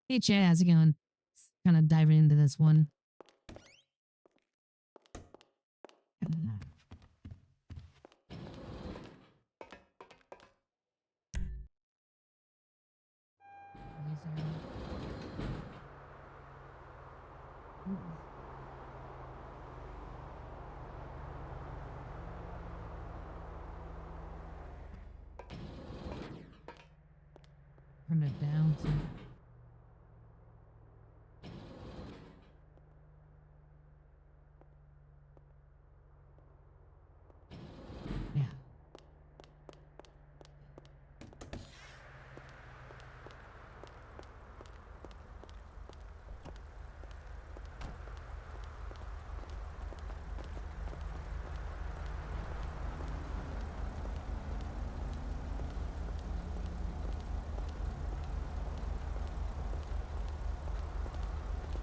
Hey, Chad, how's it going? Kind of diving into this one. Turn it down. Yeah.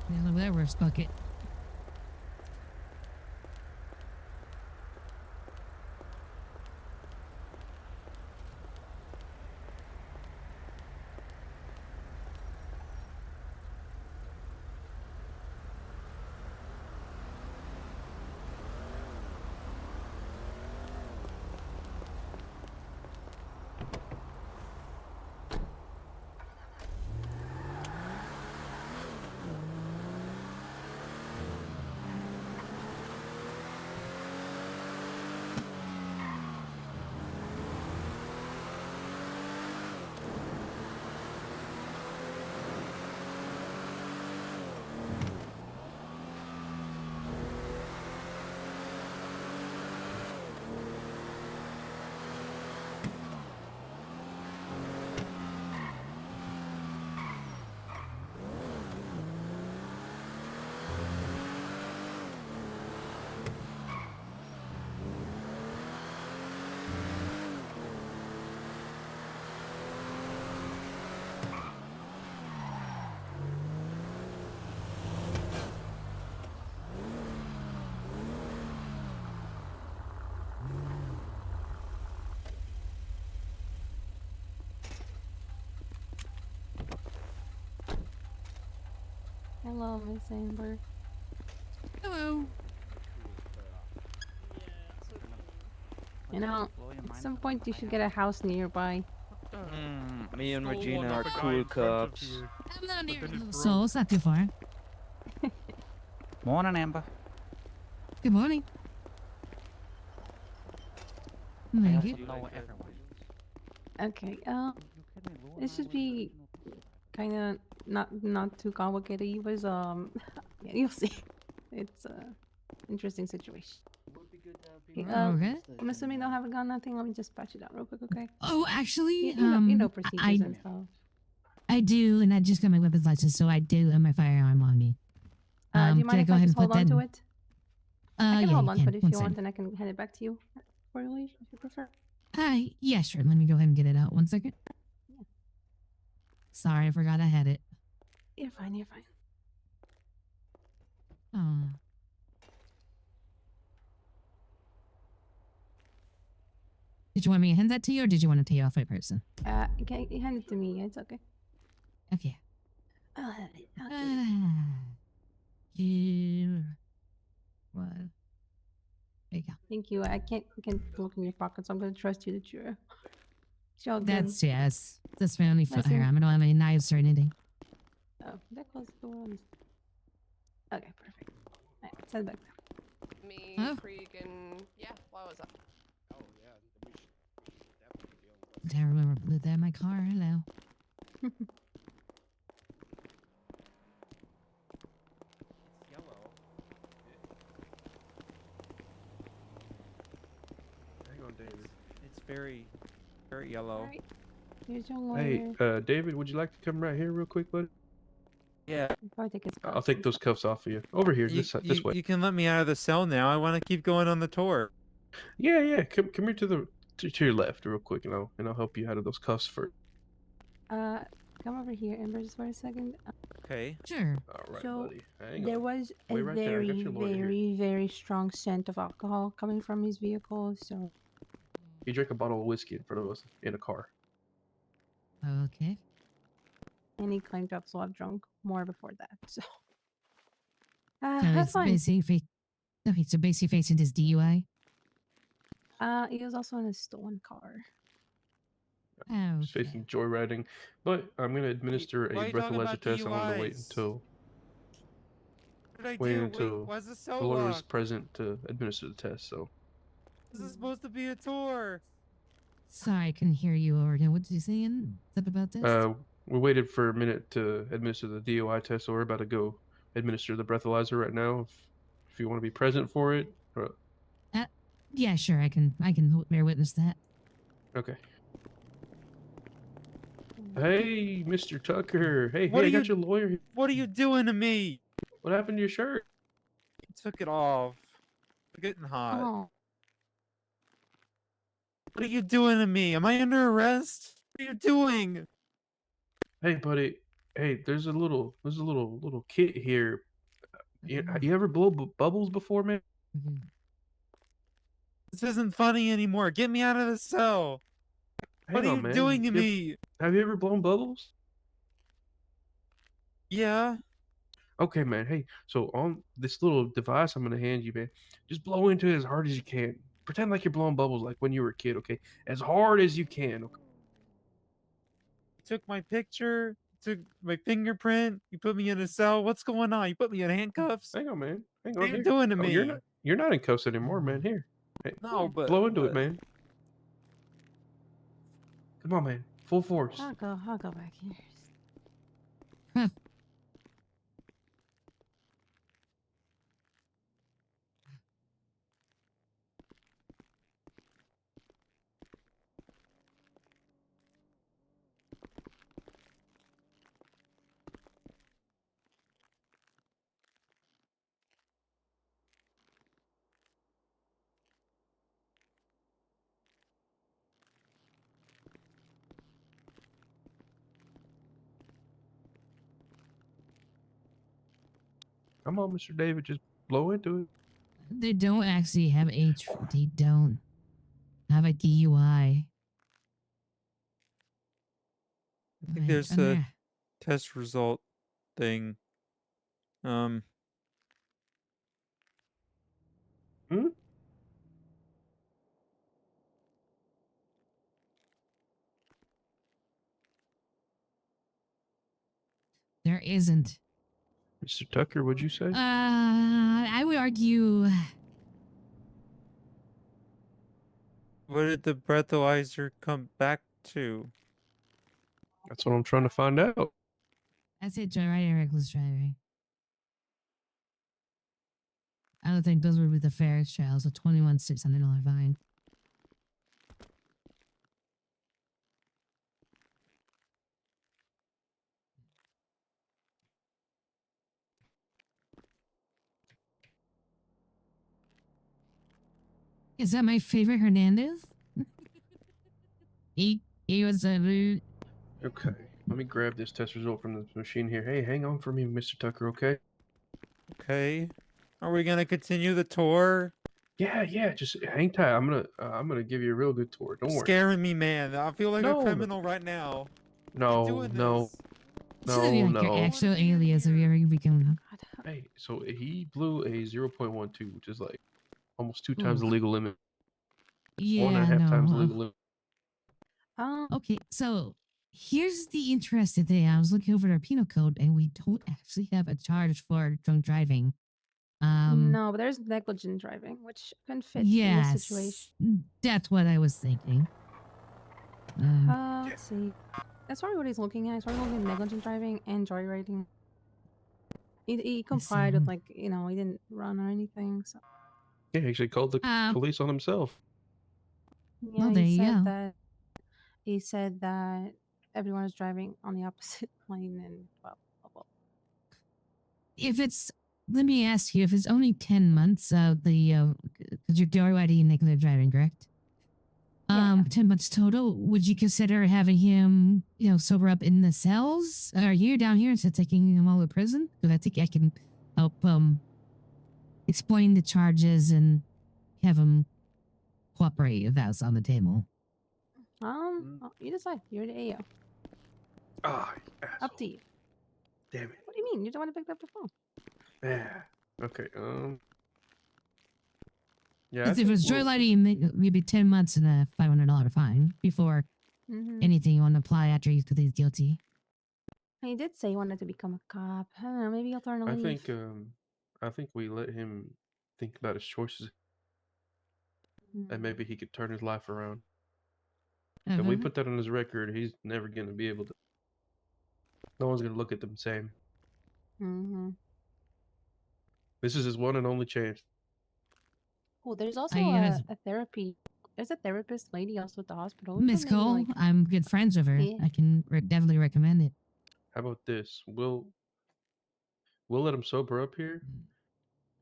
Yeah, look at that worst bucket. Hello, Miss Amber. Hello. You know, at some point you should get a house nearby. Me and Stole Regina one are off a guy cool in front of cops. you. I'm not near then it Little broke. Soul. It's not too far. Morning, Amber. Good morning. Thank you. know everyone. Okay, this should be kind of not too complicated. It was yeah, you'll see. It's a interesting situation. Okay, Okay. I'm assuming they'll have a gun. Nothing. Let me just patch it out real quick, okay? Oh, actually, You know procedures and stuff. I do, and I just got my weapons license, so I do have my firearm on me. Do you mind Can I if go I ahead just and put hold on that to in? it? I can Yeah, hold you on to can. it if One you want, second. and I can hand it back to you. If you prefer. Yeah, sure. Let me go ahead and get it out. 1 second. Yeah. Sorry, I forgot I had it. You're fine. You're fine. Oh. Did you want me to hand that to you, or did you want to take it off my person? Okay, hand it to me. It's okay. Okay. I'll have it. I'll get it. Here. What? There you go. Thank you. I can't look in your pockets. I'm gonna trust you that you're all good. That's yes. That's my only Listen. firearm. I don't have any knives or anything. Oh, that closed the door. Okay, perfect. Alright, let's head back there. Me, Oh. freaking yeah. What was that? Oh yeah, we should definitely deal with I remember put that in my car. Hello. It's yellow. Hang on, David. It's very, very yellow. Alright. Here's your lawyer. Hey, David, would you like to come right here real quick, buddy? Yeah. Before I take his I'll cuffs take and those stuff. cuffs off of you. Over here, this way. You can let me out of the cell now. I want to keep going on the tour. Yeah. Come here to your left, real quick, and I'll help you out of those cuffs first. Come over here, Amber, just for a second. Okay. Sure. All right, So, buddy. Hang there on. was a Wait right there. I got your lawyer here. very strong scent of alcohol coming from his vehicle. So, He drank a bottle of whiskey in front of us in a car. Okay. and he claimed to have also have drunk more before that. So, So that's it's fine. basically okay. So basically facing this DUI. He was also in a stolen car. Oh, Just okay. facing joyriding. But I'm gonna administer Why a are you talking breathalyzer about test. I wanted to wait DUIs? until What did I wait do? Wait, until why's the the cell lawyer is locked? present to administer the test. So This is supposed to be a tour. Sorry, I couldn't hear you over there. What did you say? Something about this? we waited for a minute to administer the DUI test, so we're about to go administer the breathalyzer right now. If you want to be present for it. Yeah, sure. I can bear witness that. Okay. Hey, Mr. Tucker. Hey, What I are got you- your lawyer here. What are you doing to me? What happened to your shirt? You took it off. It's getting hot. Oh, What are you doing to me? Am I under arrest? What are you doing? Hey, buddy. Hey, there's a little kit here. You ever blow bubbles before, man? Mhm. This isn't funny anymore. Get me out of the cell. What Hang are on, you man. doing to me? Have you ever blown bubbles? Yeah. Okay, man. Hey, so on this little device I'm gonna hand you, man, just blow into it as hard as you can. Pretend like you're blowing bubbles like when you were a kid, okay? As hard as you can. Okay? You took my picture. You took my fingerprint. You put me in a cell. What's going on? You put me in handcuffs. Hang on, man. Hang What on are you here. doing to Oh, me? you're not in cuffs anymore, man. Here. Hey, No, but blow into it, man. Come on, man. Full force. I'll go back here. Come on, Mr. David. Just blow into it. They don't actually have They don't have a DUI. I think there's And a they're- test result thing. Hmm? There isn't. Mr. Tucker, what'd you say? I would argue. What did the breathalyzer come back to? That's what I'm trying to find out. That's it. Joyriding and reckless driving. I don't think those were with the fairest trials. A $21,600 fine. Is that my favorite Hernandez? he was a rude. Okay. Let me grab this test result from the machine here. Hey, hang on for me, Mr. Tucker, okay? Okay. Are we gonna continue the tour? Yeah, just hang tight. I'm gonna give you a real good tour. Don't You're worry. scaring me, man. I feel like No, a no. criminal right now. No, You're doing no, this. This should be like your no. actual alias if you ever become. God. Hey, so he blew a 0.12, which is like almost 2 times the Ooh. legal limit. Yeah, 1.5 times the no. legal limit. Okay, so here's the interesting thing. I was looking over our penal code, and we don't actually have a charge for drunk driving. No, but there's negligent driving, which can fit in this situation. Yes, that's what I was thinking. Let's see. That's probably what he's looking at. He's probably looking at negligent driving and joyriding. He complied with, like, he didn't run or anything. So Yeah, he actually called the Um, police on himself. yeah, Well, there he you said go. that everyone was driving on the opposite lane, and well. If it's, let me ask you, if it's only 10 months, because you're joyriding and negligent driving, correct? Yeah. 10 months total. Would you consider having him, sober up in the cells? Or are you down here instead of taking him all to prison? Because I think I can help explain the charges and have him cooperate if that's on the table. You decide. You're the AO. Ah, you Up to asshole. you. Damn it. What do you mean? You don't want to pick up the phone? Yeah. Okay. Yeah, I If it think was we'll. joyriding, maybe 10 months and a $500 fine before Mm-hmm. anything you want to apply after he's guilty. He did say he wanted to become a cop. I don't know. Maybe he'll turn a I leaf. think we let him think about his choices, and Mm. maybe he could turn his life around. If we put that on his record, he's never gonna be able to. No one's gonna look at them the same. Mm-hmm. This is his one and only chance. Oh, there's also I guess a therapy. There's a therapist lady also at the hospital. We Miss could maybe, Cole, like, I'm good friends with her. yeah. I can definitely recommend it. How about this? We'll let him sober up here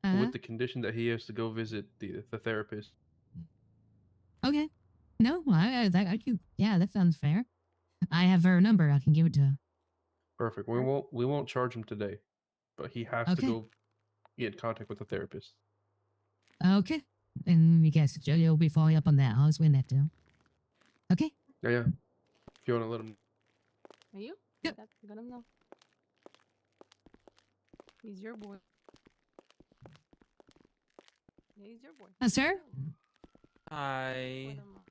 Uh-huh. with the condition that he has to go visit the therapist. Okay. No, yeah, that sounds fair. I have her number. I can give it to her. Perfect. Alright. We won't charge him today, but he has to Okay. go get in contact with the therapist. Okay. And you guys, you'll be following up on that. I'll explain that too. Okay. Yeah. If you want to let him. Are you? Yep. Let him know. He's your boy. Yeah, he's your boy. Sir? Hi. Let him know.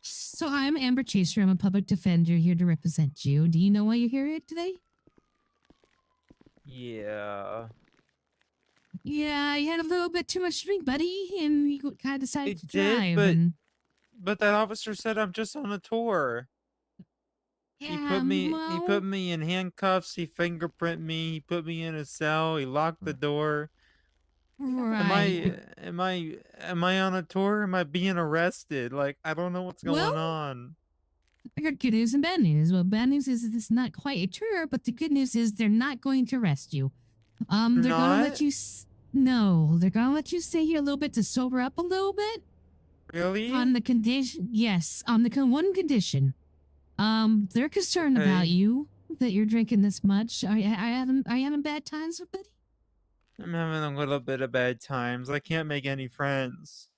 So I'm Amber Chaser. I'm a public defender here to represent you. Do you know why you're here today? Yeah. Yeah, you had a little bit too much to drink, buddy, and you kind of decided It to did, drive. but- and But that officer said I'm just on a tour. He yeah, put me in handcuffs, he fingerprinted me, he put me in a cell, he locked the door. right. Am I on a tour? Am I being arrested? Like, I don't know what's going Well, on. I got good news and bad news. Well, bad news is it's not quite a tour, but the good news is they're not going to arrest you. They're gonna let Not? you. No, they're gonna let you stay here a little bit to sober up a little bit. Really? On the condition, yes, on the one condition. They're concerned Okay. about you that you're drinking this much. Are you having bad times, buddy? I'm having a little bit of bad times. I can't make any friends.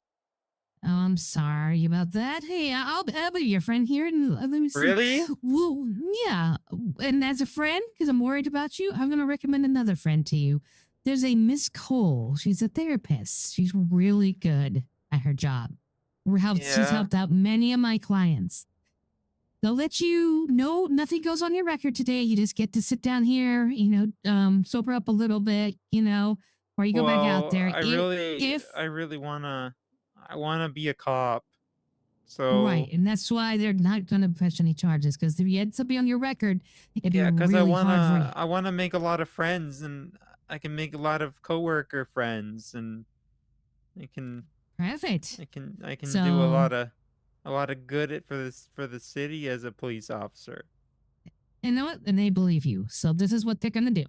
Oh, I'm sorry about that. Hey, I'll be your friend here, and let me see. Really? Well, yeah, and as a friend, because I'm worried about you, I'm gonna recommend another friend to you. There's a Miss Cole. She's a therapist. She's really good at her job. She's Yeah. helped out many of my clients. They'll let you know nothing goes on your record today. You just get to sit down here, sober up a little bit, or you go back out there. I really wanna be a cop. Right, So and that's why they're not going to press any charges, because if you had something on your record, it'd be yeah, because really hard for you. I wanna make a lot of friends, and I can make a lot of coworker friends, and I can Perfect. I can So, do a lot of good for the city as a police officer. you know what? And they believe you. So this is what they're going to do.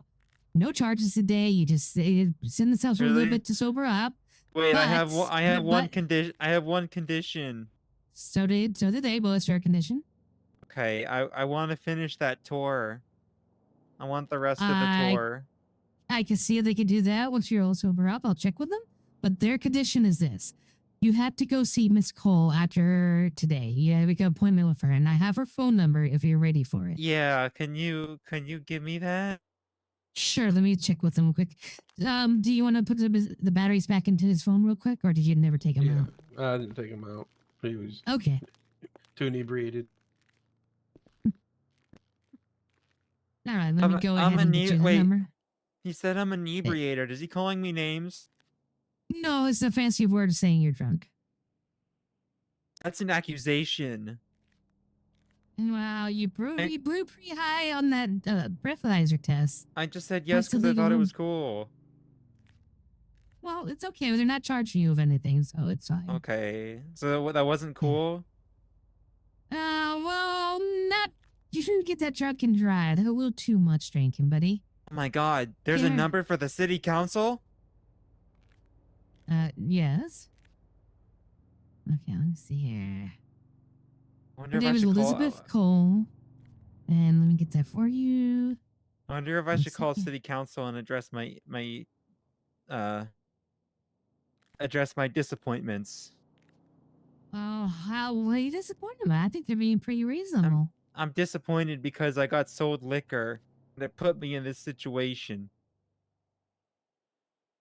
No charges today. You just send themselves a little Really? bit to sober up. Wait, I have But- I have one but- condition. I have one condition. So did they. Well, it's fair condition. Okay, I want to finish that tour. I want the rest of the I- tour. I can see if they can do that once you're all sober up. I'll check with them. But their condition is this. You have to go see Miss Cole after today. You have an appointment with her, and I have her phone number if you're ready for it. Yeah, can you give me that? Sure, let me check with him quick. Do you want to put the batteries back into his phone real quick, or did you never take them Yeah, out? I didn't take him out. He was Okay. too inebriated. All right, let me go I'm ahead and get you the wait. number. He said I'm an inebriator. Is he calling me names? No, it's a fancy word of saying you're drunk. That's an accusation. Wow, you blew Hey. pretty high on that breathalyzer test. I just said yes What's the because I legal thought it name? was cool. Well, it's okay. They're not charging you of anything, so it's fine. Okay, so that wasn't cool. Well, not. You shouldn't get that drunk and drive. That's a little too much drinking, buddy. Oh my God, there's a Here. number for the city council. Yes. Okay, let me see here. I wonder Her if I name is should Elizabeth Cole. And let me get that for you. I wonder if I One should call second. city council and address my disappointments. Oh, how well, you disappointed me. I think they're being pretty reasonable. I'm disappointed because I got sold liquor that put me in this situation.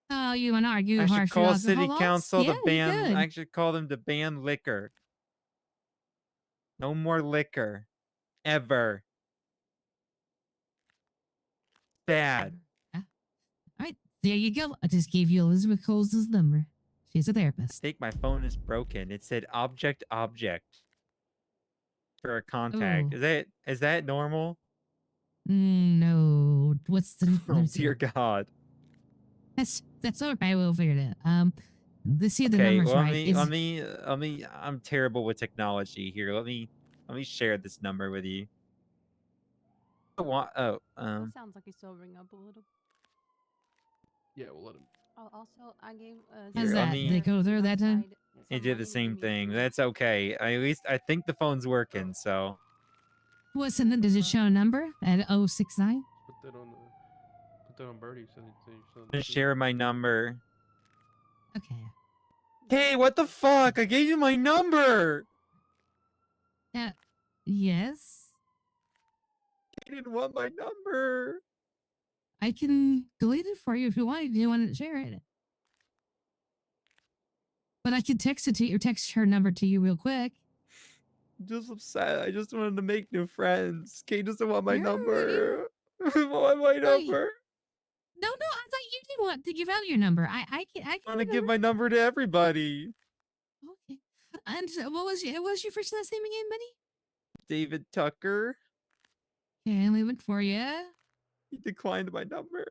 Oh, you want to argue I should harsher call alcohol city laws? council Yeah, to you ban. could. I should call them to ban liquor. No more liquor, ever. Bad. All right, there you go. I just gave you Elizabeth Coles' number. She's a I therapist. think my phone is broken. It said object for a contact. Oh. Is that normal? No. What's the? Let Oh me see. dear God. That's all right. We'll figure it out. Let's see if the Okay, number's well, right. I'm terrible with technology here. Let me share this number with you. It sounds like he's sobering up a little. Yeah, we'll let him. Also, I gave. How's Here, let that? me- Did they go through that time? outside it some did the money same to give me thing. food. That's okay. At least I think the phone's working. So What's in it? Does it show a number at 069? Put that on Birdie. Send it to your son. I'm gonna share my number. Okay. Hey, what the fuck? I gave you my number. Yes. I didn't want my number. I can delete it for you if you want. Do you want to share it? But I can text it to you, or text her number to you real quick. I'm just upset. I just wanted to make new friends. Kate doesn't want my You're- number. I want my No, number. No, I thought you did want to give out your number. I can. I want to give my number to everybody. Okay. And what was your first and last name again, buddy? David Tucker. Okay, we went for you. He declined my number.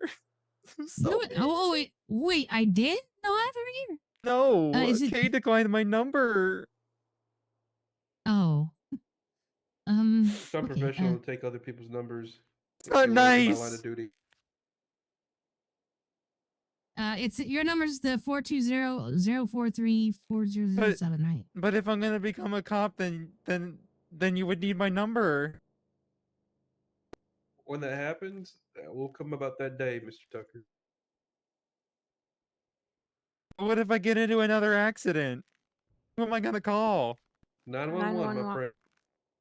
I'm No, so oh wait, I did. No, I have it here. no. Is it- Kate declined my number. Oh. It's not Okay. professional to take other people's numbers. It's not You're away from my line nice. of duty. It's your number's the 420-043-4007, right? But if I'm gonna become a cop, then you would need my number. When that happens, that will come about that day, Mr. Tucker. What if I get into another accident? Who am I gonna call? 911, my 911. friend.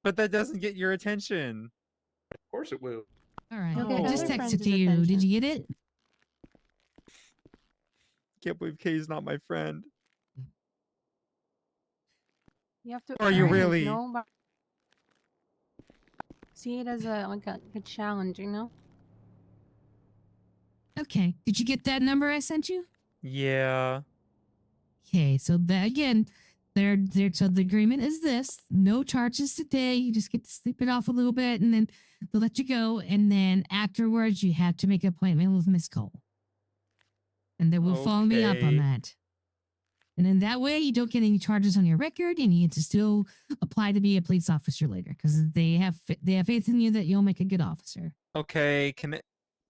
But that doesn't get your attention. Of course it will. All right. You'll get I just other texted friends' to you. Did attention. you get it? Can't believe Kay's not my friend. You have to. Are you earn it, really? But see it as a challenge, you know. Okay. Did you get that number I sent you? Yeah. Okay. So that again, so the agreement is this: no charges today. You just get to sleep it off a little bit, and then they'll let you go. And then afterwards, you have to make an appointment with Miss Cole, and they will follow me up on Okay. that. And then that way, you don't get any charges on your record, and you get to still apply to be a police officer later because they have faith in you that you'll make a good officer. Okay.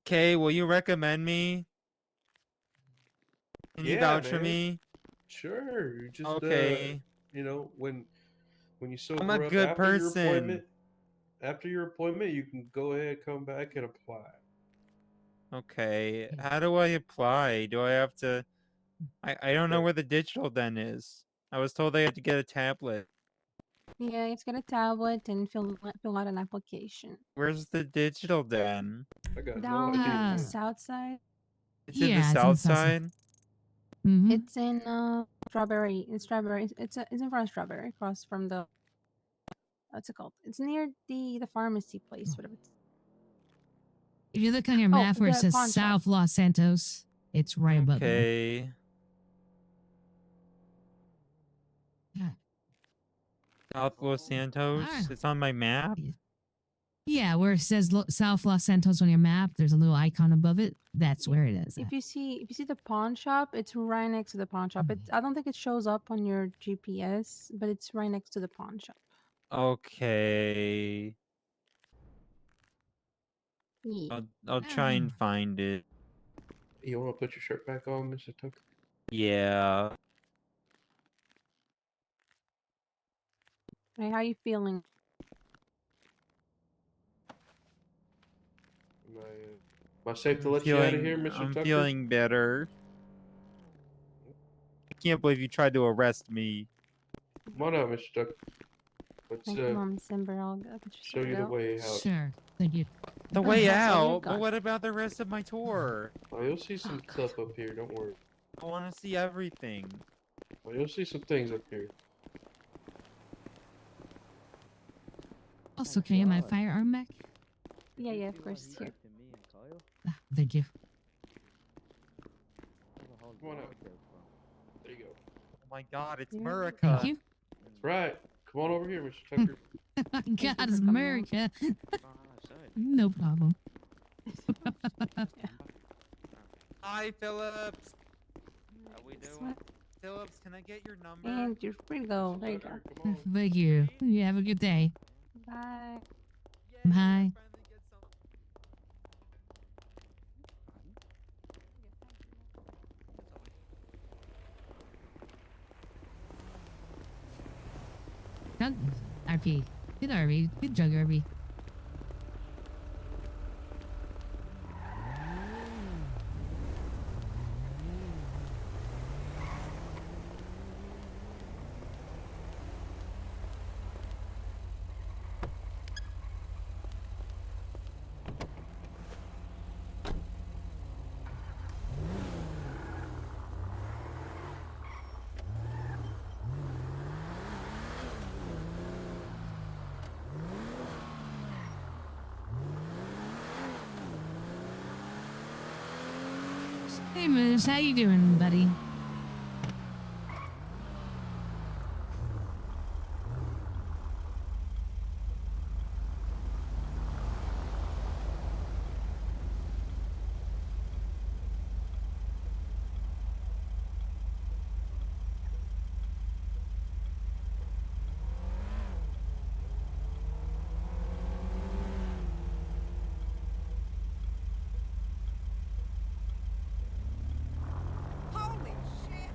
Kay, will you recommend me? Can you Yeah, vouch for man. me? Sure. You just Okay. you know, when you sober I'm a up good after person. your appointment, you can go ahead, come back, and apply. Okay. How do I apply? Do I have to? I don't know Okay. where the digital den is. I was told I had to get a tablet. Yeah, it's get a tablet and fill out an application. Where's the digital den? I got no Down idea, the Ah. man. south side. It's in the Yeah, it's on south the south side. side. Mm-hmm. It's in Strawberry. In Strawberry. It's in front of Strawberry, across from the. What's it called? It's near the pharmacy place. Whatever. If you look on your Oh, map where it the says pawn shop. South Los Santos, it's right above there. Okay. Yeah. South Los Santos. Alright. It's on my map. Yeah, where it says South Los Santos on your map, there's a little icon above it. That's where it is. If you see the pawn shop, it's right next to the pawn shop. I don't think it shows up on your GPS, but it's right next to the pawn shop. Okay. Yeah. I'll try and find it. You want to put your shirt back on, Mr. Tucker? Yeah. Hey, how you feeling? Am I safe to I'm let you out of feeling- here, Mr. I'm Tucker? feeling better. I can't believe you tried to arrest me. Come on out, Mr. Tucker. Let's Thank you, Mom December. I'll get you show you sorted the out. way out. Sure. Thank you. The Oh, way you're out? But gone. what about the rest of my tour? Oh, you'll see some God. stuff up here. Don't worry. I want to see everything. Oh, you'll see some things up here. Also, can I get my firearm back? Yeah, yeah, of course. Here. Ah, thank you. Come on out. There you go. Oh my God, it's Here. Murica. Thank you. That's right. Come on over here, Mr. Tucker. God, you it's for coming out. America. No problem. Hi, Phillips. How we This doing? one. Phillips, can I get your number? And you're free to go. There you go. Tucker, come on. Thank you. You have a good day. Bye. Yay, I Bye. finally get some- Good RP. Good RP. Good drug RP. Hey, Moose. How you doing, buddy? Holy shit!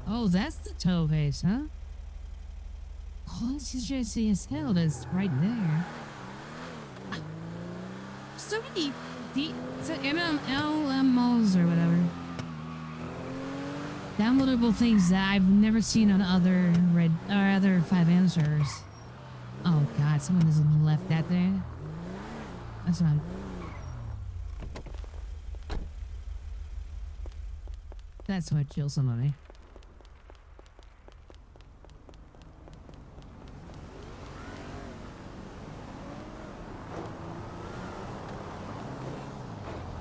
Oh, that's the tow base, huh? Oh, that's interesting as hell. That's right there. So many so LMOs or whatever. Downloadable things that I've never seen on other red or other 5M servers. Oh God, someone has left that there. That's not. That's what kills somebody.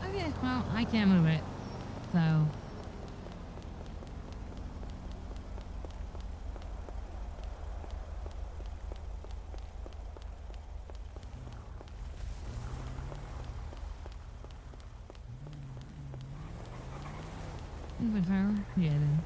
Okay, well, I can't move it. So. Moving forward? Yeah, then.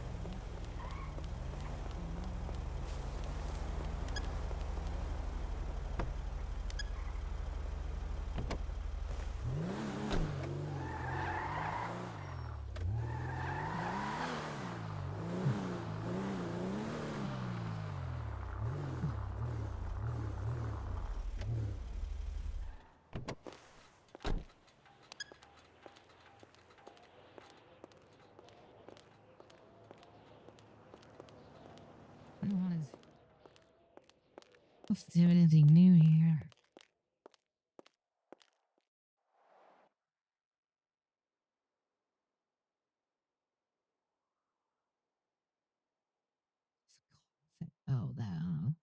I don't want to do anything new here. Oh, that.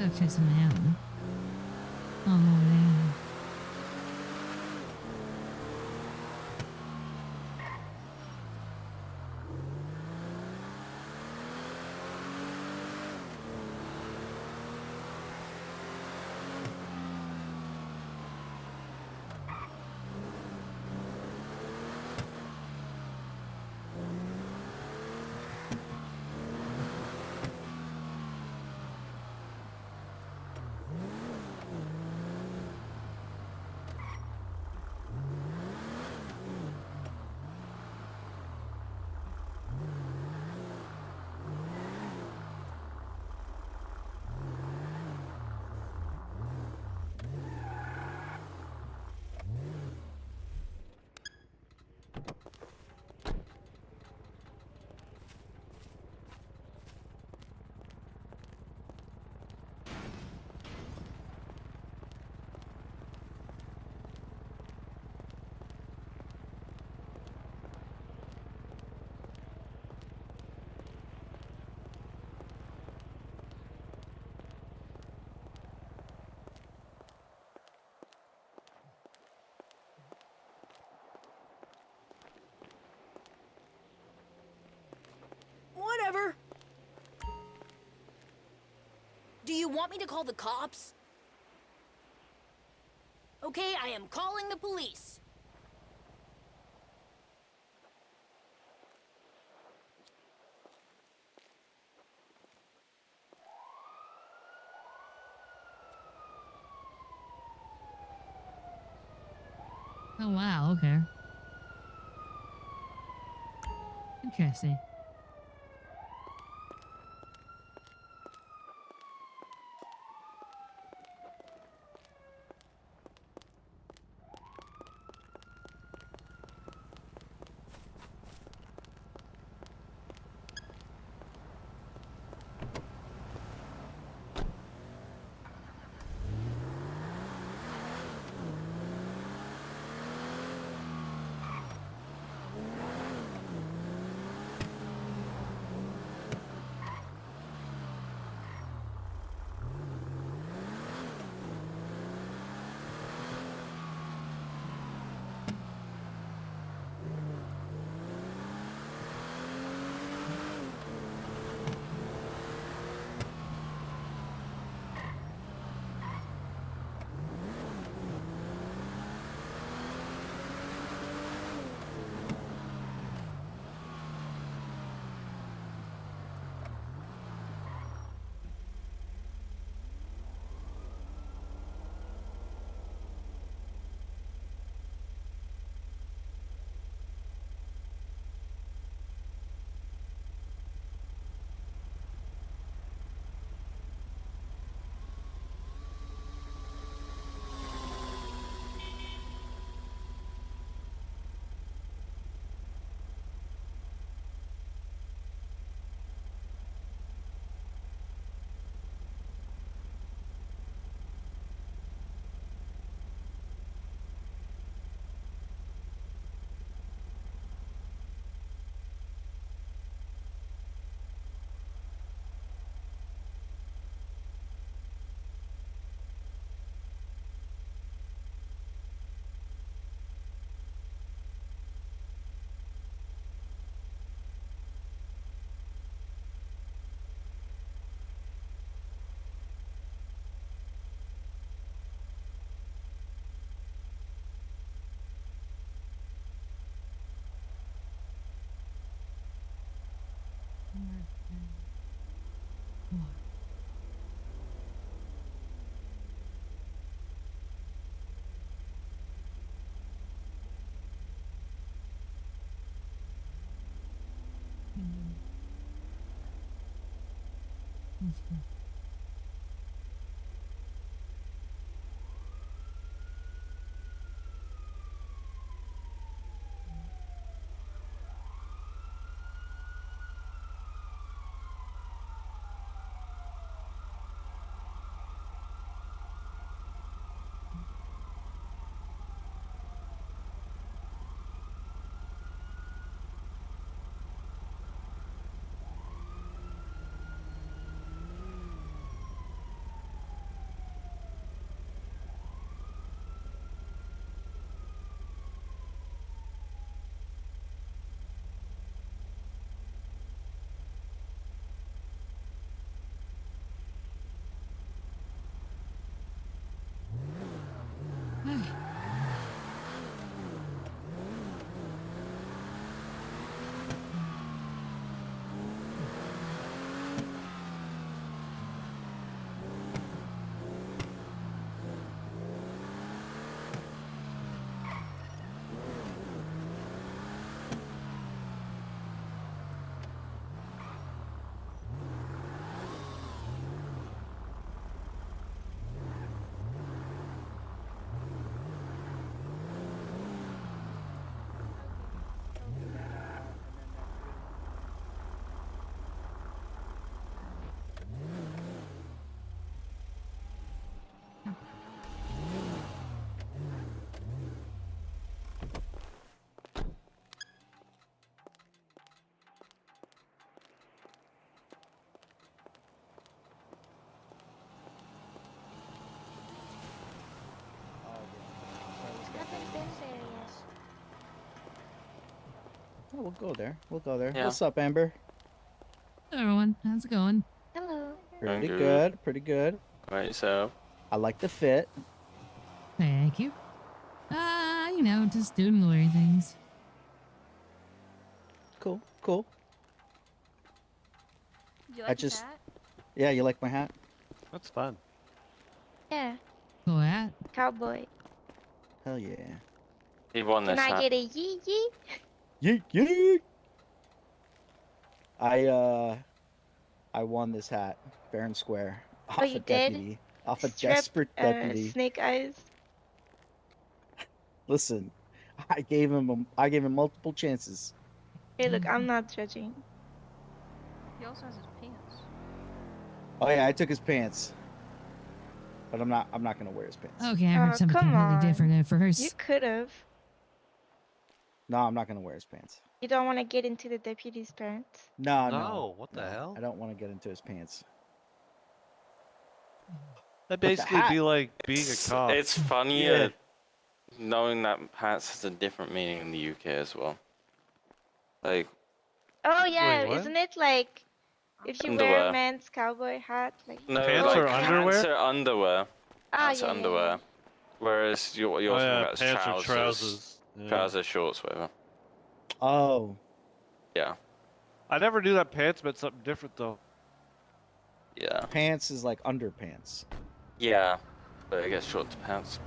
I'll try some out. Oh, man. Whatever. Do you want me to call the cops? Okay, I am calling the police. Oh, wow. Okay. Interesting. Oh, we'll go there. We'll go there. Yeah. What's up, Amber? Hello, everyone. How's it going? Hello. Pretty Good. good. Pretty good. Right, so I like the fit. Thank you. You know, just doing lawyer things. Cool. Cool. You I like his just- hat? Yeah, you like my hat? That's fun. Yeah. Cool hat. Cowboy. Hell yeah. he won Can this I hat. get a yee yee? Yeet yeet. I won this hat fair and square off Oh, you a did? deputy, off a Strip, desperate deputy. Snake eyes. Listen, I gave him multiple chances. Hey, look, I'm not judging. He also has his pants. Oh yeah, I took his pants, but I'm not gonna wear his pants. Okay, I heard something come completely on. different for hers. You could have. No, I'm not gonna wear his pants. You don't want to get into the deputy's pants. No, No, what the hell? I don't want to get into his pants. That'd the basically hat- be like being a cop. It's funnier Yeah. knowing that hats has a different meaning in the UK as well. Like, Oh yeah, Wait, what? isn't it like if you wear Underwear. a man's cowboy hat, like no, Pants like or underwear? pants are underwear. Pants are yeah, underwear. yeah. Whereas you're Oh talking yeah, about pants or trousers, trousers. Yeah. trousers, shorts, whatever. Oh, Yeah, I never knew that pants meant something different though. yeah, pants is like underpants. yeah. But I guess short to pants.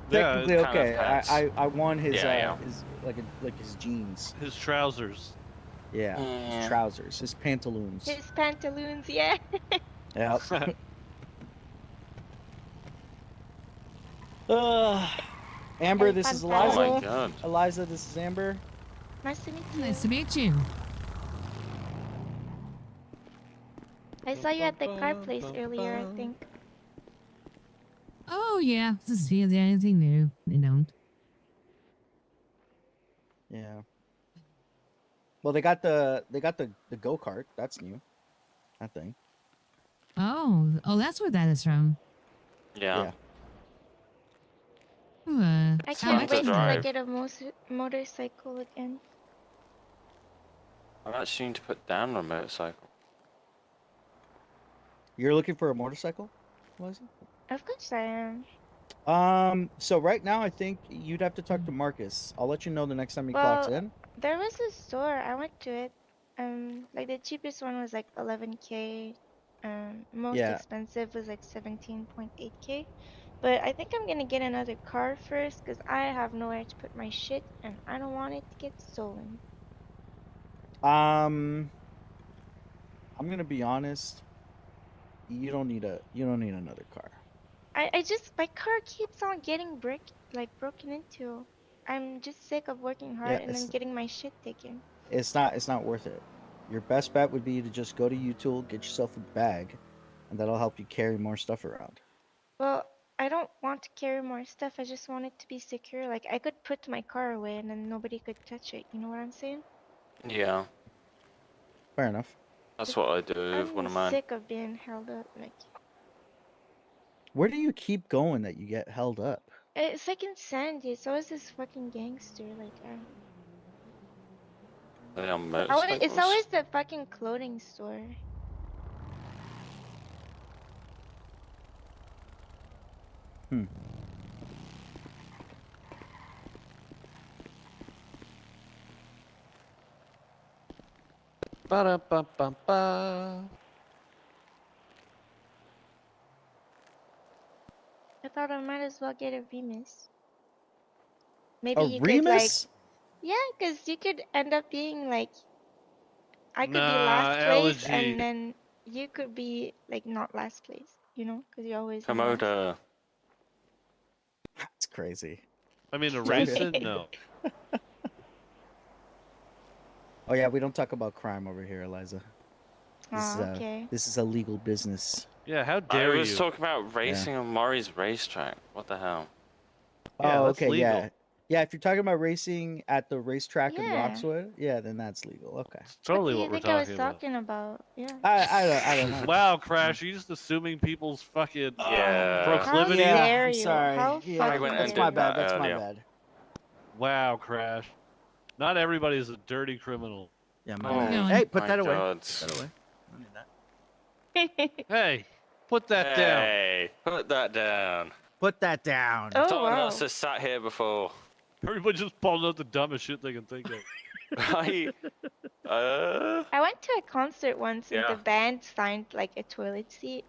Yeah, Technically, kind of okay. pants. I won his Yeah, his like his jeans. his trousers. Yeah, Yeah. his trousers, his pantaloons. His pantaloons, yeah. Yep. Amber, El this is pantalon. Oh my Eliza. god. Eliza, this is Amber. Nice to meet you. Nice to meet you. I saw you at the car place earlier, I think. Oh yeah, this is anything new. They don't. Yeah. Well, they got the go kart. That's new. That thing. Oh, that's where that is from. Yeah. Ooh, I It's how fun can't to much wait is till I drive. get a motorcycle again. I've actually need to put down a motorcycle. You're looking for a motorcycle, Eliza? Of course I am. So right now I think you'd have to talk to Marcus. I'll let you know the next time he clocks Well, in. there was a store, I went to it. Like the cheapest one was like 11K. Most Yeah. expensive was like 17.8K. But I think I'm gonna get another car first because I have nowhere to put my shit and I don't want it to get stolen. I'm gonna be honest. You don't need another car. I just my car keeps on getting broken into. I'm just sick of working hard and then it's getting my shit taken. it's not worth it. Your best bet would be to just go to U-Tool, get yourself a bag, and that'll help you carry more stuff around. Well, I don't want to carry more stuff. I just want it to be secure. Like I could put my car away and then nobody could touch it. You know what I'm saying? Yeah, Fair enough. that's what I do with one I'm of mine. sick of being held up. Like Where do you keep going that you get held up? it's like in Sandy. It's always this fucking gangster. Like Are they on it's motorcycles? always the fucking clothing store. Hmm. Ba-da-ba-ba-ba. I thought I might as well get a Remus. Maybe A you could like Remus? yeah, because you could end up being like I could be Nah, last place allergy. and then you could be like not last place, you know, because you're always in last. Komodo. That's crazy. I mean, a Sorry. racing? No. Oh yeah, we don't talk about crime over here, Eliza. Oh, okay. This is a legal business. Yeah, how I dare was you? talking about racing on Murray's racetrack. What the hell? Yeah, Oh, that's okay, legal. yeah. Yeah, if you're talking about racing at the racetrack in Yeah. Roxwood, yeah, then that's legal. Okay. It's totally What what do you we're think I was talking about. talking about? Yeah. I don't know. Wow, Crash, are you just assuming people's fucking Yeah. proclivities? How Yeah, dare I'm you? sorry. How Yeah, I went fucking and that's did my dare bad. that That's my earlier. bad. Wow, Crash. Not everybody is a dirty criminal. Yeah, Oh my bad. No, Hey, put my that away. God. Put that away. I don't need that. Hey, put that down. Hey, put that down. Put that down. Oh Someone wow. else has sat here before. Everybody just pulling out the dumbest shit they can think of. I, I went to a concert once and Yeah. the band signed like a toilet seat.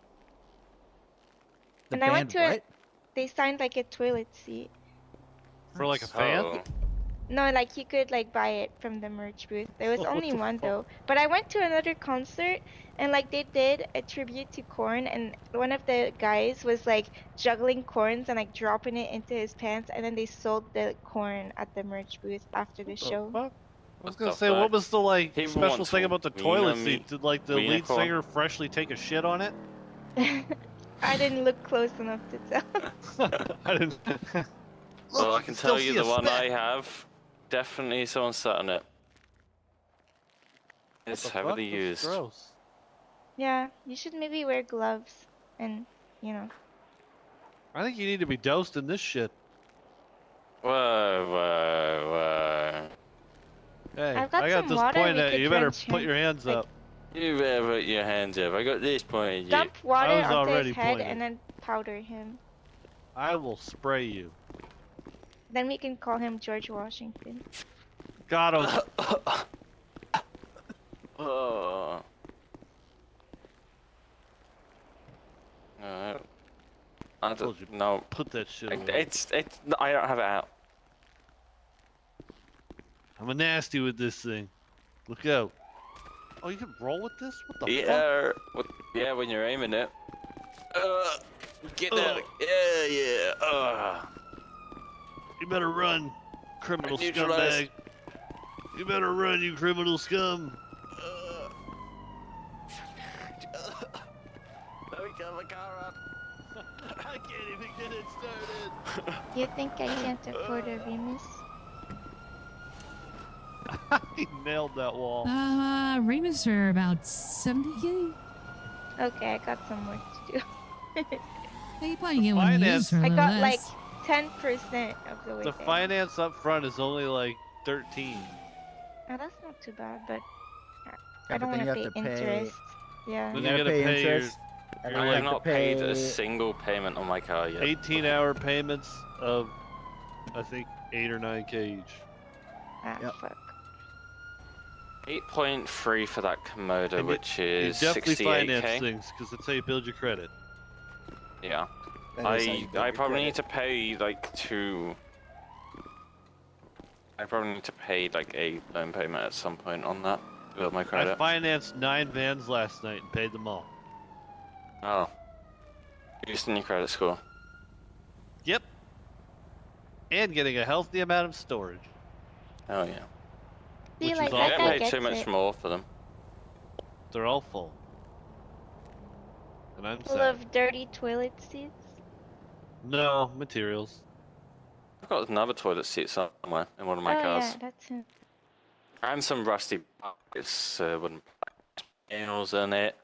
The And I went band to what? they signed like a toilet seat. For like a Nice. fan? Oh. No, like you could like buy it from the merch booth. There was What only the one fuck? though. But I went to another concert and like they did a tribute to corn and one of the guys was like juggling corns and like dropping it into his pants and then they sold the corn at the merch booth after the What the show. fuck? I was What gonna the say, what fuck? was the like He special wants thing a about the wiener toilet meat- seat? Did like the wiener lead corn? singer freshly take a shit on it? I didn't look close enough to tell. I didn't. Look, Well, I you can still tell you see the a one I speck. have. Definitely someone sat on it. What It's the fuck? heavily That's used. gross. Yeah, you should maybe wear gloves and you know. I think you need to be doused in this shit. Whoa, whoa, whoa. Hey, I've got I got some this water point we at could you. Better drench put him. your hands Like, up. You better put your hands up. I got this point at you. dump water was onto his already head pointed. and then powder him. I will spray you. Then we can call him George Washington. Got him. Oh. No. I Told you. don't know. Put that shit away. It's. I don't have it out. I'm a nasty with this thing. Look out. Oh, you can roll with this? What the fuck? Yeah. Yeah, when you're aiming it. Get that. Yeah, yeah. You better run, criminal Neutralized. scumbag. You better run, you criminal scum. Let me get my car up. I can't even get it started. You think I can't afford a Remus? He nailed that wall. Remus are about 70K. Okay, I got some work to do. Hey, you probably get one finance- used for a I little got like less. 10% of the way The there. finance up front is only like 13. Oh, that's not too bad, but Yeah, I don't but then want you to have pay to pay. interest. Yeah. Then You you gotta gotta pay pay your interest. And you're then you I've have to not paid a pay- single payment on my car yet. 18-hour payments of, I think, 8 or 9K each. Ah, Yep. fuck. 8.3 for that Komodo, And which You is definitely 68k. finance things, because that's how you build your credit. Yeah. That is how you build I your probably credit. need to pay like two. I probably need to pay like a loan payment at some point on that to build my I credit. financed 9 vans last night and paid them all. Oh. Boosting your credit score. Yep. And getting a healthy amount of storage. Oh yeah. See, Which like is I all that don't guy pay gets too much it. more for them. They're all full. And I'm Full sad. of dirty toilet seats. No, materials. I've got another toilet seat somewhere in one of my Oh cars. yeah, that's him. And some rusty parts, wooden nails in it.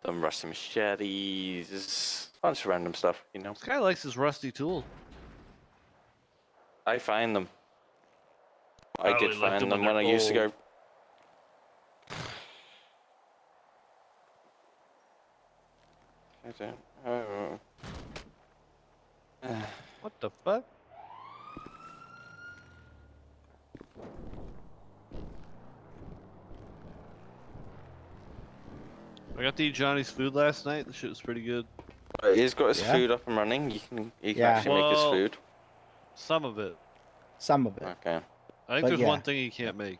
Some rusty machetes. A bunch of random stuff, you know. This guy likes his rusty tools. I find them. I I did only like find them them when when I they're used to go. old. I don't. Oh. What the fuck? I got to eat Johnny's food last night. The shit was pretty good. He's got his Yeah? food up and running. He can Yeah. actually make his Well- food. Some of it. Some of it. Okay. I think But there's yeah. one thing he can't make.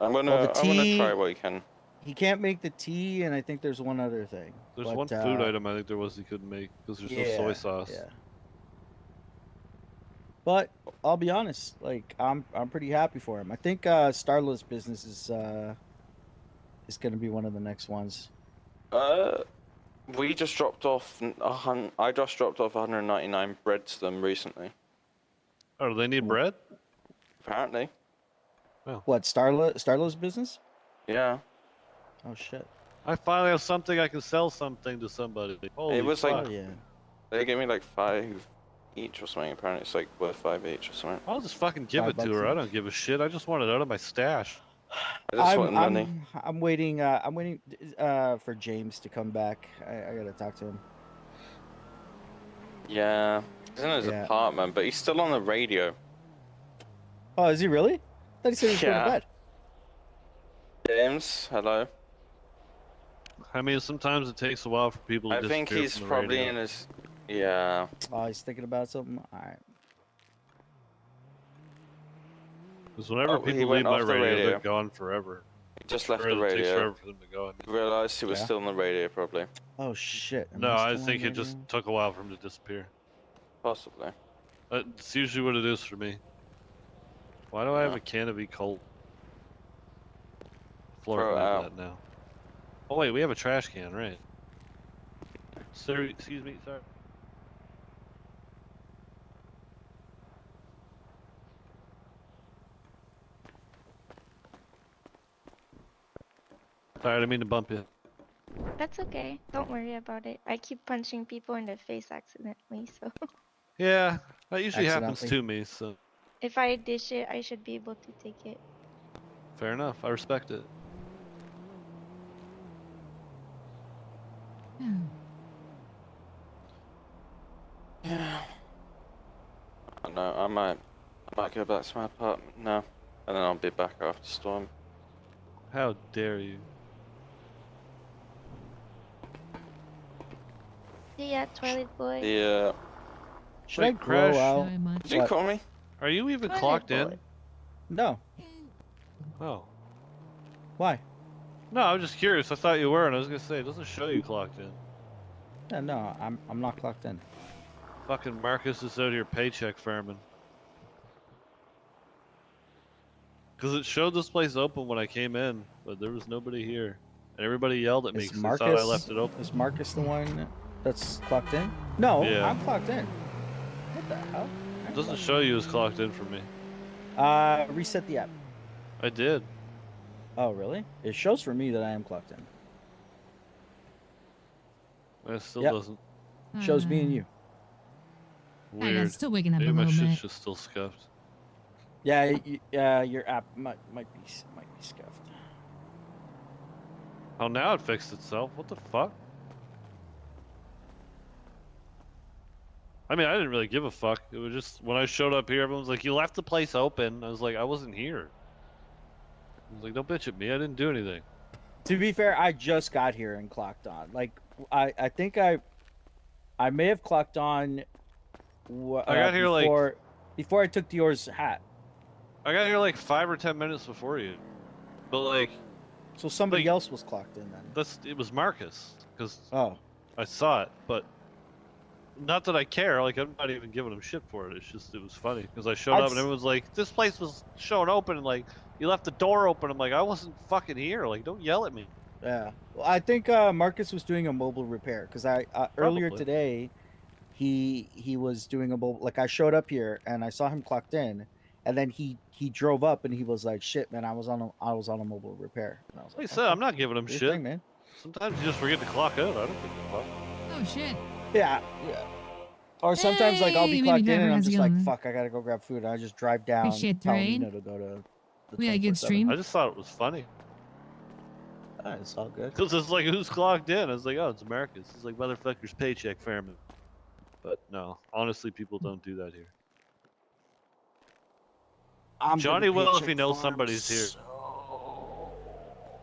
I'm gonna Well, the I wanna tea- try what he can. He can't make the tea, and I think there's one other thing. There's But, one food item I think there was he couldn't make because there's no soy sauce. Yeah. But I'll be honest, like I'm pretty happy for him. I think Starla's business is going to be one of the next ones. We just dropped off. I just dropped off 199 bread to them recently. Oh, do they need bread? Apparently. What, Starla's business? Yeah. Oh shit. I finally have something I can sell something to somebody. Holy was fuck. like- Oh yeah. They gave me like 5 each or something. Apparently, it's like worth 5 each or something. I'll just fucking give it to $5 her. I each. don't give a shit. I just want it out of my stash. I just want money. I'm waiting. I'm waiting for James to come back. I gotta talk to him. Yeah, he's in his Yeah. apartment, but he's still on the radio. Oh, is he really? I thought he said he was going to Yeah. bed. James, hello. I mean, sometimes it takes a while for people to I think disappear he's from the probably radio. in his. Yeah. Oh, he's thinking about something. All right. Because whenever Oh, he people went leave my off the radio, they're radio. gone forever. He just left Or the it takes radio. forever for them to go. I mean. He realized he was Yeah. still on the radio, probably. Oh shit. Am No, I still on think it just radio? took a while for him to disappear. Possibly. That's usually what it is for me. Why do I have Yeah. a can of E. Colt? Floor Throw it like out. that now. Oh wait, we have a trash can, right? Sir, excuse me, sorry. Sorry, I didn't mean to bump you. That's okay. Don't worry about it. I keep punching people in the face accidentally, so Yeah, that usually happens Accidentally. to me, so if I dish it, I should be able to take it. fair enough. I respect it. Yeah. Yeah. No, I might go back to my apartment now, and then I'll be back after storm. How dare you? See ya, toilet boy. Yeah. Should Wait, I grow Crash? out? Very much. Did you What? call me? Are you even Toilet clocked boy. in? No. Oh. Why? No, I'm just curious. I thought you were, and I was gonna say it doesn't show you clocked in. Yeah, no, I'm not clocked in. Fucking Marcus is out here paycheck farming. Cause it showed this place open when I came in, but there was nobody here, and everybody yelled at me Is because they thought I Marcus left it open. is Marcus the one that's clocked in? No, Yeah. I'm clocked in. What the hell? It doesn't show you as clocked in for me. Reset the app. I did. Oh, really? It shows for me that I am clocked in. It still Yep. doesn't. Shows me and you. I got Weird. still waking up Maybe a my little shit's bit. just still scuffed. Yeah, your app might be scuffed. Oh, now it fixed itself. What the fuck? I mean, I didn't really give a fuck. It was just when I showed up here, everyone's like, "You left the place open." I was like, "I wasn't here." I was like, "Don't bitch at me. I didn't do anything." To be fair, I just got here and clocked on. Like, I think I may have clocked on. I got here before I took Dior's hat. I got here like 5 or 10 minutes before you. But like, So somebody Like- else was clocked in then. it was Marcus because Oh, I saw it, but not that I care. Like, I'm not even giving him shit for it. It's just it was funny because I showed I'd up and s- everyone's like, "This place was showing open," and like, you left the door open. I'm like, I wasn't fucking here. Like, don't yell at me. yeah. Well, I think Marcus was doing a mobile repair because I earlier Probably. today, he was doing a mobile. Like I showed up here and I saw him clocked in, and then he drove up and he was like, "Shit, man, I was on a mobile repair." And I was Like I like, said, "Okay, I'm not giving him do your shit. thing, man." Sometimes you just forget to clock out. I don't give a fuck. Oh shit. Yeah. Or sometimes like I'll Hey, be baby clocked in driver, and I'm how's it just like, going? "Fuck, I gotta go grab food." And I just drive down, Appreciate the tell raid. Nino to go to the We had a good 24/7. stream. I just thought it was funny It's all good. because it's like, who's clocked in? I was like, oh, it's Marcus. It's like, motherfuckers, paycheck farming. But no, honestly, people don't do that here. I'm Johnny gonna will if he paycheck knows farm somebody's here. so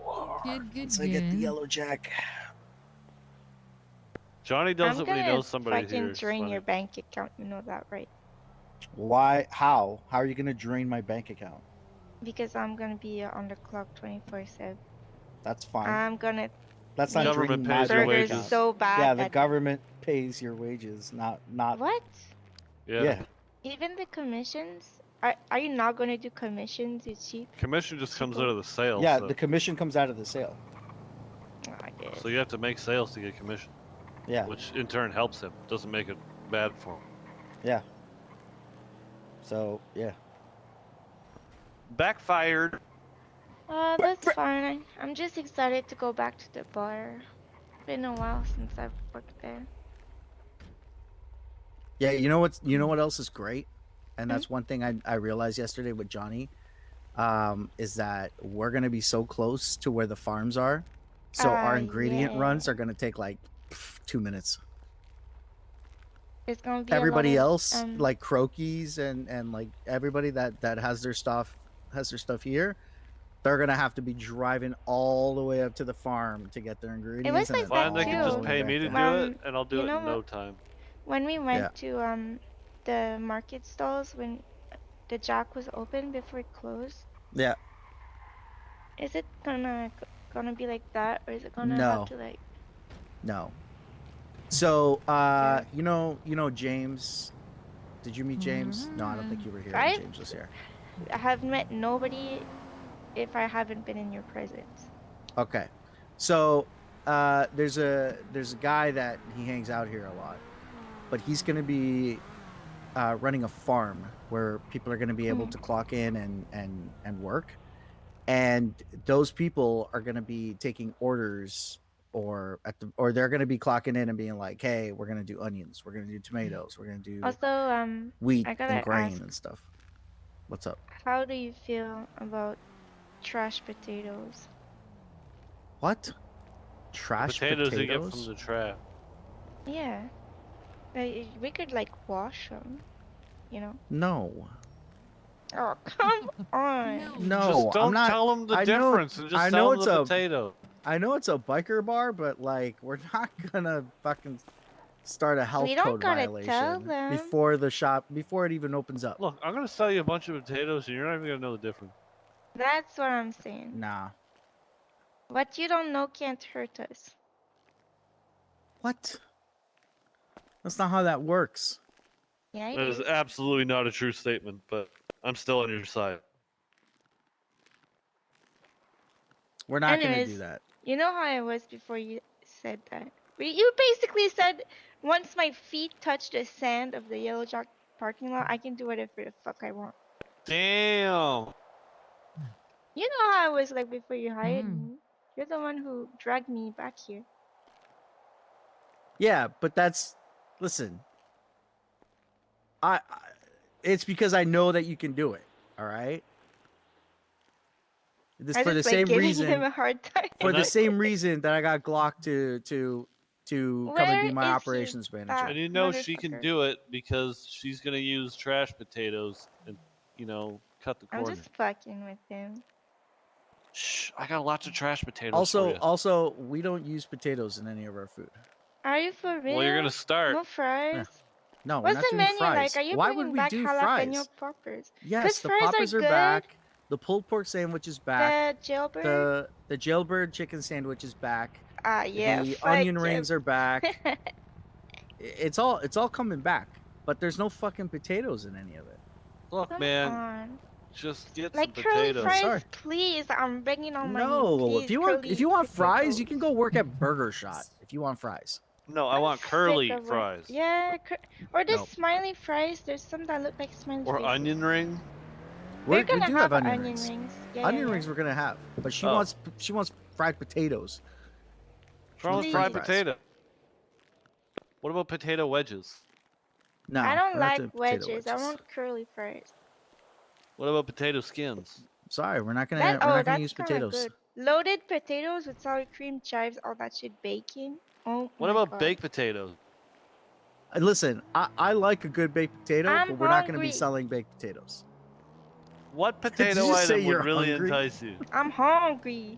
hard Good, good, once I get the good. yellow jack. Johnny does I'm it when he gonna knows somebody's fucking here. It's drain funny. your bank account. You know that, right? Why? How? How are you gonna drain my bank account? Because I'm gonna be on the clock 24/7. That's fine. I'm gonna That's The not government draining my pays your bank burgers wages. account. so bad. Yeah, the that- government pays your wages, not. What? Yeah. Even the commissions? Are you not gonna do commissions? It's cheap. Commission just comes out of the sale. Yeah, so, the commission comes out of the sale. Oh, I guess. so you have to make sales to get commission, Yeah, which in turn helps him. Doesn't make it bad for him. yeah. So yeah. Backfired. That's fine. I'm just excited to go back to the bar. Been a while since I've worked there. Yeah, you know what else is great, and Mm. that's one thing I realized yesterday with Johnny, is that we're gonna be so close to where the farms are, so our ingredient Yeah. runs are gonna take like 2 minutes. There's gonna be Everybody a lot of else, like Crokies and like everybody that has their stuff here, they're gonna have to be driving all the way up to the farm to get their ingredients, and like then that Fine, they can all just the way pay back me to down. do it, and I'll do you it know in no what? time. When we went Yeah. to the market stalls when the Jack was open before it closed, Yeah. is it gonna be like that, or is it gonna have No. to like? No. So, Yeah. you know James. Did you meet James? No, I don't think you were here when I've- James was here. I have met nobody if I haven't been in your presence. Okay. So, there's a guy that he hangs out here a lot, but he's gonna be running a farm where people are gonna be able to clock in and work, and those people are gonna be taking orders, or they're gonna be clocking in and being like, hey, we're gonna do onions, we're gonna do tomatoes, we're gonna do Also, wheat I and gotta grain ask, and stuff. What's up? how do you feel about trash potatoes? What? Trash Potatoes potatoes? you get from the trash. Yeah, we could like wash them, you know? No. Oh, come on. No, Just don't I'm not. tell them the I know, difference and just I sell know them it's the a potato. I know it's a biker bar, but like we're not gonna fucking start a health We don't code gotta tell violation them. before it even opens up. Look, I'm gonna sell you a bunch of potatoes, and you're not even gonna know the difference. That's what I'm saying. Nah. What you don't know can't hurt us. What? That's not how that works. Yeah, it That is is. absolutely not a true statement, but I'm still on your side. We're not gonna Anyways, do that. you know how I was before you said that. You basically said once my feet touch the sand of the Yellow Jack parking lot, I can do whatever the fuck I want. Damn. You know how I was like before you hired me. You're the one who dragged me back here. Yeah, but listen. It's because I know that you can do it. All right. This I for the just like same giving reason. him a hard time. For the same reason that I got Glock to come and be Where my is he? operations manager. That And you know she can motherfucker. do it because she's gonna use trash potatoes and, cut the I'm corner. just fucking with him. Shh, I got lots of trash potatoes for you. Also, we don't use potatoes in any of our food. Are you for real? Well, you're gonna start. No fries? No, we're What's not the doing menu fries. like? Are you Why bringing would we back do jalapeno fries? poppers? Yes, the fries poppers are good. back. The pulled pork sandwich is back. The jailbird? The jailbird chicken sandwich is back. Yeah. The fuck onion yeah. rings are back. It's all coming back. But there's no fucking potatoes in any of it. Look, Come man, on. just get Like some curly potatoes. fries, Sorry. please. I'm begging on my knees. No, Please, if you want fries, you can potatoes. go work at Burger Shot. If you want fries. No, I I'm want sick curly of it. fries. Yeah, or the Nope. smiley fries. There's some that look like smiley Or faces. onion ring. We're We gonna do have have onion rings. rings. Yeah, Onion yeah, rings we're gonna have, but she Oh. wants fried potatoes. What's wrong with Please. fried Fries. potato? What about potato wedges? No, I don't we're not like doing potato wedges. I want curly fries. What about potato skins? Sorry, we're not gonna That's use kind of potatoes. good. Loaded potatoes with sour cream, chives, all that shit, bacon. Oh What my about god. baked potatoes? Listen, I like a good baked potato, I'm but we're not gonna be hungry. selling baked potatoes. What you potato just say item would you're really hungry? entice you? I'm hungry.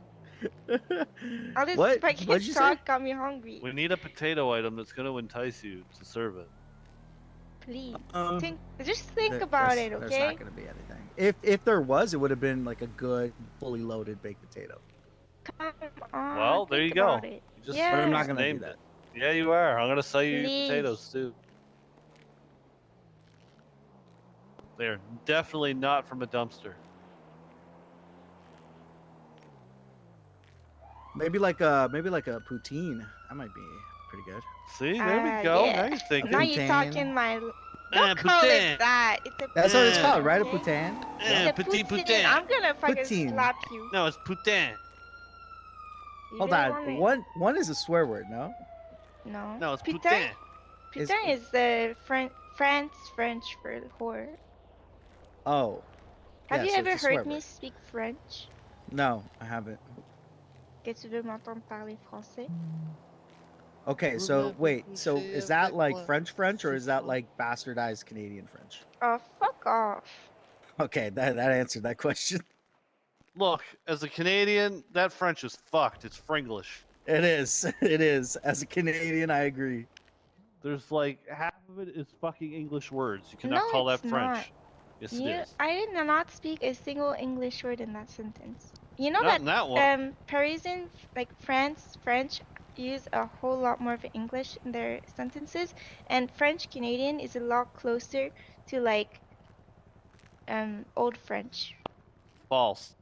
All this What? fucking What'd you say? talk got me hungry. We need a potato item that's going to entice you to serve it. Please. Um, Just think about it, There's okay? not gonna be anything. If there was, it would have been like a good, fully loaded baked potato. Come on. Well, there think you go. about it. You just, Yeah. But I'm you not just gonna do named that. it. Yeah, you are. I'm going to sell you Please. potatoes too. They're definitely not from a dumpster. Maybe like a poutine. That might be pretty good. See, there we go. Yeah. Now you're thinking. Now you're Poutine. talking my. Don't call poutine. it that. It's a That's what it's Yeah. called, right? A okay? poutine. It's a Petit poutine. poutine. I'm gonna fucking Poutine. slap you. No, it's poutine. You Hold really on. want One is a swear word, no? it? No. No, it's Putain? poutine. Is- Putain is the France French for whore. Oh. Have Yeah, you so ever it's a heard swear me word. speak French? No, I haven't. Que tu veux m'entendre parler français? Okay, so wait, so is that like French or is that like bastardized Canadian French? Oh, fuck off. Okay, that answered that question. Look, as a Canadian, that French is fucked. It's Fringlish. It is. It is. As a Canadian, I agree. There's like half of it is fucking English words. You cannot No, call that it's French. not. Yes, it is. I did not speak a single English word in that sentence. You know Not in that one. Parisian, like French use a whole lot more of English in their sentences, and French Canadian is a lot closer to like Old French. False.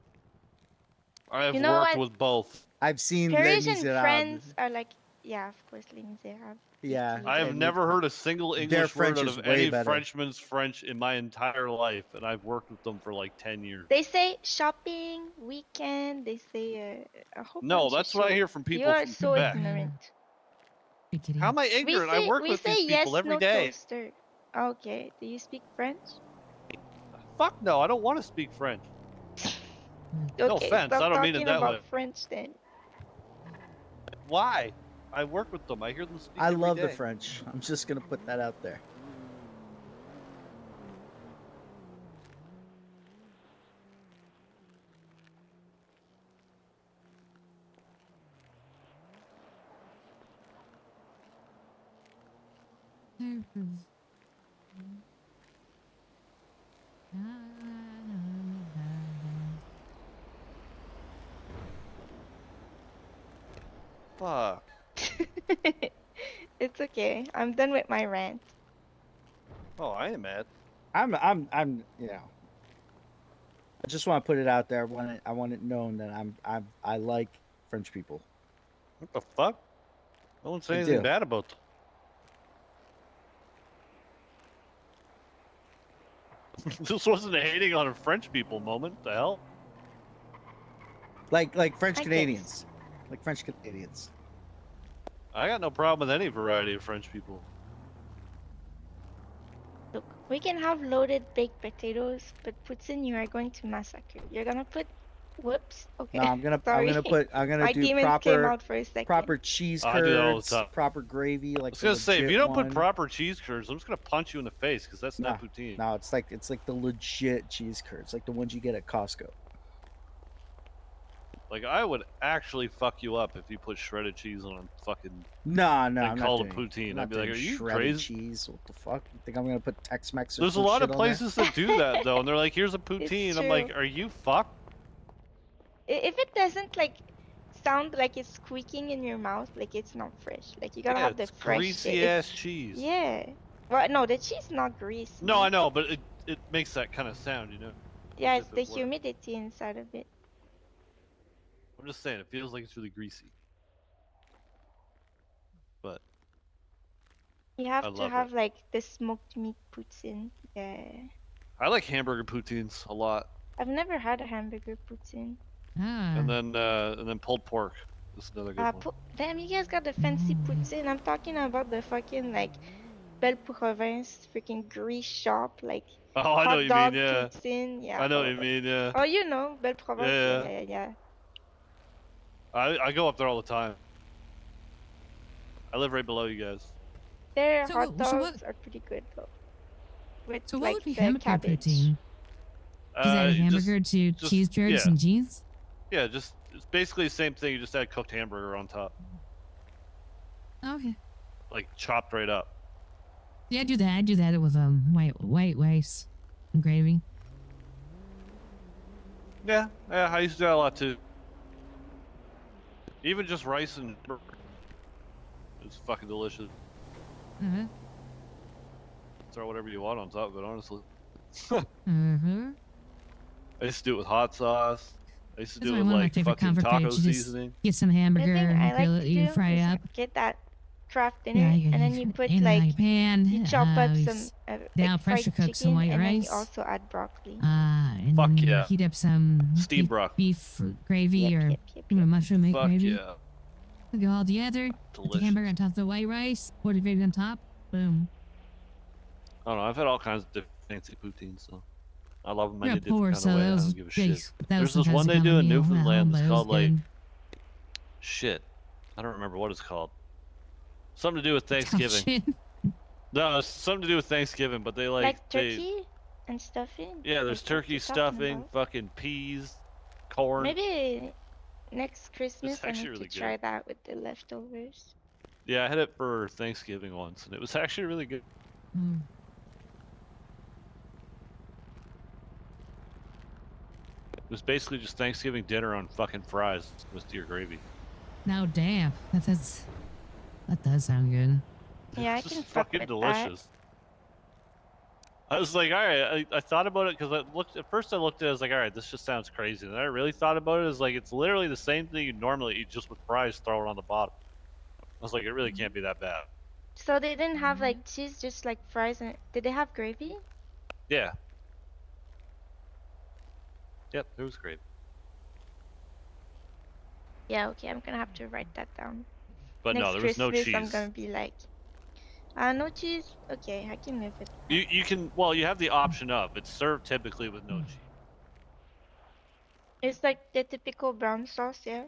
I have You know worked what? with both. I've seen Les Parisian Miserables. friends are like, yeah, of course, Les Miserables. Yeah, I have and never heard a single their English word French out is of way any better. Frenchman's French in my entire life, and I've worked with them for like 10 years. They say shopping, weekend. They say a whole No, bunch that's of what I shit. hear from You people are from so Quebec. ignorant. How am I ignorant? I work We with say these people yes, every no day. toaster. Okay. Do you speak French? Fuck no, I don't want to speak French. No Okay, offense, I stop don't mean it talking that way. about French then. Why? I work with them. I hear them speak I every love the day. French. I'm just gonna put that out there. Fuck. It's okay. I'm done with my rant. Oh, I ain't mad. I'm you know. I just want to put it out there. I want it known that I like French people. What the fuck? I won't say I anything do. bad about them. This wasn't a hating on French people moment. The hell? Like French I Canadians. Like French Canadians. I got no problem with any variety of French people. Look, we can have loaded baked potatoes, but poutine you are going to massacre. You're gonna put whoops. Okay. No, I'm gonna Sorry. My do demons came out for a second. proper cheese I do that all the curds, time. proper gravy, I like was the gonna say, if legit you don't one. put proper cheese curds, I'm just gonna punch you in the face because that's not poutine. No, it's like the legit cheese curds, like the ones you get at Costco. Like I would actually fuck you up if you put shredded cheese on a fucking. No, and I'm call not it doing poutine. I'm I'd not be like, doing are you shredded crazy? cheese? What the fuck? You think I'm gonna put Tex-Mex or There's a some lot shit of on there? places that do that though, and they're like, here's a poutine. I'm like, true. are you fucked? If it doesn't like sound like it's squeaking in your mouth, like it's not fresh. Like you gotta Yeah, have the it's fresh shit. greasy ass cheese. Yeah. Well, no, the cheese not greasy. No, I know, but it makes that kind of sound, you know. Yeah, As it's if the it were. humidity inside of it. I'm just saying, it feels like it's really greasy. But You I have to love have it. like the smoked meat poutine. Yeah. I like hamburger poutines a lot, I've never had a hamburger poutine. and then pulled pork is another good one. Damn, you guys got the fancy poutine. I'm talking about the fucking like Belle Province freaking grease shop, like Oh, I know hot what you dog mean, yeah. poutine. Yeah. I know what you mean, yeah. Oh, you know, Belle Province. Yeah, Yeah, yeah. yeah. I go up there all the time. I live right below you guys. Their So hot what- so what- dogs are pretty good though. With So what like would be the hamburger cabbage. poutine? Is that a hamburger to just- cheese curds yeah. and cheese? Yeah, just it's basically the same thing. You just add cooked hamburger on top, Okay. like chopped right up. Yeah, I do that. I do that with white rice and gravy. Yeah, I used to do that a lot too. Even just rice and burger. It's fucking delicious. Throw whatever you want on top of it, honestly. I used to do it with hot sauce. I used to That's do why it with one of my like favorite fucking comfort taco foods. You just seasoning. get some The hamburger, thing I grill like it, to you do fry is it up. get that craft dinner, Yeah, and then you put in like a pan. you chop up you some now like pressure fried cook some chicken, white and then you rice. also add broccoli. And Fuck then you yeah. heat up some Steamed broccoli. beef gravy Yep, or yep, even mushroom meat Fuck gravy. yeah. Put it all together. Put the Delicious. hamburger on top of the white rice. Pour the gravy on top. Boom. I don't know. I've had all kinds of different fancy poutines, so I love them You're any different poor, kind so of way. that I was don't give a shit. that was There's this one sometimes they a do in meal at home, Newfoundland. but It's it was called like good. shit. I don't remember what it's called. Something to do with Oh, Thanksgiving. shit. No, it's something to do with Thanksgiving, but they Like they turkey and stuffing. yeah. There's Like what turkey you're talking stuffing, about. fucking peas, corn. Maybe next It's Christmas I actually need to really try good. that with the leftovers. Yeah, I had it for Thanksgiving once, and it was actually really good. Mm. It was basically just Thanksgiving dinner on fucking fries with your gravy. Now, damn. That does sound good. Yeah, I It's can just fuck fucking with delicious. I was like, all right. I thought about it because I looked at first. I looked at it as like, all right, this just sounds crazy. And then I really thought about it as like it's literally the same thing you normally eat, just with fries thrown on the bottom. I was like, it really can't be that bad. that. So they didn't have like cheese, just like fries and did they have gravy? Yeah. Yep, it was great. Yeah, okay, I'm gonna have to write that down. But Next no, there was no Christmas I'm cheese. gonna be like, no cheese? Okay, I can live with that. You can you have the option of it's served typically with no cheese. It's like the typical brown sauce, yeah?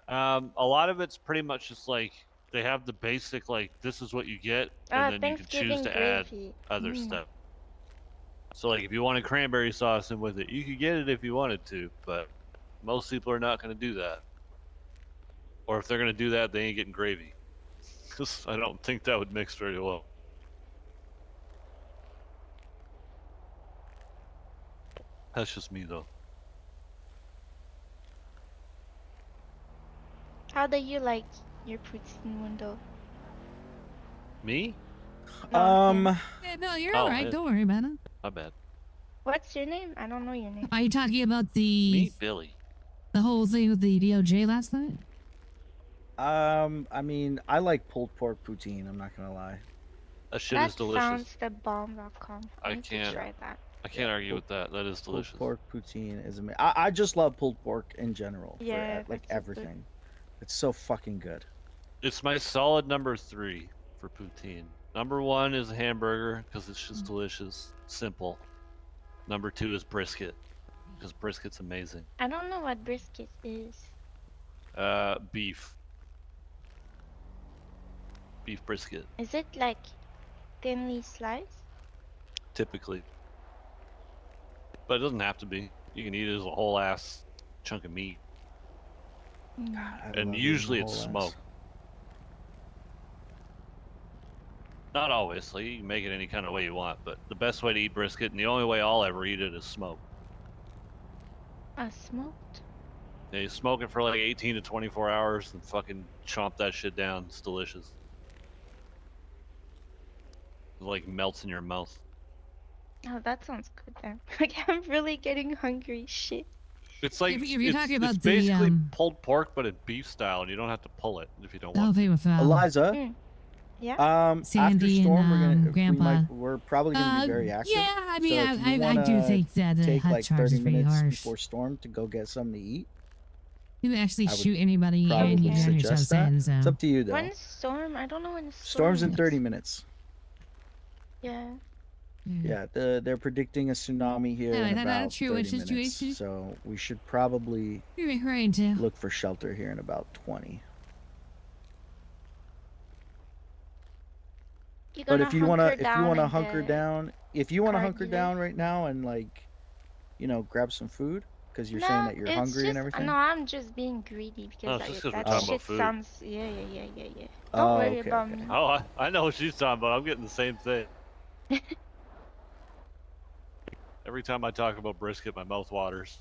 A lot of it's pretty much just like they have the basic like this is what you get, and then you can choose Thanksgiving to add gravy. other stuff. So like if you wanted cranberry sauce in with it, you could get it if you wanted to, but most people are not going to do that. Or if they're going to do that, they ain't getting gravy. Because I don't think that would mix very well. That's just me though. How do you like your poutine window? Me? Yeah, no, you're all Oh, right. it- Don't worry about it. My bad. What's your name? I don't know your name. Are you talking about the Meet Billy. the whole thing with the DOJ last night? I mean, I like pulled pork poutine. I'm not gonna lie. That shit That is delicious. sounds the bomb.com. I need to can't. try that. I can't argue with that. That is delicious. Pulled pork poutine is amazing. I just love pulled pork in general. Yeah, for, like that's so good. everything. It's so fucking good. It's my solid number 3 for poutine. Number 1 is a hamburger because it's just delicious, simple. Number 2 is brisket because brisket's amazing. I don't know what brisket is. Beef brisket Is it like thinly sliced? typically, but it doesn't have to be. You can eat it as a whole ass chunk of meat, I and love usually eating it's whole ass. smoked. Not always. Like you can make it any kind of way you want, but the best way to eat brisket, and the only way I'll ever eat it, is smoked. Smoked? Yeah, you smoke it for like 18 to 24 hours and fucking chomp that shit down. It's delicious. It like melts in your mouth. Oh, that sounds good then. Like, I'm really getting hungry. Shit. It's like If you're talking about it's the, basically pulled pork, but in beef style, and you don't have to pull it if you don't The whole want. thing with Eliza. Yeah. After Sandy storm, and Grandpa. we're probably gonna be very active. Yeah, I mean, So if you I do wanna think that the take hot like charge 30 is pretty minutes harsh. before storm to go get something to eat. You can actually I would shoot anybody probably and you're yourself suggest that. saying so. It's up to you though. When's storm? I don't know when Storm's in is. 30 minutes. Yeah. Yeah, they're predicting a tsunami here Yeah, in that's about true. 30 It's minutes. situation. So we should probably You're right too. look for shelter here in about 20. You But gonna if you wanna hunker down in the hunker down right now and like, grab some food because you're saying that you're it's hungry just, and everything. No, I'm just being greedy No, because it's just 'cause we're that talking shit about food. sounds. Yeah. Don't Oh, worry okay, about okay. me. Oh, I know what she's talking about. I'm getting the same thing. Every time I talk about brisket, my mouth waters.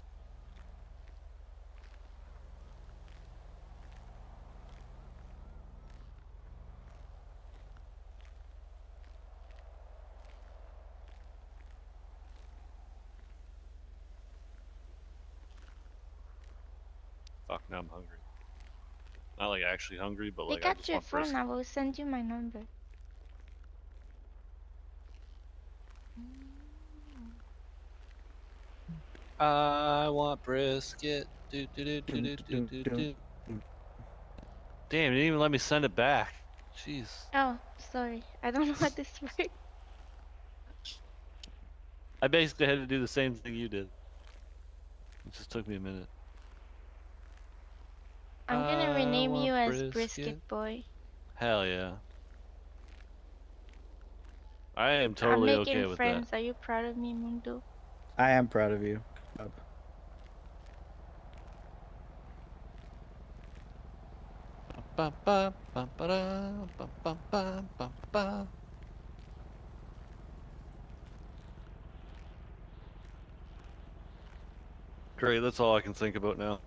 Fuck, now I'm hungry. Not like actually hungry, but like Pick I up just your want phone. brisket. I will send you my number. I want brisket. Do, do, do, do, do, do, do, do. Damn, you didn't even let me send it back. Jeez. Oh, sorry. I don't know how this works. I basically had to do the same thing you did. It just took me a minute. I'm gonna I rename want you as Brisket Boy. Hell yeah. I am I'm totally making okay with friends. Are you proud of me, Mundo? I am proud of you. that. Great, that's all I can think about now.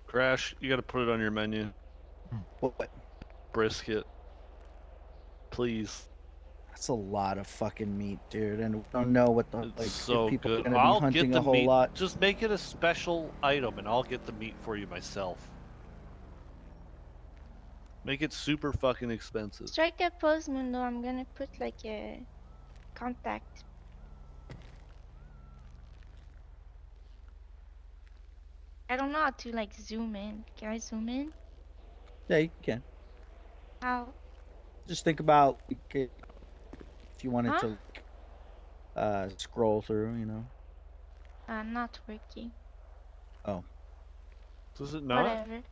Crash, you gotta put it on your menu. What? Brisket. Please. That's a lot of fucking meat, dude, and we don't know what the It's like so if people good. are gonna be I'll hunting get the a whole meat. lot. Just make it a special item and I'll get the meat for you myself. Make it super fucking expensive. Strike a pose, Mundo. I'm gonna put like a contact. I don't know how to like zoom in. Can I zoom in? Yeah, you can. How? Just think about like, if you wanted Huh? to scroll through, you know. Not working. Oh. Does it not? Whatever.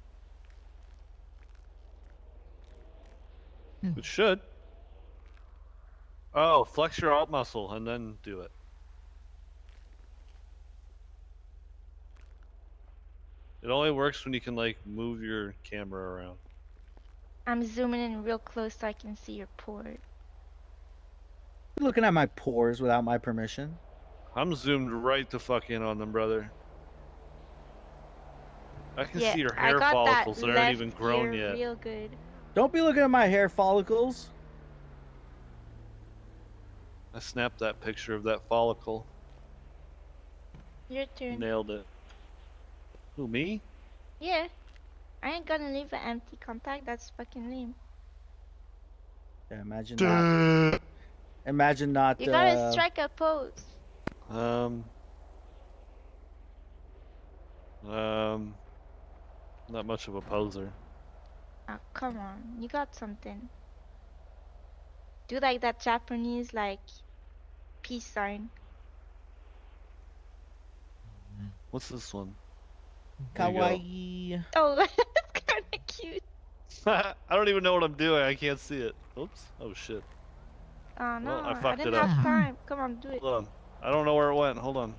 It should. Oh, flex your alt muscle and then do it. It only works when you can like move your camera around. I'm zooming in real close so I can see your port. You're looking at my pores without my permission. I'm zoomed right the fuck in on them, brother. I can Yeah, see your I hair got that follicles that aren't left even grown ear yet. real good. Don't be looking at my hair follicles. I snapped that picture of that follicle. Your turn. Nailed it. Who, me? Yeah. I ain't gonna leave an empty contact. That's fucking lame. Yeah, imagine not. Imagine not. You gotta strike a pose. Not much of a poser. Oh, come on. You got something. Do like that Japanese, like, peace sign. What's this one? There you go. Kawaii. Oh, that's kind of cute. I don't even know what I'm doing. I can't see it. Oops. Oh shit. Oh, no. Well, I I fucked didn't it up. have time. Come on, do it. Hold on. I don't know where it went. Hold on.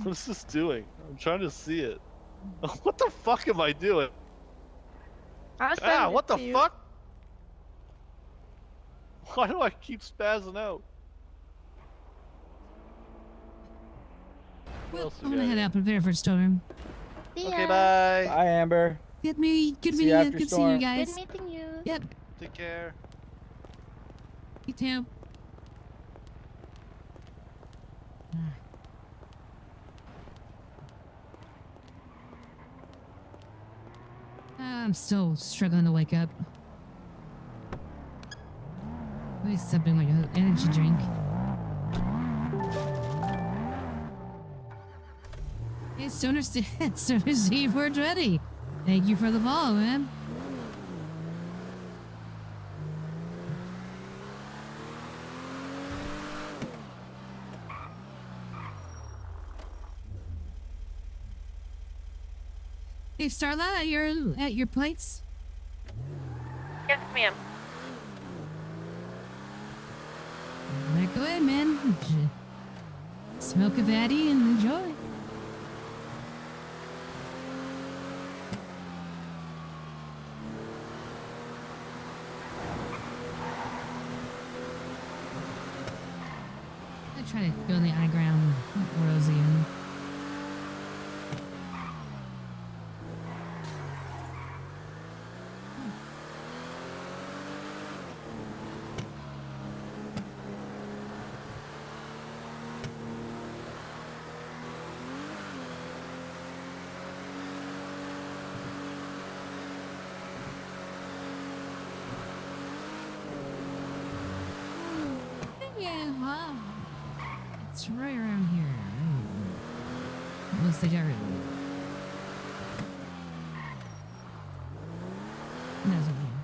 What is this doing? I'm trying to see it. What the fuck am I doing? I'll send What it the to you. fuck? Why do I keep spazzing out? What Well, else we I'm gonna got head here? out, prepare for storm. See Okay, ya. bye. Bye, Amber. Good See you after good seeing you storm. guys. Good meeting you. Yep, Take care. you too. I'm still struggling to wake up. At least something like an energy drink. Hey, Stoner Steve, we're ready. Thank you for the ball, man. Hey, Starla, at your place? Yes, ma'am. Go ahead, man. Smoke a fatty and enjoy. I try to go in the high ground with Rosie and yeah, It's right around here. What's the area? No, it's over here.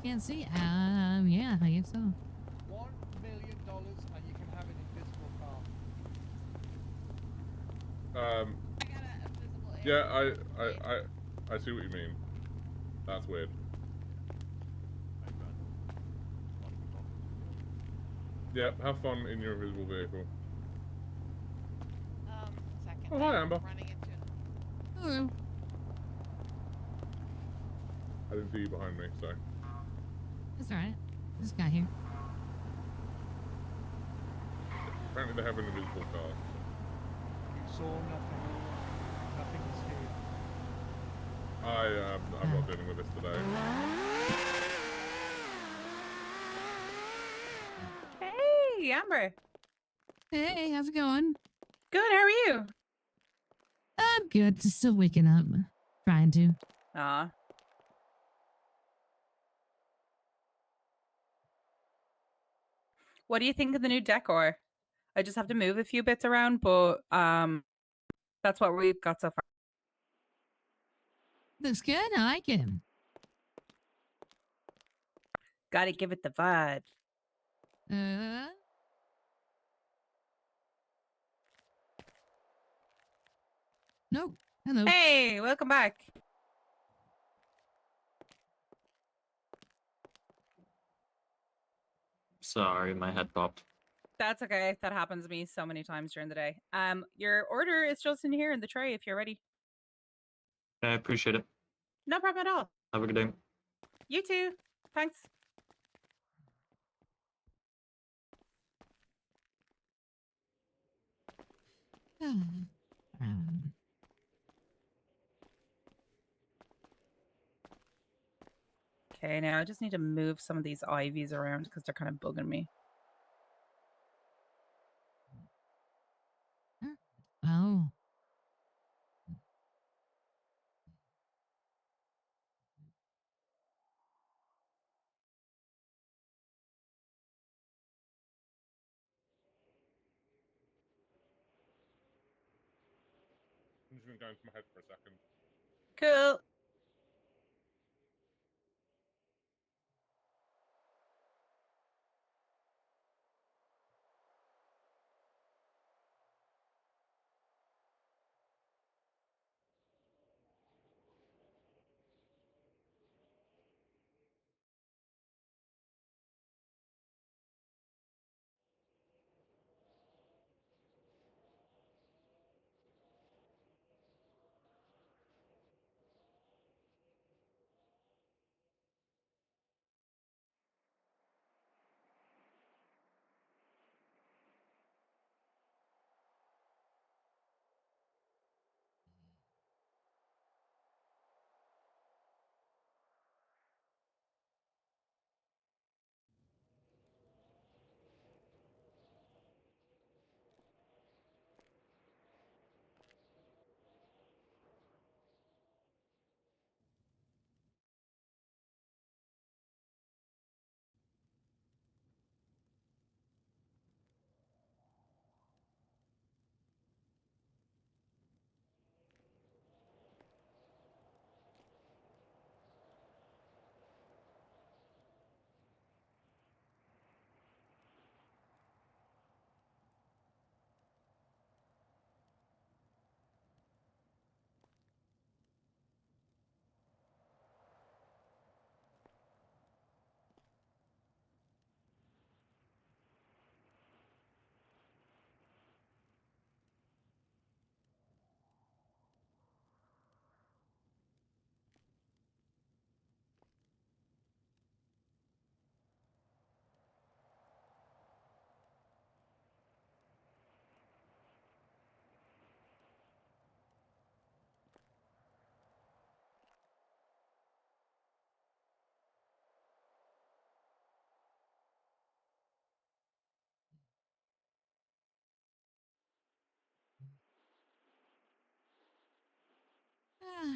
can't see. Yeah, I guess so. $1 million and you can have an invisible car. Yeah, I see what you mean. That's weird. Yeah, have fun in your invisible vehicle. Second. Oh, hi, I'm Amber. running into Hello. I didn't see you behind me, so. That's alright. Just got here. Apparently they have an invisible car. You saw nothing. Nothing is here. I'm not dealing with this today. Hey, Amber. Hey, how's it going? Good. How are you? I'm good. Just still waking up. Trying to. Aw. What do you think of the new decor? I just have to move a few bits around, but that's what we've got so far. Looks good. I like it. Gotta give it the vibe. Nope. Hello. Hey, welcome back. Sorry, my head popped. That's okay. That happens to me so many times during the day. Your order is just in here in the tray if you're ready. I appreciate it. No problem at all. Have a good day. You too. Thanks. Okay, now I just need to move some of these ivies around because they're kind of bugging me. Oh. I'm just gonna go into my head for a second. Cool.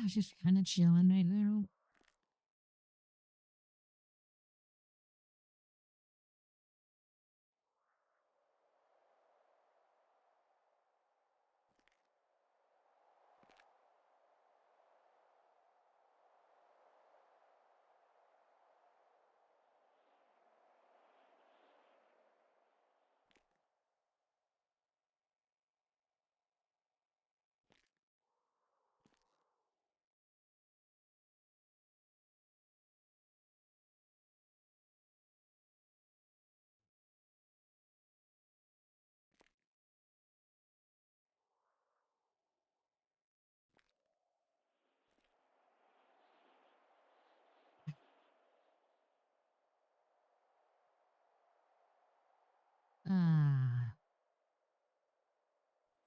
Just kind of chilling right now.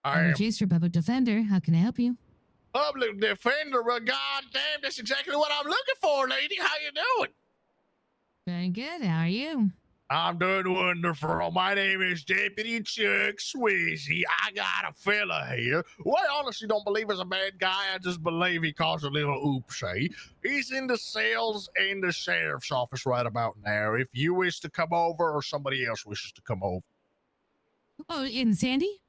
I'm a Chaser, public defender. How can I help you? Public defender. Well, goddamn, that's exactly what I'm looking for, lady. How you doing? Very good. How are you? I'm doing wonderful. My name is Deputy Chuck Swizzy. I got a fella here. Well, I honestly don't believe he's a bad guy. I just believe he caused a little oopsie. He's in the sales in the sheriff's office right about now. If you wish to come over or somebody else wishes to come over. Oh, in Sandy?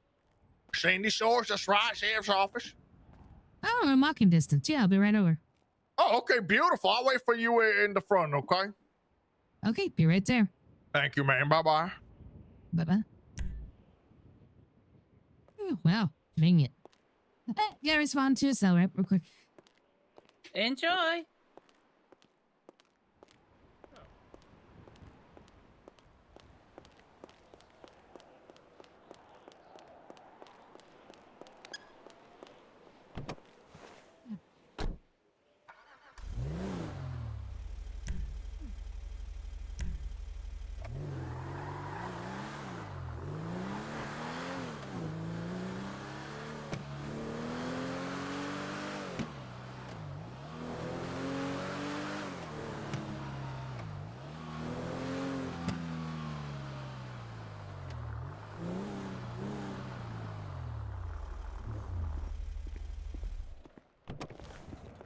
Sandy Shores, that's right, sheriff's office. Oh, in walking distance. Yeah, I'll be right over. Oh, okay, beautiful. I'll wait for you in the front, okay? Okay, be right there. Thank you, ma'am. Bye-bye. Bye-bye. Oh, wow, dang it. Gotta respond to a cell rep real quick. Enjoy.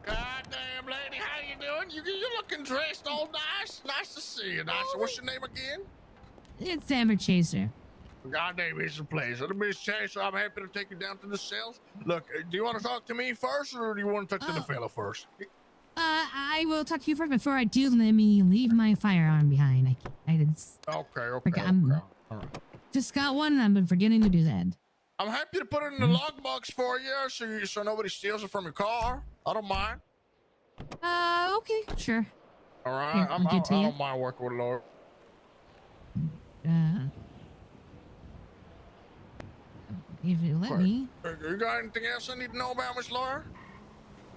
Goddamn lady, how you doing? You looking dressed all nice. Nice to see you. Nice. What's your name again? It's Amber Chaser. Goddamn, it's a pleasure. Miss Chaser, I'm happy to take you down to the cells. Look, do you want to talk to me first, or do you want to talk to the fella first? I will talk to you first. Before I do, let me leave my firearm behind. I just Okay. All right. just got one, and I've been forgetting to do that. I'm happy to put it in the logbox for you, so nobody steals it from your car. I don't mind. Okay, sure. All right, Here, I I'll give it to you. don't mind working with Laura. If you let me. You got anything else I need to know about, Miss Laura?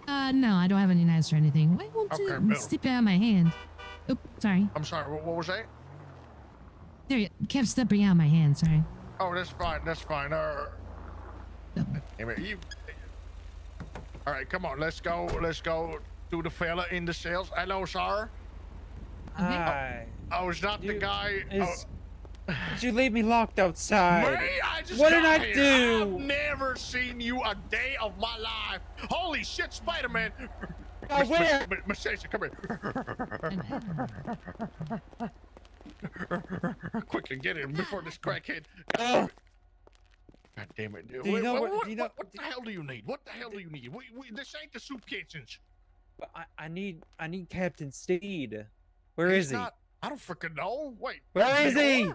No, I don't have any knives or anything. Why won't Okay, you beautiful. slip out of my hand? Oh, sorry. I'm sorry, what was that? There, you kept slipping out of my hand. Sorry. Oh, that's fine. Damn it, all right, come on, let's go to the fella in the sales. Hello, sir. Hi. I was not the guy. Did you leave me locked outside? Me? I just What did got I here. do? I've never seen you a day of my life. Holy shit, Spider-Man. Where? Miss Chaser, come here. Quickly, get in before this crackhead. God damn it, dude. Do you know What what- the hell do you need? What the hell do you need? This ain't the soup kitchens. I need Captain Steed. Where is he? I don't freaking know. Wait. Where is he?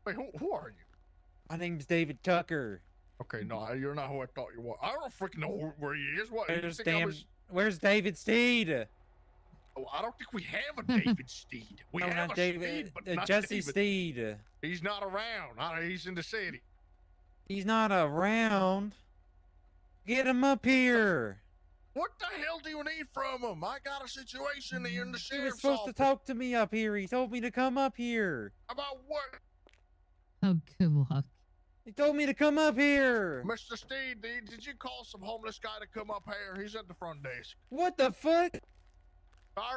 Wait, who are you? My name's David Tucker. Okay, no, you're not who I thought you were. I don't freaking know where he is. What? you Where's, think I was- where's David Steed? Oh, I don't think we have a David Steed. We No, have not a David. Steed, but not Jesse David. Steed. He's not around. He's in the city. He's not around. Get him up here. What the hell do you need from him? I got a situation here in the He was sheriff's supposed office. to talk to me up here. He told me to come up here. About what? Oh, good luck. He told me to come up here. Mr. Steed, did you call some homeless guy to come up here? He's at the front desk. What the fuck?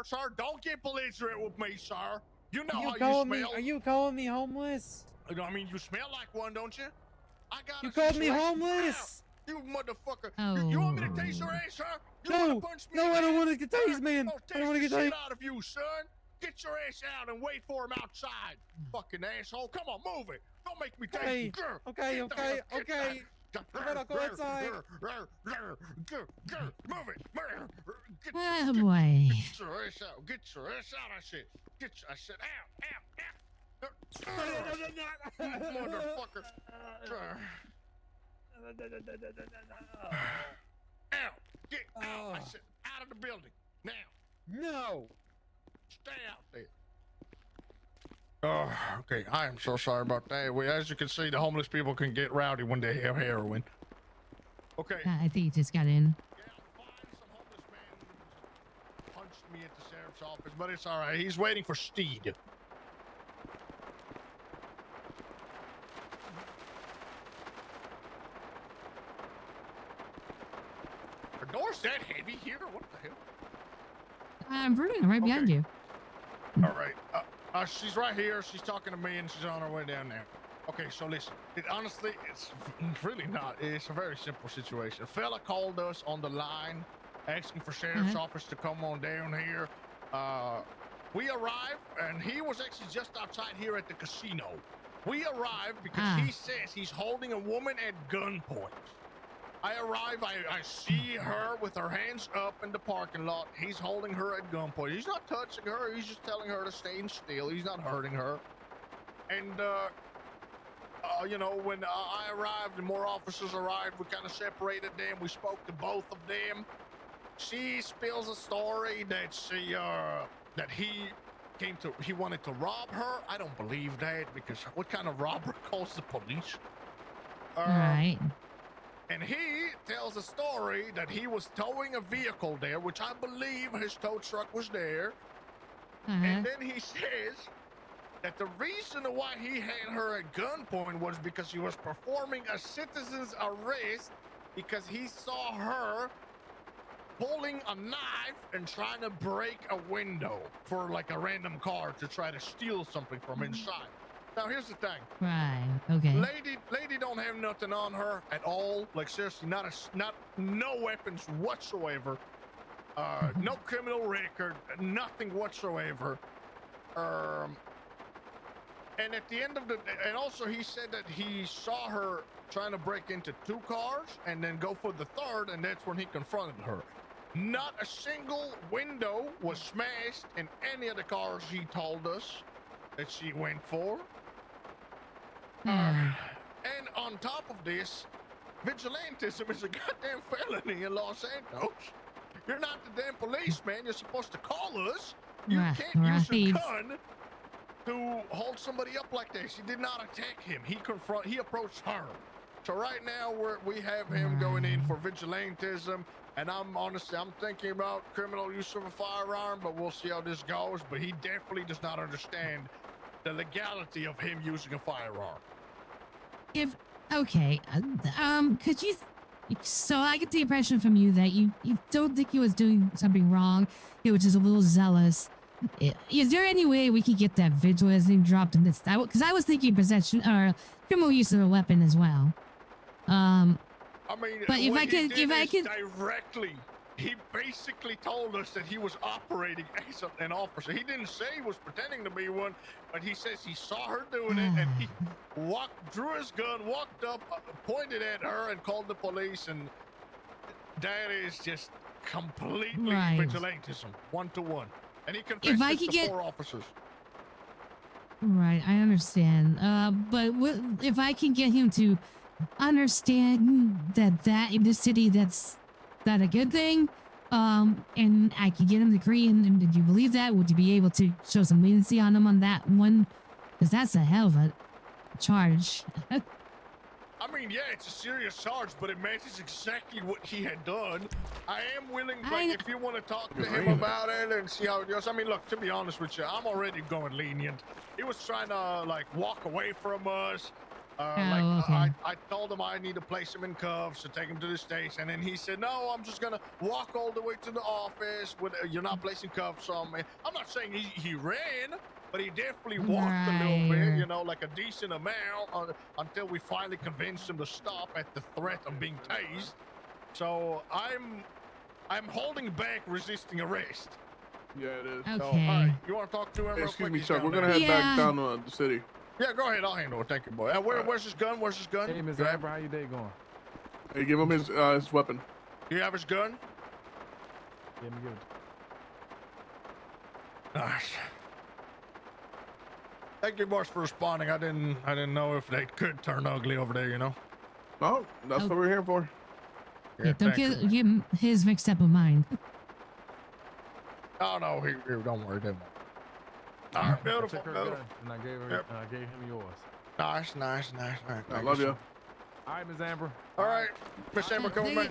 Sir, don't get belligerent with me, sir. You know how you calling me? smell. Are you calling me homeless? I mean, you smell like one, don't you? I got You a called me situation. homeless? Ow, you motherfucker. Oh. You want me to tase your ass, sir? You No, want to punch me? no, in I the don't ass? want to get tased, man. I'll I don't want to tase get the shit tased. out of you, son. Get your ass out and wait for him outside. Fucking asshole. Come on, move it. Don't make me tase Okay, you. Grr. okay, Get the okay, hell- get okay. that- Alright, I'll go outside. Move it. Get, Oh boy. get your ass out. Get your ass out, I said. I said, out. You motherfucker. Out. Get out. I said, out of the building. Now. No. Stay out there. Oh, okay. I am so sorry about that. As you can see, the homeless people can get rowdy when they have heroin. Okay. I think he just got in. Yeah, fine. Some homeless man punched me at the sheriff's office, but it's all right. He's waiting for Steed. lady here? What the hell? I'm Bruno, right behind you. All right. She's right here. She's talking to me, and she's on her way down there. Okay, so listen. Honestly, it's really not. It's a very simple situation. A fella called us on the line, asking for sheriff's office to come on down here. We arrived, and he was actually just outside here at the casino. We arrived because he says he's holding a woman at gunpoint. I arrive, I see her with her hands up in the parking lot. He's holding her at gunpoint. He's not touching her. He's just telling her to stay still. He's not hurting her. And, you know, when I arrived and more officers arrived, we kind of separated them. We spoke to both of them. She spills a story that he wanted to rob her. I don't believe that, because what kind of robber calls the police? Right. And he tells a story that he was towing a vehicle there, which I believe his tow truck was there. And then he says that the reason why he had her at gunpoint was because he was performing a citizen's arrest, because he saw her pulling a knife and trying to break a window for like a random car to try to steal something from inside. Now, here's the thing. Right. Okay. Lady don't have nothing on her at all. Like, seriously, no weapons whatsoever. No criminal record, nothing whatsoever. And at the end of and also he said that he saw her trying to break into 2 cars and then go for the 3rd, and that's when he confronted her. Not a single window was smashed in any of the cars he told us that she went for. And on top of this, vigilantism is a goddamn felony in Los Santos. You're not the damn police, man. You're supposed to call us. You can't use a gun to hold somebody up like this. He did not attack him. He approached her. So right now we have him going in for vigilantism, and I'm thinking about criminal use of a firearm, but we'll see how this goes. But he definitely does not understand the legality of him using a firearm. Could you? So I get the impression from you that you don't think he was doing something wrong. He was just a little zealous. Is there any way we could get that vigilantism dropped in this? Because I was thinking possession or criminal use of a weapon as well. I mean, but if I could directly, he basically told us that he was operating as an officer. He didn't say he was pretending to be one, but he says he saw her doing it, and he drew his gun, walked up, pointed at her, and called the police. And that is just completely vigilantism, 1-to-1. And he confessed to 4 officers. Right, I understand. But if I can get him to understand that in this city that's not a good thing, and I can get him to agree, and did you believe that? Would you be able to show some leniency on him on that one? Because that's a hell of a charge. I mean, yeah, it's a serious charge, but it matches exactly what he had done. I am willing, if you want to talk to him about it and see how it goes. I mean, look, to be honest with you, I'm already going lenient. He was trying to, walk away from us. I told him I need to place him in cuffs to take him to the station, and then he said, no, I'm just gonna walk all the way to the office. You're not placing cuffs on me. I'm not saying he ran, but he definitely walked a little bit, like a decent amount until we finally convinced him to stop at the threat of being tased. So I'm holding back resisting arrest. Yeah, it is. Okay. So, all right, you want to talk to him real Excuse quick? me, He's Chuck. down We're there. gonna head back down to the city. Yeah, go ahead. I'll handle it. Thank you, boy. Where's his gun? Where's his gun? Hey, Miss Amber, how your day going? Hey, give him his weapon. You have his gun? Yeah, me give it. Nice. Thank you, boys, for responding. I didn't know if they could turn ugly over there, No, that's what we're here for. Yeah, don't get him his mixed up with mine. Oh no, don't worry, don't worry. All right, beautiful. Gun, and I gave him yours. Nice. All right, I love you. All right, Miss Amber. All right, Miss Amber, come with me.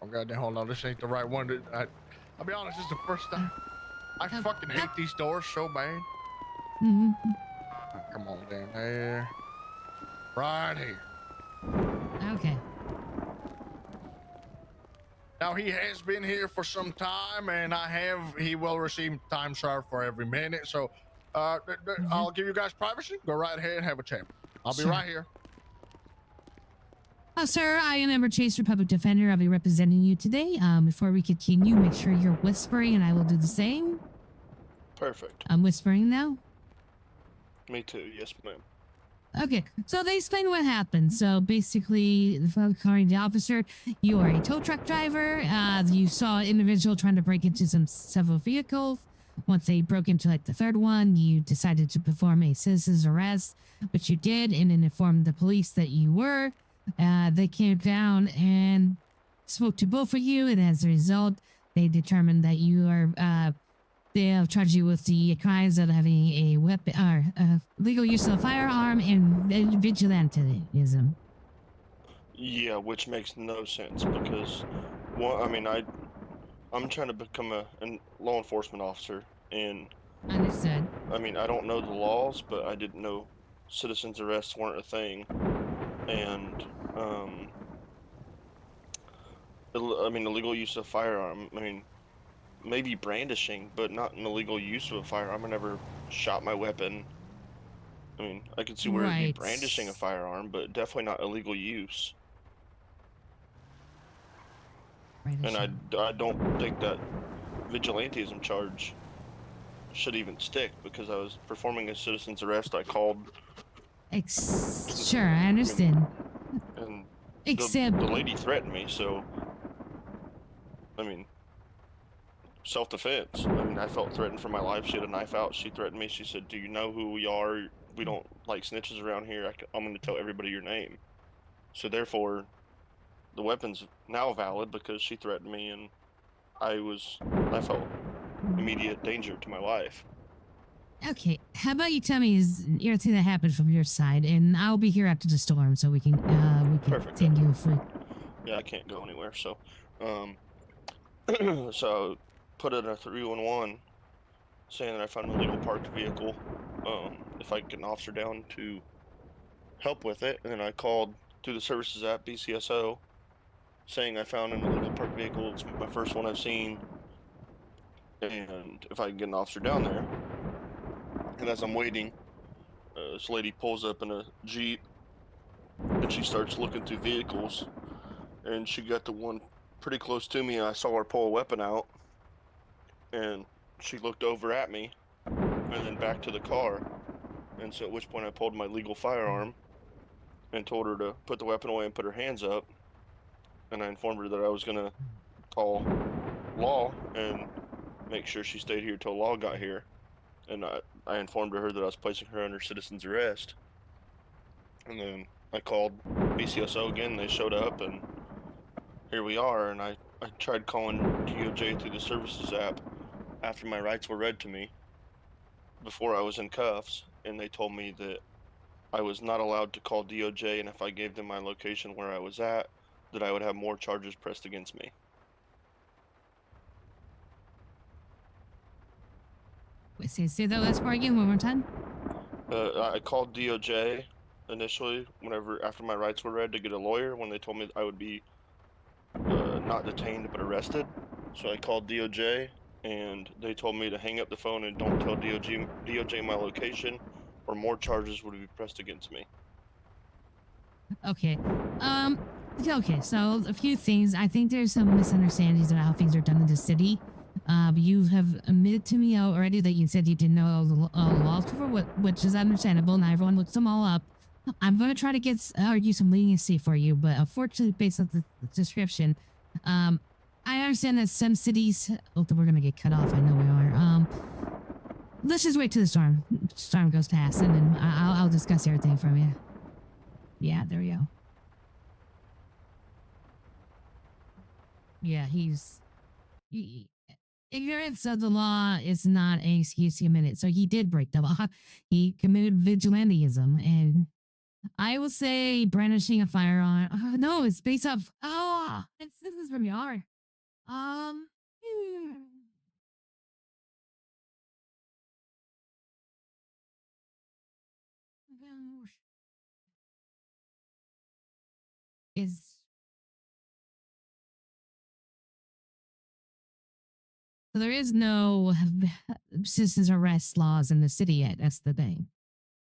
Oh goddamn, hold on, this ain't the right one. I'll be honest, this is the first time. I fucking hate these doors so bad. Mm-hmm. Come on down there. Right here. Okay. Now, he has been here for some time, and he will receive time served for every minute. So, I'll give you guys privacy. Go right ahead and have a chat. I'll be Sure. right here. Sir, I am Amber Chase, Republic Defender. I'll be representing you today. Before we continue, make sure you're whispering, and I will do the same. Perfect. I'm whispering now. Me too. Yes, ma'am. Okay, so they explain what happened. So basically, according to the officer, you are a tow truck driver. You saw an individual trying to break into several vehicles. Once they broke into like the third one, you decided to perform a citizen's arrest, which you did, and then informed the police that you were. They came down and spoke to both of you, and as a result, they determined that you are they'll charge you with the crimes of having a weapon or legal use of a firearm and vigilantism. Yeah, which makes no sense because, I'm trying to become a law enforcement officer, and Understood. I mean, I don't know the laws, but I didn't know citizens arrests weren't a thing, and illegal use of firearm. I mean, maybe brandishing, but not an illegal use of a firearm. I never shot my weapon. I mean, I could see where it'd be Right. brandishing a firearm, but definitely not illegal use. And I don't think that vigilantism charge should even stick because I was performing a citizen's arrest. I called. Sure, I understand. And Except the lady threatened me, so I mean, self-defense. I mean, I felt threatened for my life. She had a knife out. She threatened me. She said, "Do you know who we are? We don't like snitches around here. I'm going to tell everybody your name." So therefore, the weapon's now valid because she threatened me, and I felt immediate danger to my life. Okay, how about you tell me is everything that happened from your side, and I'll be here after the storm, so we can Perfect. continue if we. Yeah, I can't go anywhere. So, so put in a 311 saying that I found an illegal parked vehicle. If I could get an officer down to help with it, and then I called through the services app BCSO saying I found an illegal parked vehicle. It's my first one I've seen, and if I can get an officer down there. And as I'm waiting, this lady pulls up in a Jeep, and she starts looking through vehicles, and she got the one pretty close to me, and I saw her pull a weapon out, and she looked over at me, and then back to the car, and so at which point I pulled my legal firearm and told her to put the weapon away and put her hands up, and I informed her that I was gonna call law and make sure she stayed here till law got here, and I informed her that I was placing her under citizen's arrest, and then I called BCSO again. They showed up, and here we are. And I tried calling DOJ through the services app after my rights were read to me before I was in cuffs, and they told me that I was not allowed to call DOJ, and if I gave them my location where I was at, that I would have more charges pressed against me. Wait, say that last part again one more time. I called DOJ initially, after my rights were read, to get a lawyer when they told me I would be not detained but arrested. So I called DOJ, and they told me to hang up the phone and don't tell DOJ my location, or more charges would be pressed against me. Okay. Okay, so a few things. I think there's some misunderstandings about how things are done in the city. You have admitted to me already that you said you didn't know all the laws before, which is understandable. Not everyone looks them all up. I'm going to try to argue some leniency for you, but unfortunately, based on the description, I understand that some cities. Oh, we're going to get cut off. I know we are. Let's just wait till the storm goes past, and then I'll discuss everything from you. Yeah, there we go. Yeah, ignorance of the law is not an excuse to commit it. So he did break the law. He committed vigilantism, and I will say brandishing a firearm. Oh, no, it's based off. Oh, this is from your. Um. is so there is no citizens arrest laws in the city yet. That's the thing.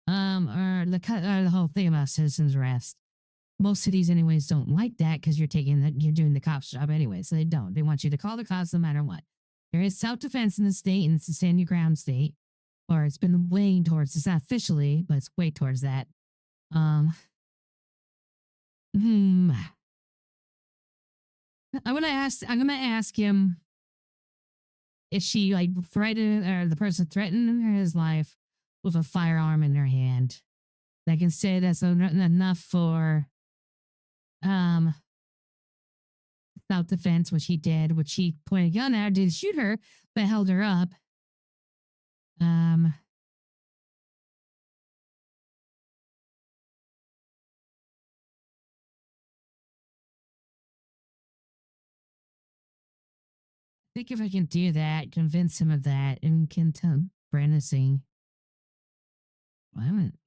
Or the whole thing about citizens arrest. Most cities, anyways, don't like that because you're doing the cops' job anyway. So they don't. They want you to call the cops no matter what. There is self-defense in the state, and it's a stand your ground state, or it's been weighing towards. It's not officially, but it's way towards that. Hmm. I'm gonna ask him if she like threatened or the person threatened his life with a firearm in her hand. I can say that's enough for self defense, which he did, which he pointed a gun at her, didn't shoot her, but held her up. I think if I can do that, convince him of that, and can tell Brandon saying, well, I haven't.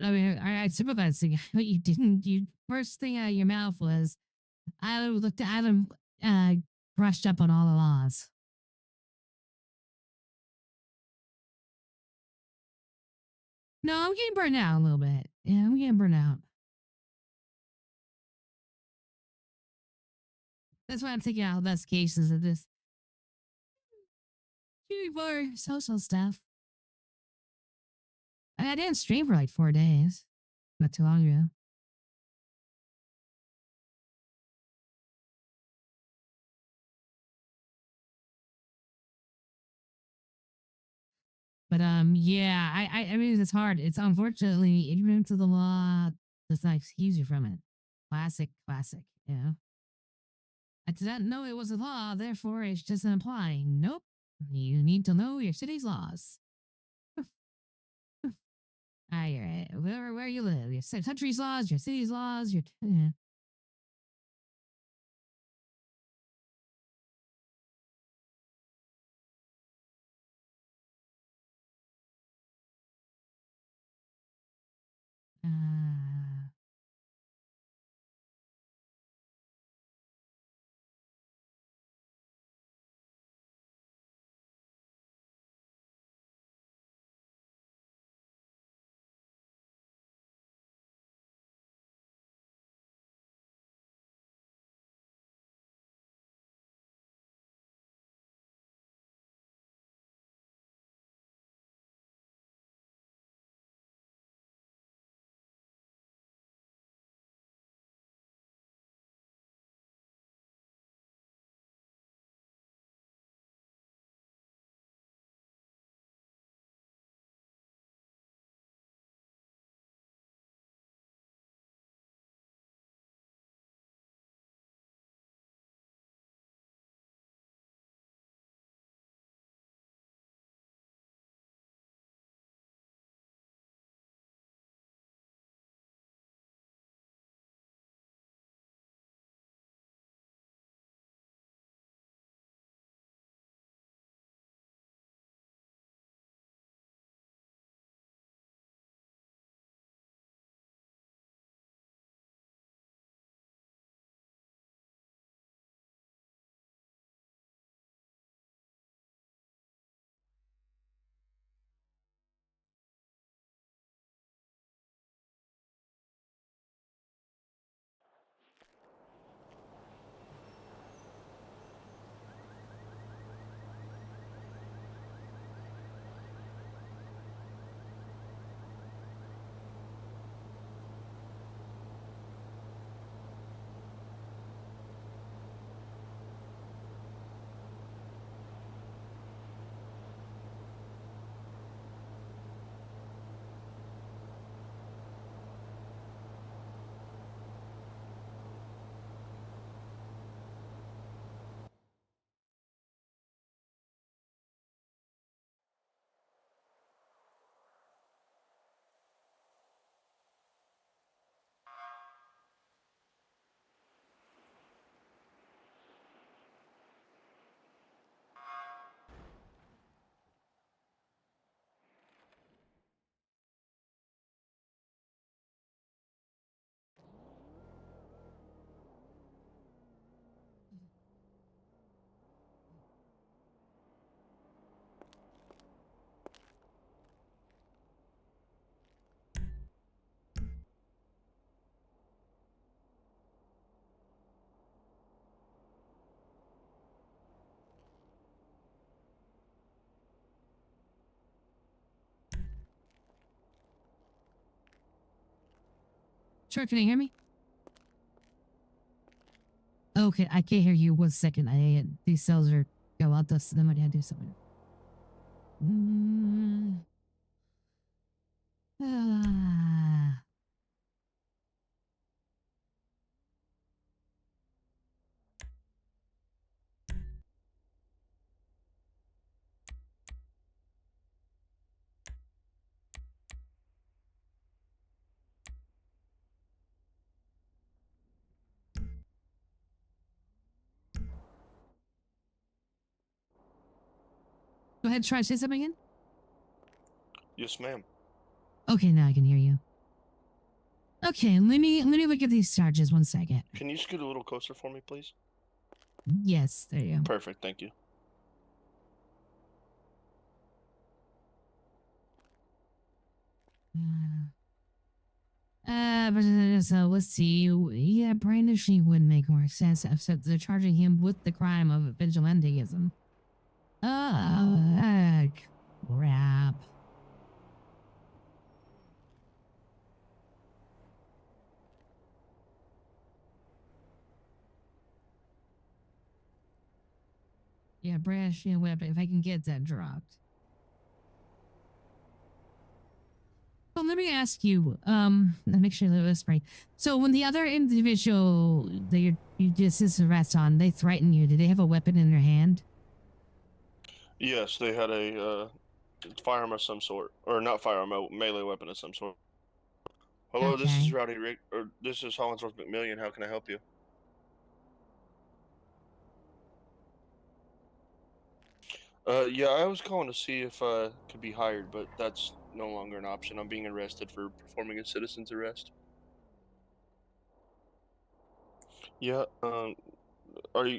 I mean, I sympathize. What you didn't, you first thing out of your mouth was, I looked at Adam, brushed up on all the laws. No, I'm getting burned out a little bit. Yeah, I'm getting burned out. That's why I'm taking out less cases of this. For social stuff. I didn't stream for like 4 days. Not too long ago. But yeah, I mean it's hard. It's unfortunately ignorance of the law does not excuse you from it. Classic, you know. I did not know it was a law, therefore it doesn't apply. Nope. You need to know your city's laws. Where you live, your country's laws, your city's laws, your yeah. Sure, can you hear me? Okay, I can't hear you. 1 second. These cells are go out. Then I do something. Ah. Go ahead, try to say something again. Yes, ma'am. Okay, now I can hear you. Okay, let me look at these charges 1 second. Can you scoot a little closer for me, please? Yes, there you go. Perfect, thank you. So let's see. Yeah, brandishing would make more sense. So they're charging him with the crime of vigilantism. Oh, crap. Yeah, brandishing a weapon. If I can get that dropped. So let me ask you, let me make sure that was right. So when the other individual that you just did arrest on, they threatened you, did they have a weapon in their hand? Yes, they had a firearm of some sort, or not firearm, a melee weapon of some sort. Hello, this is Okay. Rowdy Rick, or this is Hollinsworth McMillian. How can I help you? Yeah, I was calling to see if I could be hired, but that's no longer an option. I'm being arrested for performing a citizen's arrest. Yeah,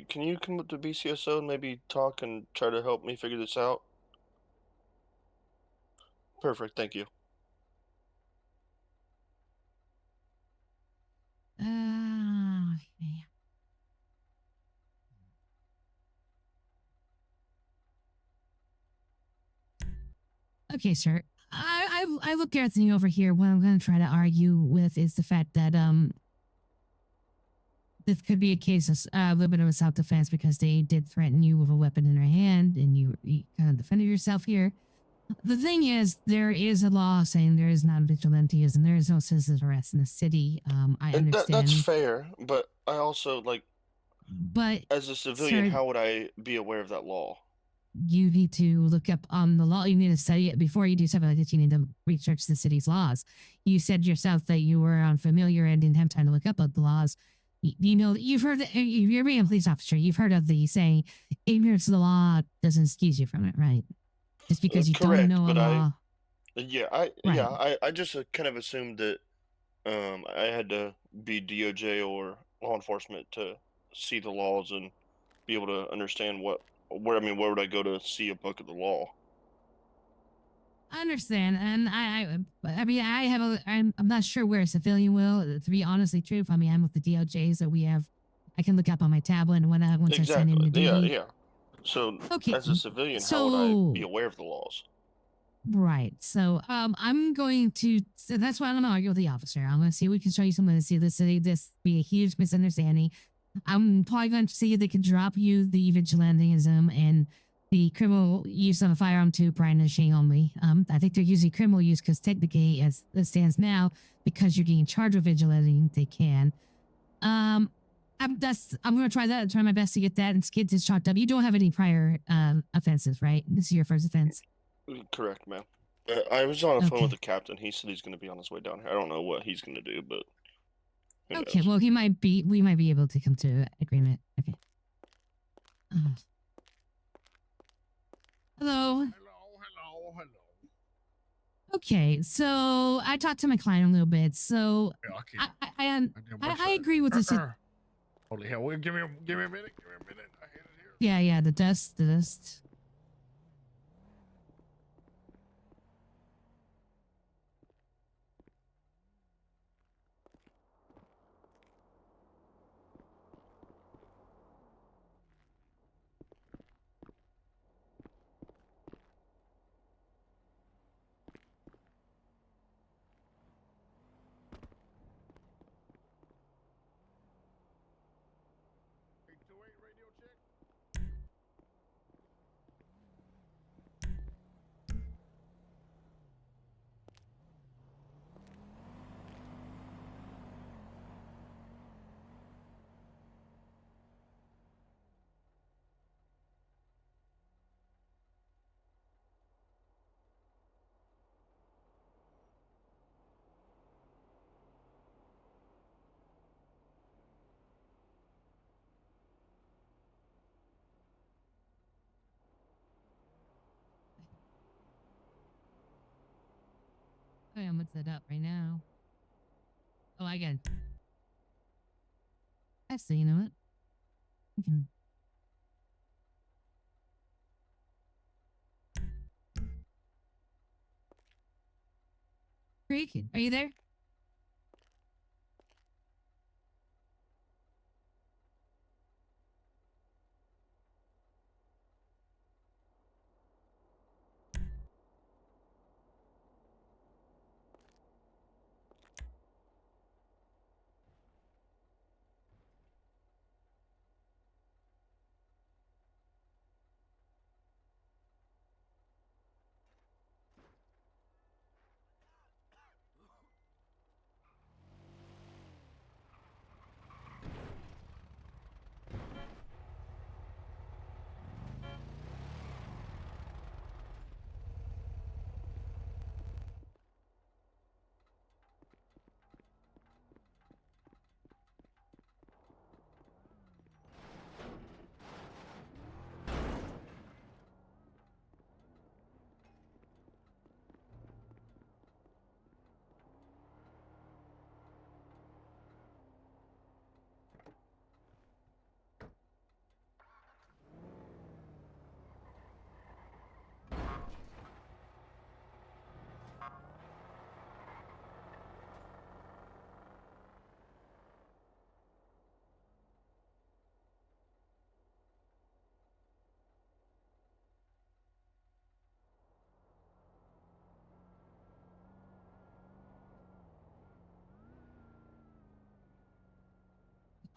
can you come up to BCSO and maybe talk and try to help me figure this out? Perfect, thank you. Okay. Okay, sir. I look at everything over here. What I'm going to try to argue with is the fact that this could be a case of a little bit of a self-defense because they did threaten you with a weapon in their hand, and you kind of defended yourself here. The thing is, there is a law saying there is non-vigilantism. There is no citizen's arrest in the city. I And understand. that's fair, but I also, like, But, as a civilian, sir, how would I be aware of that law? you need to look up on the law. You need to study it before you do something like this. You need to research the city's laws. You said yourself that you were unfamiliar and didn't have time to look up the laws. You know, you've heard that you're being a police officer. You've heard of the saying, ignorance of the law doesn't excuse you from it, right? Just because you don't Correct, know a but law. I just kind of assumed that I had to be DOJ or law enforcement to see the laws and be able to understand where would I go to see a book of the law? I understand, and I mean, I'm not sure where a civilian will. To be honestly truth, I mean, I'm with the DOJ, so I can look up on my tablet and once I sign in Exactly. the Yeah, duty. yeah. So, Okay, as a civilian, how would I be so aware of the laws? right, so I'm going to. So that's why I'm gonna argue with the officer. I'm gonna see if we can show you something to see this be a huge misunderstanding. I'm probably going to see if they can drop you the vigilantism and the criminal use of a firearm to brandishing only. I think they're using criminal use because technically, as it stands now, because you're getting charged with vigilanting, they can. I'm going to try that. Try my best to get that and get this chalked up. You don't have any prior offenses, right? This is your first offense. Correct, ma'am. I was on the phone with Okay. the captain. He said he's going to be on his way down here. I don't know what he's going to do, but who Okay. knows? Well, we might be able to come to an agreement. Okay. Hello. Hello. Okay, so I talked to my client a little bit. So Yeah, I agree with this. Holy hell! Give me a minute. Give me a minute. Yeah, the dust. Oh, yeah, I'm gonna set up right now. Oh, I got it. Actually, you know what? We can. Creek, are you there?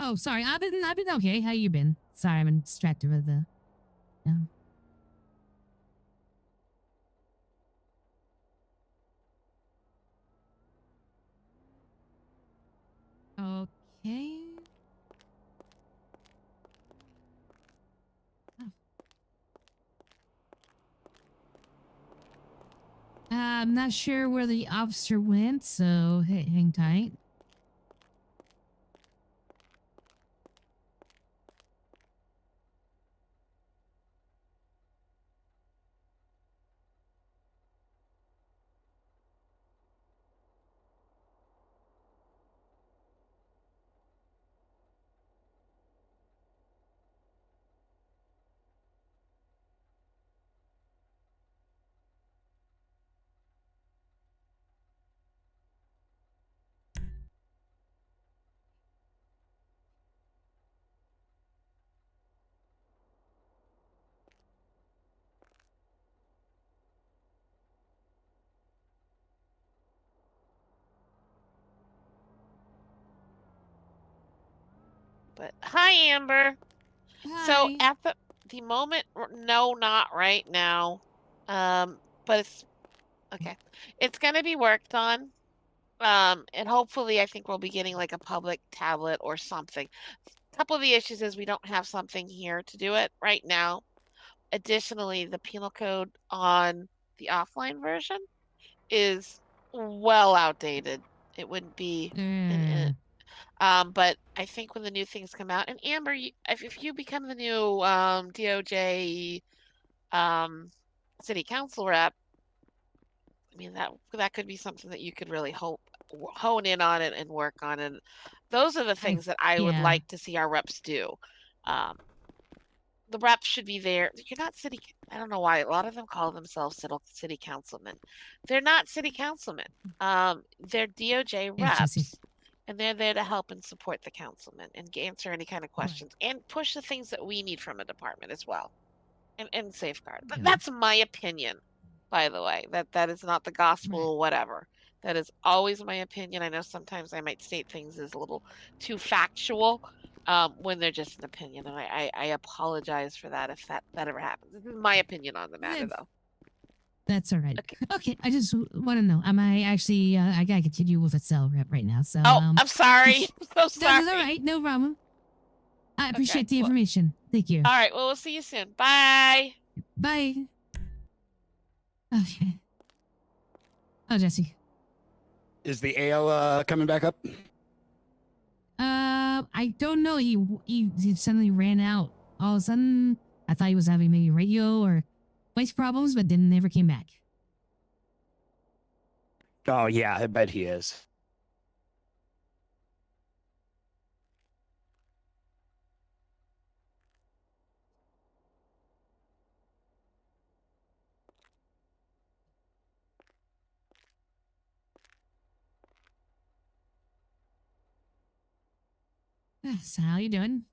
Oh, sorry. I've been okay. How you been? Sorry, I've been distracted with the. Yeah. Okay. Oh. I'm not sure where the officer went, so hang tight. But hi, Amber. So Hi. at the moment, no, not right now. But it's okay. It's gonna be worked on. And hopefully, I think we'll be getting like a public tablet or something. A couple of the issues is we don't have something here to do it right now. Additionally, the penal code on the offline version is well outdated. It wouldn't be but I think when the new things come out, and Amber, if you become the new DOJ city council rep, I mean that could be something that you could really hone in on it and work on, and those are the things that I would yeah. like to see our reps do. The reps should be there. You're not city. I don't know why a lot of them call themselves city councilmen. They're not city councilmen. They're DOJ It's Jesse. reps, and they're there to help and support the councilmen and answer any kind of questions and push the things that we need from a department as well, and safeguard. Yeah. That's my opinion, by the way. That is not the gospel or whatever. That is always my opinion. I know sometimes I might state things as a little too factual when they're just an opinion, and I apologize for that if that ever happens. This is my opinion on the matter, though. That's all right. Okay, I just want to know, am I actually, I gotta continue with a cell rep right now, so. Oh, I'm sorry. I'm so sorry. That's all right, no problem. I appreciate the information. Thank you. All right, well, we'll see you soon. Bye. Bye. Okay. Oh, Jesse. Is the AL coming back up? I don't know. He suddenly ran out. All of a sudden, I thought he was having maybe radio or voice problems, but then never came back. Oh yeah, I bet he is. So how you doing?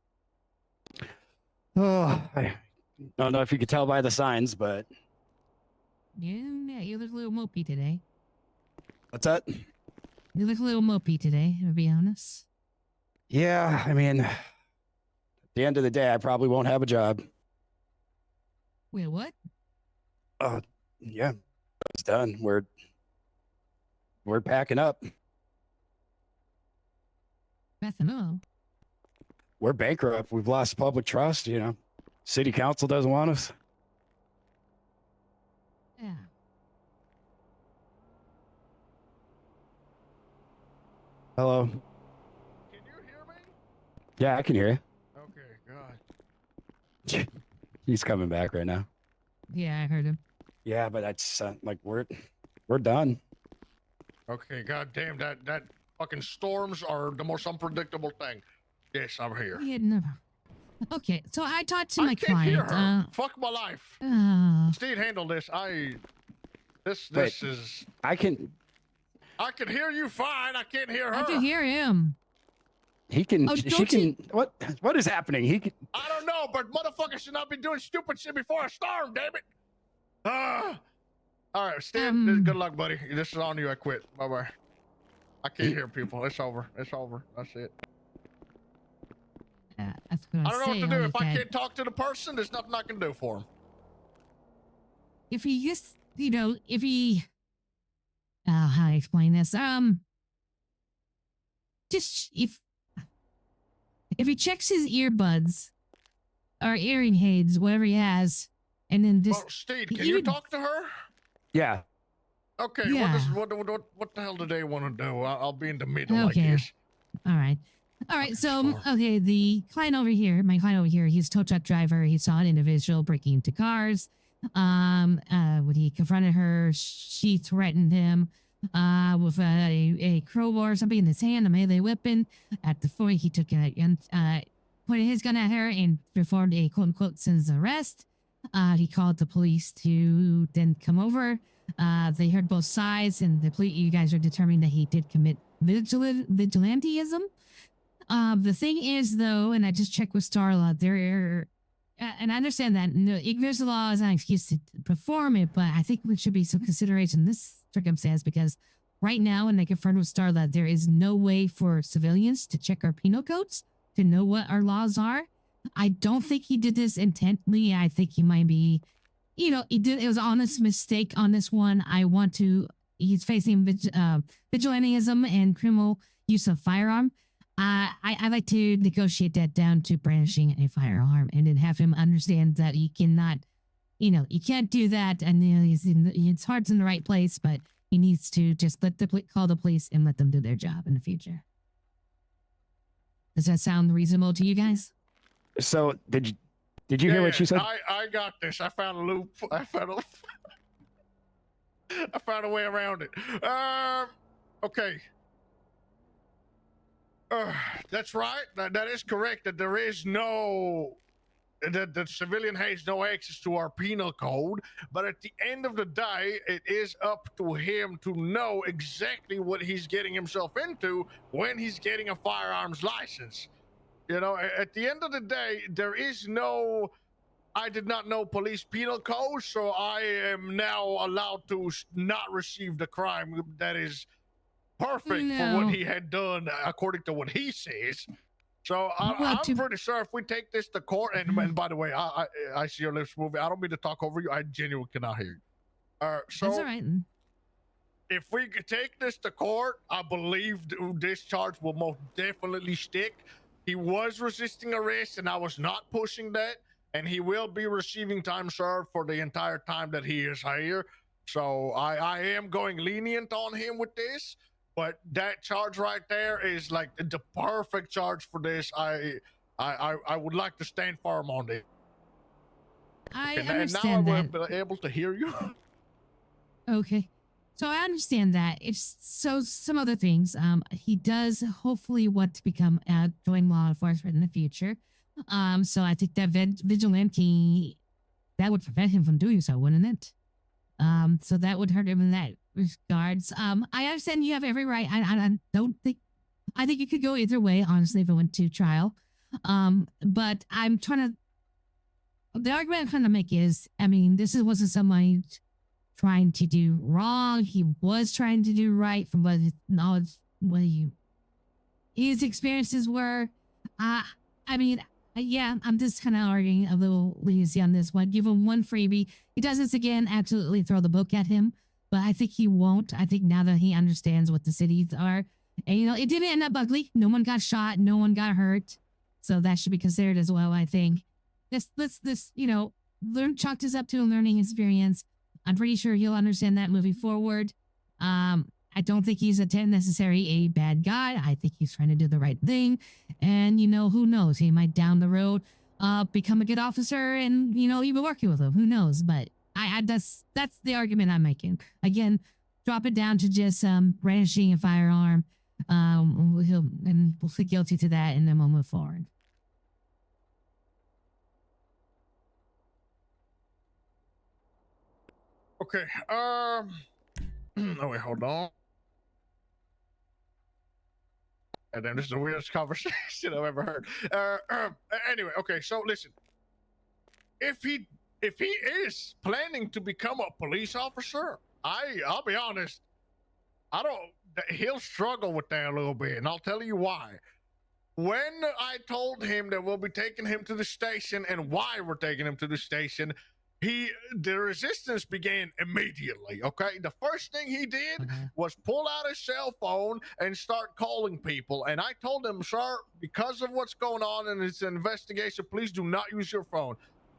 Oh, I don't know if you could tell by the signs, but Yeah, you look a little mopey today. what's that? You look a little mopey today, to be honest. Yeah, I mean, at the end of the day, I probably won't have a job. Wait, what? Yeah, it's done. We're packing up. Bethano. We're bankrupt. We've lost public trust. You know, city council doesn't want us. Yeah. Hello. Can you hear me? Yeah, I can hear you. Okay, God. He's coming back right now. Yeah, I heard him. Yeah, but that's like we're done. Okay, goddamn, that fucking storms are the most unpredictable thing. Yes, I'm here. Yeah, no. Okay, so I talked to my I can't hear client. her. Fuck my life. Steve, handle this. This Wait, is. I can hear you fine. I can't hear her. I can hear him. He can. Oh, She don't can. you- What is happening? He can. I don't know, but motherfuckers should not be doing stupid shit before a storm. Damn it. All right, Steve. Good luck, buddy. This is on you. I quit. Bye bye. I can't hear people. It's over. It's over. That's it. That's what I don't know what to do. Holy If I cat. can't talk to the person, there's nothing I can do for him. If he just, if he, how do I explain this? Just if he checks his earbuds or hearing aids, whatever he has, and then just. Oh, Steve, can you talk to her? Yeah. Okay. Yeah. What the hell do they want to do? I'll be in the middle, I Okay. guess. All right. All right. So, okay, my client over here, he's a tow truck driver. He saw an individual breaking into cars. When he confronted her, she threatened him with a crowbar or something in his hand, a melee weapon. At the point, he took pointed his gun at her and performed a quote unquote citizen arrest. He called the police to then come over. They heard both sides, and you guys are determining that he did commit vigilantism. The thing is, though, and I just checked with Starla, and I understand that ignorance of the law is not an excuse to perform it, but I think there should be some consideration in this circumstance because right now, and I confirmed with Starla, there is no way for civilians to check our penal codes to know what our laws are. I don't think he did this intently. I think he might be, it was an honest mistake on this one. He's facing vigilantism and criminal use of firearm. I like to negotiate that down to brandishing a firearm and then have him understand that he cannot, you can't do that. And his heart's in the right place, but he needs to just call the police and let them do their job in the future. Does that sound reasonable to you guys? So did you hear what she said? I got this. I found a loop. I found a way around it. Okay. That's right. That is correct. That there is that the civilian has no access to our penal code. But at the end of the day, it is up to him to know exactly what he's getting himself into when he's getting a firearms license. At the end of the day, I did not know police penal code, so I am now allowed to not receive the crime that is perfect for what he had done, according to what he says. So I'm pretty sure if we take this to court, and by the way, I see your lips moving. I don't mean to talk over you. I genuinely cannot hear you. So That's all right. if we could take this to court, I believe this charge will most definitely stick. He was resisting arrest, and I was not pushing that, and he will be receiving time served for the entire time that he is here. So I am going lenient on him with this, but that charge right there is like the perfect charge for this. I would like to stand firm on it. I And understand now I that. will be able to hear you. Okay. So I understand that. It's so some other things. He does hopefully want to become join law enforcement in the future. So I think that vigilante that would prevent him from doing so, wouldn't it? So that would hurt him in that regards. I understand you have every right. I don't think I think you could go either way, honestly, if it went to trial. But I'm trying to the argument I'm trying to make is, I mean, wasn't somebody trying to do wrong. He was trying to do right from what his knowledge, his experiences were. I mean, yeah, I'm just kind of arguing a little lazy on this one. Give him one freebie. He does this again, absolutely throw the book at him. But I think he won't. I think now that he understands what the cities are, and it didn't end up ugly. No one got shot. No one got hurt. So that should be considered as well. I think this learn chalk this up to a learning experience. I'm pretty sure he'll understand that moving forward. I don't think he's necessarily a bad guy. I think he's trying to do the right thing. And, who knows? He might down the road become a good officer and, even working with him. Who knows? But that's the argument I'm making. Again, drop it down to just brandishing a firearm. We'll plead guilty to that and then we'll move forward. Okay. Oh wait, hold on. And then this is the weirdest conversation I've ever heard. Anyway, okay. So listen, if he is planning to become a police officer, I'll be honest, he'll struggle with that a little bit, and I'll tell you why. When I told him that we'll be taking him to the station and why we're taking him to the station, the resistance began immediately. Okay, the first thing he did was pull out his cell phone and start calling people. And I told him, sir, because of what's going on in this investigation, please do not use your phone.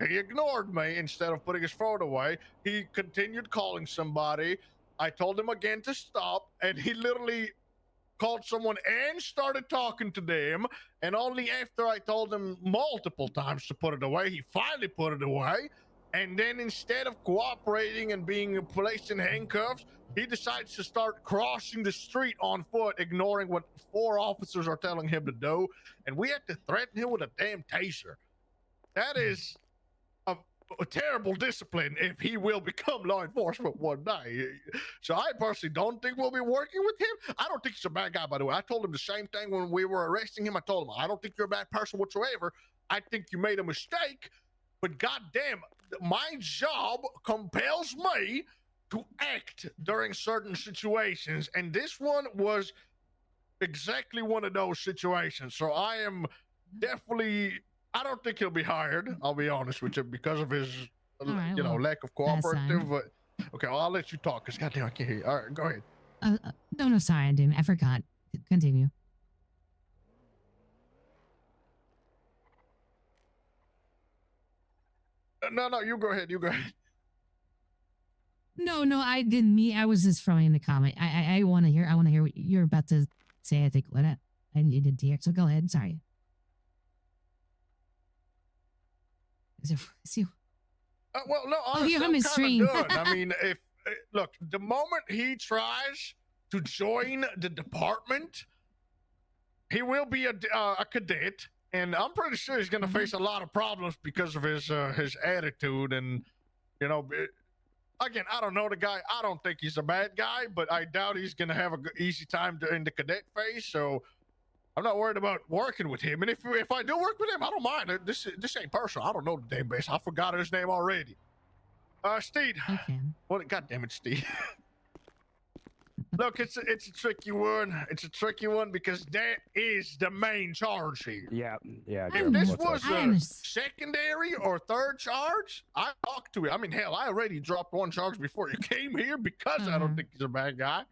He ignored me. Instead of putting his phone away, he continued calling somebody. I told him again to stop, and he literally called someone and started talking to them. And only after I told him multiple times to put it away, he finally put it away. And then instead of cooperating and being placed in handcuffs, he decides to start crossing the street on foot, ignoring what 4 officers are telling him to do. And we had to threaten him with a damn taser. That is a terrible discipline if he will become law enforcement one day. So I personally don't think we'll be working with him. I don't think he's a bad guy, by the way. I told him the same thing when we were arresting him. I told him, I don't think you're a bad person whatsoever. I think you made a mistake, but goddamn, my job compels me to act during certain situations, and this one was exactly one of those situations. So I am definitely, I don't think he'll be hired, I'll be honest with you, because of his lack of cooperative. But okay, well, I'll let you talk, because goddamn, I can't hear you. All right, go ahead. No, sorry, I didn't. I forgot. Continue. No, you go ahead. You go ahead. No, I didn't mean. I was just throwing the comment. I want to hear. I want to hear what you're about to say. I think what I needed to hear. So go ahead. Sorry. Is you? Well, no, honestly, you're on I'm his stream. done. I mean, if look, the moment he tries to join the department, he will be a cadet. And I'm pretty sure he's going to face a lot of problems because of his attitude. And, again, I don't know the guy. I don't think he's a bad guy, but I doubt he's going to have an easy time in the cadet phase. So I'm not worried about working with him. And if I do work with him, I don't mind. This ain't personal. I don't know the damn base. I forgot his name already. Steve. Okay. What? God damn it, Steve. Look, it's a tricky one. It's a tricky one because that is the main charge here. Yeah. If this was a secondary or third charge, I talked to him. I mean, hell, I already dropped one charge before you came here because I don't think he's a bad guy.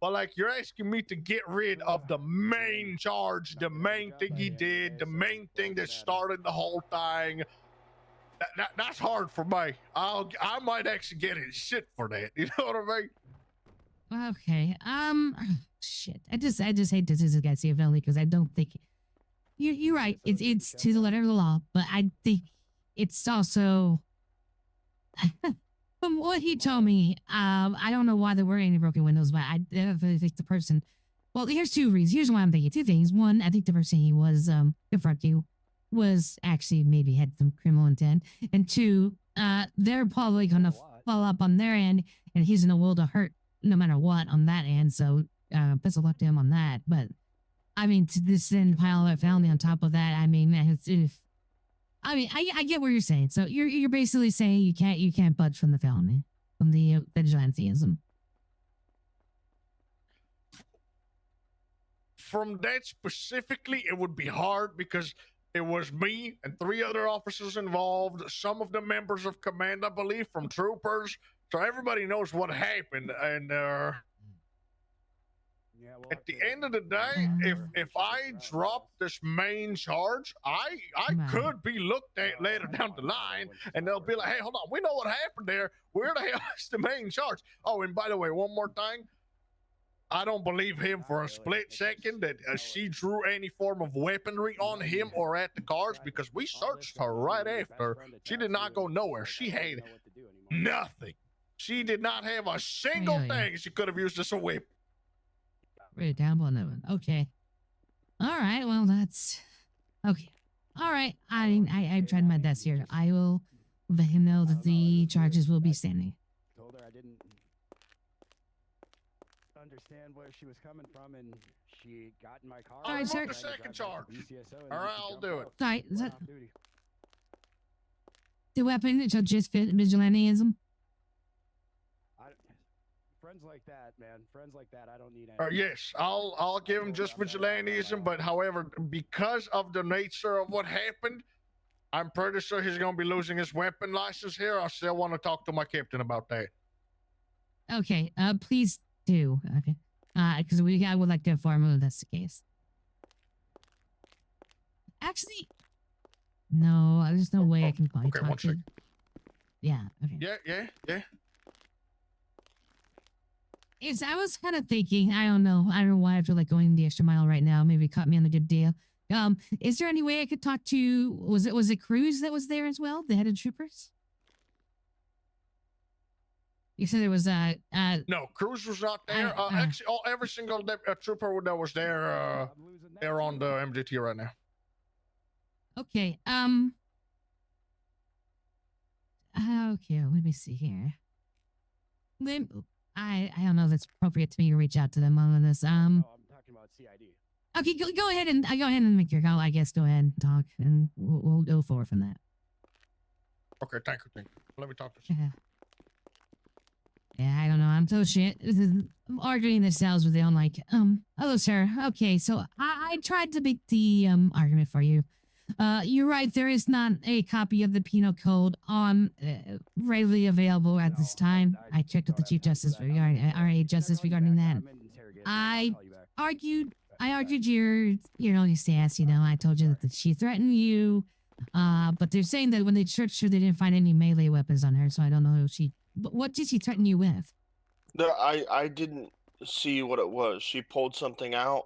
But like, you're asking me to get rid of the main charge, the main thing he did, the main thing that started the whole thing. That's hard for me. I might actually get his shit for that. You know what I mean? Okay. Shit. I just hate to do this guy CFL because I don't think you're right. It's to the letter of the law, but I think it's also From what he told me, I don't know why there were any broken windows, but I definitely think the person. Well, here's two reasons. Here's why I'm thinking two things. One, I think the person he was confronting was actually maybe had some criminal intent, and two, they're probably gonna follow up on their end, and he's in a will to hurt no matter what on that end. So, best of luck to him on that. But I mean, to this then pile of felony on top of that, I mean, if I mean, I get what you're saying. So you're basically saying you can't budge from the felony, from the vigilantism. From that specifically, it would be hard because it was me and 3 other officers involved, some of the members of command, I believe, from troopers. So everybody knows what happened. And at the end of the day, if I drop this main charge, I could be looked at later down the line, and they'll be like, "Hey, hold on, we know what happened there. Where the hell is the main charge?" Oh, and by the way, one more thing. I don't believe him for a split second that she drew any form of weaponry on him or at the cars, because we searched her right after. She did not go nowhere. She had nothing. She did not have a single Really? thing she could have used as a weapon. Right down below that one. Okay. All right. Well, that's okay. All right. I tried my best here. I will let him know that the charges will be standing. Told her I didn't understand where she was coming from, and she got in my car. All right, sir. The second charge. All right, I'll do it. Sorry, is that the weapon? So just vigilantism. Friends like that, man. Friends like that. I don't need any. Yes, I'll give him just vigilantism, but however, because of the nature of what happened, I'm pretty sure he's gonna be losing his weapon license here. I still want to talk to my captain about that. Okay. Please do. Okay. Because I would like to inform him that's the case. Actually, no. There's no way I can probably talk to. Yeah. Okay. Yeah. I was kind of thinking, I don't know why I feel like going the extra mile right now. Maybe it caught me on a good deal. Is there any way I could talk to, was it Cruz that was there as well? The head of troopers? You said there was, No, Cruz was not there. Actually, every single trooper that was there, they're on the MDT right now. okay. Okay, let me see here. I don't know if it's appropriate to me to reach out to them on this. No, I'm talking about CID. Okay, go ahead and make your call. I guess go ahead and talk, and we'll go forward from that. Okay, thank you. Let me talk to you. Yeah, I don't know. I'm so shit. I'm arguing the cells with them. Like, hello, sir. Okay, so I tried to make the argument for you. You're right. There is not a copy of the penal code on readily available at this time. I checked with the Chief Justice regarding RA Justice regarding that. I argued your stance. I told you that she threatened you. But they're saying that when they searched her, they didn't find any melee weapons on her. So I don't know if she. But what did she threaten you with? I didn't see what it was. She pulled something out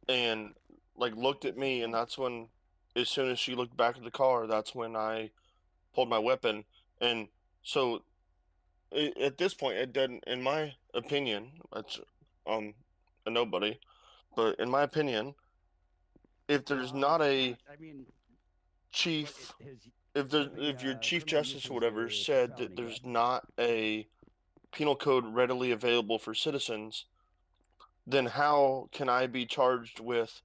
and looked at me, and that's when, as soon as she looked back at the car, that's when I pulled my weapon. And so at this point, it doesn't, in my opinion, that's a nobody, but in my opinion, if there's not a chief, if your chief justice or whatever said that there's not a penal code readily available for citizens, then how can I be charged with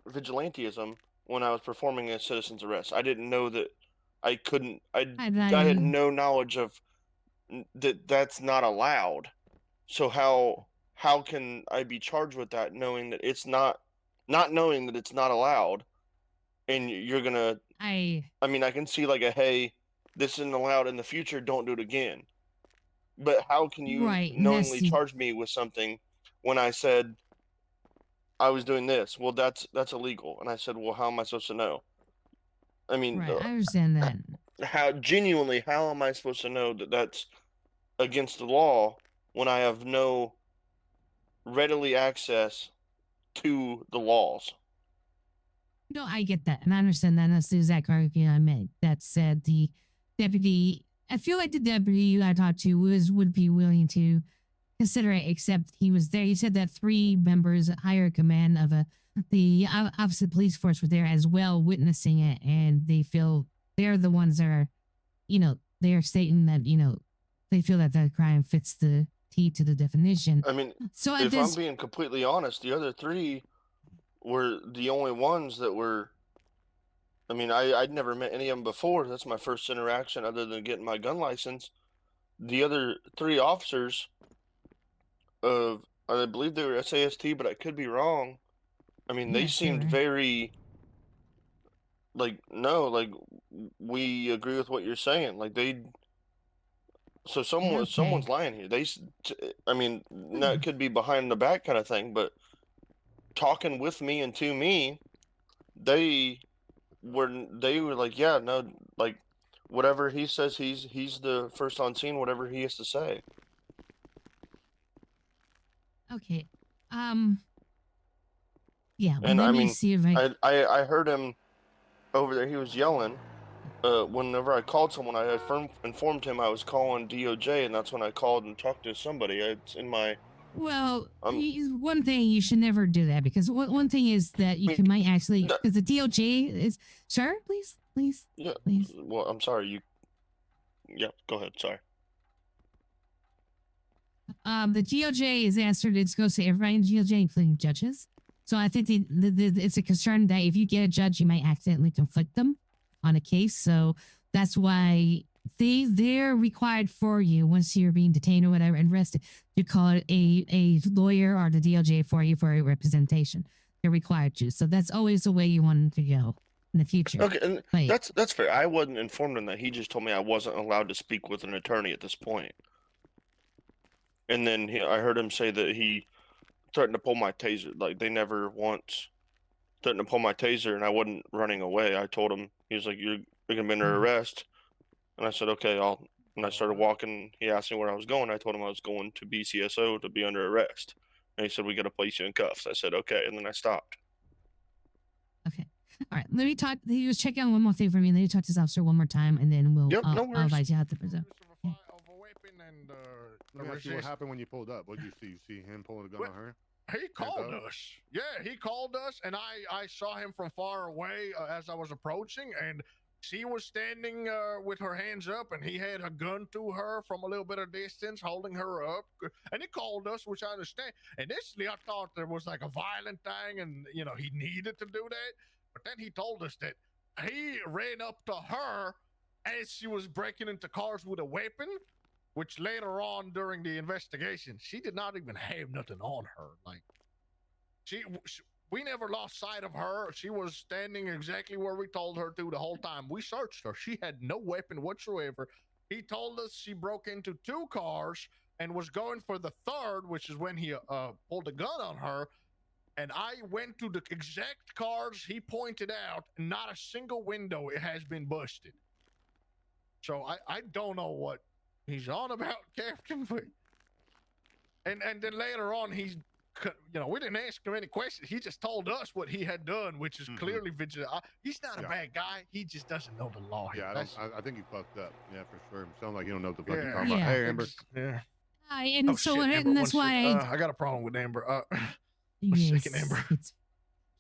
vigilantism when I was performing a citizen's arrest? I didn't know that I couldn't. I had no knowledge of that. That's not allowed. So how can I be charged with that, knowing that it's not knowing that it's not allowed? And you're gonna. I mean, I can see hey, this isn't allowed in the future. Don't do it again. But how can you knowingly charge me with something when I said I was doing this? Well, that's illegal. And I said, well, how am I supposed to know? I mean, I understand that. How am I supposed to know that that's against the law when I have no readily access to the laws? No, I get that, and I understand that. And that's the exact argument I made. That said, deputy, I feel like the deputy I talked to would be willing to consider it, except he was there. He said that 3 members higher command of the opposite police force were there as well, witnessing it, and they feel they're the ones that are, they are stating that they feel that the crime fits the T to the definition. I mean, So if I'm being completely honest, the other 3 were the only ones that were. I mean, I'd never met any of them before. That's my first interaction other than getting my gun license. The other 3 officers I believe they were SAST, but I could be wrong. I mean, they Yes, they seemed were. very no, we agree with what you're saying. So someone's lying here. I mean, that could be behind the back kind of thing, but talking with me and to me, they were like, yeah, no, like whatever he says, he's the first on scene, whatever he has to say. Okay. Yeah, well, And let I me mean, see if I heard him over there. He was yelling. Whenever I called someone, I informed him I was calling DOJ, and that's when I called and talked to somebody. It's in my. Well, one thing you should never do that, because one thing is that you might actually, because the DOJ is, sir, please. Yeah. Well, I'm sorry. Yeah. Go ahead. Sorry. The DOJ is answered. It goes to everybody in DOJ, including judges. So I think it's a concern that if you get a judge, you might accidentally conflict them on a case. So that's why they're required for you, once you're being detained or whatever and arrested, to call it a lawyer or the DOJ for you for a representation. They're required to. So that's always the way you want to go in the future. Okay, and that's fair. I wasn't informed on that. He just told me I wasn't allowed to speak with an attorney at this point. And then I heard him say that he threatened to pull my taser. Like, they never once threatened to pull my taser, and I wasn't running away. I told him, he was like, you're gonna be under arrest. And I said, okay, and I started walking. He asked me where I was going. I told him I was going to BCSO to be under arrest. And he said, we got to place you in cuffs. I said, okay. And then I stopped. Okay. All right. Let me talk. He was checking on one more thing for me. Let me talk to this officer one more time, and then we'll I'll advise you how to present. Let me ask you what happened when you pulled up. What did you see? You see him pulling a gun on her? He called us. Yeah, he called us, and I saw him from far away as I was approaching, and she was standing with her hands up, and he had a gun to her from a little bit of distance, holding her up. And he called us, which I understand. Initially, I thought there was like a violent thing, and he needed to do that. But then he told us that he ran up to her as she was breaking into cars with a weapon. Which later on during the investigation, she did not even have nothing on her. Like, we never lost sight of her. She was standing exactly where we told her to the whole time. We searched her. She had no weapon whatsoever. He told us she broke into 2 cars and was going for the 3rd, which is when he pulled a gun on her. And I went to the exact cars he pointed out. Not a single window has been busted. So I don't know what he's on about, Captain. And then later on, we didn't ask him any questions. He just told us what he had done, which is clearly vigilant. He's not a bad guy. He just doesn't know the law. Yeah, I think he fucked up. Yeah, for sure. Sounds like you don't know what the fuck you're talking about. Hey, Amber. Yeah. And oh, so shit, Amber, and that's why I got a problem with Amber. yes, second, Amber.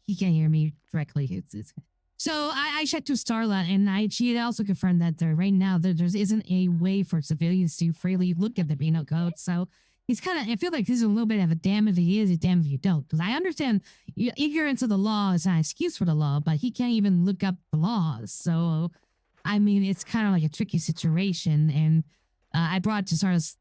He can't hear me directly. It's so I checked with Starla, and she had also confirmed that right now there isn't a way for civilians to freely look at the penal code. So he's I feel like this is a little bit of a damn if he is, a damn if you don't. Because I understand ignorance of the law is not an excuse for the law, but he can't even look up the laws. So, I mean, it's kind of like a tricky situation. And I brought it to Starla's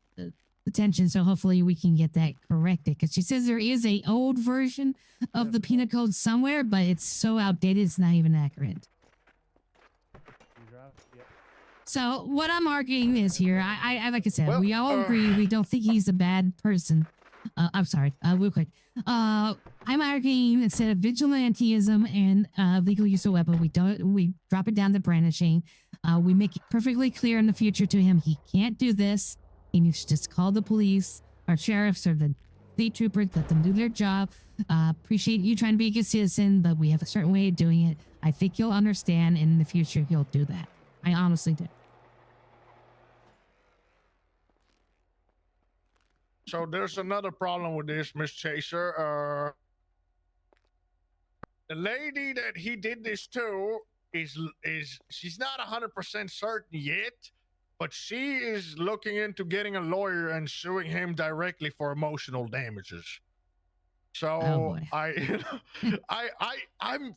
attention, so hopefully we can get that corrected. Because she says there is a old version of the penal code somewhere, but it's so outdated it's not even accurate. So what I'm arguing is here, I like I said, we all agree we don't think he's a bad person. I'm sorry, real quick. I'm arguing instead of vigilantism and legal use of weapon, we drop it down to brandishing. We make it perfectly clear in the future to him he can't do this. He needs to just call the police or sheriffs or the state troopers, let them do their job. Appreciate you trying to be a good citizen, but we have a certain way of doing it. I think you'll understand, and in the future he'll do that. I honestly do. So there's another problem with this, Miss Chaser. The lady that he did this to is she's not 100% certain yet, but she is looking into getting a lawyer and suing him directly for emotional damages. So boy. I'm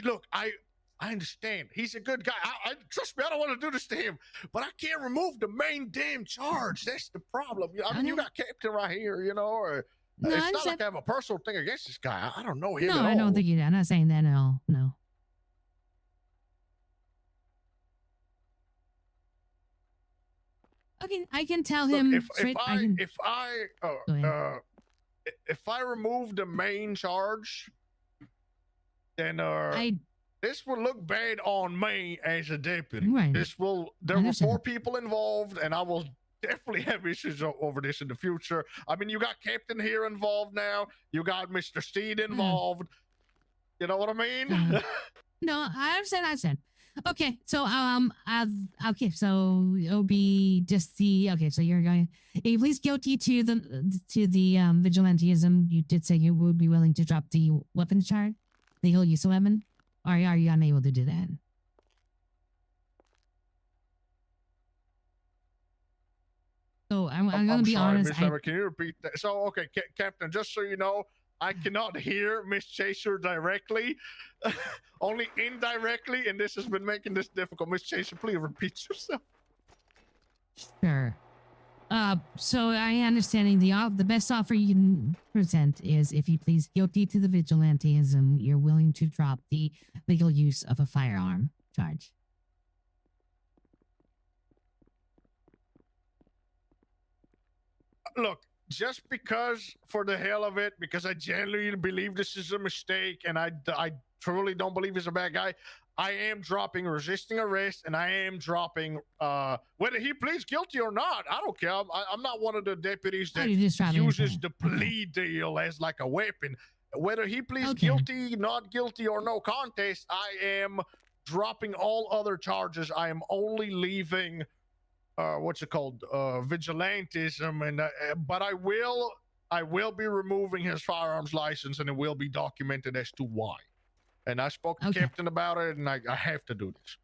look, I understand he's a good guy. I trust me, I don't want to do this to him, but I can't remove the main damn charge. That's the problem. I mean, you got Captain right here, you know, or No, it's I not like understand. I have a personal thing against this guy. I don't know him No, at all. I don't think you do. I'm not saying that at all. No. Okay, I can tell Look, him if straight. I can. Go ahead. if I remove the main charge, then this will look bad on me as a deputy. Right. There were 4 people involved, and I will definitely have issues over this in the future. I mean, you got Captain here involved now. You got Mr. Steed involved. You know what I mean? No, I understand. Okay, so okay, so it'll be just the so you're going. You please guilty to the vigilantism. You did say you would be willing to drop the weapon charge, legal use of weapon. Or are you unable to do that? So I'm going to be sorry, honest. Miss Emma, can you repeat that? So, okay, Captain, just so you know, I cannot hear Miss Chaser directly, only indirectly, and this has been making this difficult. Miss Chaser, please repeat yourself. Sure. So I understanding the best offer you can present is if you please guilty to the vigilantism, you're willing to drop the legal use of a firearm charge. Look, just because for the hell of it, because I genuinely believe this is a mistake, and I truly don't believe he's a bad guy, I am dropping resisting arrest, and I am dropping whether he pleads guilty or not. I don't care. I'm not one of the deputies that uses the plea deal as like a weapon. Whether he pleads guilty, not guilty, or no contest, I am dropping all other charges. I am only leaving what's it called, vigilantism, and but I will be removing his firearms license, and it will be documented as to why. And I spoke to Captain about it, and I have to do this.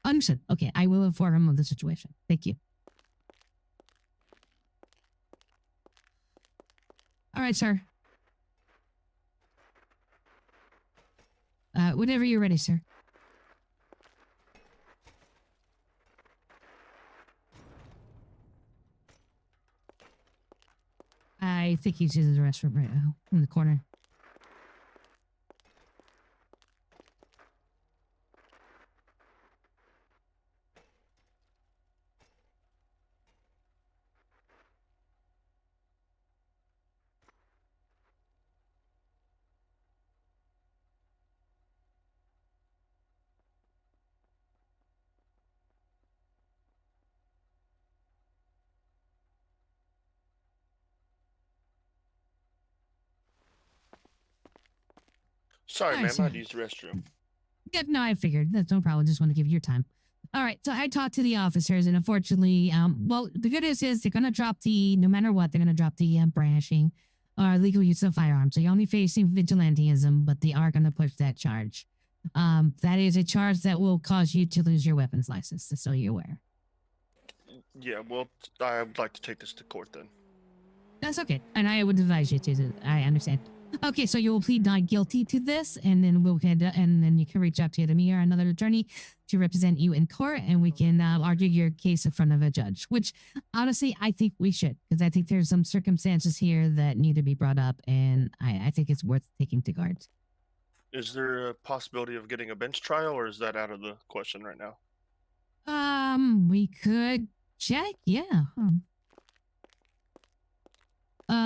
Understood. Okay, I will inform him of the situation. Thank you. All right, sir. Whenever you're ready, sir. I think he's in the restroom right now, in the corner. Sorry, Hi, ma'am. sir. I had to use the restroom. Yep, no, I figured. That's no problem. Just want to give you your time. All right, so I talked to the officers, and unfortunately, well, the good news is they're going to drop no matter what, they're going to drop the brandishing or legal use of firearms. So you're only facing vigilantism, but they are going to push that charge. That is a charge that will cause you to lose your weapons license, just so you're aware. Yeah, well, I would like to take this to court then. That's okay. And I would advise you to. I understand. Okay, so you will plead not guilty to this, and then and then you can reach out to me or another attorney to represent you in court, and we can argue your case in front of a judge. Which, honestly, I think we should, because I think there's some circumstances here that need to be brought up, and I think it's worth taking to guard. Is there a possibility of getting a bench trial, or is that out of the question right now? We could check. Yeah.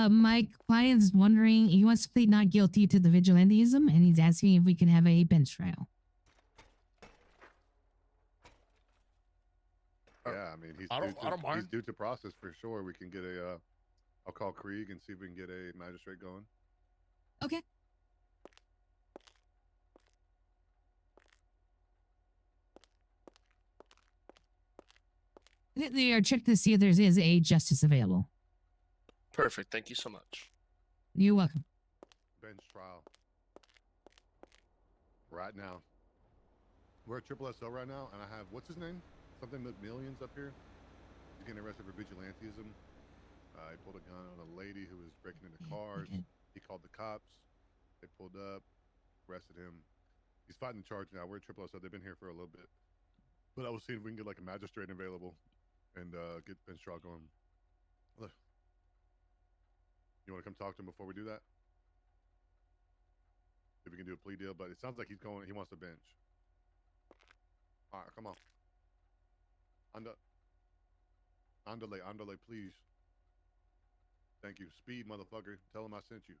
My client's wondering, he wants to plead not guilty to the vigilantism, and he's asking if we can have a bench trial. Yeah, I mean, he's due to process for sure. We can get I'll call Krieg and see if we can get a magistrate going. Okay. They are checking to see if there is a justice available. Perfect. Thank you so much. You're welcome. Bench trial. Right now. We're at Triple SL right now, and I have, what's his name? Something McMillions up here. He's getting arrested for vigilantism. He pulled a gun on a lady who was breaking into cars. He called the cops. They pulled up, arrested him. He's fighting the charge now. We're at Triple SL. They've been here for a little bit. But I was seeing if we can get like a magistrate available and get bench trial going. Look. You want to come talk to him before we do that? If we can do a plea deal, but it sounds like he wants to bench. All right, come on. Andale, please. Thank you. Speed, motherfucker. Tell him I sent you.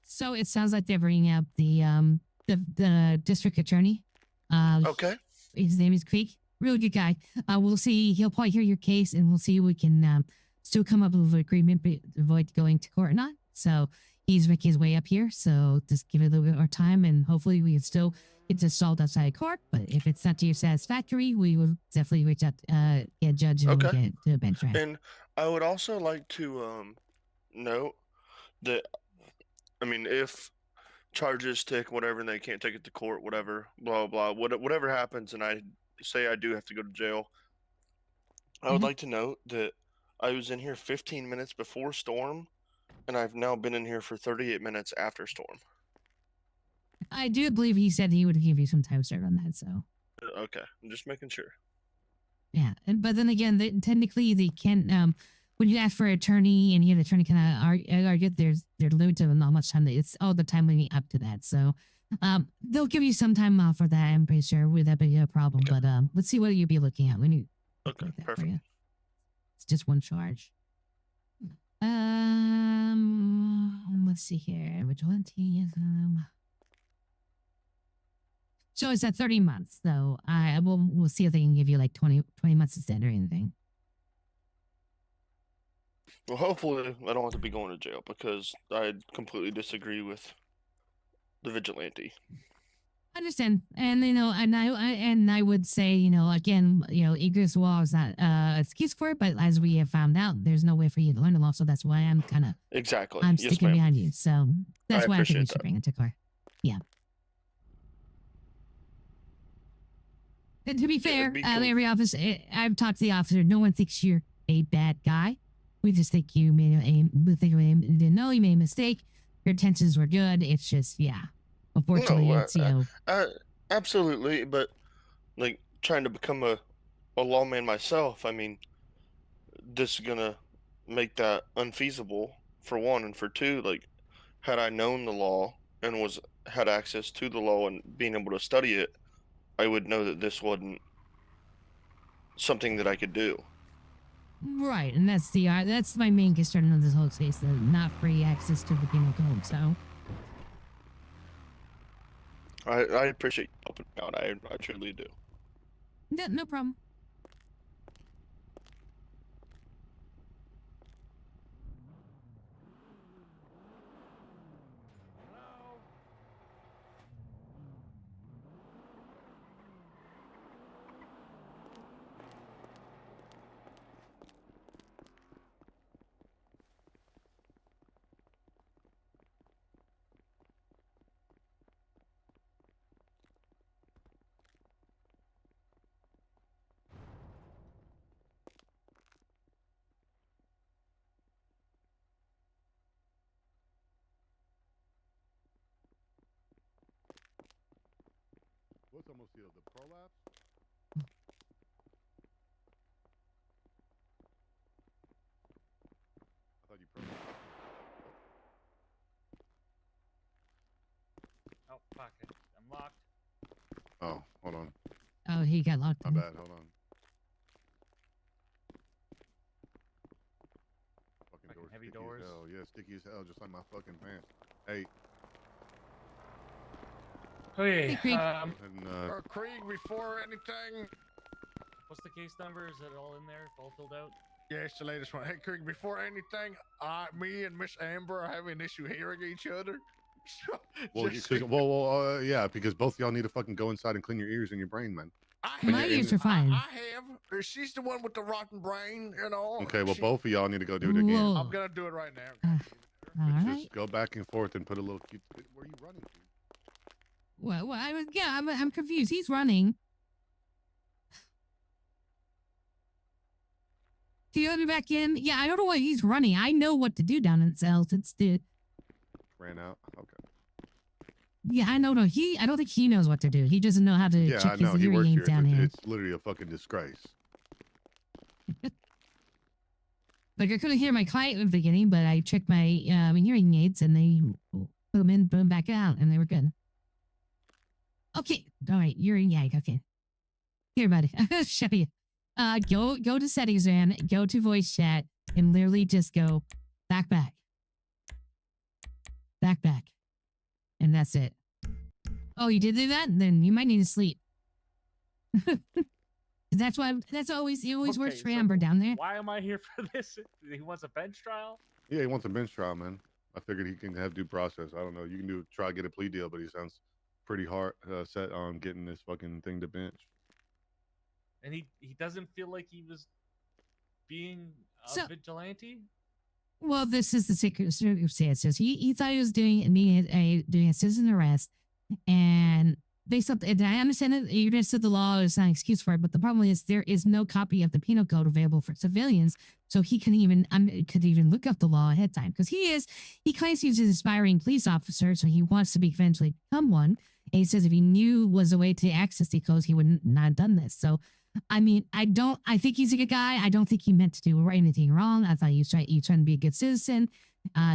So it sounds like they're bringing up the district attorney. Okay. His name is Creek. Really good guy. We'll see. He'll probably hear your case, and we'll see if we can still come up with an agreement, but avoid going to court or not. So he's making his way up here. So just give it a little bit more time, and hopefully we can still get this solved outside court. But if it's not to your satisfactory, we will definitely reach out, get a judge, and we'll get to a bench trial. And I would also like to note that, I mean, if charges stick, whatever, and they can't take it to court, whatever, blah, blah, whatever happens, and I say I do have to go to jail, I would like to note that I was in here 15 minutes before storm, and I've now been in here for 38 minutes after storm. I do believe he said he would give you some time served on that. So Okay, I'm just making sure. yeah, but then again, technically they can't. When you ask for an attorney and you have an attorney kind of argue, there's limited on how much time. It's all the time leading up to that. So they'll give you some time off for that. I'm pretty sure would that be a problem. But let's see what you'll be looking at when you. Okay, perfect. For you. It's just one charge. Let's see here. Vigilante. So it's at 30 months. So we'll see if they can give you like 20 months instead or anything. Well, hopefully I don't have to be going to jail because I completely disagree with the vigilante. I understand, and I would say, again, egress law is not excuse for it, but as we have found out, there's no way for you to learn the law, so that's why I'm kind of I'm Yes, sticking ma'am. behind you. So that's I why I think appreciate we should that. bring it to court. Yeah. And to be fair, every office, I've talked to the officer. No one thinks you're a bad guy. We just think you didn't know you made a mistake. Your intentions were good. It's just, yeah. Unfortunately, No, it's absolutely, but like trying to become a lawman myself, I mean, this is gonna make that unfeasible for one, and for two, like, had I known the law and had access to the law and being able to study it, I would know that this wasn't something that I could do. right, and that's my main concern of this whole case, the not free access to the penal code. So I appreciate you helping me out. I truly do. no problem. What's almost healed? The prolapse? I thought you prolapsed. Oh, fuck it. I'm locked. Oh, hold on. Oh, he got locked My in. bad. Hold on. Fucking doors. Heavy Sticky doors. as hell. Yeah, sticky as hell, just like my fucking pants. Hey. Okay. Hey, Krieg. And Krieg, before anything. What's the case number? Is it all in there? All filled out? Yeah, it's the latest one. Hey, Krieg, before anything, me and Miss Amber are having an issue hearing each other. So, well, just yeah, because both of y'all need to fucking go inside and clean your ears and your brain, man. My ears are fine. I have. She's the one with the rotten brain, you know. Okay, well, both of y'all need to go do it again. Whoa. I'm gonna do it right now. All right. Just go back and forth and put a little cute. Where are you running to? Well, I'm confused. He's running. Do you let me back in? Yeah, I don't know why he's running. I know what to do down in cells. It's the Ran out. Okay. yeah. I know. No, I don't think he knows what to do. He doesn't know how to Yeah, I check know. his He hearing works aids here. down here. It's literally a fucking disgrace. Like I couldn't hear my client in the beginning, but I checked my hearing aids and they put them in, put them back out, and they were good. Okay, all right, hearing aid. Okay, here, buddy. Show you. Go to settings, man. Go to voice chat and literally just go back, and that's it. Oh, you did do that? Then you might need to sleep. That's why. It always works for Amber down there. Why am I here for this? He wants a bench trial? Yeah, he wants a bench trial, man. I figured he can have due process. I don't know. You can try to get a plea deal, but he sounds pretty hard set on getting this fucking thing to bench. And he doesn't feel like he was being a vigilante? Well, this is the circumstances. He thought he was doing a citizen arrest, and based on, and I understand that you just said the law is not an excuse for it, but the problem is there is no copy of the penal code available for civilians, so he couldn't even look up the law ahead of time because he claims he's an aspiring police officer, so he wants to eventually become one. And he says if he knew was a way to access the codes, he would not have done this. So, I mean, I think he's a good guy. I don't think he meant to do anything wrong. I thought he was trying to be a good citizen.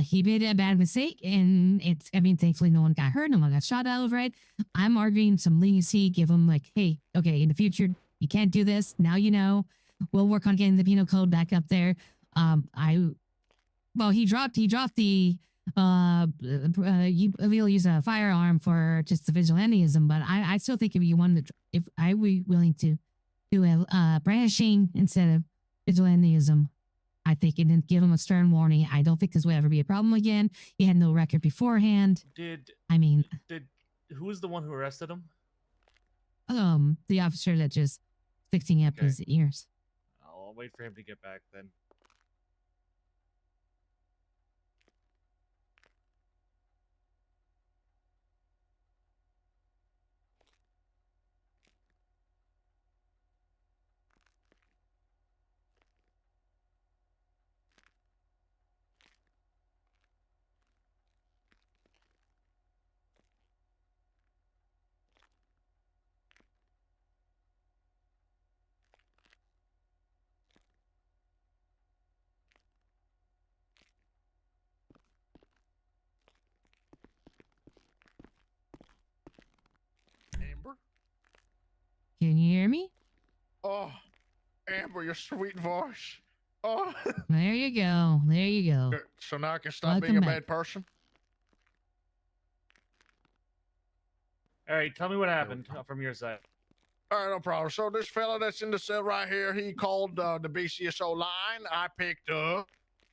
He made a bad mistake, and thankfully no one got hurt, no one got shot out over it. I'm arguing some leniency, give him like, hey, okay, in the future, you can't do this. Now you know. We'll work on getting the penal code back up there. He dropped the we'll use a firearm for just the vigilantism, but I still think if I were willing to do a brandishing instead of vigilantism, I think, and then give him a stern warning. I don't think this will ever be a problem again. He had no record beforehand. Who was the one who arrested him? The officer that just fixing up his ears. I'll wait for him to get back then. Amber? Can you hear me? Oh, Amber, your sweet voice. Oh. There you go. There you go. So now I can stop Welcome being a back. bad person? All right, tell me what happened from your side. All right, no problem. So this fella that's in the cell right here, he called the BCSO line. I picked up.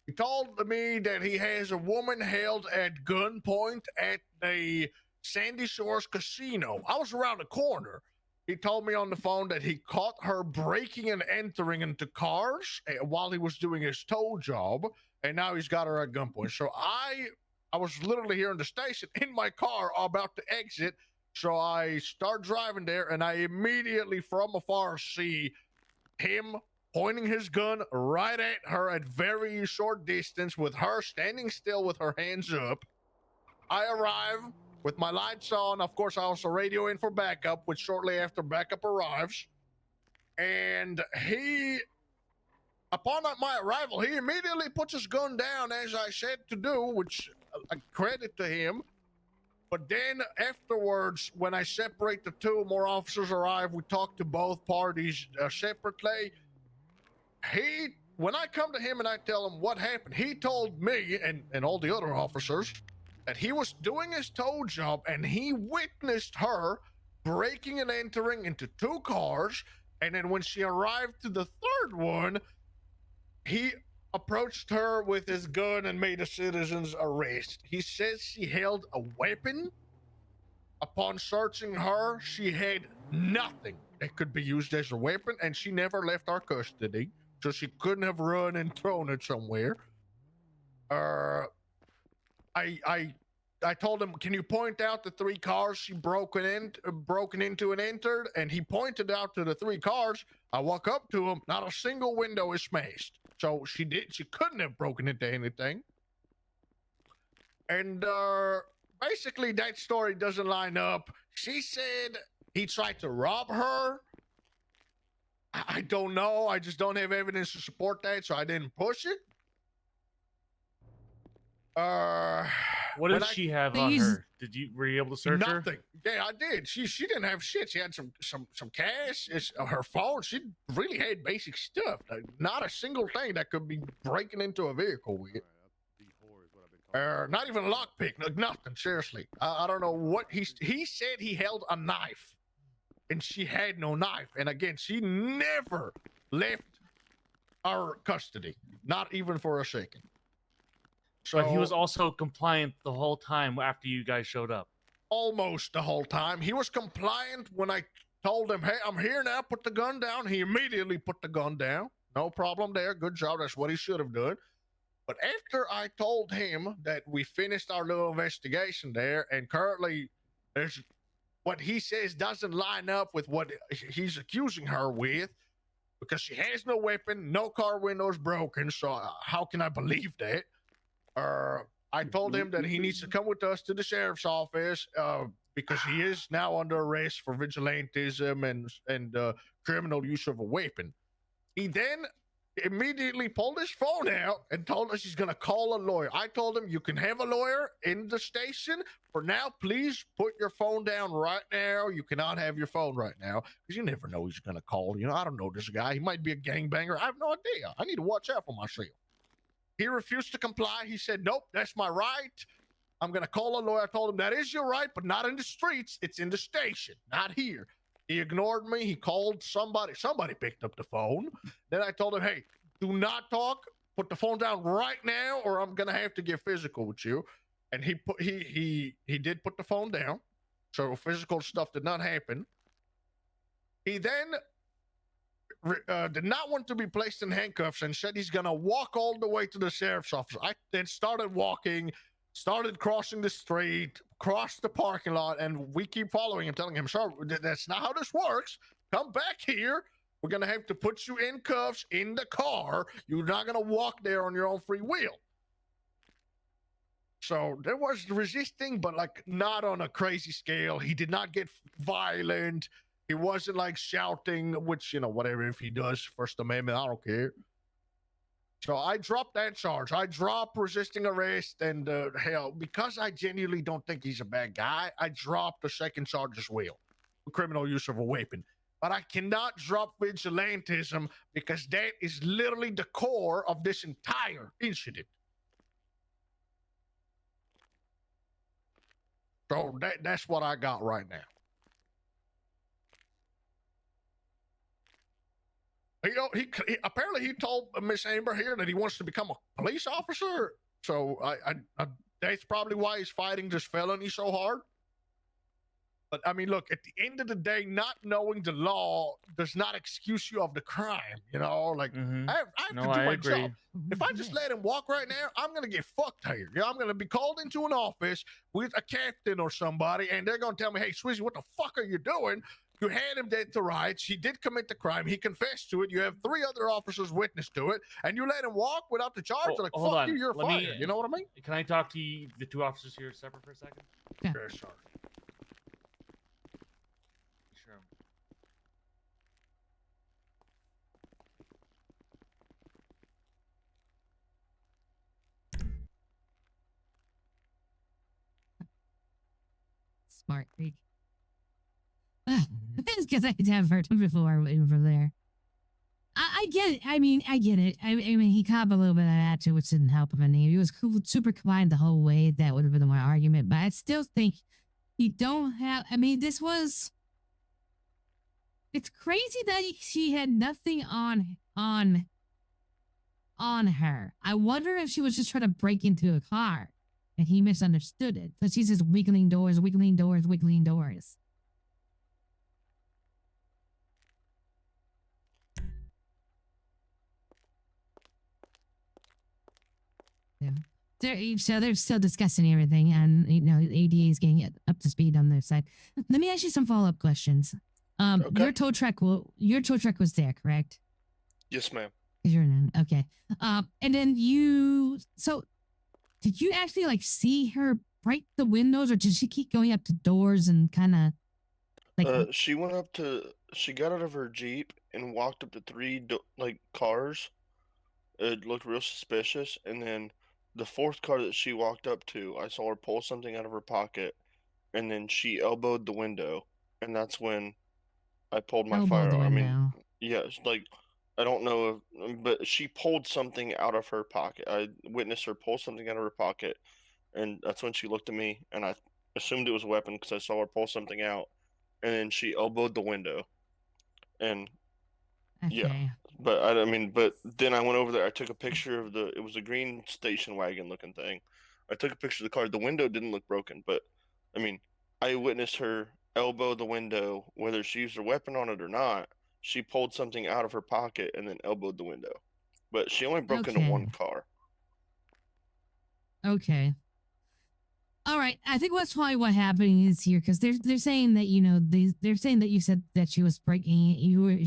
He told me that he has a woman held at gunpoint at the Sandy Shores Casino. I was around the corner. He told me on the phone that he caught her breaking and entering into cars while he was doing his tow job, and now he's got her at gunpoint. So I was literally here in the station in my car about to exit. So I start driving there, and I immediately from afar see him pointing his gun right at her at very short distance with her standing still with her hands up. I arrive with my lights on. Of course, I also radio in for backup, which shortly after backup arrives. And upon my arrival, he immediately puts his gun down as I said to do, which I credit to him. But then afterwards, when I separate the two, more officers arrive. We talk to both parties separately. When I come to him and I tell him what happened, he told me and all the other officers that he was doing his tow job and he witnessed her breaking and entering into 2 cars. And then when she arrived to the 3rd one, he approached her with his gun and made a citizen's arrest. He says she held a weapon. Upon searching her, she had nothing that could be used as a weapon, and she never left our custody, so she couldn't have run and thrown it somewhere. I told him, can you point out the 3 cars she broken into and entered? And he pointed out to the 3 cars. I walk up to him, not a single window is smashed. So she couldn't have broken into anything. And basically that story doesn't line up. She said he tried to rob her. I don't know. I just don't have evidence to support that, so I didn't push it. What when did she have But on you her? Were you able to search her? Nothing. Yeah, I did. She didn't have shit. She had some cash. Her phone. She really had basic stuff. Not a single thing that could be breaking into a vehicle with. Not even a lockpick. Nothing. Seriously. I don't know what he said. He held a knife, and she had no knife. And again, she never left our custody. Not even for a second. So, But he was also compliant the whole time after you guys showed up. Almost the whole time. He was compliant when I told him, hey, I'm here now, put the gun down. He immediately put the gun down. No problem there. Good job. That's what he should have done. But after I told him that we finished our little investigation there, and currently there's what he says doesn't line up with what he's accusing her with, because she has no weapon, no car windows broken. So how can I believe that? I told him that he needs to come with us to the sheriff's office because he is now under arrest for vigilantism and criminal use of a weapon. He then immediately pulled his phone out and told us he's going to call a lawyer. I told him, you can have a lawyer in the station. For now, please put your phone down right now. You cannot have your phone right now because you never know who's going to call. You know, I don't know this guy. He might be a gangbanger. I have no idea. I need to watch out for myself. He refused to comply. He said, nope, that's my right. I'm going to call a lawyer. I told him that is your right, but not in the streets. It's in the station, not here. He ignored me. He called somebody. Somebody picked up the phone. Then I told him, hey, do not talk. Put the phone down right now or I'm going to have to get physical with you. And he did put the phone down. So physical stuff did not happen. He then did not want to be placed in handcuffs and said he's going to walk all the way to the sheriff's office. I then started walking, started crossing the street, crossed the parking lot, and we keep following him, telling him, sir, that's not how this works. Come back here. We're going to have to put you in cuffs in the car. You're not going to walk there on your own free will. So there was resisting, but like not on a crazy scale. He did not get violent. He wasn't like shouting, which, you know, whatever, if he does, First Amendment, I don't care. So I dropped that charge. I dropped resisting arrest and hell, because I genuinely don't think he's a bad guy, I dropped the second charge as well, criminal use of a weapon. But I cannot drop vigilantism because that is literally the core of this entire incident. So that's what I got right now. He apparently he told Miss Amber here that he wants to become a police officer. So I that's probably why he's fighting this felony so hard. But I mean, look, at the end of the day, not knowing the law does not excuse you of the crime. You know, like I have to do my job. If I just let him walk right now, I'm gonna get fucked here. You know, I'm gonna be called into an office with a captain or somebody, and they're gonna tell me, "Hey, Swizzy, what the fuck are you doing? You had him dead to rights. He did commit the crime. He confessed to it. You have 3 other officers witness to it, and you let him walk without the charge. Like, Hold fuck on. you, you're Let fired. You know what I mean? Can I talk to you, the 2 officers here separate for a second? Yeah. Sure, sorry. Sure. Smart. It's because I have heard him before over there. I I get it. I mean, I get it. I mean, he caught a little bit of attitude, which didn't help him any. He was super compliant the whole way. That would have been my argument. But I still think you don't have. I mean, this was. It's crazy that she had nothing on her. I wonder if she was just trying to break into a car, and he misunderstood it. So she's just wiggling doors, wiggling doors, wiggling doors. Yeah. They're still discussing everything, and ADA is getting it up to speed on their side. Let me ask you some follow up questions. Okay. Your tow truck was there, correct? Yes, ma'am. You're in. Okay. And then did you actually like see her break the windows, or did she keep going up to doors and kind of like? She got out of her Jeep and walked up to three cars. It looked real suspicious, and then the fourth car that she walked up to, I saw her pull something out of her pocket, and then she elbowed the window, and that's when I pulled my Elbowed the firearm. I mean, window. yes, I don't know if, but she pulled something out of her pocket. I witnessed her pull something out of her pocket, and that's when she looked at me, and I assumed it was a weapon because I saw her pull something out, and then she elbowed the window, and yeah. Okay. But but then I went over there. I took a picture of it was a green station wagon looking thing. I took a picture of the car. The window didn't look broken, but I mean, I witnessed her elbow the window, whether she used her weapon on it or not. She pulled something out of her pocket and then elbowed the window. But she only broke into one car. Okay. All right. I think that's probably what happening is here because they're saying that they're saying that you said that she was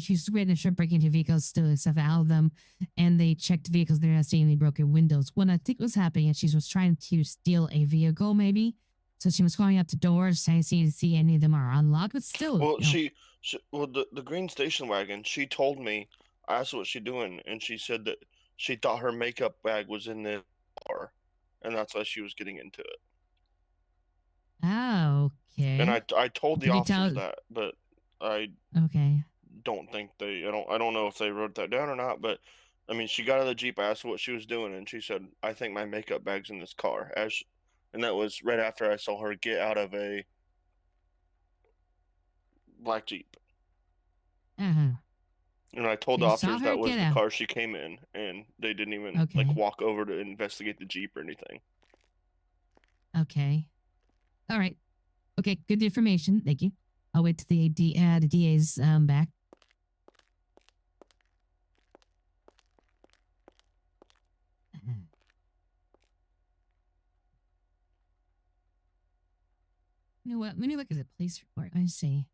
she's witnessed her breaking into vehicles, stealing stuff out of them, and they checked vehicles. They're not seeing any broken windows. What I think was happening is she was trying to steal a vehicle, maybe. So she was going up to doors, trying to see any of them are unlocked, but still. Well, the green station wagon. She told me. I asked her what she doing, and she said that she thought her makeup bag was in the car, and that's why she was getting into it. Oh, okay. And I told the Did you officers tell? that, but I Okay. don't think I don't know if they wrote that down or not. But I mean, she got out of the Jeep. I asked her what she was doing, and she said, "I think my makeup bag's in this car." And that was right after I saw her get out of a black Jeep. Uh-huh. And I told So the you saw officers her that was get the out. car she came in, and they didn't even Okay. walk over to investigate the Jeep or anything. Okay. All right. Okay. Good information. Thank you. I'll wait till the DA's back. You know what? Let me look at the police report. Let me see.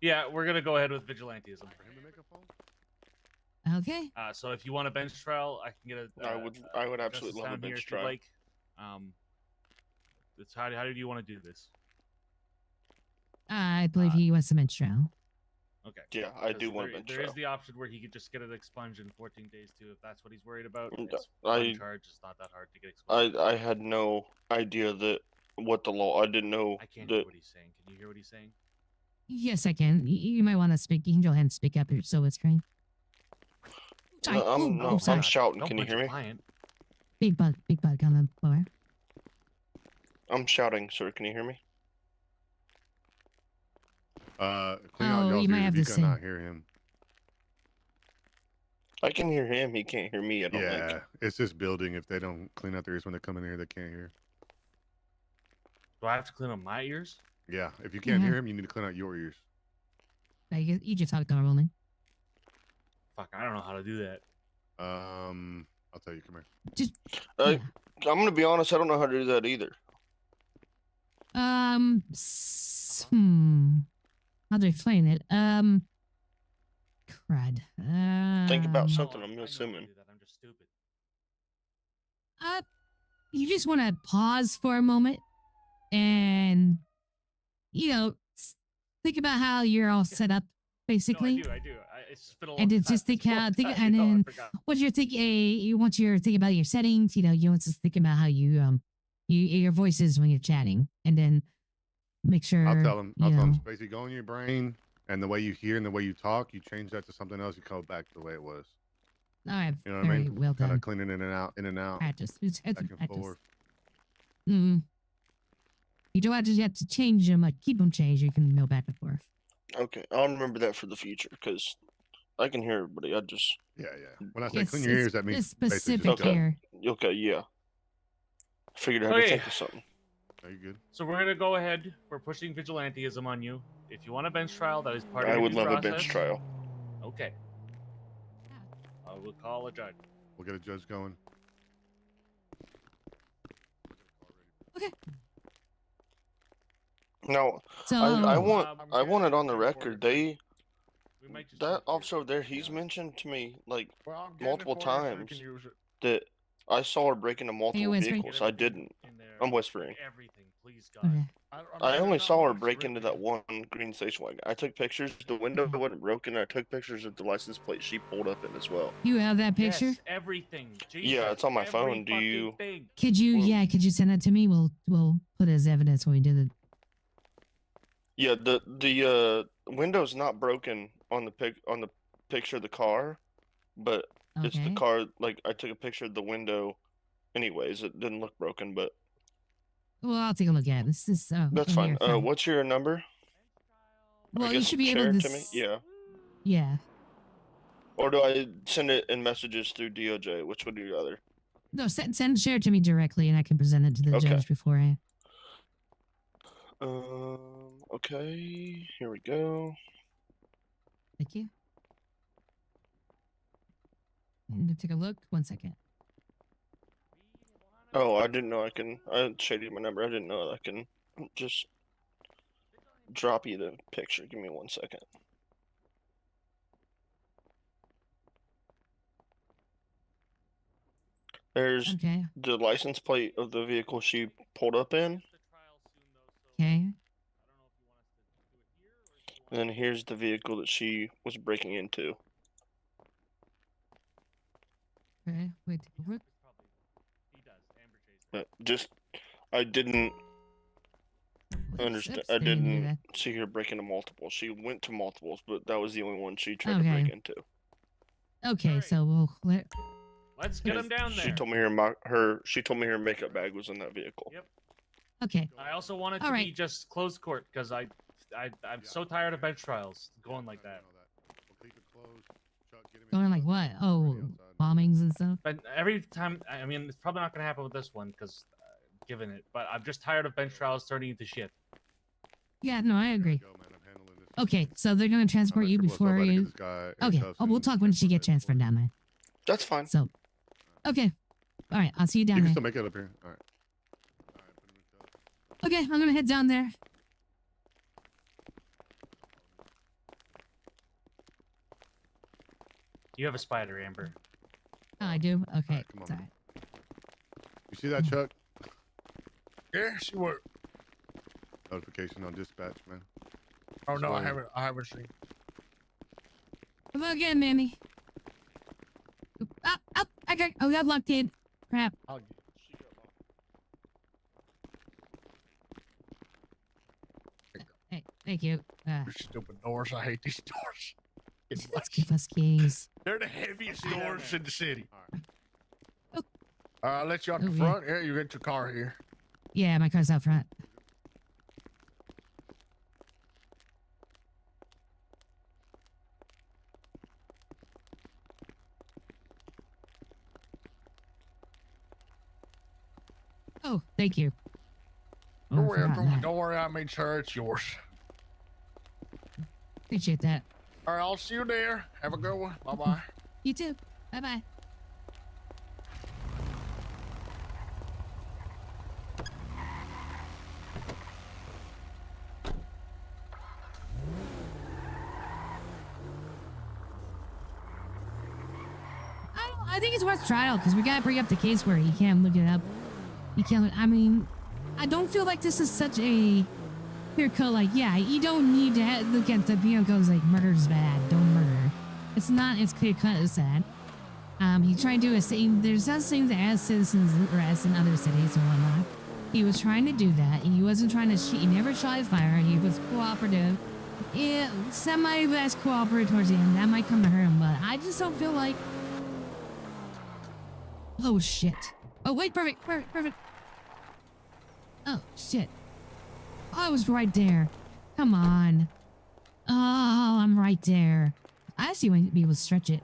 Yeah, we're gonna go ahead with vigilantism. For him to make a phone? Okay. So if you want a bench trial, I can get a. I would absolutely justice love a down here bench if you'd trial. Like, it's how do you want to do this? I believe he was a bench trial. Okay. Yeah, I Because do want a there, bench there trial. is the option where he could just get it expunged in 14 days too, if that's what he's worried about. Mm, It's I- one charge. It's not that hard to get expunged. I had no idea that what the law. I didn't know I can't that. hear what he's saying. Can you hear what he's saying? Yes, I can. You might want to speak. You can go ahead and speak up here so it's screen. Sorry. No, I'm sorry. shouting. Don't Can you punch hear a me? client. Big bug on the floor. I'm shouting, sir. Can you hear me? Clean out Oh, y'all's you might ears have if you to cannot sing. hear him. I can hear him. He can't hear me. I don't Yeah, think. it's this building. If they don't clean out their ears when they come in here, they can't hear. Do I have to clean up my ears? Yeah, if you can't hear him, you need to clean out your ears. You just talk normally. Fuck, I don't know how to do that. I'll tell you. Come here. Just I'm gonna be honest. I don't know how to do that either. How do I explain it? Crud. Think about something. I'm assuming. I'm just stupid. You just want to pause for a moment and, think about how you're all set up, basically. I do. It's been a long And time. to just think It's been a how, long think, time. and I then forgot. what you're thinking, you want your think about your settings. You want to think about how you your voices when you're chatting, and then make sure. I'll tell him. I'll you tell him. know. Basically, go in your brain, and the way you hear and the way you talk, you change that to something else. You come back to the way it was. All right, You know what I very mean? well Kind done. of cleaning in and out, Practice. It's back and practice. forth. You don't just have to change them, like keep them changed. You can go back and forth. Okay, I'll remember that for the future because I can hear everybody. I just Yeah. When I say clean your ears, that means it's basically specific just here. Okay, yeah. Figured I had to Okay. think of something. Are you good? So we're gonna go ahead. We're pushing vigilantism on you. If you want a bench trial, that is part of I your would due love a process. bench trial. Okay. I will call a judge. We'll get a judge going. Okay. No, So I want it on the record. That just officer over there, he's mentioned to me like Well, I'm getting multiple it for you so you times can use it. that I saw her break into multiple whispering? vehicles. I didn't. I'm whispering. Everything, please, God. Okay. I there's only not saw her much, break really. into that one green station wagon. I took pictures. The window wasn't broken. I took pictures of the license plate she pulled up in as well. You have that picture? Yes, everything. Jesus, Yeah, it's on my every phone. Do fucking you? thing. Could you? Could you send that to me? We'll put it as evidence when we do the. Yeah, the window's not broken on the picture of the car, but it's the Okay. car. Like I took a picture of the window. Anyways, it didn't look broken, but Well, I'll take a look at it. This is. that's here, fine. What's your number? Well, I you guess should be share able it to. to me. Yeah. Yeah. Or do I send it in messages through DOJ? Which would you rather? No, share it to me directly, and I can present it to the Okay. judge beforehand. Okay. Here we go. Thank you. I'm gonna take a look. 1 second. Oh, I didn't know I can. I showed you my number. I didn't know I can just drop you the picture. Give me 1 second. There's Okay. the license plate of the vehicle she pulled up in. Okay. And then here's the vehicle that she was breaking into. Okay. Wait. Look. I didn't understand. I didn't do didn't see her break into multiple. She went to multiples, but that was the only one she tried to break Okay. into. Okay. So we'll let. Let's get him down there. She told me she told me her makeup bag was in that vehicle. Yep. Okay. I also want it All to right. be just closed court because I'm so tired of bench trials going like that. Going like what? Oh, bombings and stuff. But every time, I mean, it's probably not going to happen with this one because, given it. But I'm just tired of bench trials turning into shit. Yeah. No, I agree. Okay. So they're gonna transport you before you. Okay. Oh, we'll talk when she get transferred down there. That's fine. So. Okay. All right. I'll see you down You can there. still make it up here. All right. Okay. I'm gonna head down there. You have a spider, Amber. Oh, I do. Okay. come on. Sorry. You see that, Chuck? Yeah, she what? Notification on dispatch, man. Oh no, I Swear. haven't seen. Hello again, Manny. I got locked in. Crap. Hey, thank you. Stupid doors. I hate these doors. Let's give us keys. They're the heaviest doors in the city. Oh. I'll let you out the Oh, yeah. front. Yeah, you get your car here. Yeah, my car's out front. Oh, thank you. Oh, Don't I worry, forgot that. don't worry. I made sure it's yours. Appreciate that. All right, I'll see you there. Have a good one. Bye bye. You too. Bye bye. I think it's worth trial because we gotta bring up the case where he can't look it up. He can't. I mean, I don't feel like this is such a clear cut. Like, yeah, you don't need to look at the penal codes like murder's bad. Don't murder. It's not as clear cut as that. He tried to do a same. There's such things as citizens arrests in other cities and whatnot. He was trying to do that. He wasn't trying to shoot. He never shot fire. He was cooperative. Yeah, semi-less cooperative towards the end. That might come to hurt him, but I just don't feel like. Oh shit! Oh wait, perfect. Oh shit! Oh, I was right there. Come on. Oh, I'm right there. I actually might be able to stretch it.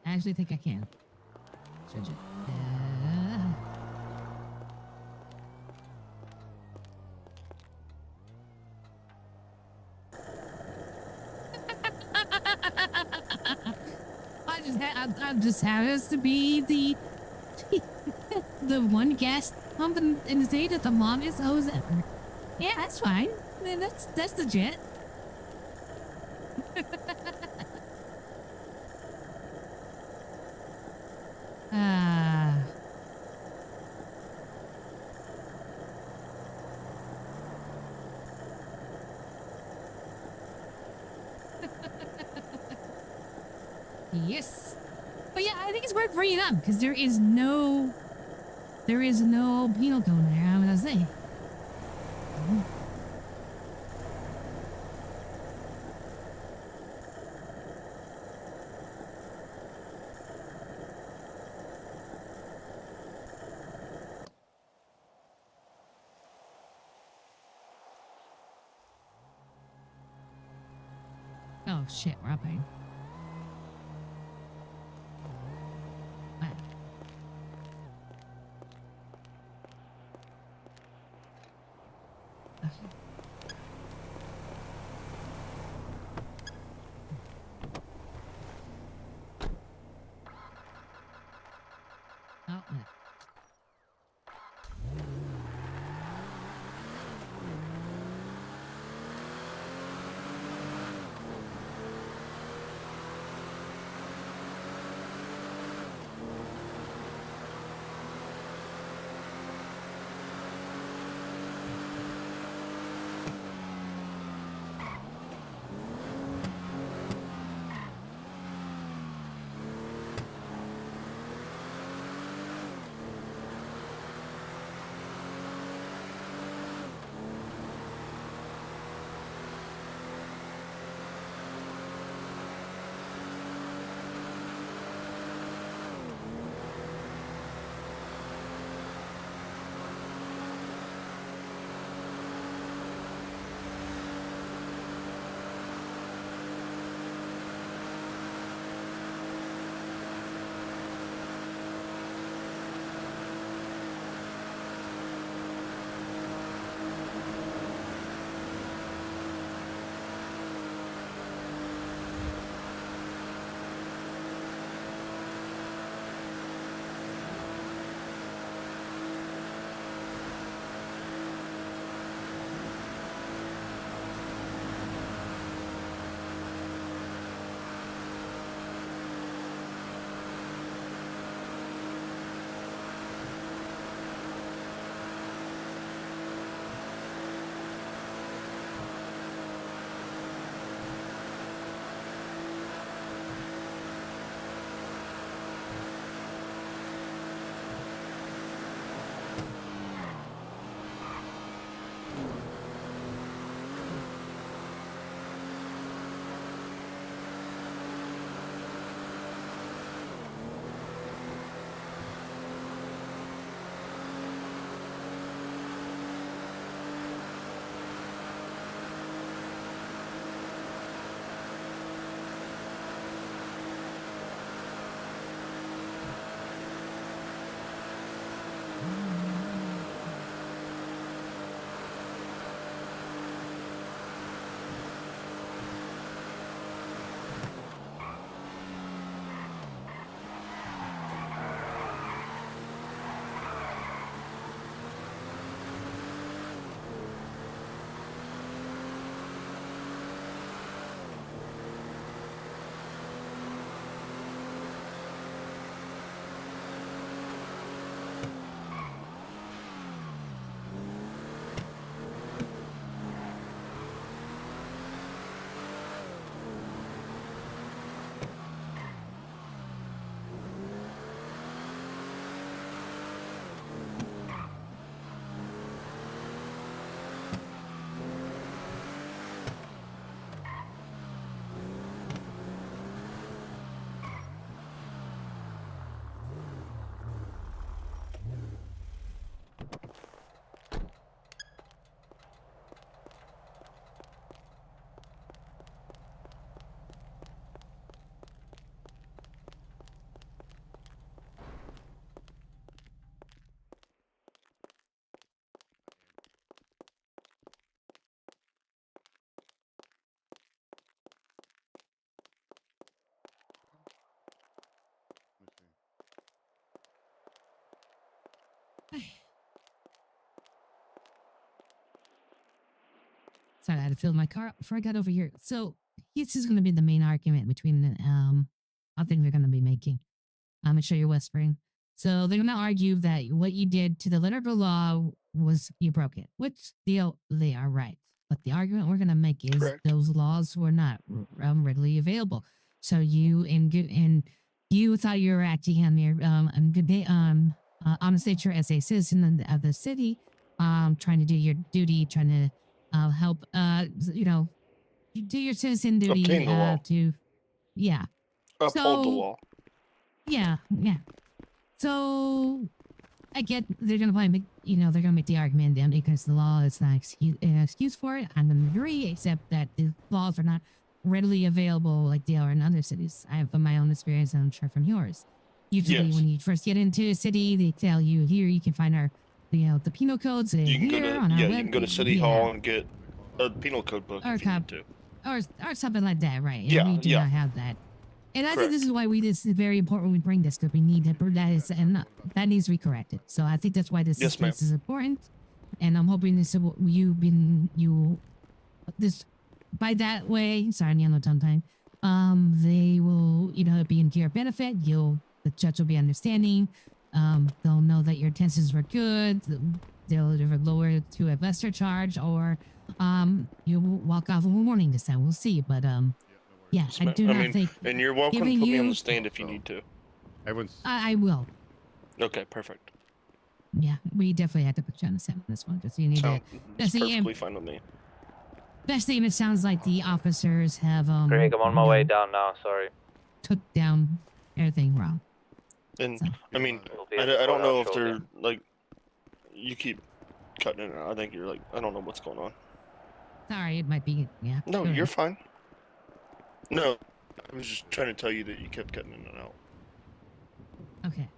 I actually think I can. Stretch it. I'm just happens to be the the one guest pump in the state that the longest hose ever. Yeah, that's fine. Man, that's legit. Yes. But yeah, I think it's worth bringing up because there is no penal code there. I'm gonna say. Oh shit, we're up here. Oh, no. Sorry, I had to fill my car up before I got over here. So this is going to be the main argument between I think they're going to be making. I'm gonna show you whispering. So they're gonna argue that what you did to the letter of the law was you broke it, which they are right. But the argument we're gonna make is Correct. those laws were not readily available. So you and you thought you were acting on your honest nature as a citizen of the city, trying to do your duty, trying to help you do your citizen duty Obtain the law. to yeah. Uphold the So law. yeah. So I get they're gonna probably make they're gonna make the argument then because the law is not an excuse for it. I'm gonna agree, except that the laws are not readily available like they are in other cities. I have from my own experience, and I'm sure from yours. Usually, Yes. when you first get into a city, they tell you here you can find our the penal codes You can go here to on our you web. can go to City yeah, Hall and get a penal code book or if you need to. or something like that, right? And Yeah, we do yeah. not have that. And I think Correct. this is why this is very important when we bring this because we need to that needs to be corrected. So I think that's why this Yes, ma'am. is important. And I'm hoping this this by that way. Sorry, no tongue time. They will be in your benefit. The judge will be understanding. They'll know that your intentions were good. They'll either lower it to a lesser charge or you will walk off with a warning this time. We'll see. But yeah, Yes, I ma'am. do not mean, think and you're welcome to giving put me on you the stand if you need to. Everyone's. I will. Okay, perfect. Yeah, we definitely had to put you on the stand on this one. Just so you need Sound, to. it's See, perfectly fine with me. best thing it sounds like the officers have Greg, I'm on my way down now. Sorry. took down everything wrong. And So. I mean, We'll be I at the don't know if courthouse they're shortly. like, you keep cutting it out. I think you're like, I don't know what's going on. Sorry, it might be. Yeah. No, go you're ahead. fine. No, I was just trying to tell you that you kept cutting in and out. Okay.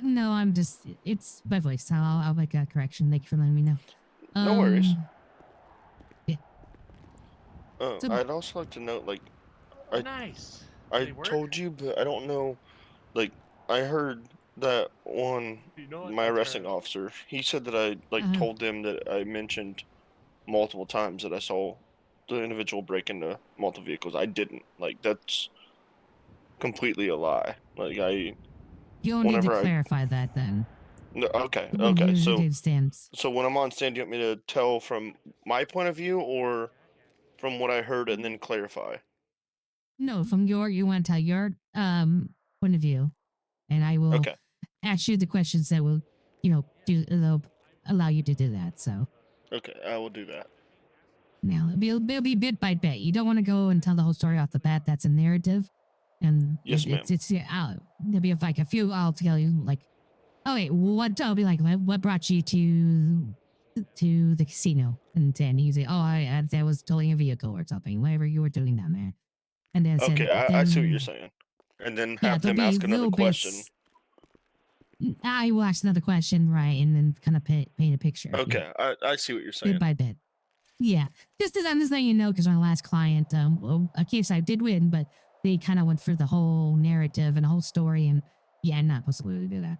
No, I'm just. It's my voice. I'll make a correction. Thank you for letting me know. No worries. Yeah. So- I'd also like to note, like, Nice. I They work? told you, but I don't know. Like, I heard that one, You know what? my That's arresting fair. officer, he said that I Uh-huh. told them that I mentioned multiple times that I saw the individual break into multiple vehicles. I didn't. Like, that's completely a lie. Like, You'll need to whenever I clarify that then. no, okay, When okay. you So did stands. when I'm on stand, you want me to tell from my point of view or from what I heard and then clarify? No, from you want to tell your point of view, and I will Okay. ask you the questions that will they'll allow you to do that. So Okay, I will do that. now it'll be bit by bit. You don't want to go and tell the whole story off the bat. That's a narrative, and Yes, ma'am. there'll be like a few. I'll tell you like, oh wait, what? I'll be like, what brought you to the casino? And then you say, oh, I was towing a vehicle or something, whatever you were doing down there. And then Okay, said, I see what then you're saying. And then yeah, have there'll them be ask another little question. bits. I will ask another question, right, and then kind of paint a picture. Okay, I see what you're saying. Bit by bit. Yeah, just as I'm just letting you know, because our last client, well, a case I did win, but they kind of went through the whole narrative and the whole story, and yeah, I'm not supposed to really do that.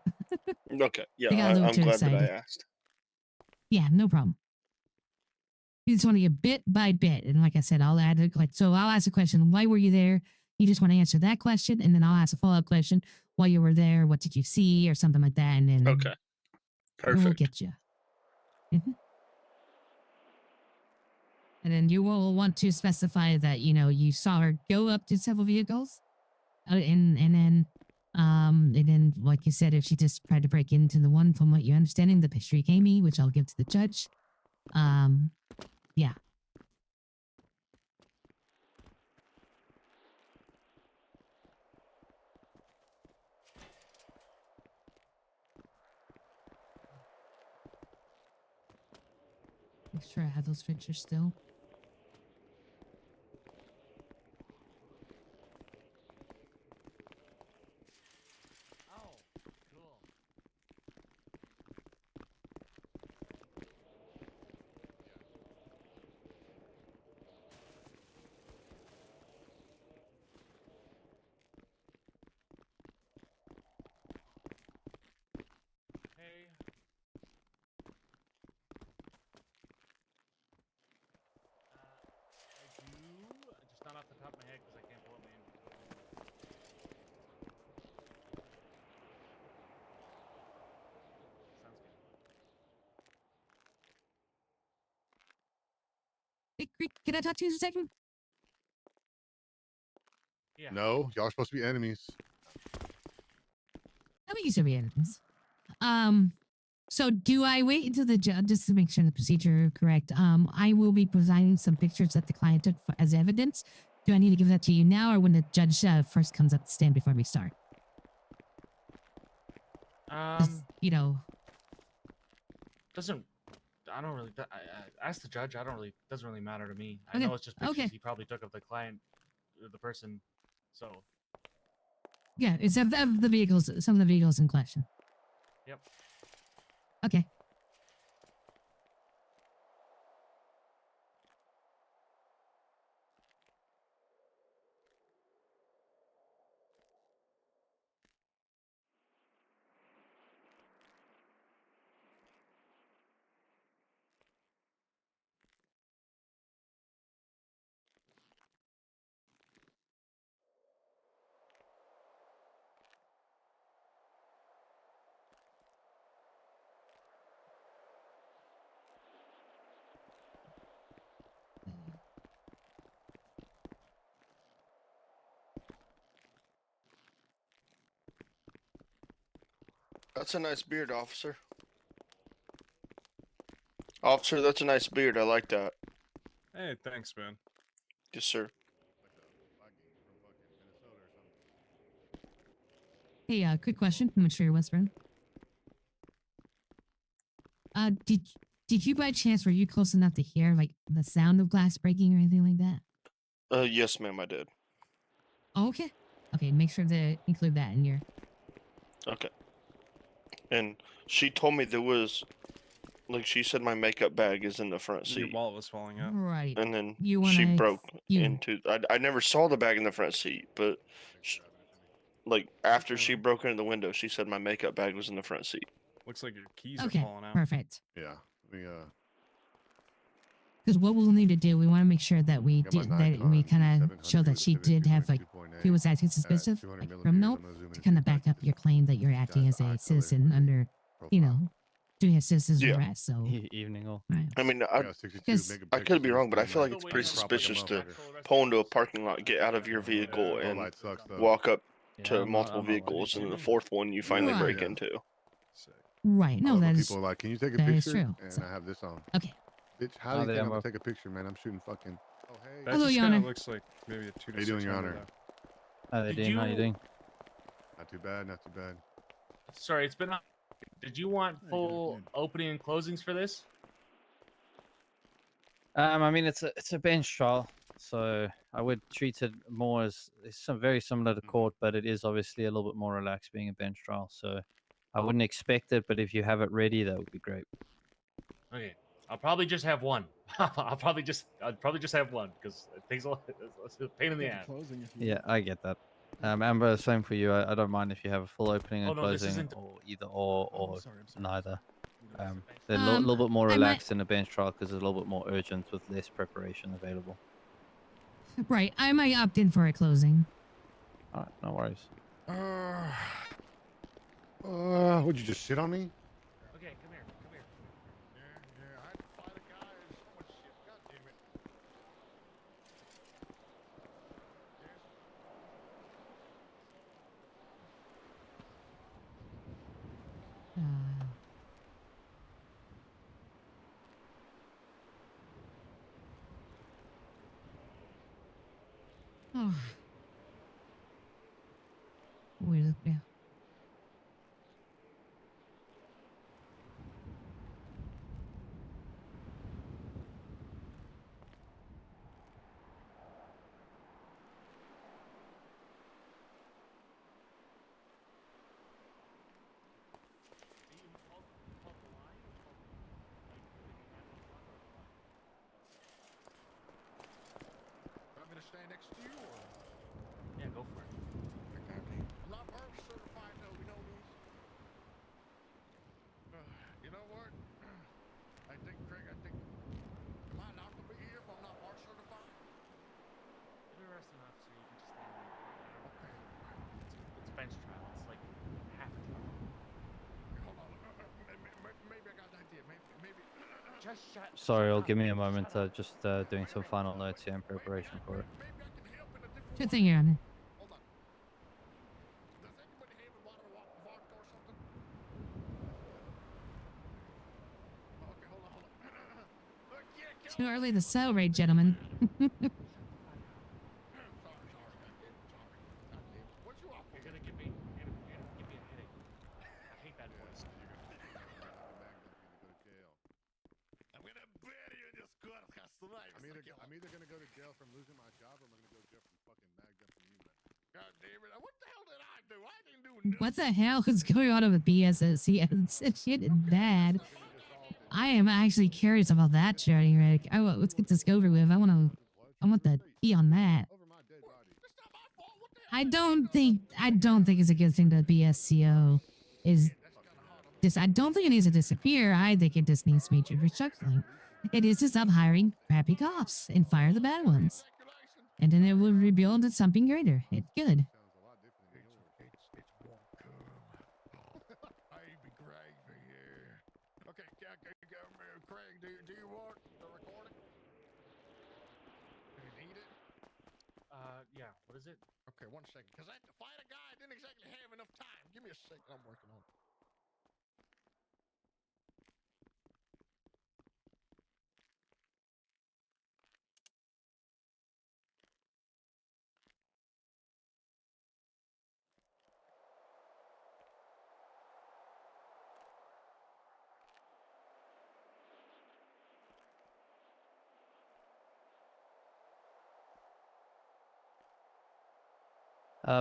Okay, yeah, They got a little I'm too glad that I excited. asked. Yeah, no problem. You just want to get bit by bit, and like I said, I'll add so I'll ask a question. Why were you there? You just want to answer that question, and then I'll ask a follow-up question. Why you were there? What did you see, or something like that, and then Okay, we'll perfect. get you. And then you will want to specify that you saw her go up to several vehicles, and then like you said, if she just tried to break into the one, from what you're understanding, the picture you gave me, which I'll give to the judge. Yeah. Make sure I have those pictures still. Just not off the top of my head because I can't pull up my inventory. Sounds good. Hey, Creek, can I talk to you a second? Yeah. No, y'all are supposed to be enemies. How about you say enemies? So do I wait until the judge, just to make sure the procedure correct? I will be presenting some pictures that the client took as evidence. Do I need to give that to you now or when the judge first comes up to stand before we start? You know, Doesn't. I don't really. Ask the judge. I don't really. Doesn't really matter to me. I Okay, know it's just pictures okay. he probably took of the client, or the person. So. yeah, it's of the vehicles, some of the vehicles in question. Yep. Okay. That's a nice beard, officer. Officer, that's a nice beard. I like that. Hey, thanks, man. Yes, sir. Hey, quick question. I'm sure you're whispering. Did you by chance, were you close enough to hear like the sound of glass breaking or anything like that? Yes, ma'am, I did. Oh, okay. Okay, make sure to include that in your. Okay. And she told me there was, like, she said my makeup bag is in the front seat. Your wallet was falling out. Right. And then You she wanna broke into. I never saw the bag in the front seat, but like after she broke into the window, she said my makeup bag was in the front seat. Looks like your keys Okay, are falling out. perfect. Yeah. Because what we'll need to do, we want to make sure that we Got my did that we Nikon kind of 700 show that with a she did have like 2.8 he was acting at suspicious, 200 like millimeters. criminal, I'm gonna zoom in to and kind see of if I back can up your claim that you're acting Guy's as a eye color citizen under, you know, doing a citizen's Yeah. arrest. So Evening all. right. I mean, I got 62 Because- makeup I could be pictures wrong, but I and, feel like like, it's pretty crop like a suspicious to motherfucker. pull into a parking lot, get out of your vehicle, Low and light sucks, though. walk up Yeah, to I'm multiple not lighting vehicles, and it. the fourth one you finally Right. break Yeah. into. Right. I No, love that when is people are like, "Can you take a that is picture?" true. And So, I have this on. okay. Bitch, how do Oh, you there, think I'm bro. gonna take a picture, man? I'm shooting fucking. Oh hey. That Hello, just Your kind of Honor. looks like maybe a 2 to How you doing, Your 600 Honor? though. Hi there, Did Dean. How you you- doing? Not too bad. Not too bad. Sorry, it's been. Did you want full opening and closings for this? I mean, it's a bench trial, so I would treat it more as it's very similar to court, but it is obviously a little bit more relaxed being a bench trial. So I wouldn't expect it, but if you have it ready, that would be great. Okay, I'll probably just have one. I'll probably just have one because it takes a lot. It's a pain in the ass. Yeah, I get that. Amber, same for you. I don't mind if you have a full opening and Oh, no, this closing, isn't- or either or I'm sorry. neither. They're a little bit more I might- relaxed in a bench trial because it's a little bit more urgent with less preparation available. Right. I might opt in for a closing. All right, no worries. Would you just shit on me? Okay, come here. Yeah, I had to fight a guy and so much shit. God damn it. Oh. Weird. Yeah. Want me to stand next to you or? Yeah, go for it. I'm not birth certified though, you know this. You know what? I think, Craig, am I allowed to be here if I'm not bar certified? Sorry, I'll give me a moment. Just doing some final notes here in preparation for it. Good thing you're on it. Too early to celebrate, gentlemen. I'm either gonna go to jail from losing my job, or I'm gonna go to jail from fucking mag dumping you, man. God damn it! What the hell did I do? I didn't do nothing. What the hell is going on with BSSC? Shit is bad. I am actually curious about that, Jerry Rick. Let's get this over with. I want the tea on that. I don't think it's a good thing that BSCO is this. I don't think it needs to disappear. I think it just needs major restructuring. It is to stop hiring crappy cops and fire the bad ones. And then it will rebuild into something greater. It's good. Okay, Craig, do you want the recording? Do you need it? Yeah. What is it? Okay, 1 second. Because I had to fight a guy. I didn't exactly have enough time. Give me a second. I'm working on it.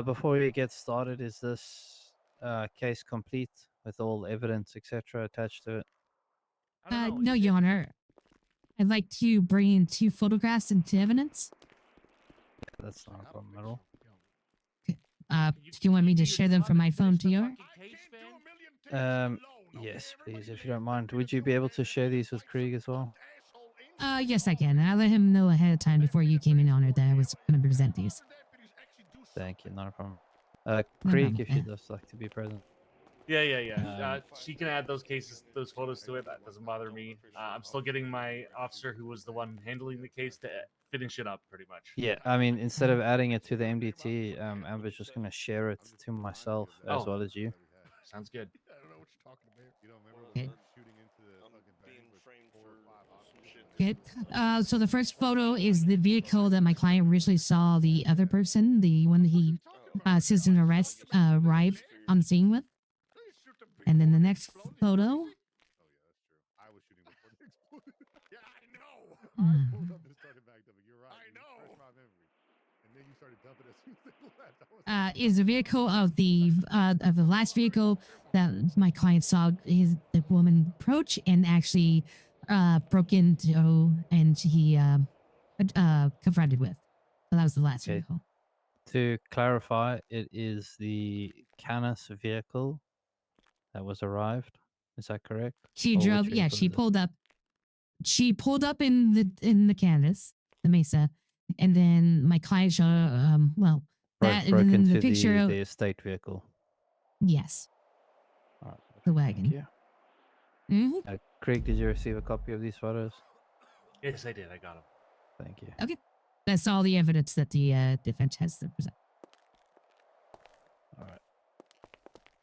Before we get started, is this case complete with all evidence, etc., attached to it? No, Your Honor. I'd like to bring in 2 photographs into evidence. That's not a problem at all. Do you want me to share them from my phone to your? Yes, please, if you don't mind. Would you be able to share these with Krieg as well? Yes, I can. I let him know ahead of time before you came in, Honor, that I was going to present these. Thank you, not a problem. No Krieg, problem. if you'd just like to be present. Yeah. She can add those those photos to it. That doesn't bother me. I'm still getting my officer, who was the one handling the case, to finish it up, pretty much. Yeah, I mean, instead of adding it to the MDT, Amber's just going to share it to myself as well as you. Sounds good. I don't know what you're talking about. You don't remember Okay. shooting into the fucking bank with 4 or 5 officers? Okay. So the first photo is the vehicle that my client originally saw the other person, the one that he citizen arrest arrive on the scene with. And then the next photo. I was shooting before they exploded. Yeah, I know. I pulled up and started back dumping. You're right. I know. Fresh my memory. And then you started dumping as soon as they left. That was Is the vehicle of the last vehicle that my client saw the woman approach and actually broke into and he confronted with. So that was the last vehicle. To clarify, it is the Canis vehicle that was arrived. Is that correct? She Or which drove. Yeah, vehicle she is it? pulled up. She pulled up in the Canvas, the Mesa, and then my client showed. That broke and then into the picture. the estate vehicle. Yes. All right, The wagon. Thank you. Craig, did you receive a copy of these photos? Yes, I did. I got them. Thank you. Okay. That's all the evidence that the defense has to present. All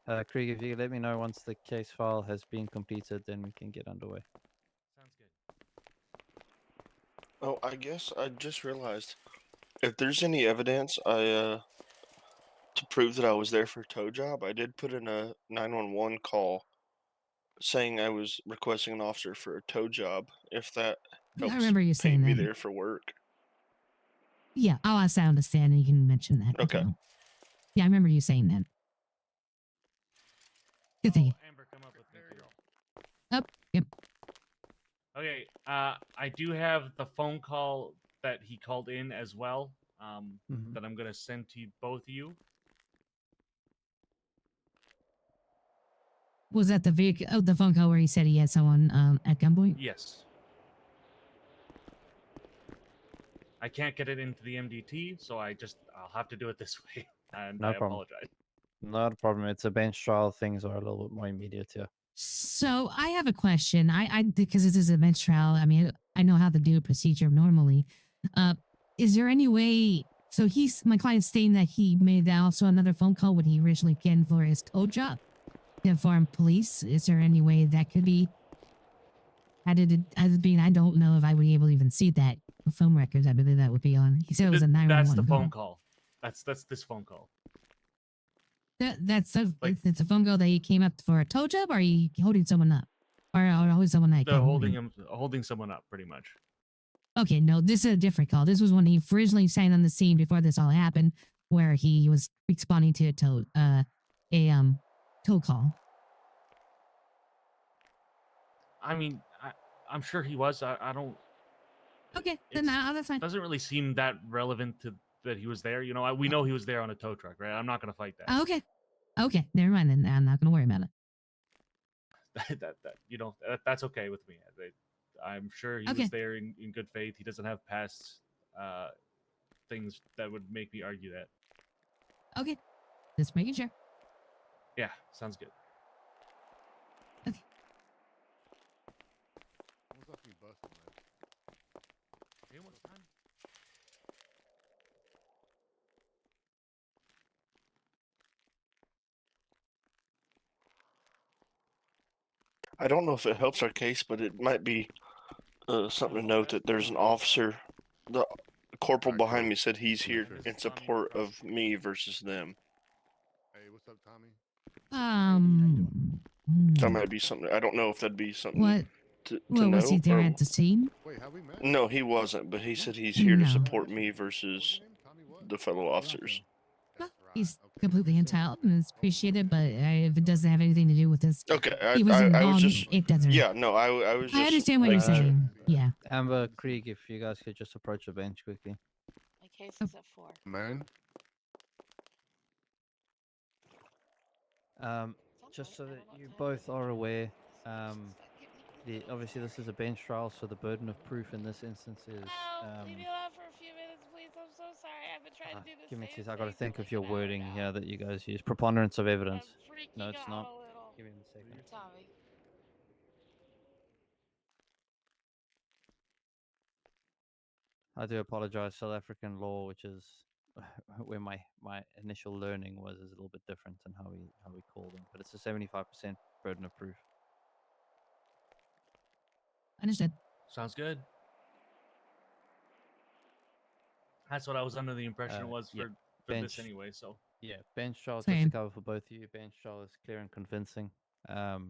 right. Craig, if you could let me know once the case file has been completed, then we can get underway. Sounds good. Oh, I guess I just realized, if there's any evidence to prove that I was there for a tow job, I did put in a 911 call saying I was requesting an officer for a tow job. If that helps I remember you pay saying me that. there for work. Yeah. Oh, I understand. You can mention that. Okay. Yeah, I remember you saying that. Good thing. Amber, come up with me. Up. Yep. Okay. I do have the phone call that he called in as well. That I'm gonna send to both of you. Was that the vehicle? Oh, the phone call where he said he had someone at gunpoint? Yes. I can't get it into the MDT, so I'll have to do it this way, and No I problem. apologize. Not a problem. It's a bench trial. Things are a little bit more immediate here. So I have a question. I because this is a bench trial. I mean, I know how to do a procedure normally. Is there any way? So my client's stating that he made also another phone call when he originally came for his tow job to inform police. Is there any way that could be added? I don't know if I would be able to even see that phone records. I believe that would be on. He said it was a 911. That's the phone call. call. That's this phone call. That's it's a phone call that he came up for a tow job, or are you holding someone up, or holding someone that They're came? holding someone up, pretty much. Okay, no, this is a different call. This was when he originally signed on the scene before this all happened, where he was responding to a tow call. I mean, I'm sure he was. I don't. Okay, then that's fine. Doesn't really seem that relevant to that he was there. You know, we know he was there on a tow truck, right? I'm not gonna fight that. Okay, never mind. Then I'm not gonna worry about it. That's okay with me. I'm sure he was there in good faith. He doesn't have past things that would make me argue that. Okay, just making sure. Yeah, sounds good. Okay. I don't know if it helps our case, but it might be something to note that there's an officer. The corporal behind me said he's here in support of me versus them. Hey, what's up, Tommy? That might be something. I don't know if that'd be something What? to Well, was know. he there or- at the scene? Wait, have we met? No, he wasn't, but he said he's here to No. support me versus the fellow officers. Well, he's completely entitled and it's appreciated, but if it doesn't have anything to do with this, Okay, he was I involved. was just. It doesn't. Yeah, no, I was just. I understand what you're making sure. saying. Yeah. Amber, Krieg, if you guys could just approach the bench quickly. My case is at 4. Man. Just so that you both are aware, obviously this is a bench trial, so the burden of proof in this instance is. Leave me alone for a few minutes, please. I'm so sorry. I've been trying to do this. Give me 2 seconds. I got to think of your wording here that you guys use. Preponderance of evidence. No, it's not. Give me a second. Tommy. I do apologize. South African law, which is where my initial learning was, is a little bit different than how we call them. But it's a 75% burden of proof. Understood. Sounds good. That's what I was under the impression it was for this anyway. So yeah, bench trial just to cover for both of you. Bench trial is clear and convincing. Clear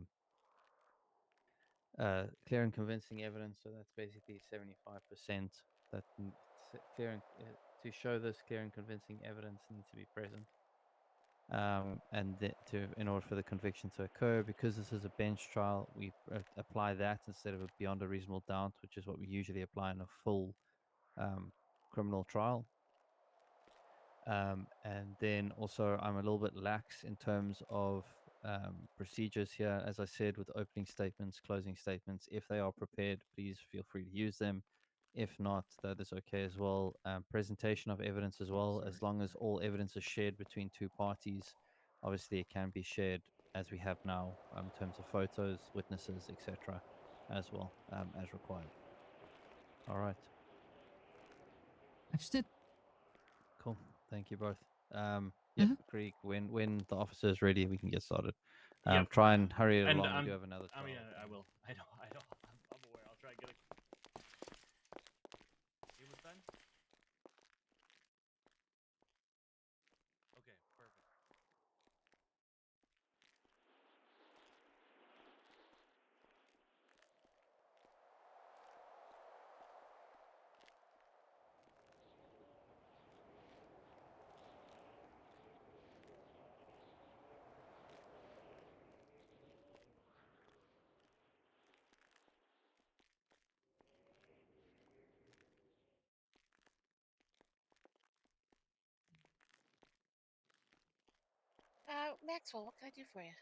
and convincing evidence. So that's basically 75%. That clear and to show this clear and convincing evidence needs to be present. In order for the conviction to occur, because this is a bench trial, we apply that instead of a beyond a reasonable doubt, which is what we usually apply in a full criminal trial. And then also, I'm a little bit lax in terms of procedures here. As I said, with opening statements, closing statements, if they are prepared, please feel free to use them. If not, that is okay as well. Presentation of evidence as well, as long as all evidence is shared between 2 parties. Obviously, it can be shared as we have now in terms of photos, witnesses, etc., as well as required. All right. Understood. Cool. Thank you both. Yeah, Krieg, when the officer is ready, we can get started. Try and hurry it along. We do have another trial. I mean, I will. I know. I'm aware. I'll try and get it. It was done. Okay, perfect. Maxwell, what can I do for you?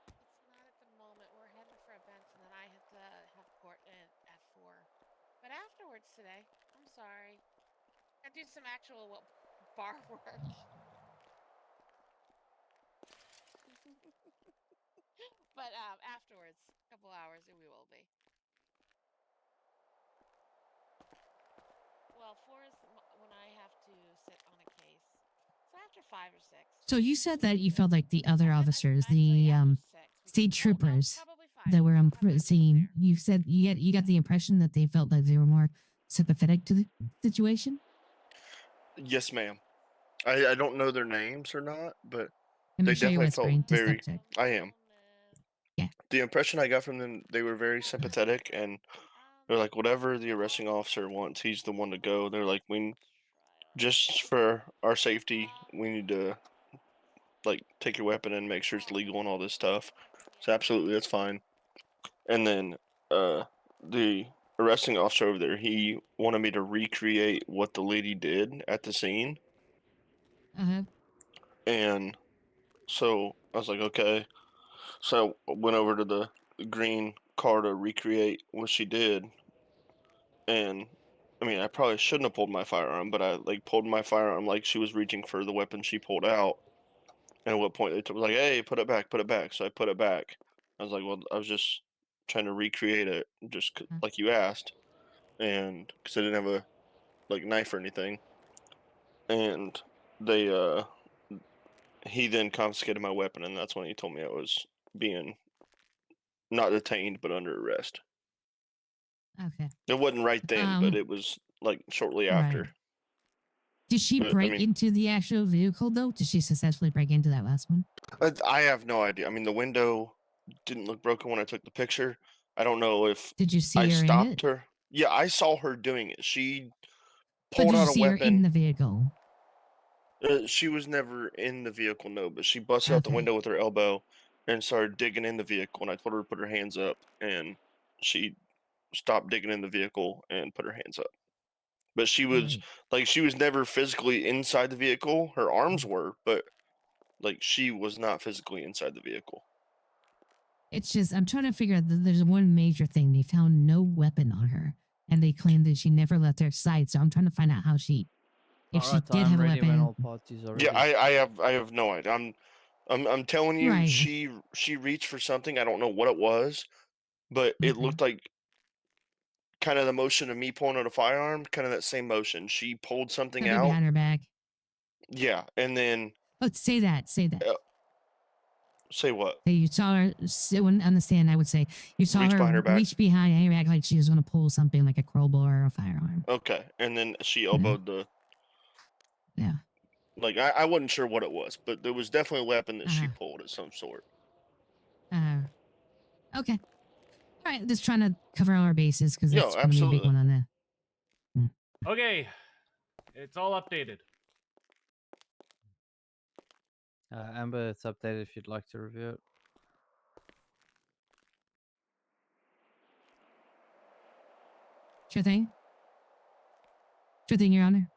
It's not at the moment. We're heading for a bench, and then I have to have court at 4. But afterwards today, I'm sorry. I do some actual bar work. But afterwards, a couple hours, we will be. Well, 4 is when I have to sit on a case. So after 5 or 6. So you said that you felt like the other officers, the state troopers that were on scene, you said you got the impression that they felt like they were more sympathetic to the situation. Yes, ma'am. I don't know their names or not, but And they make sure you're definitely felt whispering to very. step check. I am. Yeah. The impression I got from them, they were very sympathetic, and they're like, whatever the arresting officer wants, he's the one to go. They're like, just for our safety, we need to like take your weapon and make sure it's legal and all this stuff. So absolutely, that's fine. And then the arresting officer over there, he wanted me to recreate what the lady did at the scene. Uh-huh. And so I was like, okay. So I went over to the green car to recreate what she did. And I mean, I probably shouldn't have pulled my firearm, but I like pulled my firearm like she was reaching for the weapon she pulled out. And at what point they was like, "Hey, put it back, put it back." So I put it back. I was like, "Well, I was just trying to recreate it, just like you asked, and because I didn't have a like knife or anything." And they he then confiscated my weapon, and that's when he told me I was being not detained but under arrest. Okay. It wasn't right then, but it was like shortly after. Right. Did she But, I break mean, into the actual vehicle though? Did she successfully break into that last one? I have no idea. I mean, the window didn't look broken when I took the picture. I don't know if Did you see I her in stopped it? her. Yeah, I saw her doing it. She But pulled did you out a see her in weapon. the vehicle? She was never in the vehicle, no, but she busted out the Okay. window with her elbow and started digging in the vehicle. And I told her to put her hands up, and she stopped digging in the vehicle and put her hands up. But she was like, she was never physically inside the vehicle. Her arms were, but like she was not physically inside the vehicle. It's just I'm trying to figure out that there's one major thing. They found no weapon on her, and they claim that she never left their side. So I'm trying to find out how she, if she Alright, did I'm have a ready when all weapon. parties are ready. Yeah, I have no idea. I'm telling you, Right. she reached for something. I don't know what it was, but it looked like kind of the motion of me pulling out a firearm, kind of that same motion. She pulled something Could be out. behind her back. Yeah, and then Oh, say that. Say that. say what? Hey, you saw her when on the stand. I would say you saw Reach her behind her back. reach behind her back like she was going to pull something like a crowbar or a firearm. Okay, and then she elbowed the. Yeah. Like I wasn't sure what it was, but there was definitely a weapon that she pulled of some sort. Okay. All right. Just trying to cover all our bases because Yeah, that's going to be a big absolutely. one on the. Okay, it's all updated. Amber, it's updated if you'd like to review it. Sure thing. Sure thing, Your Honor.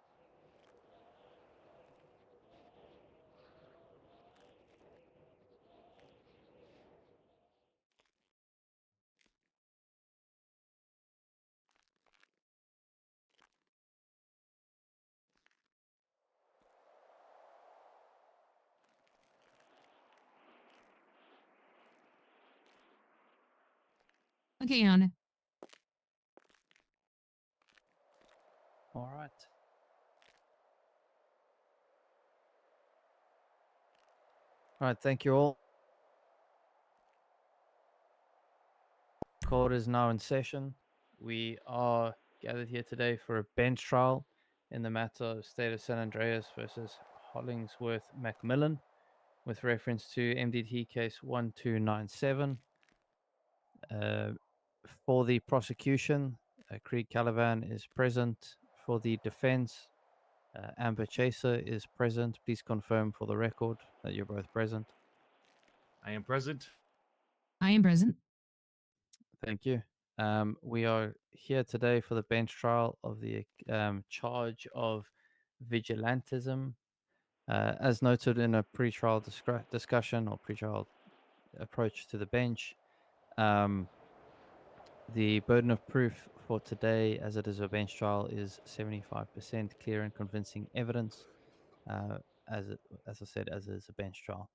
Okay, Your Honor. All right. All right, thank you all. Court is now in session. We are gathered here today for a bench trial in the matter of State of San Andreas versus Hollingsworth Macmillan with reference to MDT case 1297. For the prosecution, Creed Caliban is present. For the defense, Amber Chaser is present. Please confirm for the record that you're both present. I am present. I am present. Thank you. We are here today for the bench trial of the charge of vigilantism. As noted in a pre-trial discussion or pre-trial approach to the bench, the burden of proof for today, as it is a bench trial, is 75% clear and convincing evidence, as I said, as is a bench trial.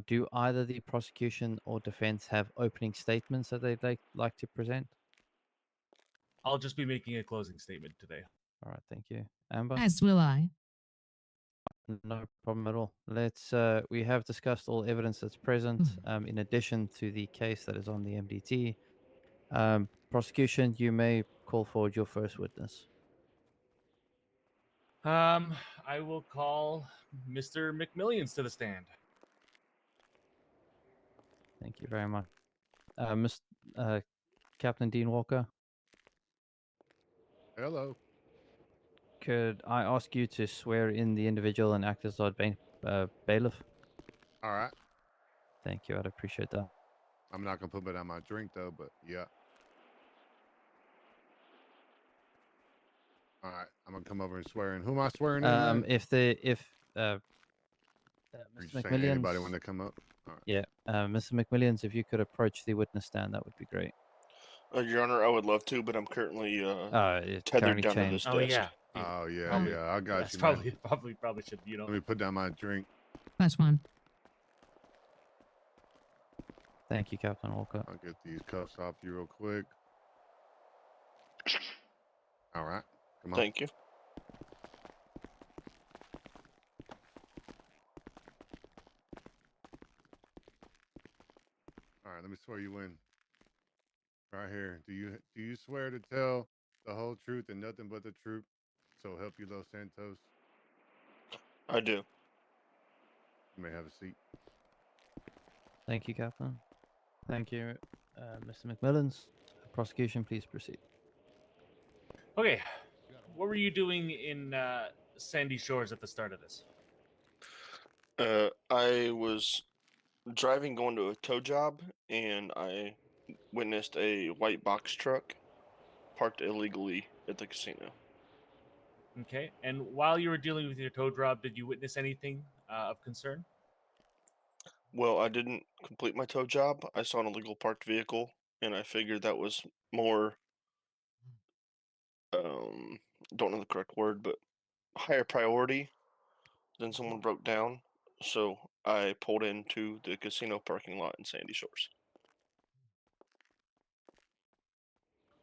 Do either the prosecution or defense have opening statements that they'd like to present? I'll just be making a closing statement today. All right, thank you. Amber? As will I. No problem at all. Let's. We have discussed all evidence that's present. In addition to the case that is on the MDT, prosecution, you may call forward your first witness. I will call Mr. McMillions to the stand. Thank you very much. Miss Captain Dean Walker, Hello. could I ask you to swear in the individual and act as our bailiff? All right. Thank you. I'd appreciate that. I'm not gonna put it on my drink though, but yeah. All right. I'm gonna come over and swear in. Who am I swearing in? at? If Are you Mr. saying anybody when McMillions, they come up? All right. yeah, Mr. McMillions, if you could approach the witness stand, that would be great. Your Honor, I would love to, but I'm currently It's tethered currently down to chained. this Oh desk. yeah. Oh yeah, Probably- yeah. I got That's you, man. probably should. You know. Let me put down my drink. Plus one. Thank you, Captain Walker. I'll get these cuffs off you real quick. All right. Come on. Thank you. All right. Let me swear you in. Right here. Do you swear to tell the whole truth and nothing but the truth? So help you, Los Santos. I do. You may have a seat. Thank you, Captain. Thank you, Mr. McMillans. Prosecution, please proceed. Okay. What were you doing in Sandy Shores at the start of this? I was driving going to a tow job, and I witnessed a white box truck parked illegally at the casino. Okay. And while you were dealing with your tow job, did you witness anything of concern? Well, I didn't complete my tow job. I saw an illegal parked vehicle, and I figured that was more, don't know the correct word, but higher priority than someone broke down. So I pulled into the casino parking lot in Sandy Shores.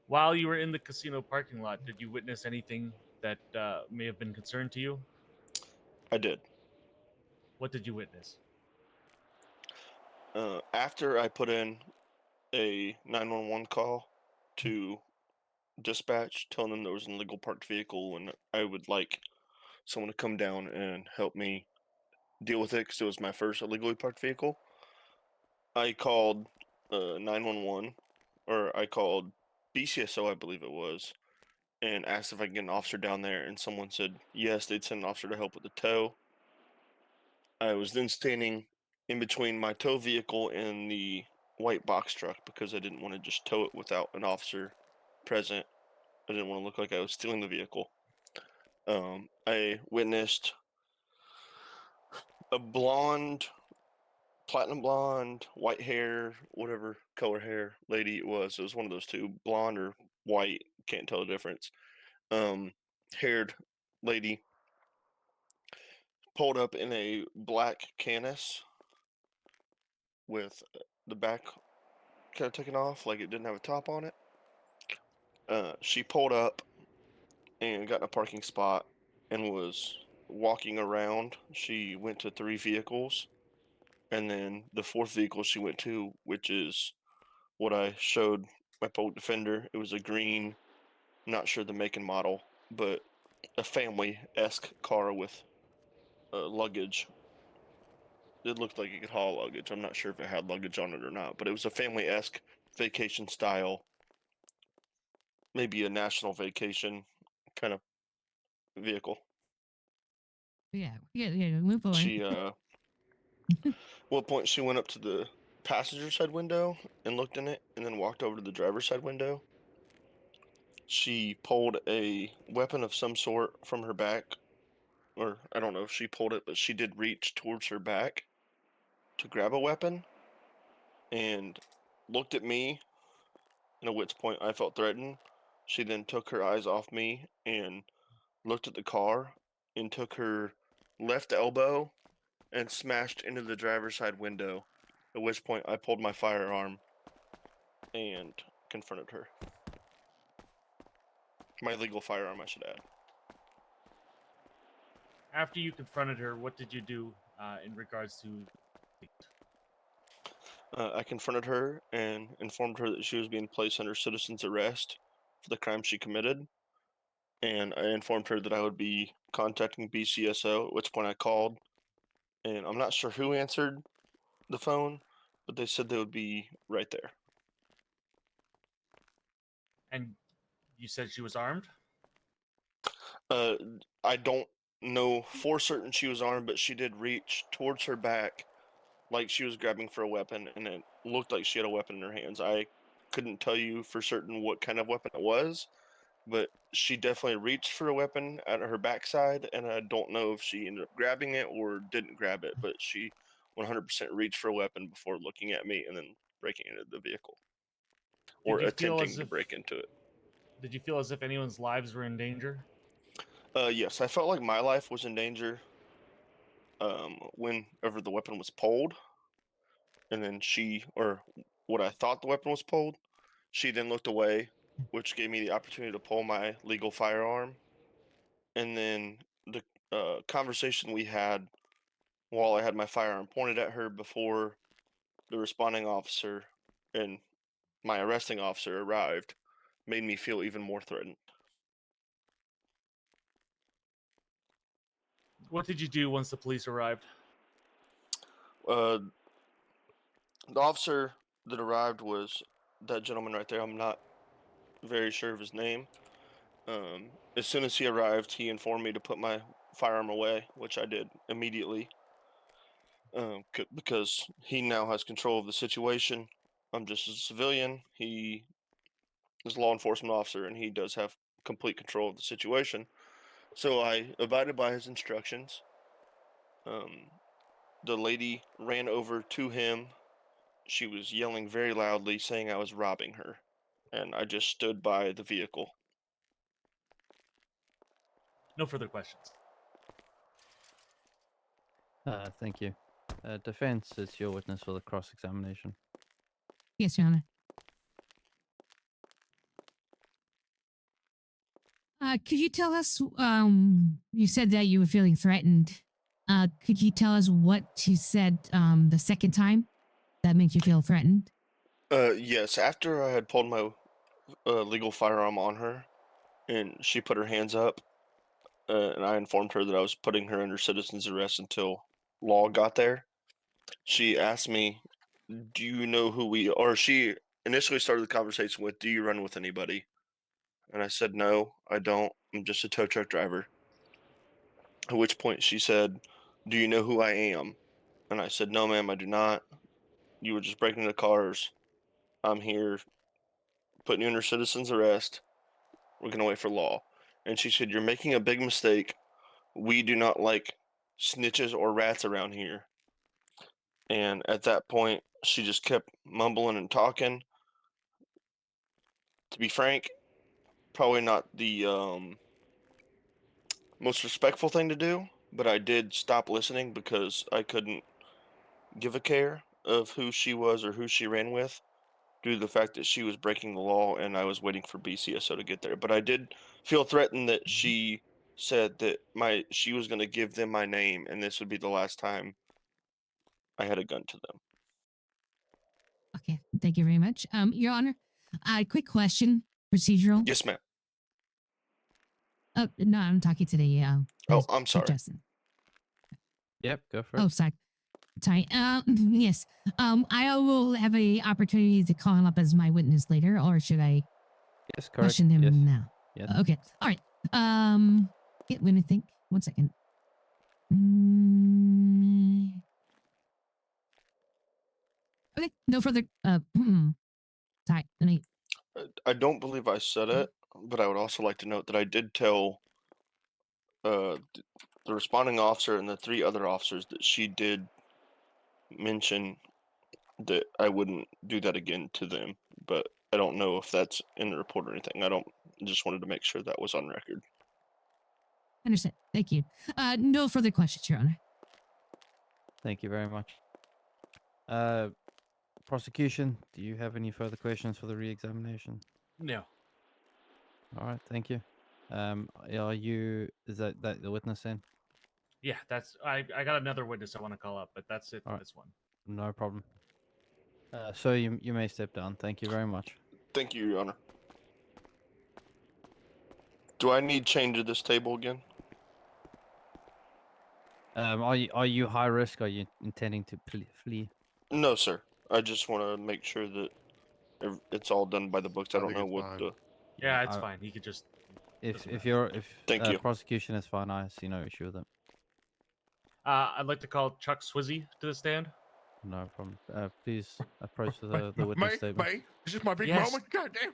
While you were in the casino parking lot, did you witness anything that may have been concern to you? I did. What did you witness? After I put in a 911 call to dispatch, telling them there was an illegal parked vehicle and I would like someone to come down and help me deal with it because it was my first illegally parked vehicle, I called 911, or I called BCSO, I believe it was, and asked if I could get an officer down there, and someone said yes, they'd send an officer to help with the tow. I was then standing in between my tow vehicle and the white box truck because I didn't want to just tow it without an officer present. I didn't want to look like I was stealing the vehicle. I witnessed a blonde, platinum blonde, white hair, whatever color hair lady it was. It was one of those two, blonde or white, can't tell the difference. Haired lady pulled up in a black Canis with the back kind of taken off, like it didn't have a top on it. She pulled up and got in a parking spot and was walking around. She went to 3 vehicles, and then the 4th vehicle she went to, which is what I showed my public defender. It was a green, not sure the make and model, but a family-esque car with luggage. It looked like it could haul luggage. I'm not sure if it had luggage on it or not, but it was a family-esque vacation style, maybe a national vacation kind of vehicle. Yeah. Move forward. She what point she went up to the passenger side window and looked in it, and then walked over to the driver's side window. She pulled a weapon of some sort from her back, or I don't know if she pulled it, but she did reach towards her back to grab a weapon and looked at me, and at which point I felt threatened. She then took her eyes off me and looked at the car and took her left elbow and smashed into the driver's side window, at which point I pulled my firearm and confronted her. My legal firearm, I should add. After you confronted her, what did you do in regards to? I confronted her and informed her that she was being placed under citizen's arrest for the crime she committed. And I informed her that I would be contacting BCSO, at which point I called. And I'm not sure who answered the phone, but they said they would be right there. And you said she was armed? I don't know for certain she was armed, but she did reach towards her back like she was grabbing for a weapon, and it looked like she had a weapon in her hands. I couldn't tell you for certain what kind of weapon it was, but she definitely reached for a weapon at her backside, and I don't know if she ended up grabbing it or didn't grab it, but she 100% reached for a weapon before looking at me and then breaking into the vehicle. Or Did you feel attempting as to if- break into it. Did you feel as if anyone's lives were in danger? Yes, I felt like my life was in danger whenever the weapon was pulled. And then she, or what I thought the weapon was pulled, she then looked away, which gave me the opportunity to pull my legal firearm. And then the conversation we had while I had my firearm pointed at her before the responding officer and my arresting officer arrived made me feel even more threatened. What did you do once the police arrived? The officer that arrived was that gentleman right there. I'm not very sure of his name. As soon as he arrived, he informed me to put my firearm away, which I did immediately. Because he now has control of the situation. I'm just a civilian. He is a law enforcement officer, and he does have complete control of the situation. So I abided by his instructions. The lady ran over to him. She was yelling very loudly, saying I was robbing her, and I just stood by the vehicle. No further questions. Thank you. Defense, it's your witness for the cross-examination. Yes, Your Honor. Could you tell us, you said that you were feeling threatened. Could you tell us what you said the second time that made you feel threatened? Yes, after I had pulled my legal firearm on her, and she put her hands up, and I informed her that I was putting her under citizen's arrest until law got there. She asked me, "Do you know who we?" Or she initially started the conversation with, "Do you run with anybody?" And I said, "No, I don't. I'm just a tow truck driver." At which point she said, "Do you know who I am?" And I said, "No, ma'am, I do not. You were just breaking into cars. I'm here putting you under citizen's arrest. We're going to wait for law." And she said, "You're making a big mistake. We do not like snitches or rats around here." And at that point, she just kept mumbling and talking. To be frank, probably not the most respectful thing to do, but I did stop listening because I couldn't give a care of who she was or who she ran with due to the fact that she was breaking the law and I was waiting for BCSO to get there. But I did feel threatened that she said that she was going to give them my name and this would be the last time I had a gun to them. Okay, thank you very much. Your Honor, quick question, procedural. Yes, ma'am. No, I'm talking to the Oh, I'm sorry. Justin. Yep, go for it. Oh, sorry. Yes. I will have a opportunity to call him up as my witness later, or should I Yes, correct. question him Yes. now? Yes. Okay. All right. Let me think. 1 second. Okay. No further. Sorry. Let me. I don't believe I said it, but I would also like to note that I did tell the responding officer and the 3 other officers that she did mention that I wouldn't do that again to them, but I don't know if that's in the report or anything. I just wanted to make sure that was on record. Understood. Thank you. No further questions, Your Honor. Thank you very much. Prosecution, do you have any further questions for the re-examination? No. All right, thank you. Are you? Is that the witness then? Yeah, that's. I got another witness I want to call up, but that's it for Alright. this one. No problem. So you may step down. Thank you very much. Thank you, Your Honor. Do I need change of this table again? Are you high risk? Are you intending to flee? No, sir. I just want to make sure that it's all done by the books. I don't think know it's what fine. the. Yeah, it's fine. He could just. If doesn't matter. Thank you. prosecution is fine, I see no issue with it. I'd like to call Chuck Swizzy to the stand. No problem. Please approach the witness statement. Me? Is this my big Yes. moment? Goddamn.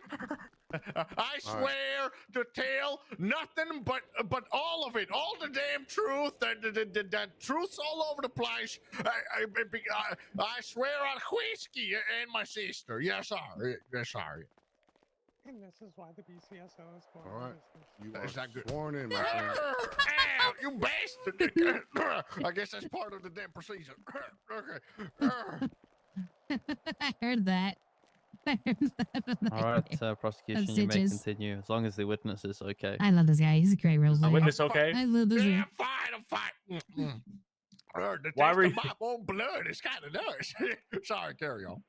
I swear to tell nothing but all of it, all the damn truth, that truth's all over the place. I swear on whiskey and my sister. Yes, sir. Yes, sir. And this is why the BCSO is going All right. You Is are that good? sworn in, my friend. Ow, you bastard! I guess that's part of the damn procedure. Okay. I heard that. I heard that. All right, prosecution, you may stitches. continue as long as the witness is okay. I love this guy. He's a great role player. Witness, okay? I love this Yeah, guy. I'm fine. The Why taste were of you- my own blood is kind of nice. Sorry, carry on.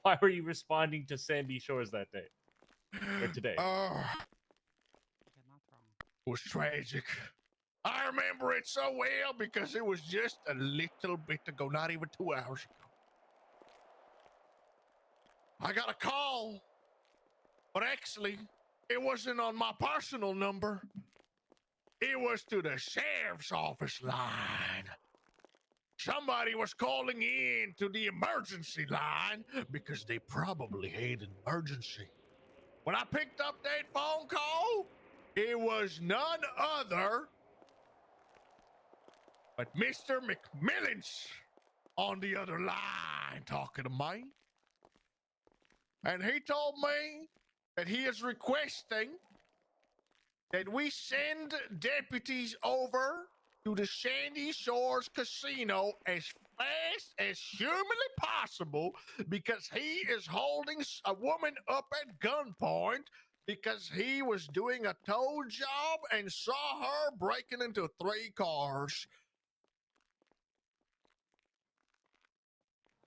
Why were you responding to Sandy Shores that day or today? It was tragic. I remember it so well because it was just a little bit ago, not even 2 hours ago. I got a call, but actually, it wasn't on my personal number. It was to the sheriff's office line. Somebody was calling in to the emergency line because they probably had an emergency. When I picked up that phone call, it was none other but Mr. McMillan's on the other line talking to me. And he told me that he is requesting that we send deputies over to the Sandy Shores Casino as fast as humanly possible because he is holding a woman up at gunpoint because he was doing a tow job and saw her breaking into 3 cars.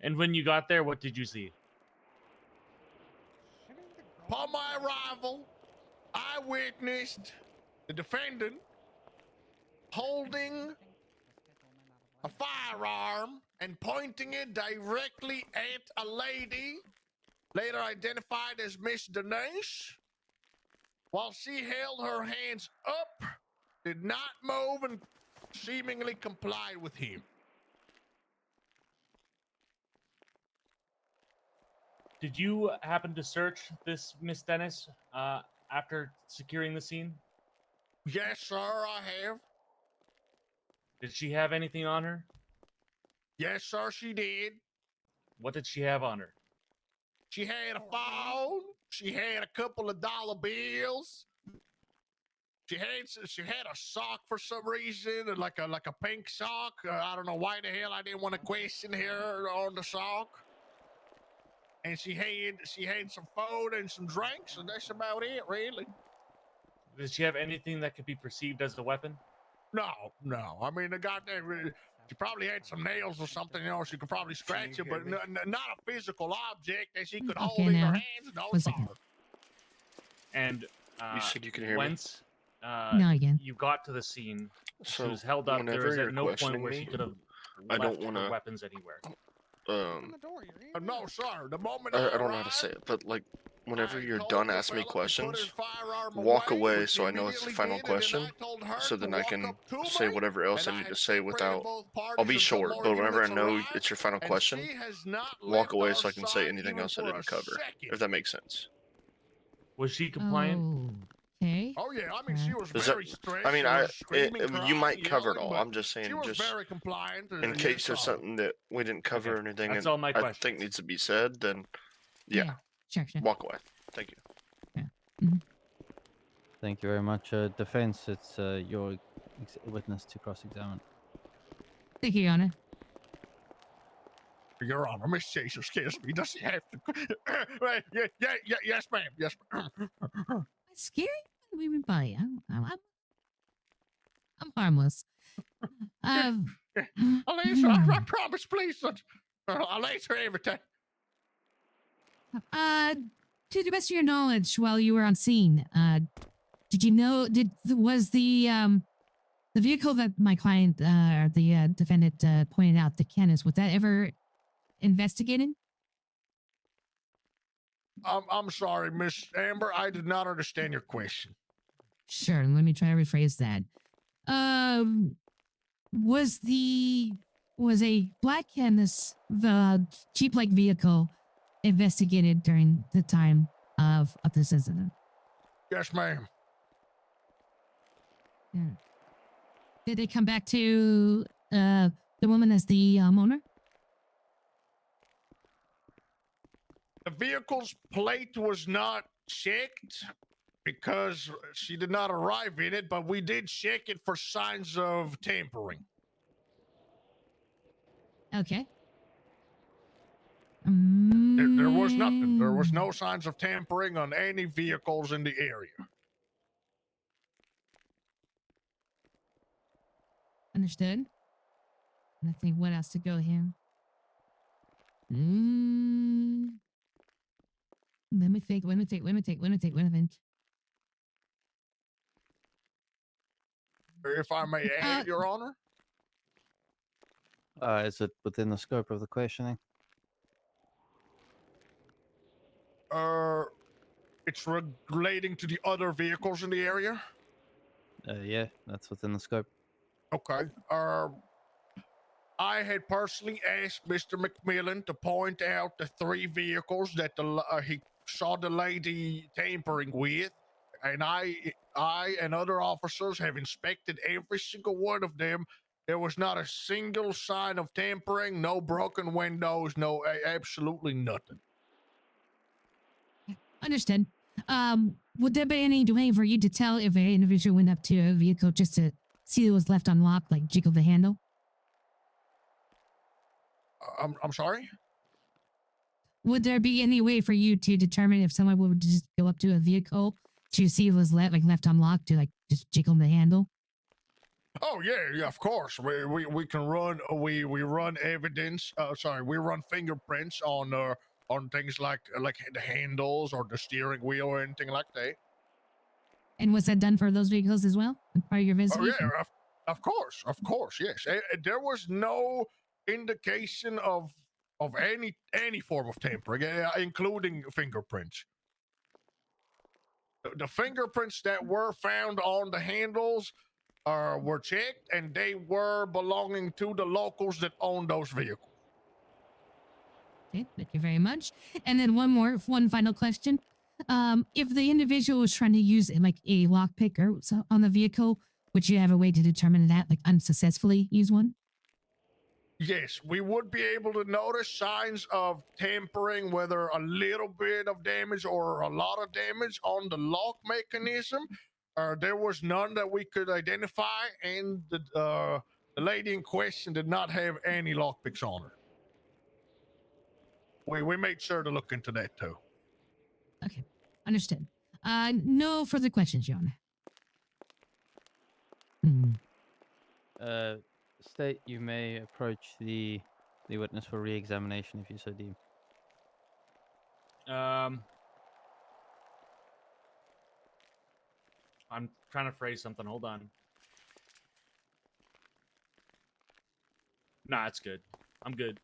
And when you got there, what did you see? Upon my arrival, I witnessed the defendant holding a firearm and pointing it directly at a lady, later identified as Miss Denise, while she held her hands up, did not move, and seemingly complied with him. Did you happen to search this Miss Dennis after securing the scene? Yes, sir, I have. Did she have anything on her? Yes, sir, she did. What did she have on her? She had a phone. She had a couple of dollar bills. She had a sock for some reason, like a pink sock. I don't know why the hell I didn't want to question her on the sock. And she had some food and some drinks, and that's about it, really. Did she have anything that could be perceived as a weapon? No. I mean, the goddamn. She probably had some nails or something, she could probably scratch it, but not a physical object that she could hold in her hands. No, sir. And You said you could hear me? once No, again. you got to the scene, she So, was held up. There whenever was you're at no point questioning where me, she could have I left don't her wanna- weapons anywhere. No, sir. The moment I don't know how to say it, but like, whenever you're done asking me questions, walk away so I know it's the final question, so then I can say whatever else I need to say without. I'll be short, but whenever I know it's your final question, walk away so I can say anything else I didn't cover, if that makes sense. Was she compliant? Okay. Oh yeah, I mean she was Does very that- stressed. I mean, She was screaming, you might crying, cover it yelling, all. but I'm just saying, she was just very compliant. in case there's something that we didn't cover or anything, That's and all my I questions. think needs to be said, then yeah, Sure. walk away. Thank you. Thank you very much. Defense, it's your witness to cross-examine. Thank you, Your Honor. Your Honor, Miss Chase scares me. Does she have to? Yes, ma'am. Yes, ma'am. It's scary. We went by. I'm harmless. I'll answer. I promise, please. I'll answer everything. To the best of your knowledge, while you were on scene, did you know? Was the vehicle that my client or the defendant pointed out, the Canis, was that ever investigated? I'm sorry, Miss Amber. I did not understand your question. Sure. Let me try to rephrase that. Was a black Canis, the Jeep-like vehicle, investigated during the time of this incident? Yes, ma'am. Yeah. Did they come back to the woman as the owner? The vehicle's plate was not checked because she did not arrive in it, but we did check it for signs of tampering. Okay. There was nothing. There was no signs of tampering on any vehicles in the area. Understood. And I think what else to go here? Let me think. If I may add, Your Honor. Is it within the scope of the questioning? It's relating to the other vehicles in the area. Yeah, that's within the scope. Okay. I had personally asked Mr. McMillan to point out the 3 vehicles that he saw the lady tampering with, and I and other officers have inspected every single one of them. There was not a single sign of tampering, no broken windows, no absolutely nothing. Understood. Would there be any way for you to tell if an individual went up to a vehicle just to see it was left unlocked, like jiggle the handle? I'm sorry? Would there be any way for you to determine if someone would just go up to a vehicle to see if it was left unlocked to just jiggle the handle? Oh yeah, of course. We can run we run evidence. We run fingerprints on things like the handles or the steering wheel or anything like that. And was that done for those vehicles as well? Part of your Oh investigation? yeah, of course, yes. There was no indication of any form of tampering, including fingerprints. The fingerprints that were found on the handles were checked, and they were belonging to the locals that own those vehicles. Okay, thank you very much. And then one final question. If the individual was trying to use like a lockpick or so on the vehicle, would you have a way to determine that, like unsuccessfully use one? Yes, we would be able to notice signs of tampering, whether a little bit of damage or a lot of damage on the lock mechanism. There was none that we could identify, and the lady in question did not have any lockpicks on her. We made sure to look into that too. Okay, understood. No further questions, Your Honor. State, you may approach the witness for re-examination if you so deem. I'm trying to phrase something. Hold on. Nah, it's good. I'm good.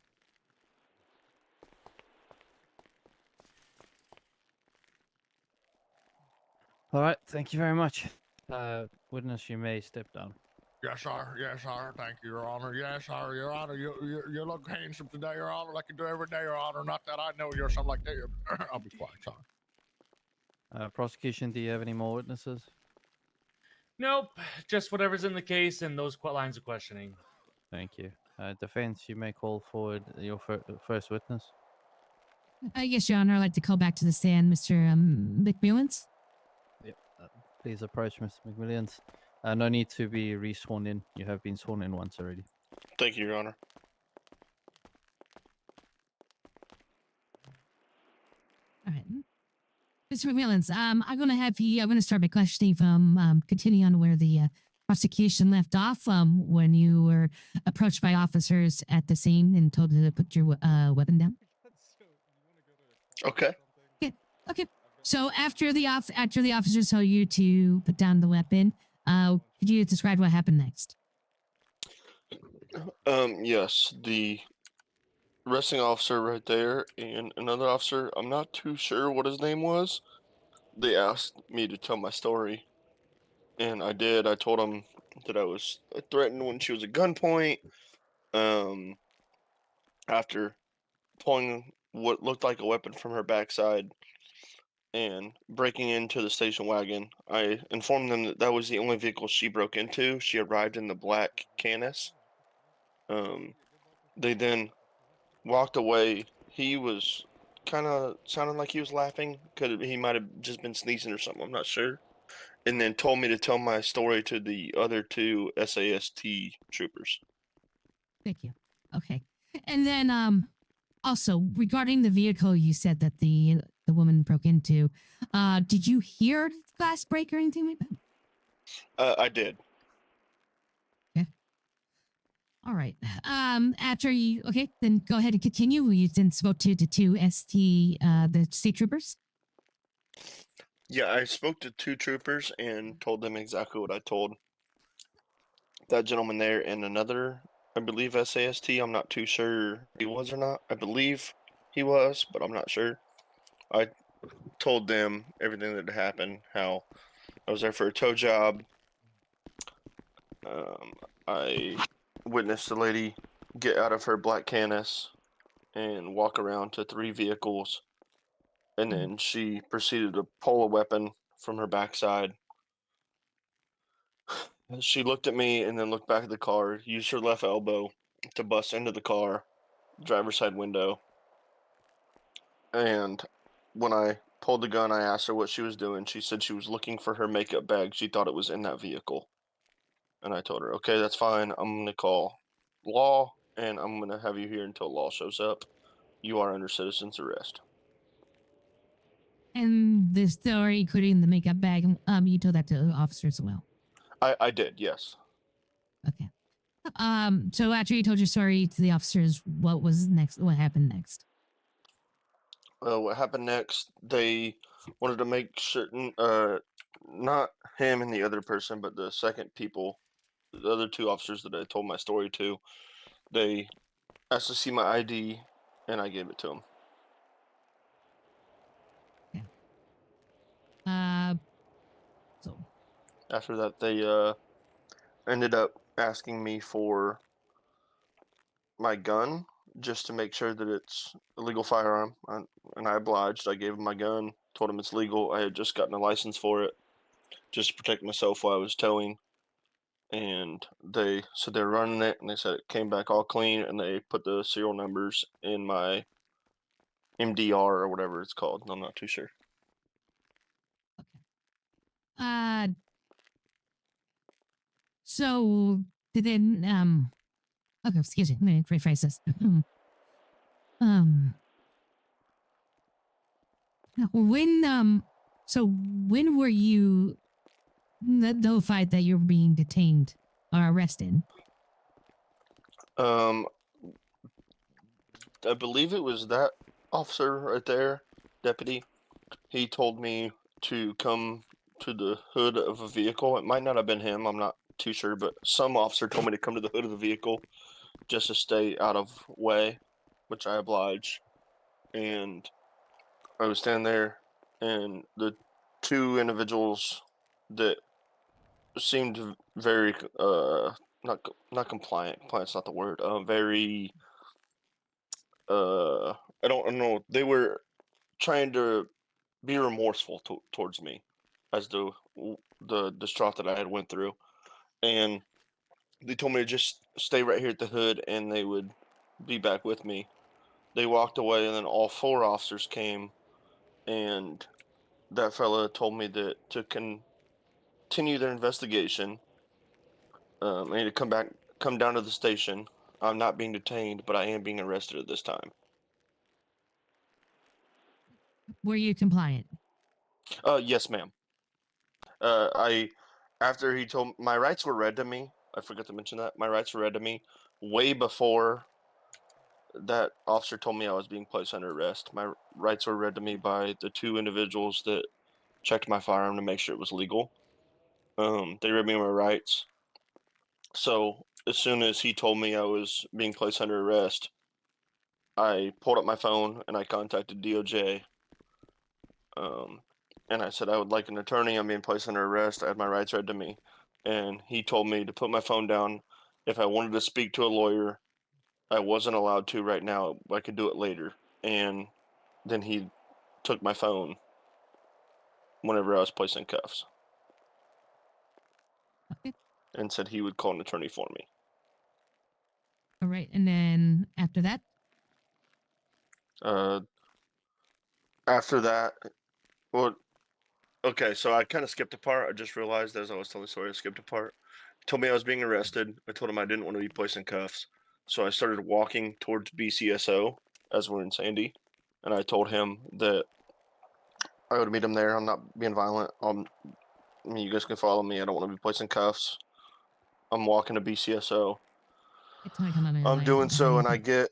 All right, thank you very much. Witness, you may step down. Yes, sir. Yes, sir. Thank you, Your Honor. Yes, sir. Your Honor, you look handsome today, Your Honor, like you do every day, Your Honor. Not that I know you're something like that. I'll be quiet, sorry. Prosecution, do you have any more witnesses? Nope. Just whatever's in the case and those lines of questioning. Thank you. Defense, you may call forward your first witness. Yes, Your Honor. I'd like to call back to the stand, Mr. McMillans. Yep. Please approach Mr. McMillions. No need to be re-sworn in. You have been sworn in once already. Thank you, Your Honor. All right. Mr. McMillans, I'm going to start by questioning from continuing on where the prosecution left off when you were approached by officers at the scene and told to put your weapon down. Okay. Okay. So after the officers told you to put down the weapon, could you describe what happened next? Yes, the arresting officer right there and another officer, I'm not too sure what his name was. They asked me to tell my story, and I did. I told them that I was threatened when she was at gunpoint. After pulling what looked like a weapon from her backside and breaking into the station wagon, I informed them that that was the only vehicle she broke into. She arrived in the black Canis. They then walked away. He was kind of sounding like he was laughing. He might have just been sneezing or something. I'm not sure. And then told me to tell my story to the other two SAST troopers. Thank you. Okay. And then also regarding the vehicle you said that the woman broke into, did you hear glass break or anything like that? I did. Okay. All right. After you then go ahead and continue. You then spoke to the two the state troopers. Yeah, I spoke to two troopers and told them exactly what I told that gentleman there and another, I believe SAST. I'm not too sure he was or not. I believe he was, but I'm not sure. I told them everything that had happened, how I was there for a tow job. I witnessed the lady get out of her black Canis and walk around to 3 vehicles, and then she proceeded to pull a weapon from her backside. She looked at me and then looked back at the car, used her left elbow to bust into the car, driver's side window. And when I pulled the gun, I asked her what she was doing. She said she was looking for her makeup bag. She thought it was in that vehicle. And I told her, okay, that's fine. I'm going to call law and I'm going to have you here until law shows up. You are under citizen's arrest. And the story, including the makeup bag, you told that to the officers as well. I did, yes. Okay. So after you told your story to the officers, what was next? What happened next? What happened next? They wanted to make certain, not him and the other person, but the second people, the other 2 officers that I told my story to, they asked to see my ID, and I gave it to them. So after that, they ended up asking me for my gun just to make sure that it's a legal firearm, and I obliged. I gave them my gun, told them it's legal. I had just gotten a license for it, just to protect myself while I was towing. And they said they were running it, and they said it came back all clean, and they put the serial numbers in my MDR or whatever it's called. I'm not too sure. So then okay, excuse me, let me rephrase this. When were you notified that you were being detained or arrested? I believe it was that officer right there, deputy. He told me to come to the hood of a vehicle. It might not have been him, I'm not too sure, but some officer told me to come to the hood of the vehicle just to stay out of way, which I obliged. And I was standing there, and the 2 individuals that seemed very not compliant. Compliant's not the word. Very I don't know. They were trying to be remorseful towards me as the distraught that I had went through, and they told me to just stay right here at the hood, and they would be back with me. They walked away, and then all 4 officers came, and that fella told me that to continue their investigation, I need to come back come down to the station. I'm not being detained, but I am being arrested at this time. Were you compliant? Yes, ma'am. After he told my rights were read to me. I forgot to mention that my rights were read to me way before that officer told me I was being placed under arrest. My rights were read to me by the two individuals that checked my firearm to make sure it was legal. They read me my rights. So as soon as he told me I was being placed under arrest, I pulled up my phone and I contacted DOJ. And I said I would like an attorney. I'm being placed under arrest. I had my rights read to me, and he told me to put my phone down. If I wanted to speak to a lawyer, I wasn't allowed to right now. I could do it later. And then he took my phone whenever I was placed in cuffs. Okay. And said he would call an attorney for me. All right. And then after that? After that, well, okay, so I kind of skipped a part. I just realized as I was telling the story, I skipped a part. He told me I was being arrested. I told him I didn't want to be placed in cuffs. So I started walking towards BCSO as we're in Sandy. And I told him that I would meet him there. I'm not being violent. I mean, you guys can follow me. I don't want to be placed in cuffs. I'm walking to BCSO. I'm doing so, and I get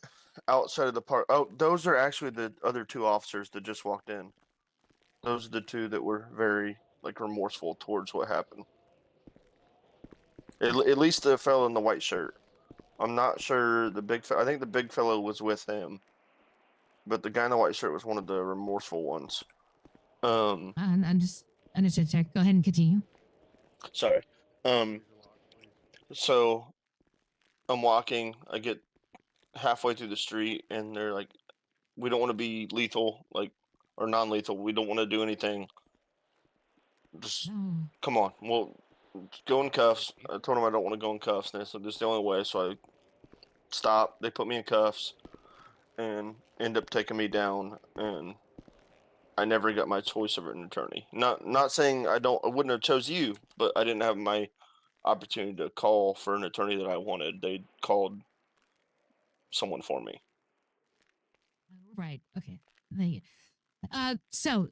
outside of the park. Oh, those are actually the other two officers that just walked in. Those are the two that were very remorseful towards what happened. At least the fellow in the white shirt. I'm not sure the big. I think the big fellow was with him, but the guy in the white shirt was one of the remorseful ones. I'm just understood, sir. Go ahead and continue. Sorry. So I'm walking. I get halfway through the street, and they're like, "We don't want to be lethal, or non-lethal. We don't want to do anything. Just come on. Well, go in cuffs." I told them I don't want to go in cuffs, and they said this is the only way. So I stopped. They put me in cuffs, and end up taking me down. And I never got my choice of an attorney. Not saying I wouldn't have chose you, but I didn't have my opportunity to call for an attorney that I wanted. They called someone for me. Right. Okay. Thank you. So,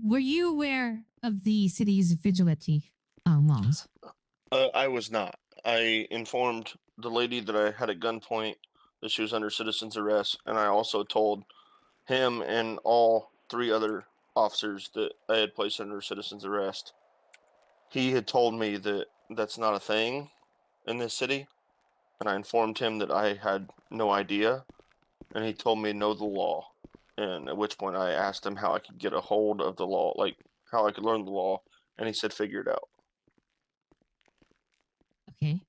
were you aware of the city's vigilante laws? I was not. I informed the lady that I had at gunpoint that she was under citizen's arrest, and I also told him and all three other officers that I had placed under citizen's arrest. He had told me that that's not a thing in this city, and I informed him that I had no idea, and he told me know the law. And at which point I asked him how I could get a hold of the law, how I could learn the law, and he said figure it out. Okay.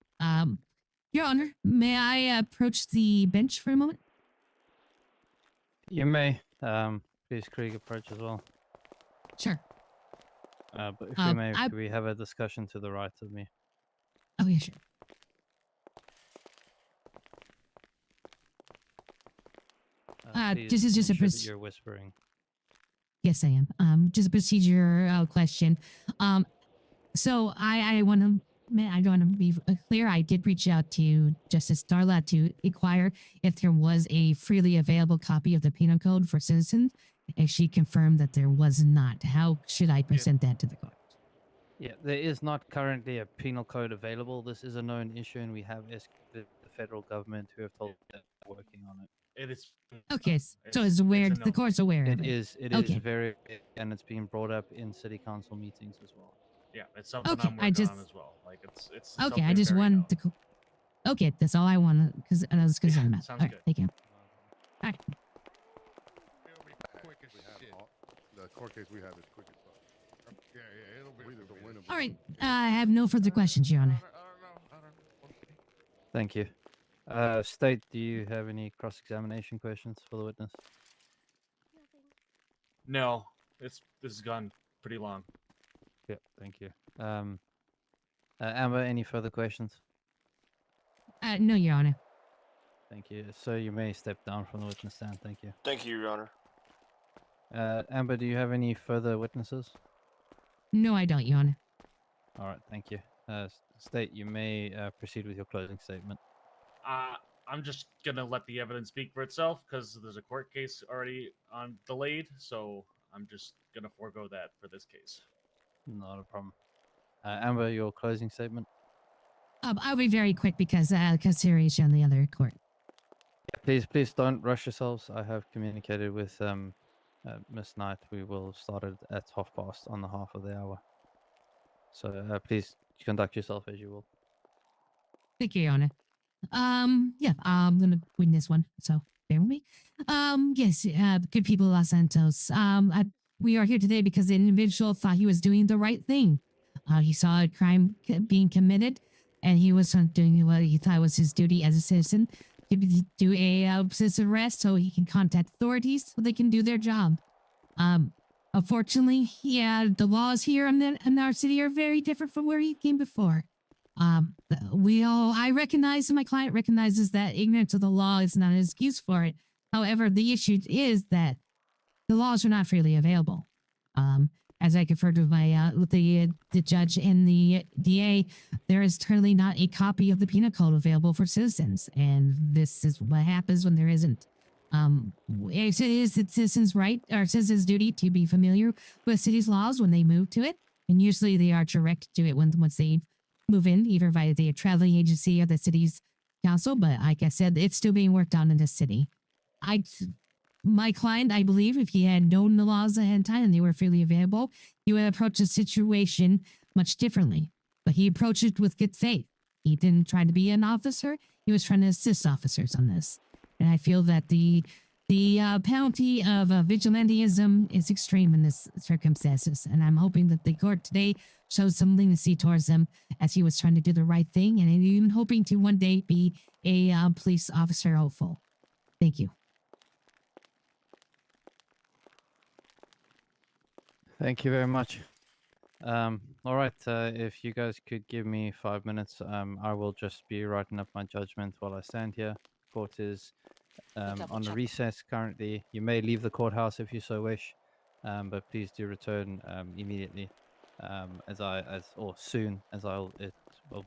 Your Honor, may I approach the bench for a moment? You may. Please, Krieg, approach as well. Sure. But if we may, could we have a discussion to the right of me? Oh, yeah, sure. This is just a you're whispering. Yes, I am. Just a procedure question. So I want to be clear. I did reach out to Justice Darla to inquire if there was a freely available copy of the penal code for citizens, and she confirmed that there was not. How should I present that to the court? Yeah, there is not currently a penal code available. This is a known issue, and we have asked the federal government who have told us that they're working on it. It is. Okay, so it's aware. The court's aware of it. It is very, and it's being brought up in city council meetings as well. Yeah, it's something Okay, I'm working on as well. It's okay. I just wanted to. Okay, that's all I wanted because I was concerned about. Sounds All right, good. thank you. All right. The court case we have is quick as fuck. Yeah, it'll be winnable. All right. I have no further questions, Your Honor. Thank you. State, do you have any cross-examination questions for the witness? No, this has gone pretty long. Yeah, thank you. Amber, any further questions? No, Your Honor. Thank you. So you may step down from the witness stand. Thank you. Thank you, Your Honor. Amber, do you have any further witnesses? No, I don't, Your Honor. All right, thank you. State, you may proceed with your closing statement. I'm just gonna let the evidence speak for itself because there's a court case already on delayed, so I'm just gonna forego that for this case. Not a problem. Amber, your closing statement. I'll be very quick because consideration on the other court. Yeah, please don't rush yourselves. I have communicated with Miss Knight. We will start it at 1:30 on the half of the hour. So please conduct yourself as you will. Thank you, Your Honor. Yeah, I'm gonna win this one, so bear with me. Yes, good people of Los Santos. We are here today because the individual thought he was doing the right thing. He saw a crime being committed, and he was doing what he thought was his duty as a citizen to do a citizen arrest so he can contact authorities so they can do their job. Unfortunately, yeah, the laws here in our city are very different from where he came before. I recognize, and my client recognizes that ignorance of the law is not an excuse for it. However, the issue is that the laws are not freely available. As I conferred with the judge and the DA, there is currently not a copy of the penal code available for citizens, and this is what happens when there isn't. It is the citizens' right or citizens' duty to be familiar with city's laws when they move to it, and usually they are directed to it once they move in, either via the traveling agency or the city's council. But like I said, it's still being worked on in the city. My client, I believe, if he had known the laws ahead of time and they were freely available, he would approach the situation much differently. But he approached it with good faith. He didn't try to be an officer. He was trying to assist officers on this. And I feel that the penalty of vigilantism is extreme in this circumstances. And I'm hoping that the court today shows some leniency towards him as he was trying to do the right thing and even hoping to one day be a police officer hopeful. Thank you. Thank you very much. All right, if you guys could give me 5 minutes, I will just be writing up my judgment while I stand here. Court is on a recess currently. You may leave the courthouse if you so wish, but please do return immediately, soon, as I'll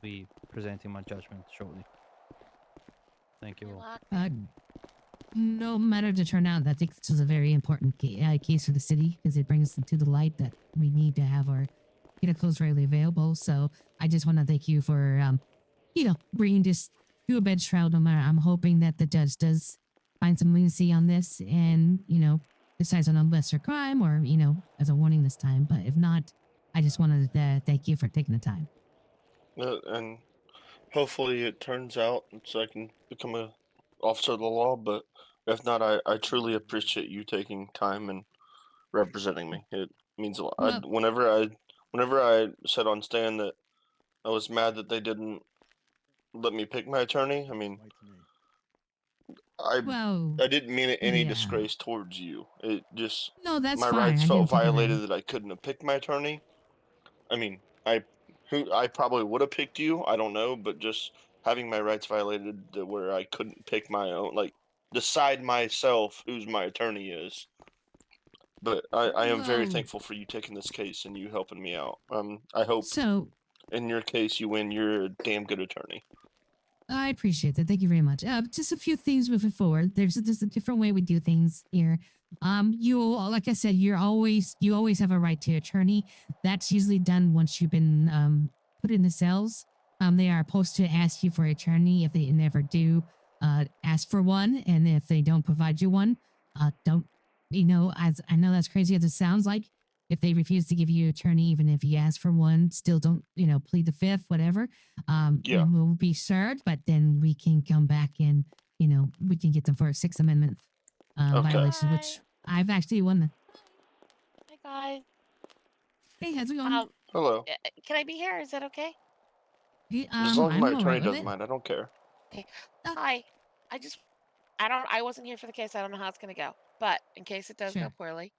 be presenting my judgment shortly. Thank you all. No matter the turnout, I think this is a very important case for the city because it brings to the light that we need to have our vehicles readily available. So I just want to thank you for, bringing this to a bench trial. No matter, I'm hoping that the judge does find some leniency on this and, decides on a lesser crime or, as a warning this time. But if not, I just wanted to thank you for taking the time. And hopefully it turns out so I can become a officer of the law, but if not, I truly appreciate you taking time and representing me. It means a lot. Well, Whenever I said on stand that I was mad that they didn't let me pick my attorney, I mean, I didn't mean it any disgrace towards you. It just No, that's my fine. rights I felt didn't think of violated that. that I couldn't have picked my attorney. I mean, I probably would have picked you. I don't know, but just having my rights violated where I couldn't pick my own, like decide myself who's my attorney is. But I am very thankful for you taking this case and you helping me out. I hope in your case you win. You're a damn good attorney. I appreciate that. Thank you very much. Just a few things moving forward. There's a different way we do things here. Like I said, you always have a right to attorney. That's usually done once you've been put in the cells. They are supposed to ask you for an attorney. If they never do, ask for one, and if they don't provide you one, don't. As I know that's crazy as it sounds like. If they refuse to give you an attorney, even if you ask for one, still don't, plead the fifth, whatever. You will be served, but then we can come back and, we can get them for a Sixth Amendment violation, which I've actually won the. Hi guys. Hey, how's it going? Hello. Can I be here? Is that okay? As long as my I'm attorney alright with doesn't it. mind, I don't care. Okay. Hi. I wasn't here for the case. I don't know how it's gonna go. But in case it does go poorly,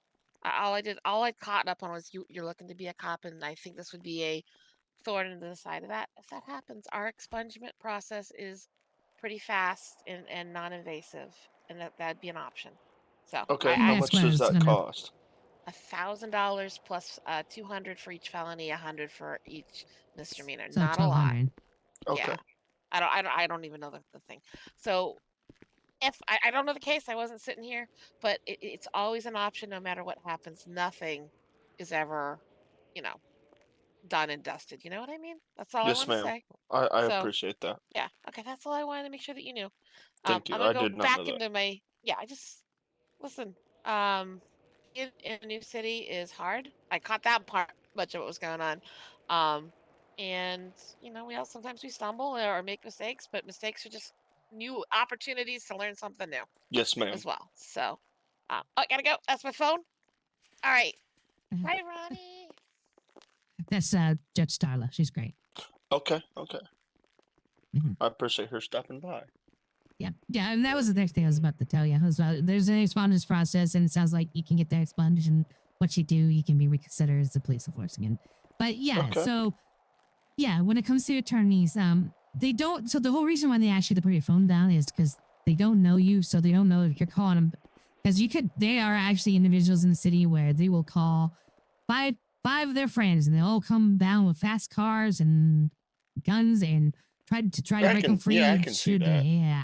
all I caught up on was you're looking to be a cop, and I think this would be a thorn in the side of that. If that happens, our expungement process is pretty fast and non-invasive, and that'd be an option. So Okay, how much does that cost? $1,000 plus 200 for each felony, 100 for each misdemeanor. So Not a lot. 1,200. Okay. Yeah. I don't even know the thing. So if I don't know the case, I wasn't sitting here, but it's always an option no matter what happens. Nothing is ever, you know, done and dusted. You know what I mean? That's all I Yes, want to ma'am. say. I So appreciate that. yeah, okay, that's all I wanted to make sure that you knew. Thank you. I'm gonna I go did not back know that. into my I just listen. In a new city is hard. I caught that part much of what was going on. And we all sometimes we stumble or make mistakes, but mistakes are just new opportunities to learn something new Yes, ma'am. as well. So I gotta go. That's my phone. All right. Bye, Ronnie. That's Judge Starla. She's great. Okay. Okay. Mhm. I appreciate her stopping by. Yeah, and that was the next thing I was about to tell you. There's an expungement process, and it sounds like you can get that expunged, and what you do, you can be reconsidered as a police enforcement. But yeah, Okay. so yeah, when it comes to attorneys, they don't. So the whole reason why they ask you to put your phone down is because they don't know you, so they don't know if you're calling them. Because they are actually individuals in the city where they will call five of their friends, and they all come down with fast cars and guns and try to break them free I and can see shoot. that. Yeah.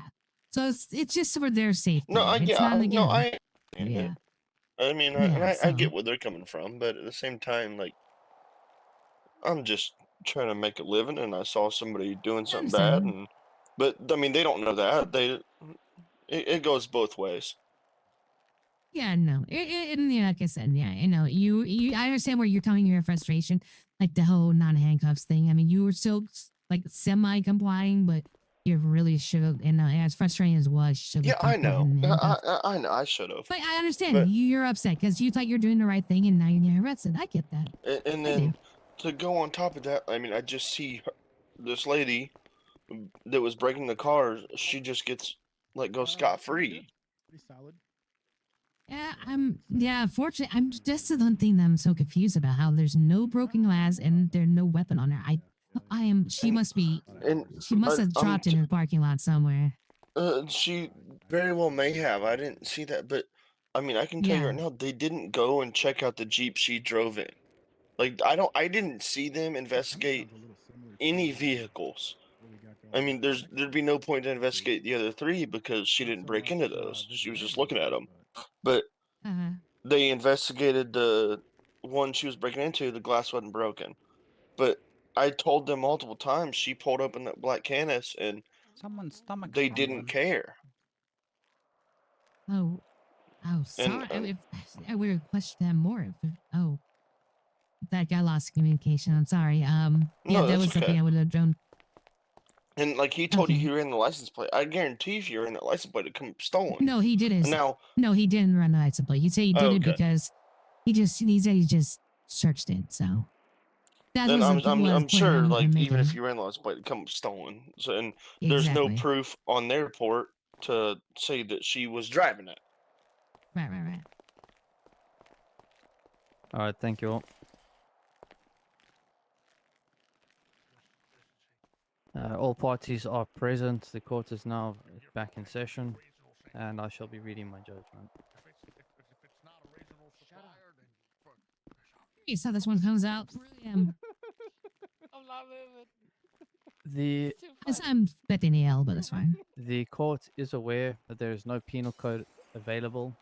So it's just for their safety. No, It's not again. I understand Yeah. it. I mean, Yeah. I So get where they're coming from, but at the same time, like, I'm just trying to make a living, and I saw somebody doing I something bad, understand. but I mean, they don't know that. It goes both ways. Yeah, no. Yeah, like I said, yeah, I know. I understand where you're coming your frustration, like the whole non-handcuffs thing. I mean, you were still like semi-complying, but you really should have. And as frustrating as it was, you should Yeah, have I put know. in handcuffs. I know. I should have. But I understand But you're upset because you thought you're doing the right thing, and now you're getting arrested. I get that. and I then do. to go on top of that, I mean, I just see this lady that was breaking the cars. She just gets let go scot free. Pretty solid. Yeah, fortunately, I'm just the one thing that I'm so confused about how there's no broken glass and there's no weapon on her. She must have dropped in her parking lot somewhere. She very well may have. I didn't see that, but I mean, I can tell you Yeah. right now, they didn't go and check out the Jeep she drove in. Like, I didn't see them investigate any vehicles. I mean, there'd be no point to investigate the other three because she didn't break into those. She was just looking at them. But Uh-huh. they investigated the one she was breaking into. The glass wasn't broken. But I told them multiple times she pulled up in that black Canis and Someone's stomach. they didn't care. Oh, sorry. I would question that more. That guy lost communication. I'm sorry. Yeah, No, that that's was something okay. I would have done. And like he told you Okay. he ran the license plate. I guarantee if you ran that license plate, it'd come stolen. No, he didn't. Now, No, he didn't run the license plate. He said he did it Okay. because he said he just searched it. So that and was I'm the what I was I'm pointing sure out like I'm even if making. you ran the license plate, it'd come stolen. So and there's no Exactly. proof on their report to say that she was driving it. Right. All right, thank you all. All parties are present. The court is now back in session, and I shall be reading my judgment. So this one comes out. I'm not moving. The I'm betting the L, but it's fine. The court is aware that there is no penal code available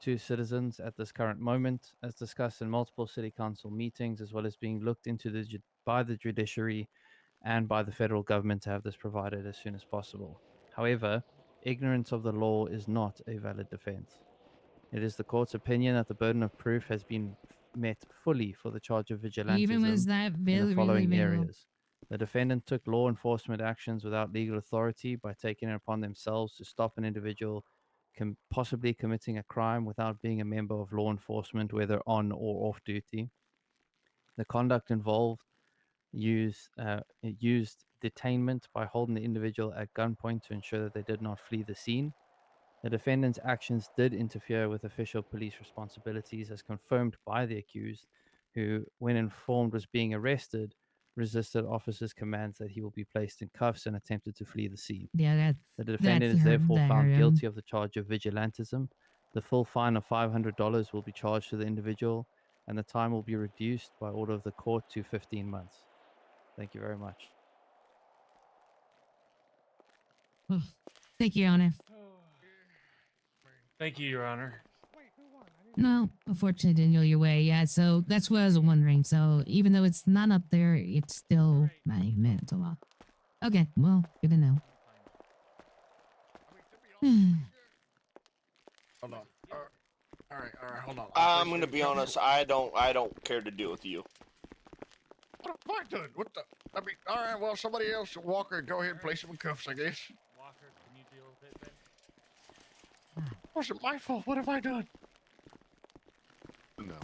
to citizens at this current moment, as discussed in multiple city council meetings, as well as being looked into by the judiciary and by the federal government to have this provided as soon as possible. However, ignorance of the law is not a valid defense. It is the court's opinion that the burden of proof has been met fully for the charge of vigilantism Even was that in really, the following really areas. The defendant took law enforcement actions without legal authority by taking it upon themselves to stop an individual possibly committing a crime without being a member of law enforcement, whether on or off duty. The conduct involved used detainment by holding the individual at gunpoint to ensure that they did not flee the scene. The defendant's actions did interfere with official police responsibilities as confirmed by the accused, who, when informed was being arrested, resisted officers' commands that he will be placed in cuffs and attempted to flee the scene. Yeah, The defendant is therefore found guilty of the charge of vigilantism The full fine of $500 will be charged to the individual, and the time will be reduced by order of the court to 15 months. Thank you very much. Oh, thank you, Your Honor. Thank you, Your Honor. No, unfortunately, didn't go your way. Yeah, so that's what I was wondering. So even though it's not up there, it's still my mental law. Okay, well, good to know. Hold on. All right, hold on. I'm gonna be honest. I don't care to deal with you. What have I done? What the? I mean, all right. Well, somebody else, Walker, go ahead and place him in cuffs, I guess. Walker, can you deal with it then? Wasn't my fault. What have I done? No.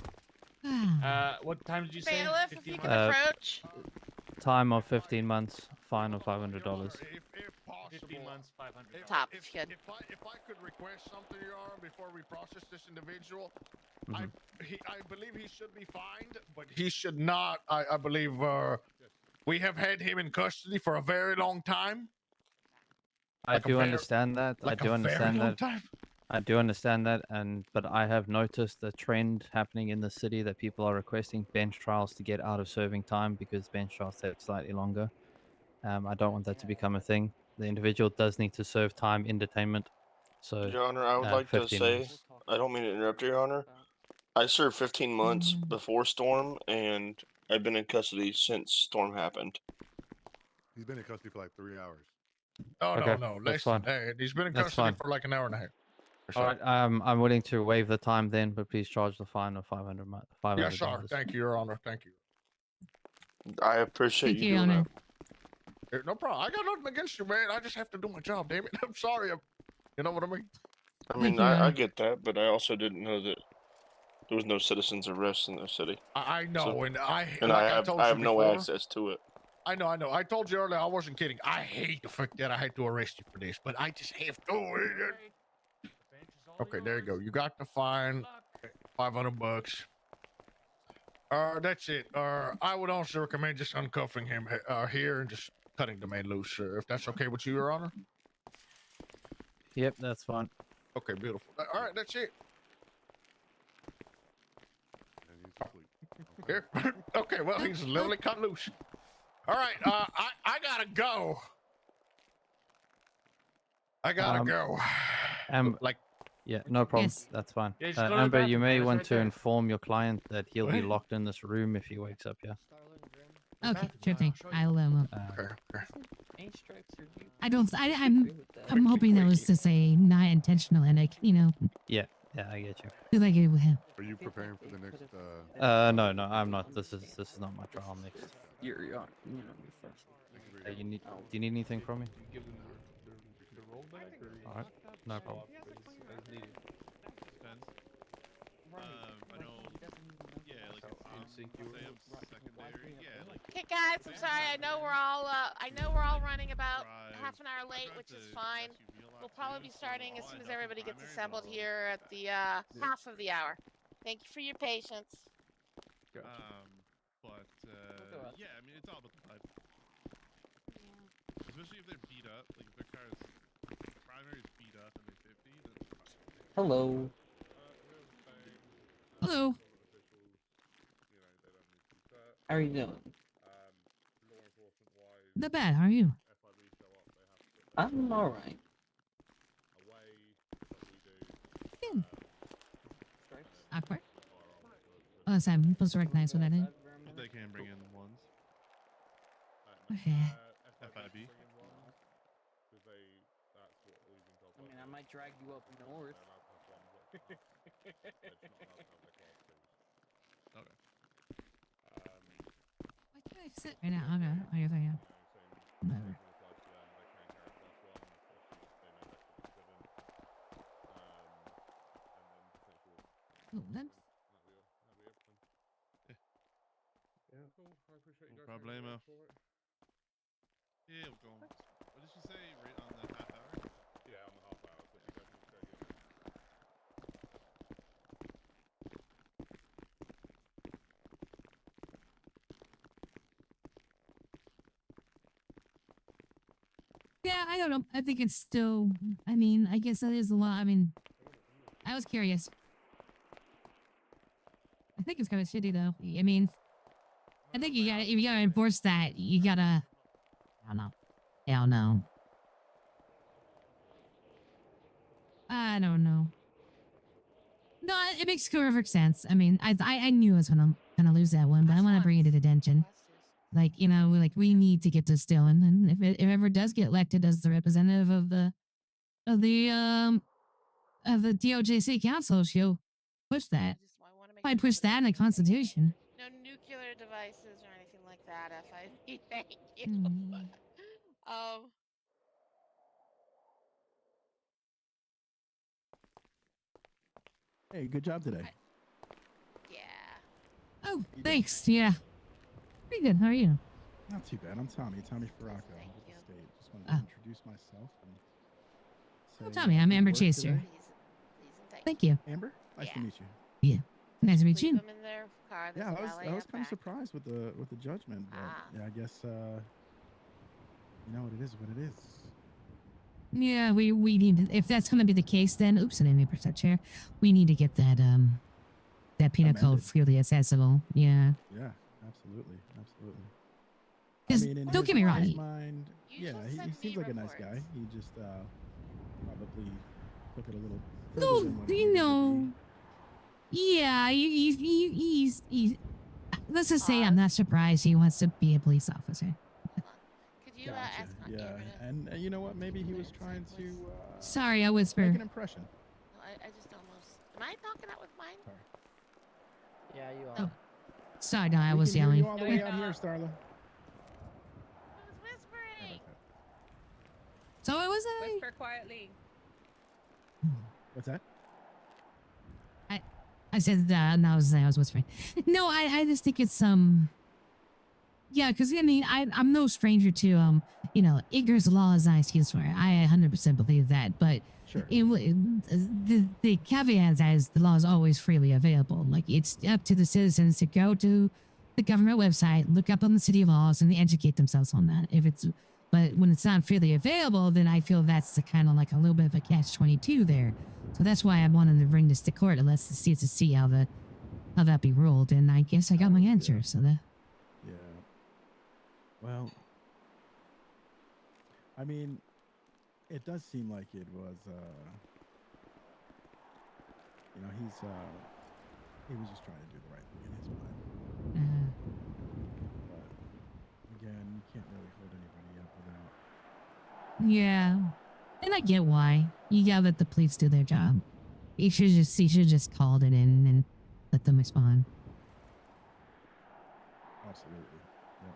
What time did you say? Bailiff, if you can 15 months? approach. Time of 15 months, fine of $500. 15 months, $500. Top, good. If I could request something, Your Honor, before we process this individual, Mhm. I believe he should be fined, but he should not. I believe we have had him in custody for a very long time. I do understand that. I do understand long that. time. I do understand that, but I have noticed a trend happening in the city that people are requesting bench trials to get out of serving time because bench trials take slightly longer. I don't want that to become a thing. The individual does need to serve time in detainment. So, Your Honor, I would like to 15 say, months. I don't mean to interrupt you, Your Honor. I served 15 months before Storm, and I've been in custody since Storm happened. He's been in custody for like 3 hours. Oh Okay, no, that's listen. fine. Hey, he's been in That's custody fine. for like an hour and a half. All right, I'm willing to waive the time then, but please charge the fine of $500. Yes, sir. Thank you, Your Honor. Thank you. I appreciate Thank you you, Your doing Honor. that. Hey, no problem. I got nothing against you, man. I just have to do my job. Damn it. I'm sorry. You know what I mean? I mean, I get that, but I also didn't know that there was no citizens arrest in the city. I know, So- and and like I told have you no before, access to it. I know. I told you earlier. I wasn't kidding. I hate the fact that I had to arrest you for this, but I just have to. Okay, there you go. You got the fine, $500. That's it. I would also recommend just uncuffing him here and just cutting the man loose, if that's okay with you, Your Honor. Yep, that's fine. Okay, beautiful. All right, that's it. And he's asleep. Here. Okay, well, he's literally cut loose. All right, I gotta go. I gotta go. Like, yeah, no problem. Yes. That's fine. Yeah, just go to the Amber, you bathroom, may man. It's want right to there. inform your client that he'll be What? locked in this room if he wakes up. Yeah. Okay, sure thing. I'll okay. I'm hoping that was just a not intentional headache. Yeah, I get you. Feel like it with him. Are you preparing for the next? No, I'm not. This is not my trial next. You're you know, You need? Do you need anything from me? All right, no problem. I know. Yeah, like secondary. Yeah, like. Okay, guys, I'm sorry. I know we're all running about half an hour late, which is fine. We'll probably be starting as soon as everybody gets assembled here at the half of the hour. Thank you for your patience. But yeah, I mean, it's all about the vibe. Especially if they're beat up, like if their car is primary is beat up and they're 50, then it's fine. Hello. Hello. How are you doing? Not bad. How are you? I'm alright. Good. Awkward. Oh, sorry. I'm supposed to recognize what that is. They can bring in ones. Okay. FIB. I mean, I might drag you up north. Okay. Why can't I sit right now? Okay. Oh, you're there, yeah. Whatever. Oh, that's... No problemo. Yeah, we're going. What did she say? Right on the half hour? Yeah, on the half hour. So you guys need to go get Yeah, I don't know. I think it's still... I mean, I guess that is a lot. I mean, I was curious. I think it's kind of shitty though. I mean, I think if you gotta enforce that, you gotta. I don't know. Hell no. I don't know. No, it makes perfect sense. I mean, I knew I was gonna lose that one, but I want to bring it to attention. Like, you know, like we need to get this Dylan, and if it ever does get elected as the representative of the DOJC council, she'll push that. I'd push that in the Constitution. No nuclear devices or anything like that, FIV. Thank you. Um, Hey, good job today. yeah. Oh, thanks. Yeah. Pretty good. How are you? Not too bad. I'm Tommy Faracco with the state. Just wanted to Oh. introduce myself and say, Tommy, I'm good Amber work Chaser. today. Thank you. Amber, nice to meet you. Yeah. Nice to meet Leave you. them in their car. Yeah, There's a I valet was out kind of back. surprised with the judgment, but yeah, I guess you know what it is. What it is. Yeah, we need to, if that's gonna be the case, then oops, I didn't press that chair. We need to get that penal code Amended. freely accessible. Yeah. Yeah, absolutely, absolutely. I 'Cause mean, in don't his, get me in wrong. his mind, yeah, he seems like a nice guy. He just probably took it a little further No, than what you needed to be. know. Yeah, he's. Let's just say I'm not surprised he wants to be a police officer. Could you Gotcha. ask Yeah, and you know what? Maybe he was trying to Sorry, I make whisper. an impression. No, I just almost. Am I knocking out with mine? Yeah, you are. Oh, sorry, no, I We was can hear yelling. you all the way out here, Starla. Who's whispering? So what was I? Whisper quietly. What's that? I said that, and I was whispering. No, I just think it's yeah, because I mean I'm no stranger to you know, ignorance of law is not an excuse for it. I 100% believe that, but sure. The caveat is the law is always freely available. Like it's up to the citizens to go to the government website, look up on the city laws, and educate themselves on that. But when it's not freely available, then I feel that's the kind of like a little bit of a catch-22 there. So that's why I wanted to bring this to court, to see how that be ruled. And I guess I got my answer. So that. Yeah. Well, I mean, it does seem like it was, you know, he was just trying to do the right thing in his mind. But again, you can't really hold anybody up without. Yeah, and I get why. You gotta let the police do their job. He should just called it in and let them respond. Absolutely. Yep.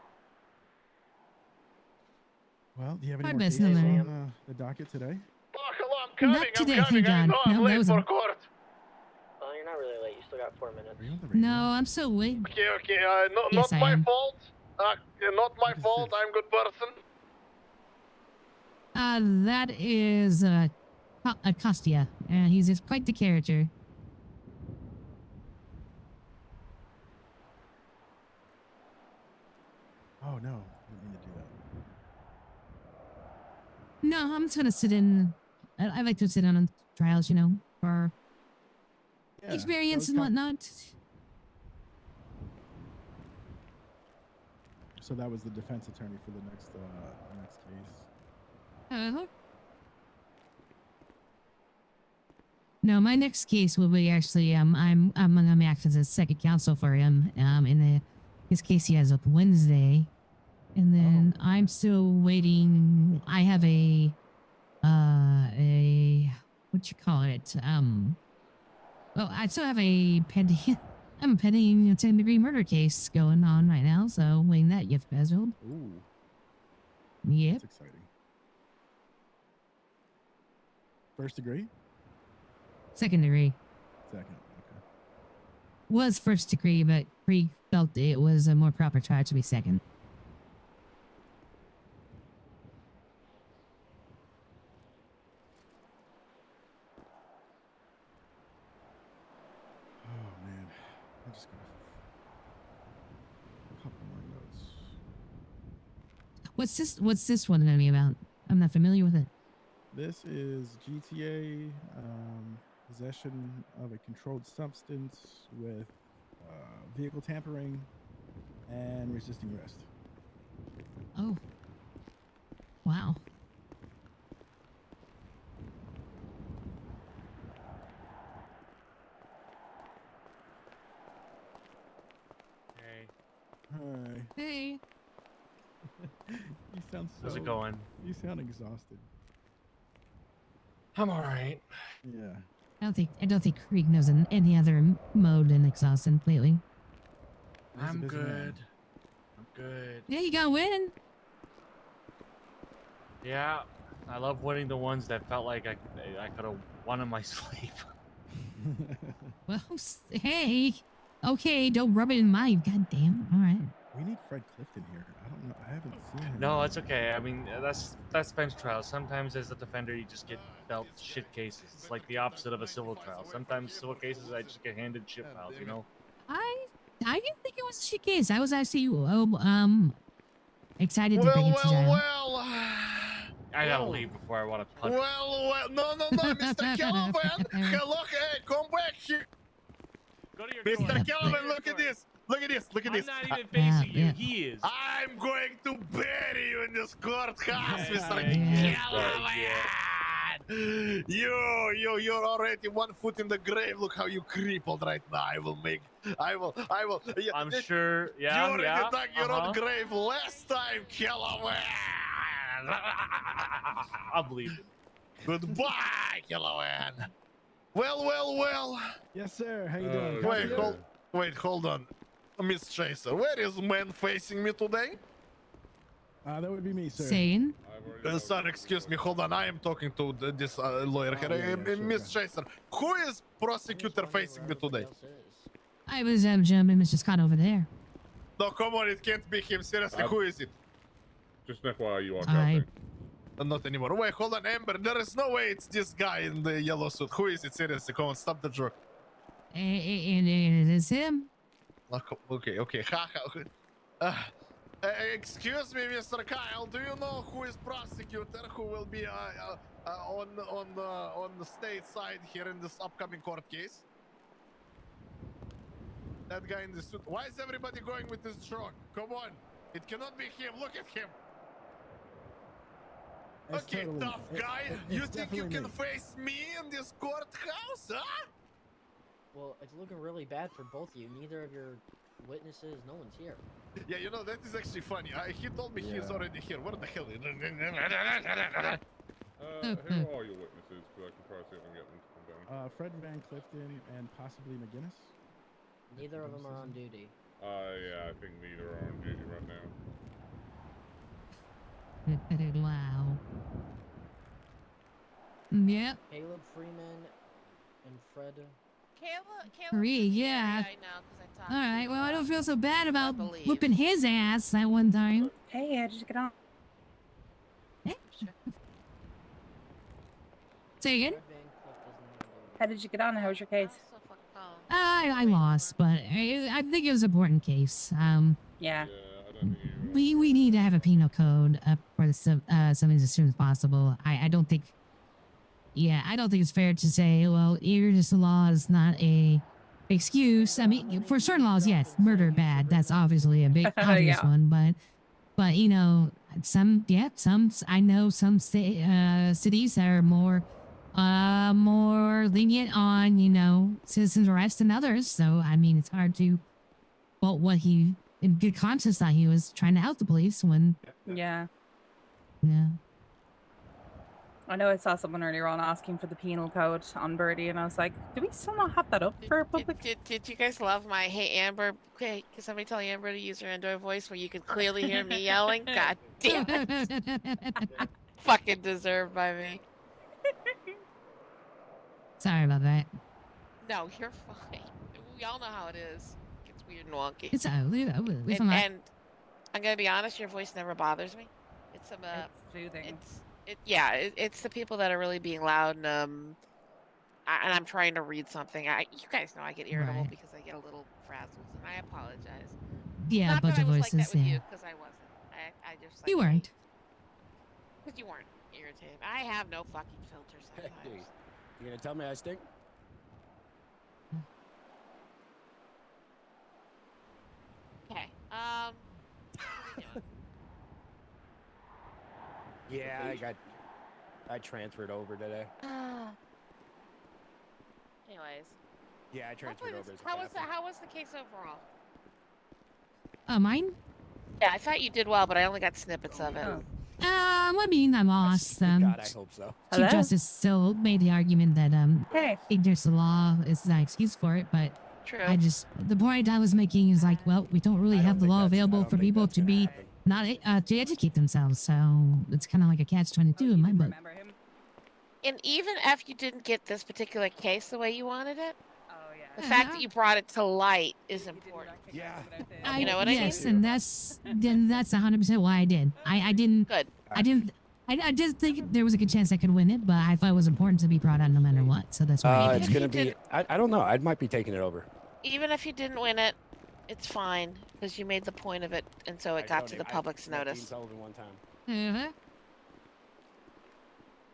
Well, do you have any My more best cases number. on the docket today? Not today, thank God. No, that was a. Oh, you're not really late. You still got 4 minutes. No, I'm so late. Okay, Yes, not I my am. fault. Not my fault. I'm good person. That is Costia. He's just quite the character. Oh no, I didn't mean to do that. No, I'm just gonna sit in. I like to sit on trials, you know, for Yeah, experience that and was whatnot. So that was the defense attorney for the next case. No, my next case will be actually I'm gonna act as a second counsel for him in his case he has up Wednesday, and then I'm still waiting. I have a what you call it well, I still have a pending I'm a pending 10-degree murder case going on right now, so waiting that get scheduled. Ooh. Yep. That's exciting. First degree? Second degree. Second. Okay. Was first degree, but Pre felt it was a more proper charge to be second. Oh man, I just got a couple more notes. What's this one gonna be about? I'm not familiar with it. This is GTA. possession of a controlled substance with vehicle tampering and resisting arrest. Oh. Wow. Hey. Hi. Hey. You sound so. How's it going? You sound exhausted. I'm all right. Yeah. I don't think Krieg knows any other mode than exhaustion lately. He's a I'm busy man. good. I'm good. Yeah, you gotta win. Yeah, I love winning the ones that felt like I could have won in my sleep. Well, hey. Okay, don't rub it in my. God damn. All right. We need Fred Clifton here. I don't know. I haven't seen him. No, it's okay. I mean, that's bench trial. Sometimes as a defender, you just get dealt shit cases. It's like the opposite of a civil trial. Sometimes civil cases, I just get handed shit files, you know? I didn't think it was a shit case. I was actually excited to bring it to trial. I gotta leave before I want to punch. Well, no, Mr. Kelvin. Look, hey, come back here. Go to your Mr. Kelvin, look at this. Look at this. Look at this. I'm not even facing you. He is. I'm going to bury you in this courthouse, Mr. Kelvin. You're already 1 foot in the grave. Look how you crippled right now. I will. Yeah, I'm sure. Yeah, you already yeah. dug your own grave last time, Kelvin. I believe it. Goodbye, Kelvin. Well. Yes, sir. How you doing? Hold on. Miss Chaser, where is man facing me today? That would be me, sir. Saying? Sir, excuse me. Hold on. I am talking to this lawyer here. Miss Chaser, who is prosecutor facing me today? I was jumping Mr. Scott over there. No, come on. It can't be him. Seriously, who is it? Just FYI, you are All right. Not anymore. Wait, hold on, Amber. There is no way it's this guy in the yellow suit. Who is it? Seriously, come on. Stop the joke. And it is him. Okay. Excuse me, Mr. Kyle. Do you know who is prosecutor who will be on the state side here in this upcoming court case? That guy in the suit. Why is everybody going with this truck? Come on. It cannot be him. Look at him. Okay, tough guy. You think you can face me in this courthouse, huh? Well, it's looking really bad for both of you. Neither of your witnesses, no one's here. Yeah, you know, that is actually funny. He told me he's already here. Where the hell is he? Who are your witnesses? Because I can try to see if I can get them to come down. Fred Van Clifton and possibly McGinnis. Neither of them are on duty. Yeah, I think neither are on duty right now. Wow. Yep. Caleb Freeman and Fred. Caleb Free, yeah. I know, 'cause I talked All to right. him Well, I about don't feel so bad about believe. whooping his ass that one time. Hey, how did you get on? Say again? How did you get on? How was your case? I lost, but I think it was an important case. Yeah. We need to have a penal code up for the something as soon as possible. I don't think. Yeah, I don't think it's fair to say, well, irreducible law is not a excuse. I mean, for certain laws, yes, murder bad. That's obviously a big obvious Yeah. one, but you know, I know some cities that are more lenient on, you know, citizens arrest than others. So I mean, it's hard to fault what he in good conscience thought he was trying to out the police when. Yeah. Yeah. I know I saw someone earlier on asking for the penal code on Birdie, and I was like, do we still not have that up for public? Did you guys love my "Hey Amber"? Okay, can somebody tell Amber to use her Android voice where you can clearly hear me yelling? God damn it! Fucking deserved by me. Sorry about that. No, you're fine. We all know how it is. It gets weird and wonky. It's and I'm gonna be honest, your voice never bothers me. It's some It's soothing. It's the people that are really being loud and and I'm trying to read something. You guys know I get irritable Right. because I get a little frazzled, and I apologize. Yeah, Not a bunch that of I was voices. like that with Yeah. you, because I wasn't. I just like You weren't. But you weren't irritated. I have no fucking filter sometimes. You gonna tell me I stink? What are we doing? Yeah, I transferred over today. Anyways. Yeah, I Hopefully transferred over. this, As a how was captain. how was the case overall? Mine? Yeah, I thought you did well, but I only got snippets of it. I mean, I lost. God, I hope so. Chief Hello? Justice still made the argument that Hey. ignorance of the law is not an excuse for it, but True. I just the point I was making is like, well, we don't really have the law available for people to be not to educate themselves, so it's kind of like a catch-22 in my book. And even if you didn't get this particular case the way you wanted it, the Uh-huh. fact that you brought it to light is important. Yeah. You know what I mean? Yes, and that's 100% why I did. I didn't. Good. I just think there was a good chance I could win it, but I thought it was important to be brought out no matter what. So that's why I did. It's gonna be. I don't know. I might be taking it over. Even if you didn't win it, it's fine because you made the point of it, and so it got to the public's notice. Sullivan one time. Uh-huh.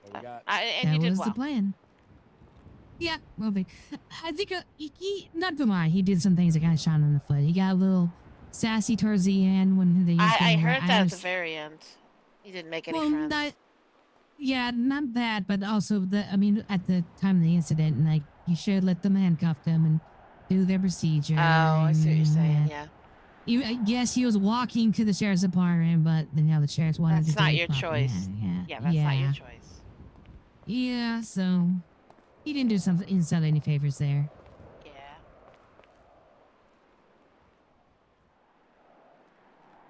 What we got? And That you did was well. the plan. Yeah, well, I think he not gonna lie, he did some things that kind of shot him in the foot. He got a little sassy towards the end when they. I heard that at the very end. He didn't make any friends. Not that, but also I mean, at the time of the incident, like you should let them handcuff them and do their procedure. Oh, I see what you're saying. Yeah. Yes, he was walking to the sheriff's department, but then the sheriff's wanted That's to. not your choice. Yeah, that's not your choice. Yeah, so he didn't do himself any favors there. Yeah.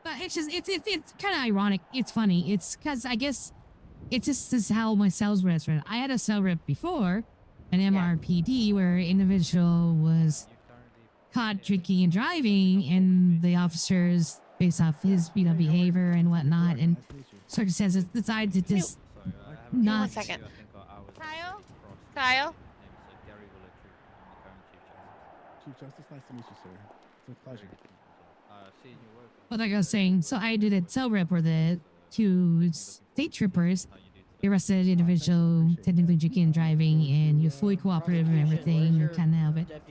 But it's just it's kind of ironic. It's funny. It's because I guess it's just this is how my sales reps were. I had a sales rep before, an MRPD, where an individual was caught drinking and driving, and the officers, based off his behavior and whatnot, and circumstances, decided to just not. 1 second. Kyle? Chief Justice, nice to meet you, sir. It's a pleasure. But like I was saying, so I did a cell rep where the two state troopers arrested an individual technically drinking and driving, and you're fully cooperative and everything, and kind of it.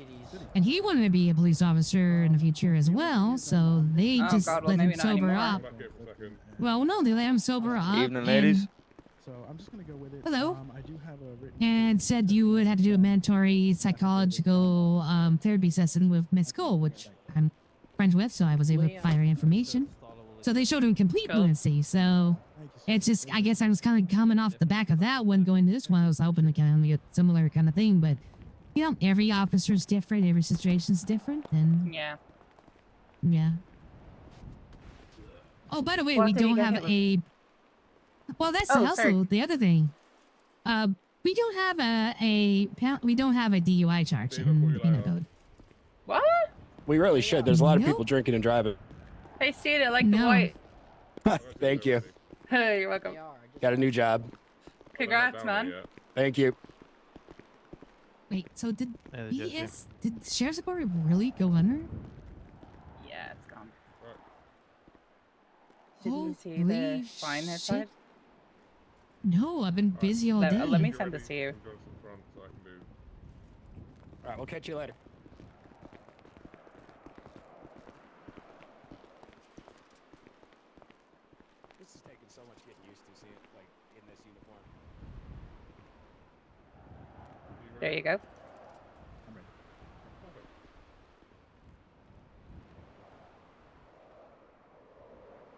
And he wanted to be a police officer in the future as well, so they just let him sober up. Well, no, they let him sober up. Evening, ladies. So I'm just gonna go with it. Hello. I do have a written. And said you would have to do a mandatory psychological therapy session with Miss Cole, which I'm friends with, so I was able to find her information. So they showed him complete fluency. So it's just, I guess I was kind of coming off the back of that one, going to this one. I was hoping to kind of get a similar kind of thing, but you know, every officer's different, every situation's different, and yeah. Oh, by the way, What we did he don't get have hit with? a. Well, that's Oh, also sorry. the other thing. We don't have we don't have a DUI charge in the penal code. What? We really should. There's a lot of Nope. people drinking and driving. Hey, Steve, I like the No. white. Thank you. Hey, you're welcome. Got a new job. Congrats, man. Thank you. Wait, so did Yeah, they just BS? Did the sheriff's department really go under? Yeah, it's gone. Did you see the Holy sign shit. outside? No, I've been busy all day. Let me send this to you. All right, we'll catch you later. This is taking so much getting used to seeing like in this uniform. There you go.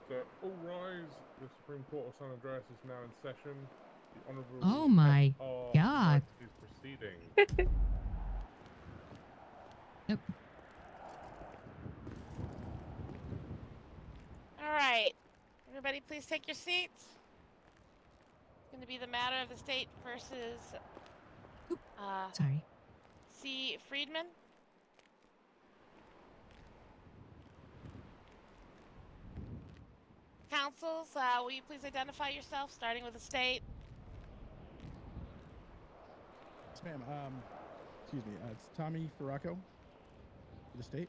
So, all rise. The Supreme Court of San Andreas is now in session. The Honourable Oh my FR God. is proceeding. Yep. All right. Everybody, please take your seats. It's going to be the matter of the state versus Sorry. C. Friedman. Councils, will you please identify yourself, starting with the state? Yes, ma'am. Excuse me. It's Tommy Farraco, for the state.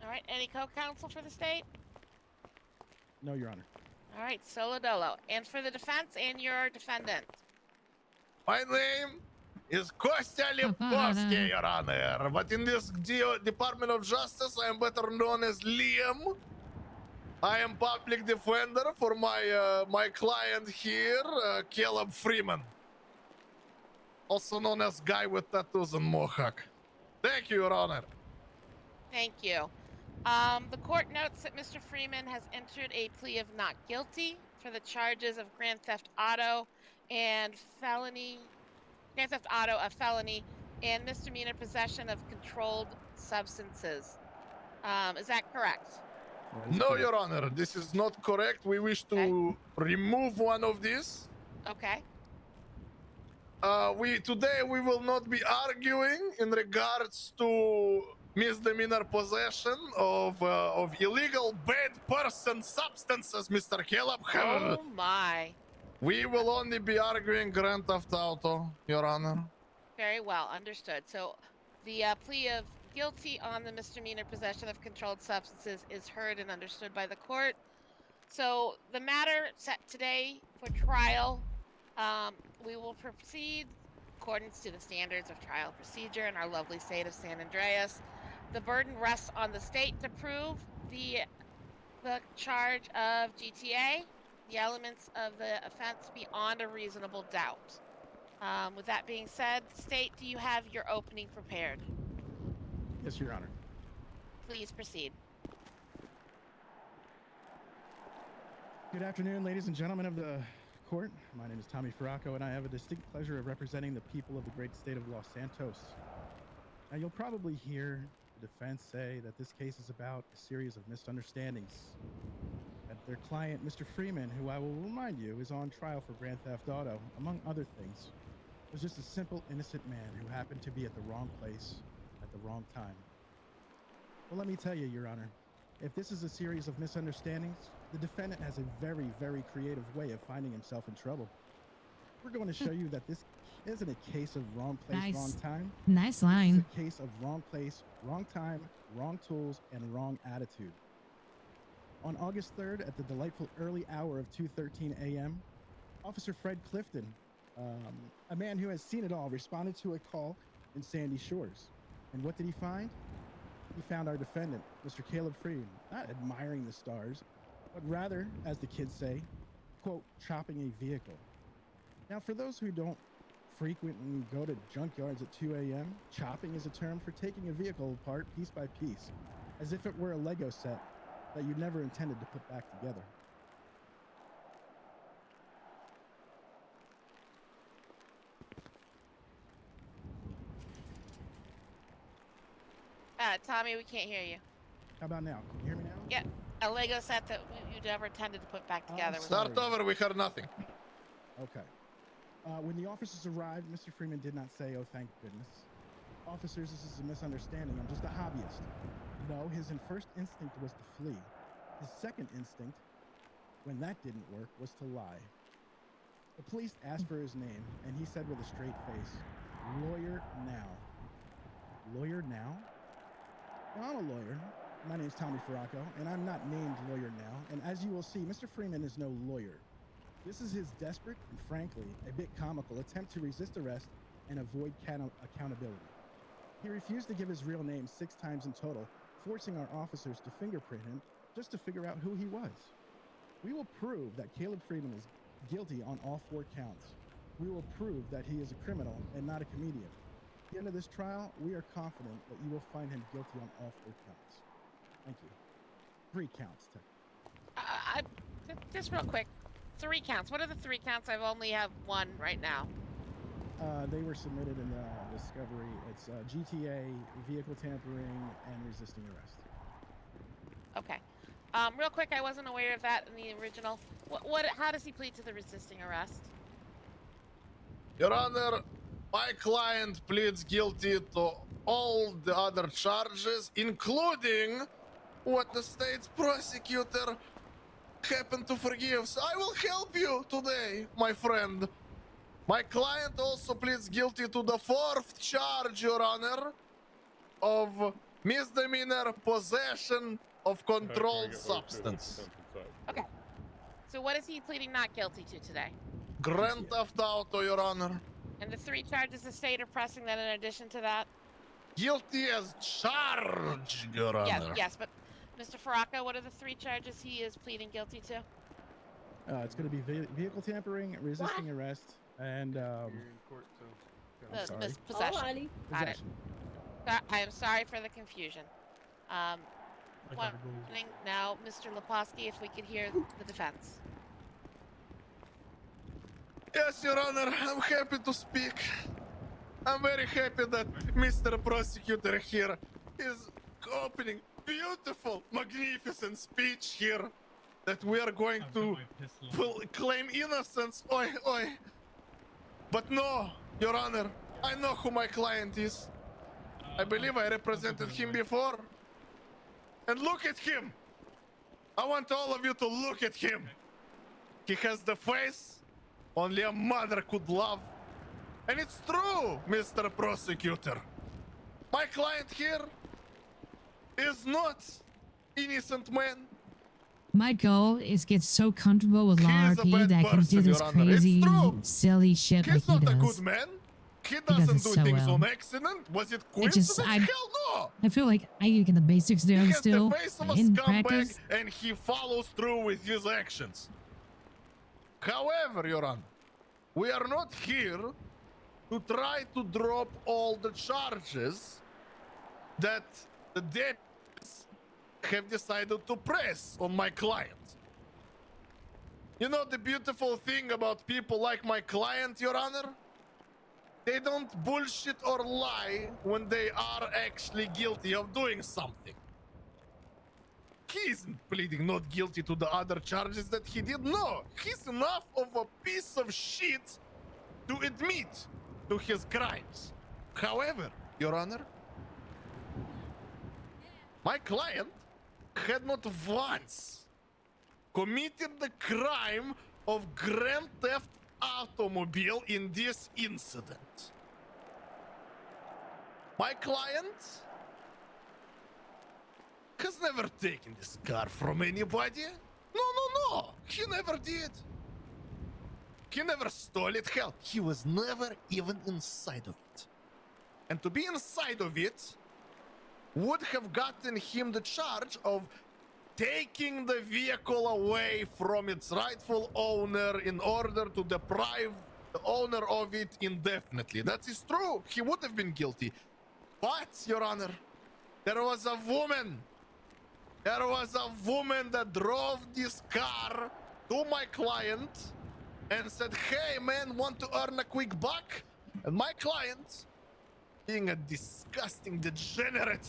All right. Any co-counsel for the state? No, Your Honor. All right. Solo dolo. And for the defense and your defendant. My name is Kostya Lipkovsky, Your Honor. But in this Department of Justice, I am better known as Liam. I am public defender for my client here, Caleb Freeman, also known as Guy with Tattoos and Mohawk. Thank you, Your Honor. Thank you. The court notes that Mr. Freeman has entered a plea of not guilty for the charges of grand theft auto and a felony, and misdemeanor possession of controlled substances. Is that correct? No, Your Honor, this is not correct. We wish to remove one of these. Okay. Today we will not be arguing in regards to misdemeanor possession of illegal bad person substances, Mr. Caleb. Oh my. We will only be arguing grand theft auto, Your Honor. Very well, understood. So the plea of guilty on the misdemeanor possession of controlled substances is heard and understood by the court. So the matter set today for trial, we will proceed according to the standards of trial procedure in our lovely state of San Andreas. The burden rests on the state to prove the charge of GTA, the elements of the offense beyond a reasonable doubt. With that being said, State, do you have your opening prepared? Yes, Your Honor. Please proceed. Good afternoon, ladies and gentlemen of the court. My name is Tommy Farraco, and I have a distinct pleasure of representing the people of the great state of Los Santos. Now, you'll probably hear the defense say that this case is about a series of misunderstandings. That their client, Mr. Freeman, who I will remind you is on trial for grand theft auto, among other things, was just a simple, innocent man who happened to be at the wrong place at the wrong time. Well, let me tell you, Your Honor, if this is a series of misunderstandings, the defendant has a very, very creative way of finding himself in trouble. We're going to show you that this isn't a case of wrong place, wrong time. Nice line. It's a case of wrong place, wrong time, wrong tools, and wrong attitude. On August 3rd, at the delightful early hour of 2:13 a.m., Officer Fred Clifton, a man who has seen it all, responded to a call in Sandy Shores. And what did he find? He found our defendant, Mr. Caleb Freeman, not admiring the stars, but rather, as the kids say, quote, chopping a vehicle. Now, for those who don't frequently go to junkyards at 2 a.m., chopping is a term for taking a vehicle apart piece by piece, as if it were a Lego set that you never intended to put back together. Tommy, we can't hear you. How about now? Can you hear me now? Yeah, a Lego set that you never intended to put back together. Start over, we heard nothing. Okay. When the officers arrived, Mr. Freeman did not say, oh, thank goodness. Officers, this is a misunderstanding. I'm just a hobbyist. No, his first instinct was to flee. His second instinct, when that didn't work, was to lie. The police asked for his name, and he said with a straight face, Lawyer Now. Lawyer Now? Well, I'm a lawyer. My name's Tommy Farraco, and I'm not named Lawyer Now. And as you will see, Mr. Freeman is no lawyer. This is his desperate and, frankly, a bit comical attempt to resist arrest and avoid accountability. He refused to give his real name 6 times in total, forcing our officers to fingerprint him just to figure out who he was. We will prove that Caleb Freeman is guilty on all 4 counts. We will prove that he is a criminal and not a comedian. At the end of this trial, we are confident that you will find him guilty on all 4 counts. Thank you. 3 counts. Just real quick, 3 counts. What are the 3 counts? I've only have 1 right now. They were submitted in the discovery. It's GTA, vehicle tampering, and resisting arrest. Okay. Real quick, I wasn't aware of that in the original. How does he plead to the resisting arrest? Your Honor, my client pleads guilty to all the other charges, including what the state's prosecutor happened to forgive. So I will help you today, my friend. My client also pleads guilty to the 4th charge, Your Honor, of misdemeanor possession of controlled substance. Okay. So what is he pleading not guilty to today? Grand theft auto, Your Honor. And the 3 charges the state are pressing that in addition to that? Guilty as charged, Your Honor. Yes, but Mr. Faraka, what are the 3 charges he is pleading guilty to? It's going to be vehicle tampering, resisting arrest, and You're in court, so. I'm sorry. Possession. Got it. Possession. I am sorry for the confusion. One thing now, Mr. Leposki, if we could hear the defense. Yes, Your Honor, I'm happy to speak. I'm very happy that Mr. Prosecutor here is opening beautiful, magnificent speech here that we are going to claim innocence. Oi, oi. But no, Your Honor, I know who my client is. I believe I represented him before. And look at him. I want all of you to look at him. He has the face only a mother could love. And it's true, Mr. Prosecutor. My client here is not innocent man. My goal is get so comfortable with He Law is a RP bad that I can do person, this Your Honor. It's crazy, true. silly shit He's like he not a does. good man. He does doesn't it do so things well. on accident. Was it It just, coincidence? Hell no. I feel like I need to get the basics He down has still the face of a in scumbag practice. and he follows through with his actions. However, Your Honor, we are not here to try to drop all the charges that the deputies have decided to press on my client. You know the beautiful thing about people like my client, Your Honor? They don't bullshit or lie when they are actually guilty of doing something. He isn't pleading not guilty to the other charges that he did. No, he's enough of a piece of shit to admit to his crimes. However, Your Honor, my client had not once committed the crime of grand theft automobile in this incident. My client has never taken this car from anybody. No. He never did. He never stole it. Hell, he was never even inside of it. And to be inside of it would have gotten him the charge of taking the vehicle away from its rightful owner in order to deprive the owner of it indefinitely. That is true. He would have been guilty. But, Your Honor, there was a woman. There was a woman that drove this car to my client and said, hey, man, want to earn a quick buck? And my client, being a disgusting degenerate,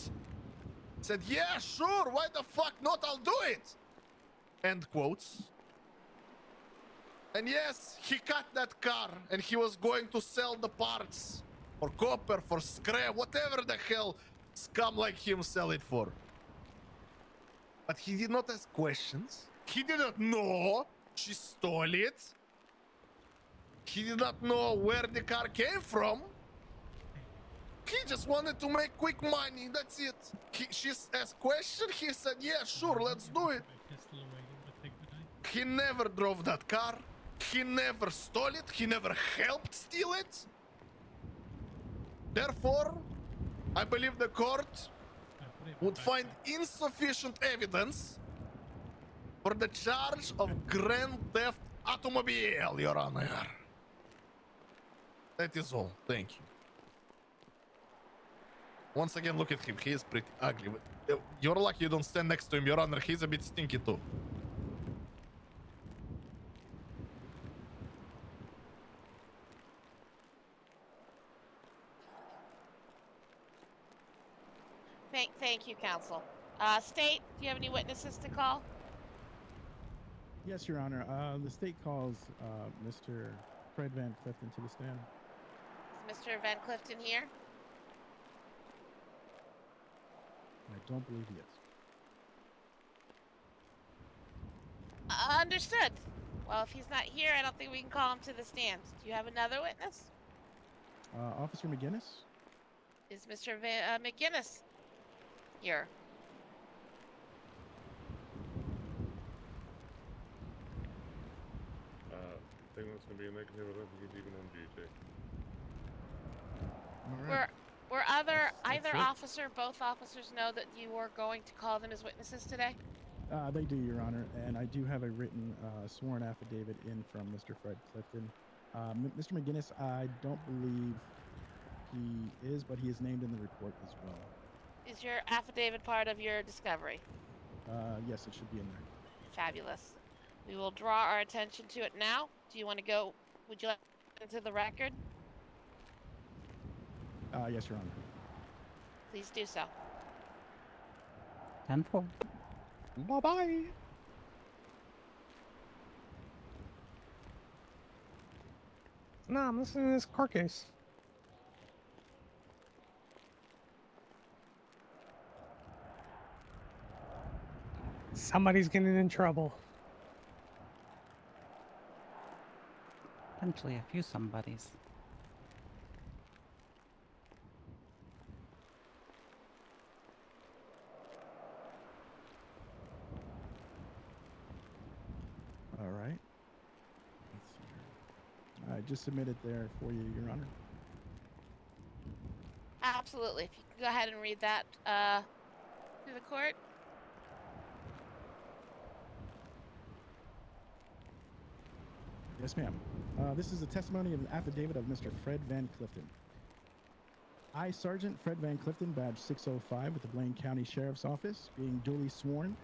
said, yeah, sure, why the fuck not? I'll do it. End quotes. And yes, he cut that car and he was going to sell the parts for copper, for scrap, whatever the hell scum like him sell it for. But he did not ask questions. He didn't know she stole it. He did not know where the car came from. He just wanted to make quick money. That's it. She asked questions. He said, yeah, sure, let's do it. He never drove that car. He never stole it. He never helped steal it. Therefore, I believe the court would find insufficient evidence for the charge of grand theft automobile, Your Honor. That is all. Thank you. Once again, look at him. He is pretty ugly. You're lucky you don't stand next to him, Your Honor. He's a bit stinky too. Thank you, counsel. State, do you have any witnesses to call? Yes, Your Honor. The state calls Mr. Fred Van Clifton to the stand. Is Mr. Van Clifton here? I don't believe he is. Understood. Well, if he's not here, I don't think we can call him to the stand. Do you have another witness? Officer McGinnis? Is Mr. McGinnis here? I think that's going to be a negative. I don't think he's even on duty. Were either That's it. officer, both officers know that you were going to call them as witnesses today? They do, Your Honor, and I do have a written sworn affidavit in from Mr. Fred Clifton. Mr. McGinnis, I don't believe he is, but he is named in the report as well. Is your affidavit part of your discovery? Yes, it should be in there. Fabulous. We will draw our attention to it now. Do you want to go? Would you like into the record? Yes, Your Honor. Please do so. 10-4. Bye-bye. No, I'm listening to this court case. Somebody's getting in trouble. Potentially a few somebodies. All right. Let's see here. I just submitted there for you, Your Honor. Absolutely. If you can go ahead and read that to the court. Yes, ma'am. This is a testimony of an affidavit of Mr. Fred Van Clifton. I, Sergeant Fred Van Clifton, badge 605 with the Blaine County Sheriff's Office, being duly sworn,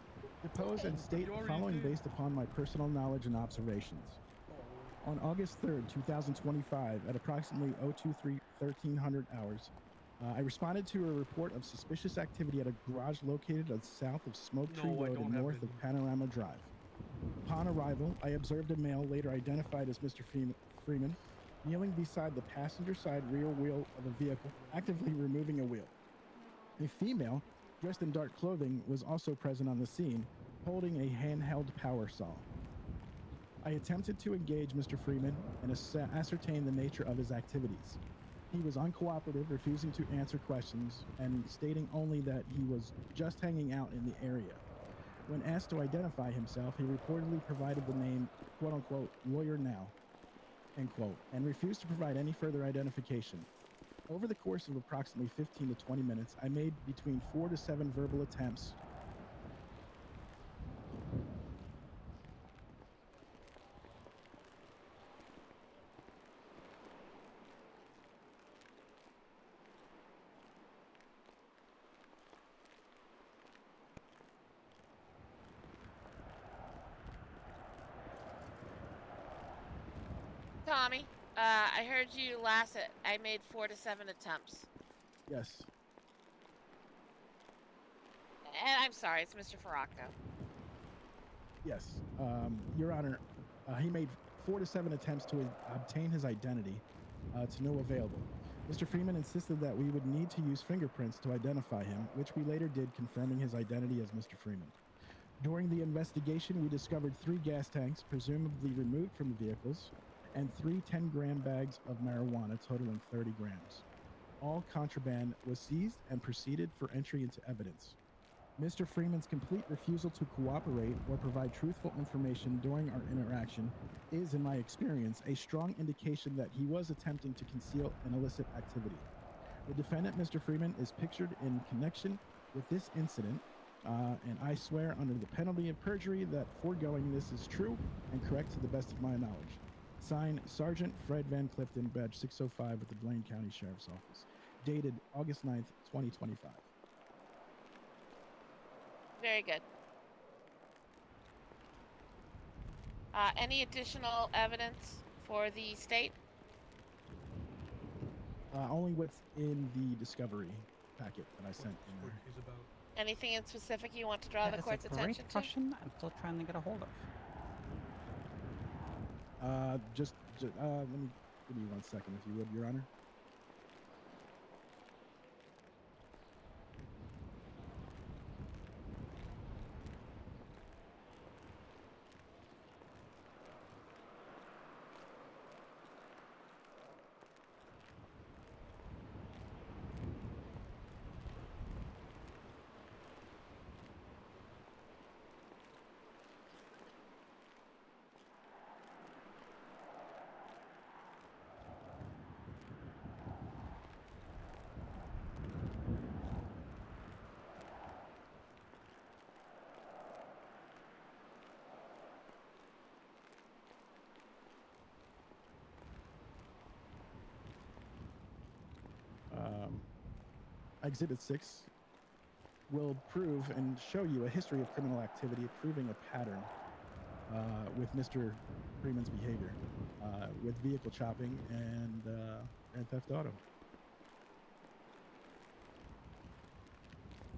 depose and state the following based upon my personal knowledge and observations. On August 3rd, 2025, at approximately 1300 hours, I responded to a report of suspicious activity at a garage located south of Smoke Tree Road and north of Panorama Drive. Upon arrival, I observed a male later identified as Mr. Freeman kneeling beside the passenger side rear wheel of a vehicle, actively removing a wheel. A female, dressed in dark clothing, was also present on the scene, holding a handheld power saw. I attempted to engage Mr. Freeman and ascertain the nature of his activities. He was uncooperative, refusing to answer questions, and stating only that he was just hanging out in the area. When asked to identify himself, he reportedly provided the name, quote-unquote, lawyer now, end quote, and refused to provide any further identification. Over the course of approximately 15 to 20 minutes, I made between 4 to 7 verbal attempts. Tommy, I heard you last. I made 4 to 7 attempts. Yes. And I'm sorry, it's Mr. Faracco. Yes, Your Honor, he made 4 to 7 attempts to obtain his identity, to no available. Mr. Freeman insisted that we would need to use fingerprints to identify him, which we later did, confirming his identity as Mr. Freeman. During the investigation, we discovered 3 gas tanks, presumably removed from the vehicles, and 3 10-gram bags of marijuana totaling 30 grams. All contraband was seized and proceeded for entry into evidence. Mr. Freeman's complete refusal to cooperate or provide truthful information during our interaction is, in my experience, a strong indication that he was attempting to conceal an illicit activity. The defendant, Mr. Freeman, is pictured in connection with this incident, and I swear under the penalty of perjury that foregoing this is true and correct to the best of my knowledge. Signed, Sergeant Fred Van Clifton, badge 605 with the Blaine County Sheriff's Office. Dated August 9th, 2025. Very good. Any additional evidence for the state? Only what's in the discovery packet that I sent in there. Anything in specific you want to draw the That is court's a great attention to? question. I'm still trying to get a hold of. Let me give me 1 second, if you would, Your Honor. Exhibit 6 will prove and show you a history of criminal activity, proving a pattern with Mr. Freeman's behavior, with vehicle chopping and theft auto.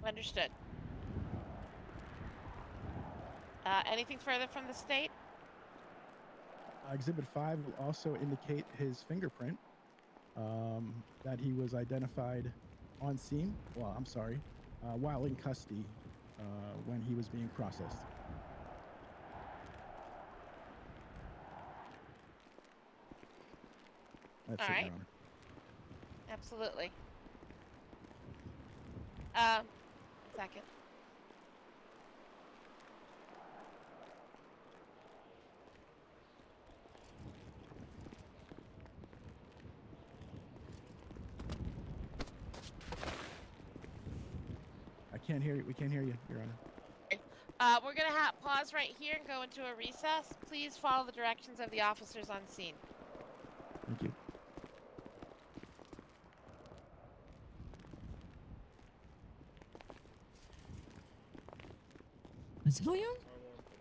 Understood. Anything further from the state? Exhibit 5 will also indicate his fingerprint, that he was identified on scene. Well, I'm sorry, while in custody when he was being processed. That's All it, right. Your Honor. Absolutely. Second. I can't hear you. We can't hear you, Your Honor. We're gonna pause right here and go into a recess. Please follow the directions of the officers on scene. Thank you. What's going on?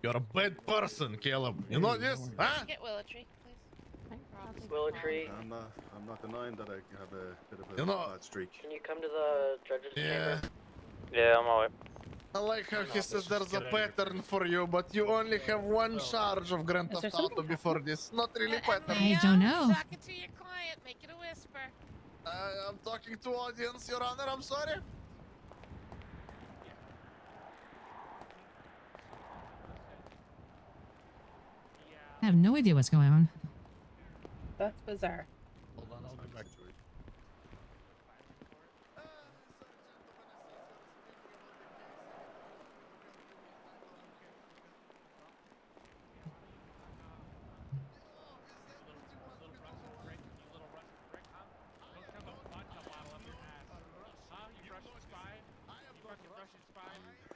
You're a bad person, Caleb. You know this, huh? Get Willitree, please. Willitree. I'm not denying that I have a bit of a You know- bad streak. Can you come to the judge's Yeah. chamber? Yeah, I'm alright. I like how he says there's a pattern for you, but you only have one charge of Grand Is there Theft Auto something before this. Not really pattern. I don't know. Talking to your client, make it a whisper. I'm talking to audience, Your Honor. I'm sorry. I have no idea what's going on. That's bizarre. Hold on, I'll be back to it.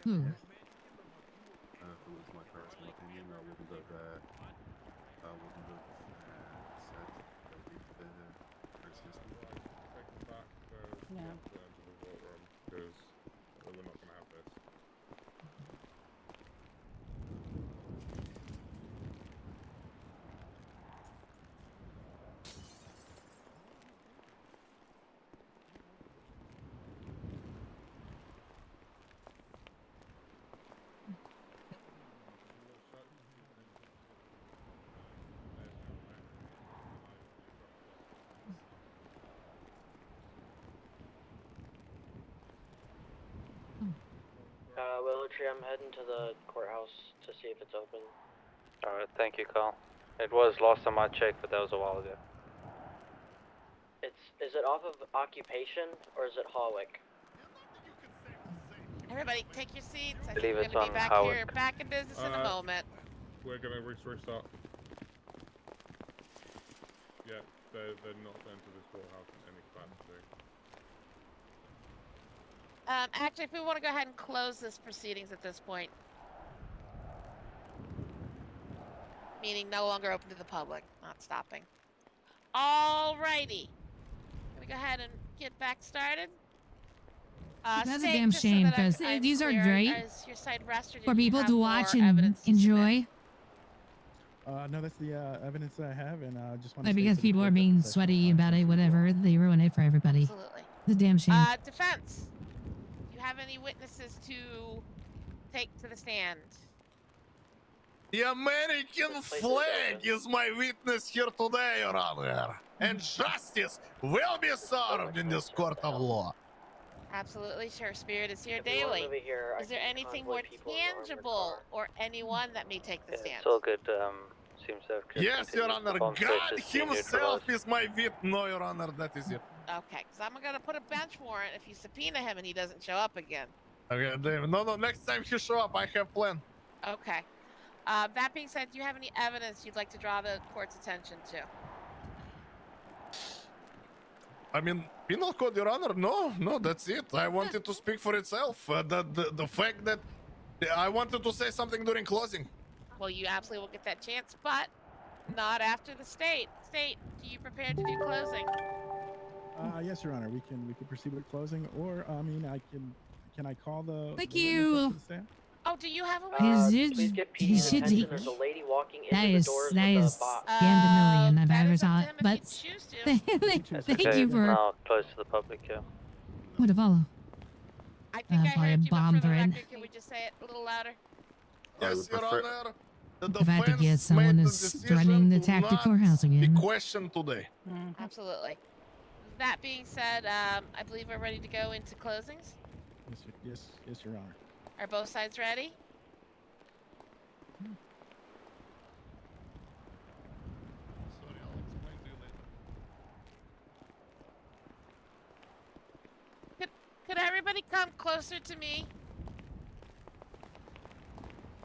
Who? If it was my personal opinion, I wouldn't have said that the first history. Yeah. Because we're not going to have this. Willitree, I'm heading to the courthouse to see if it's open. Alright, thank you, Carl. It was last time I checked, but that was a while ago. Is it off of Occupation or is it Hawick? Everybody, take your seats. I Believe think it's we're gonna be on back here, Howard. back in business in a moment. We're going to restart. Yeah, they're not sent to this courthouse in any capacity. Actually, if we want to go ahead and close this proceedings at this point. Meaning no longer open to the public, not stopping. Alrighty. Gonna go ahead and get back started. That's a State, damn just so shame, that I'm- 'cause I'm these are clear, great is your side rest, or did for you people have to more watch and evidence to submit? enjoy. No, that's the evidence that I have, and I just want Like, to. because people are being sweaty about it, whatever, they ruin it for everybody. Absolutely. It's a damn shame. Defense. Do you have any witnesses to take to the stand? The American flag is my witness here today, Your Honor. And justice will be served in this court of law. Absolutely, sure. Spirit is here If you want daily. over here, I Is there can anything convoy more people in an armored tangible or anyone that may take the Yeah, stand? it's all good. Seems to have Yes, Your continued. The Honor. bomb God safety's been himself neutralized. is my witness. No, Your Honor, that is it. Okay, because I'm gonna put a bench warrant if you subpoena him and he doesn't show up again. Okay, David. No, next time he show up, I have plan. Okay. That being said, do you have any evidence you'd like to draw the court's attention to? I mean, penal code, Your Honor. No, that's it. I wanted to speak for itself. The fact that I wanted to say something during closing. Well, you absolutely will get that chance, but not after the state. State, do you prepare to do closing? Yes, Your Honor. We can proceed with closing, or I mean, can I call the Thank the witness up you. to the stand? Oh, do you have a Is witness? it- Please get he PD's should attention. be- There's a lady walking That into the is doors that with is a box. scanned a million if I that ever is up saw to it. him if But you choose to. thank you for I'll close to the public. Yeah. what to follow. I think I Probably a heard you, but bomb for the threat. record, can we just say it a little louder? Yes, Your Honor. The If I had to defense guess, someone made the is decision threatening to to attack the not courthouse be again. questioned today. Absolutely. That being said, I believe we're ready to go into closings. Yes, Your Honor. Are both sides ready? Could everybody come closer to me?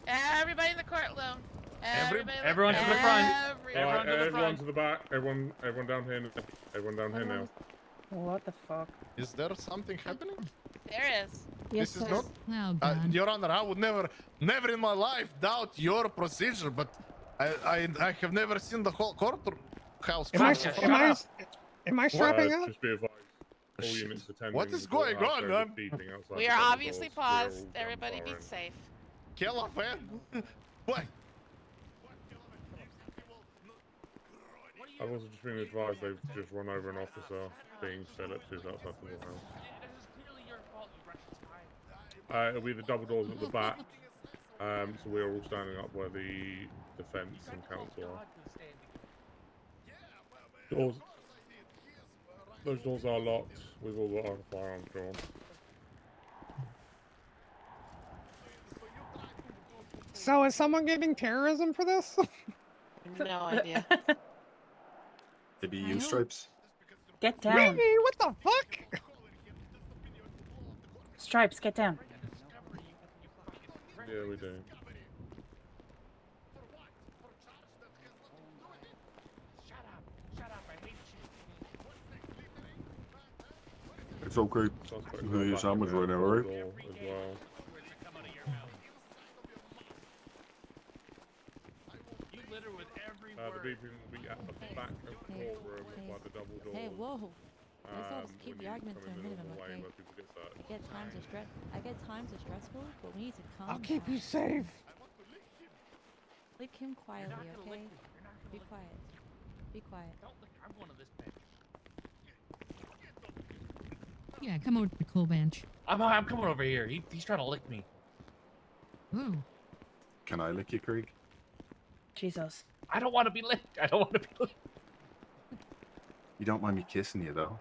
Everybody in the courtroom. Everyone to the front. Everyone to the Everyone front. to the back. Everyone down here. Everyone down here now. What the fuck? Is there something happening? There is. This is not. Oh God. Your Honor, I would never in my life doubt your procedure, but I have never seen the whole courthouse. Am I strapping up? Just be advised. All units attending. What is the going courthouse, on, there is man? beeping outside We the are double obviously doors. We're all paused. Everybody be gunfiring. safe. Killer fan. What? I've also just been advised they've just run over an officer being Phillips who's outside the courthouse. It'll be the double doors at the back. So we're all standing up where the defense and counsel are. Doors. Those doors are locked. We've all got our firearms drawn. So is someone getting terrorism for this? No idea. Maybe you, Stripes? Get down. Really? What the fuck? Stripes, get down. Yeah, we do. It's okay. Suspect I'm gonna eat a back sandwich in right there, now, alright? door as well. The beeping will be at the back of the courtroom by the double doors. Hey, whoa. Let's all just keep when the you argument come to a in the minimum, normal lane okay? where people get searched. I get times are stressful, but we need to calm I'll keep down. you safe. Lick him quietly, okay? Be quiet. Be quiet. I'm one of this bench. Yeah, come over to the cool bench. I'm coming over here. He's trying to lick me. Ooh. Can I lick you, Krieg? Jesus. I don't want to be licked. I don't want to be licked. You don't mind me kissing you, though?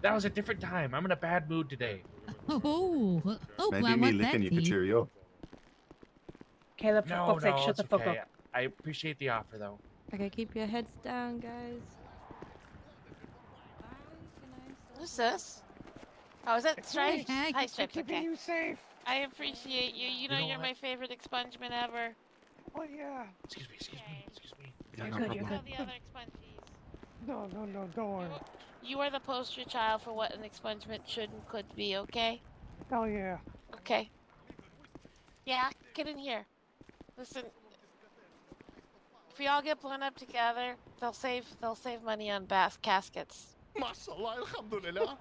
That was a different time. I'm in a bad mood today. Oh, Maybe well, me let that licking you could be. cheer you up. Caleb, for No, fuck's sake, no, shut the it's fuck okay. up. I appreciate the offer, though. Okay, keep your heads down, guys. Who's this? Oh, is that Stripes? Hey, Hi, Stripes. Keeping Okay. you safe. I appreciate you. You know know you're what? my favorite expungement ever. Oh yeah. Excuse me. Yeah, You're no good, problem. you're good. The other expungees. No, don't worry. You are the poster child for what an expungement should and could be, okay? Hell yeah. Okay. Yeah, get in here. Listen, if we all get blown up together, they'll save money on caskets. Mashallah, alhamdulillah.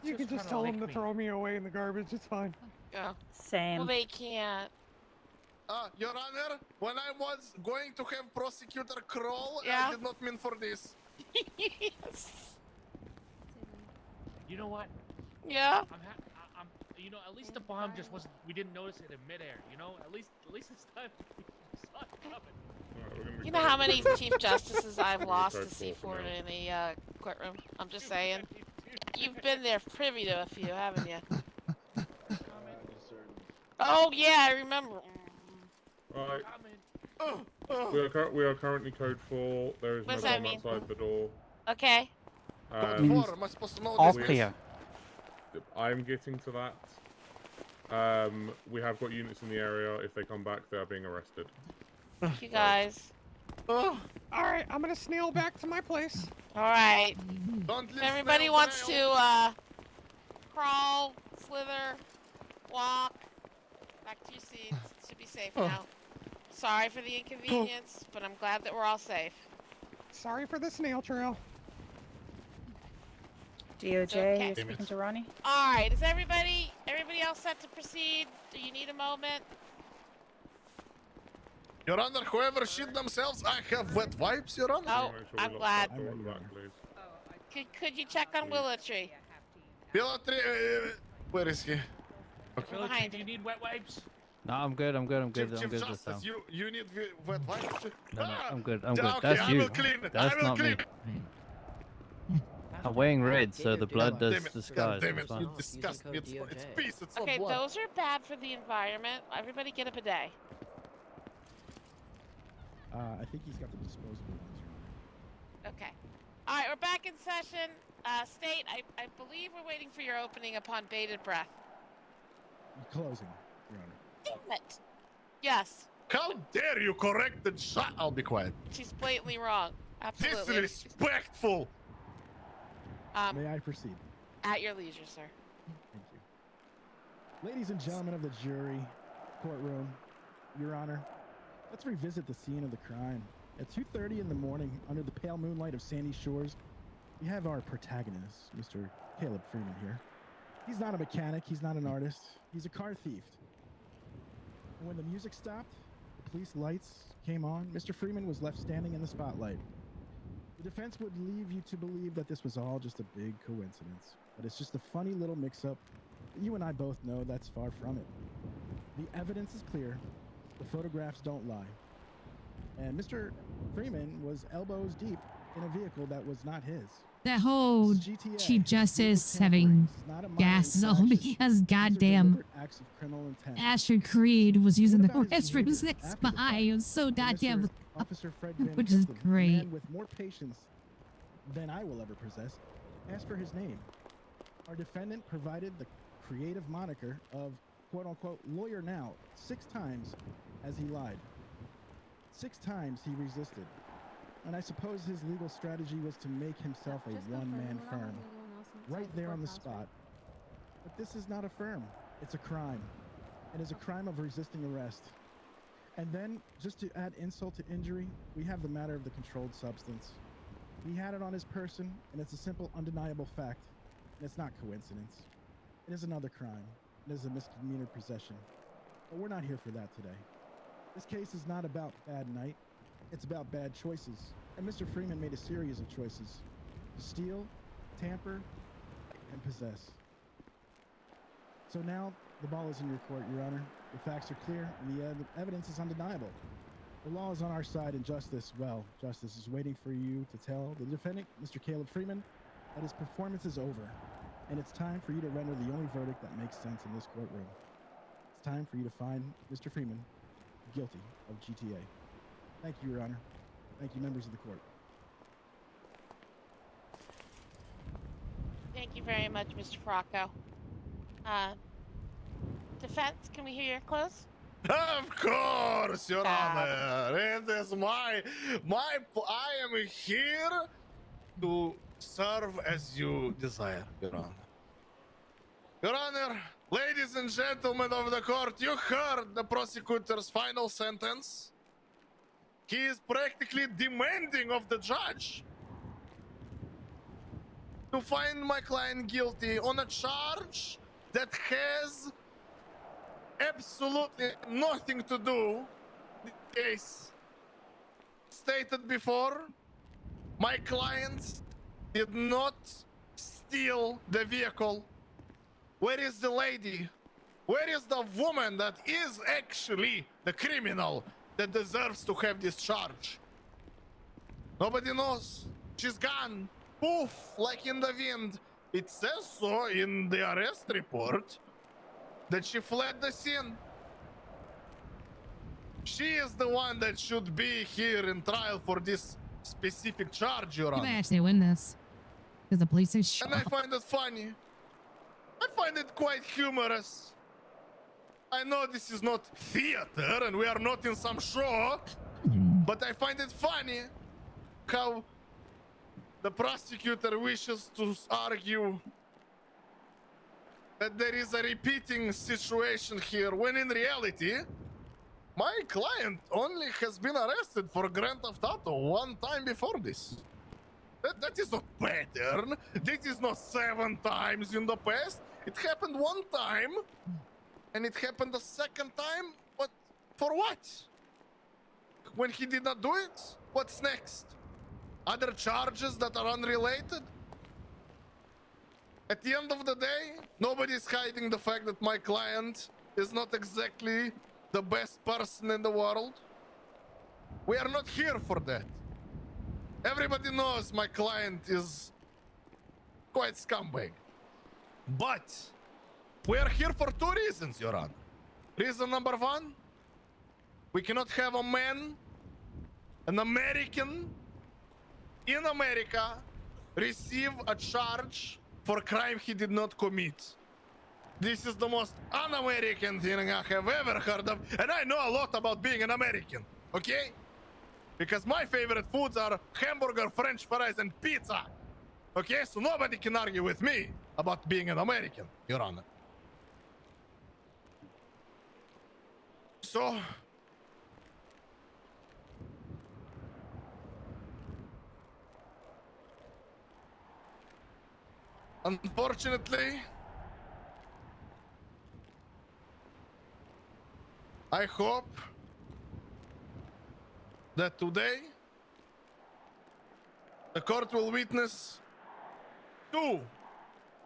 You can just tell them to throw me away in the garbage. It's fine. Yeah. Same. Well, they can't. Your Honor, when I was going to have prosecutor crawl, Yeah? I did not mean for this. Yes. You know what? Yeah? I'm you know, at least the bomb just wasn't. We didn't notice it in midair. You know, at least this time we saw it coming. You know how many Chief Justices I've lost to C4 in a courtroom? I'm just saying. You've been there privy to a few, haven't you? Oh, yeah, I remember. Right. We are currently code 4. There is What no does that bomb mean? outside the door. Okay. Code 4, am I supposed to know All this? clear. I'm getting to that. We have got units in the area. If they come back, they are being arrested. Thank you guys. All right, I'm gonna snail back to my place. All right. Don't If everybody wants to crawl, slither, walk, back to your seats. Should be safe now. Sorry for the inconvenience, but I'm glad that we're all safe. Sorry for the snail trail. DOJ, okay. you're speaking to Ronnie? All right, is everybody else set to proceed? Do you need a moment? Your Honor, whoever shit themselves, I have wet wipes, Your Honor. Oh, I'm glad. Please. Could you check on Willow-Tree? Pilotry, where is he? Okay. Behind Do you need wet wipes? No, I'm good. I'm good. I'm good. Chief I'm good this Justice, time. you need wet wipes? No, Ah! I'm good. I'm good. Okay, That's I you. will clean it. That's I will not clean me. it. I'm wearing red, so the blood Damn does it. disguise. Damn It's it, you fine. disgust me. It's peace. It's Okay, those are bad for the environment. Everybody get a bidet. I think he's got the disposable ones. Okay. All right, we're back in session. State, I believe we're waiting for your opening upon bated breath. Closing, Your Honor. Damn it. Yes. How dare you correct the shot? I'll be quiet. She's blatantly wrong. Absolutely. Disrespectful. May I proceed? At your leisure, sir. Thank you. Ladies and gentlemen of the jury, courtroom, Your Honor, let's revisit the scene of the crime. At 2:30 in the morning, under the pale moonlight of Sandy Shores, we have our protagonist, Mr. Caleb Freeman here. He's not a mechanic, he's not an artist, he's a car thief. And when the music stopped, the police lights came on, Mr. Freeman was left standing in the spotlight. The defense would leave you to believe that this was all just a big coincidence, but it's just a funny little mix-up. You and I both know that's far from it. The evidence is clear, the photographs don't lie. And Mr. Freeman was elbows deep in a vehicle that was not his. That whole GTA, Chief Justice having gas all because goddamn acts of criminal intent. Astrid Creed was using the What about his restrooms behavior next after the by. fact? It was so And goddamn, Mr. Officer Fred Van which is Gilpin, a great. man with more patience than I will ever possess, asked for his name. Our defendant provided the creative moniker of quote-unquote lawyer now 6 times as he lied. 6 times he resisted. And I suppose his legal strategy was to make himself a one-man firm, right there on the spot. But this is not a firm. It's a crime. It is a crime of resisting arrest. And then, just to add insult to injury, we have the matter of the controlled substance. He had it on his person, and it's a simple, undeniable fact. And it's not coincidence. It is another crime. It is a misdemeanor possession. But we're not here for that today. This case is not about bad night. It's about bad choices. And Mr. Freeman made a series of choices. To steal, tamper, and possess. So now, the ball is in your court, Your Honor. The facts are clear, and the evidence is undeniable. The law is on our side, and justice is waiting for you to tell the defendant, Mr. Caleb Freeman, that his performance is over. And it's time for you to render the only verdict that makes sense in this courtroom. It's time for you to find Mr. Freeman guilty of GTA. Thank you, Your Honor. Thank you, members of the court. Thank you very much, Mr. Frocco. Defense, can we hear your close? Of course, Your Honor. It is I am here to serve as you desire, Your Honor. Your Honor, ladies and gentlemen of the court, you heard the prosecutor's final sentence. He is practically demanding of the judge to find my client guilty on a charge that has absolutely nothing to do with the case. Stated before, my client did not steal the vehicle. Where is the lady? Where is the woman that is actually the criminal that deserves to have this charge? Nobody knows. She's gone. Poof, like in the wind. It says so in the arrest report that she fled the scene. She is the one that should be here in trial for this specific charge, Your You Honor. might actually win this. Because the police are shot. And I find it funny. I find it quite humorous. I know this is not theater and we are not in some show, but I find it funny how the prosecutor wishes to argue that there is a repeating situation here, when in reality, my client only has been arrested for Grand Theft Auto 1 time before this. That is not pattern. This is not 7 times in the past. It happened 1 time, and it happened the 2nd time. But for what? When he did not do it, what's next? Other charges that are unrelated? At the end of the day, nobody's hiding the fact that my client is not exactly the best person in the world. We are not here for that. Everybody knows my client is quite scumbag. But we are here for 2 reasons, Your Honor. Reason number 1, we cannot have a man, an American, in America, receive a charge for crime he did not commit. This is the most un-American thing I have ever heard of, and I know a lot about being an American, okay? Because my favorite foods are hamburger, French fries, and pizza. Okay, so nobody can argue with me about being an American, Your Honor. So, unfortunately, I hope that today the court will witness 2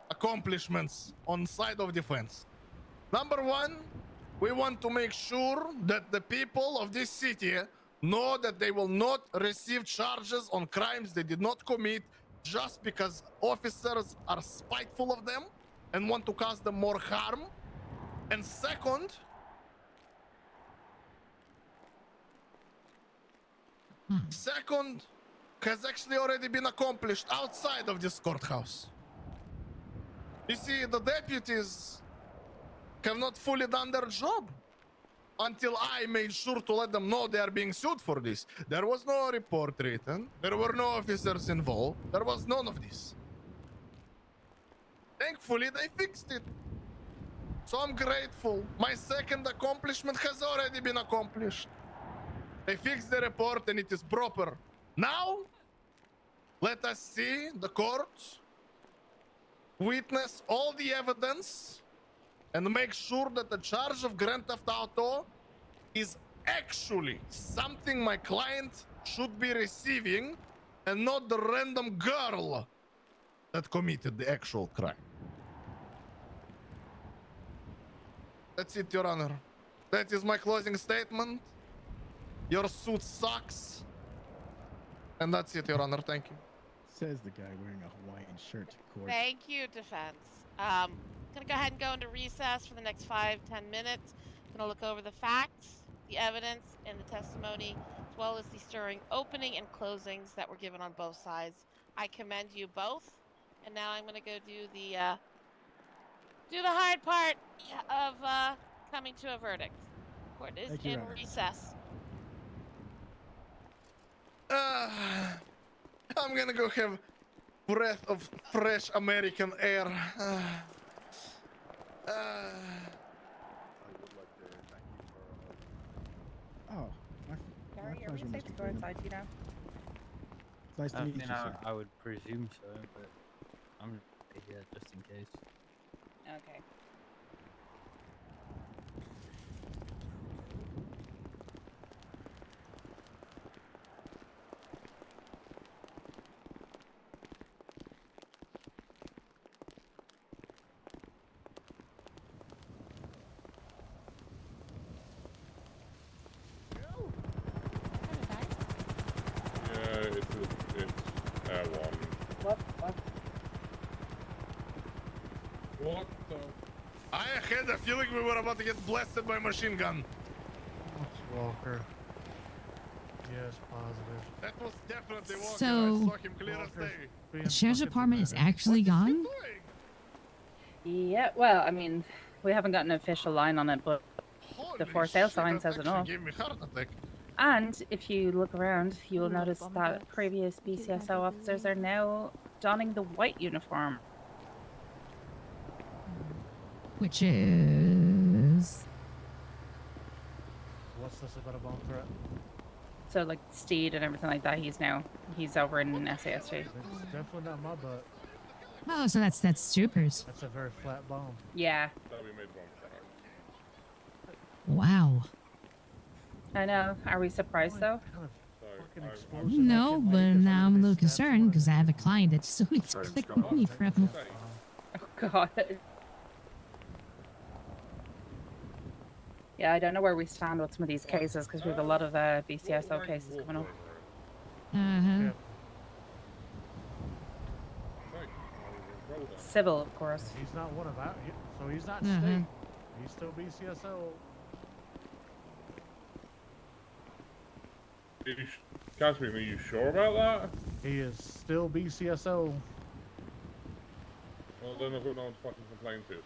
accomplishments on side of defense. Number 1, we want to make sure that the people of this city know that they will not receive charges on crimes they did not commit just because officers are spiteful of them and want to cause them more harm. And second, has actually already been accomplished outside of this courthouse. You see, the deputies have not fully done their job until I made sure to let them know they are being sued for this. There was no report written. There were no officers involved. There was none of this. Thankfully, they fixed it. So I'm grateful. My second accomplishment has already been accomplished. They fixed the report and it is proper. Now, let us see the court witness all the evidence and make sure that the charge of Grand Theft Auto is actually something my client should be receiving and not the random girl that committed the actual crime. That's it, Your Honor. That is my closing statement. Your suit sucks. And that's it, Your Honor. Thank you. Says the guy wearing a Hawaiian shirt to court. Thank you, defense. Gonna go ahead and go into recess for the next 5-10 minutes. Gonna look over the facts, the evidence, and the testimony, as well as the stirring opening and closings that were given on both sides. I commend you both. And now I'm gonna go do the hard part of coming to a verdict. Court is Thank you, in Your Honor. recess. I'm gonna go have breath of fresh American air. Oh, my Gary, are we pleasure, safe Mr. to go Freeman. inside you now? It's nice to meet you, sir. I would presume so, but I'm here just in case. Okay. Yeah, it's one. What? What the? I had a feeling we were about to get blasted by a machine gun. Walker. Yes, positive. That was definitely Walker. So- I saw him clear as day. The sheriff's department is actually gone? Yeah, well, I mean, we haven't got an official line on it, but the for sale sign says enough. Gave me heart attack. And if you look around, you will Ooh, notice bomb that box. previous BCSO officers are now donning the white uniform. Which is... What's this about a bomb threat? So like Steed and everything like that, he's over in SASG. It's definitely not my butt. Oh, so that's troopers. That's a very flat bomb. Yeah. That'll be made bomb track. Wow. I know. Are we surprised though? No, but now I'm a little concerned because I have a client that still needs to collect money from. Oh god. Yeah, I don't know where we stand with some of these cases because we have a lot of BCSO cases coming up. Uh-huh. Civil, of course. He's not one of our, so he's not Uh-huh. state. He's still BCSO. Catherine, are you sure about that? He is still BCSO. Well, then I've got no one to fucking complain to.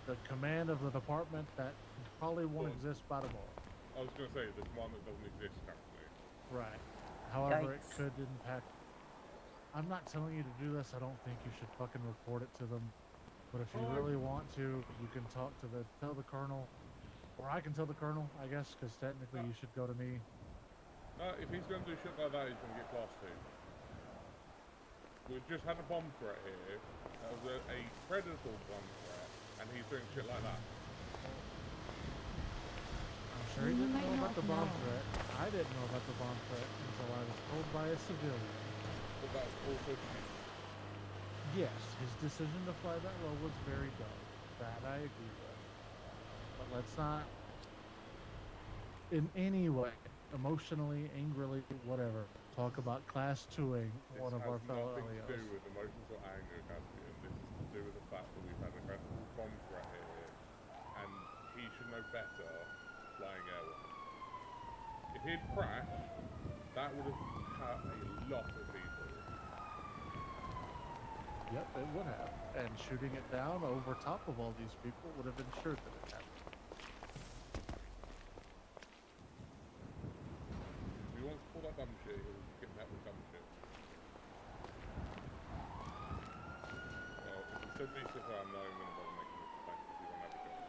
The command of the department that probably won't exist by tomorrow. I was going to say, there's one that doesn't exist currently. Right. However, Yikes. it could impact. I'm not telling you to do this. I don't think you should fucking report it to them. But if you really want to, you can tell the colonel, or I can tell the colonel, I guess, because technically you should go to me. If he's going to do shit like that, he's going to get class 2. We've just had a bomb threat here. That was a predator bomb threat, and he's doing shit like that. I'm sure he didn't know about the bomb threat. I didn't know about the bomb threat until I was told by a civilian. But that's also cheap. Yes, his decision to fly that low was very dumb. That I agree with. But let's not, in any way, emotionally, angrily, whatever, talk about class 2ing one of our fellow This has nothing to do LEOs. with emotions or anger, Caspian. This is to do with the fact that we've had a credible bomb threat here, and he should know better flying airborne. If he'd crashed, that would have hurt a lot of people. Yep, it would have. And shooting it down over top of all these people would have ensured that it happened. If he wants to pull that dumb shit, he'll get met with dumb shit. Well, if he said me to her, I'm not even going to bother making this complaint because he won't have a job.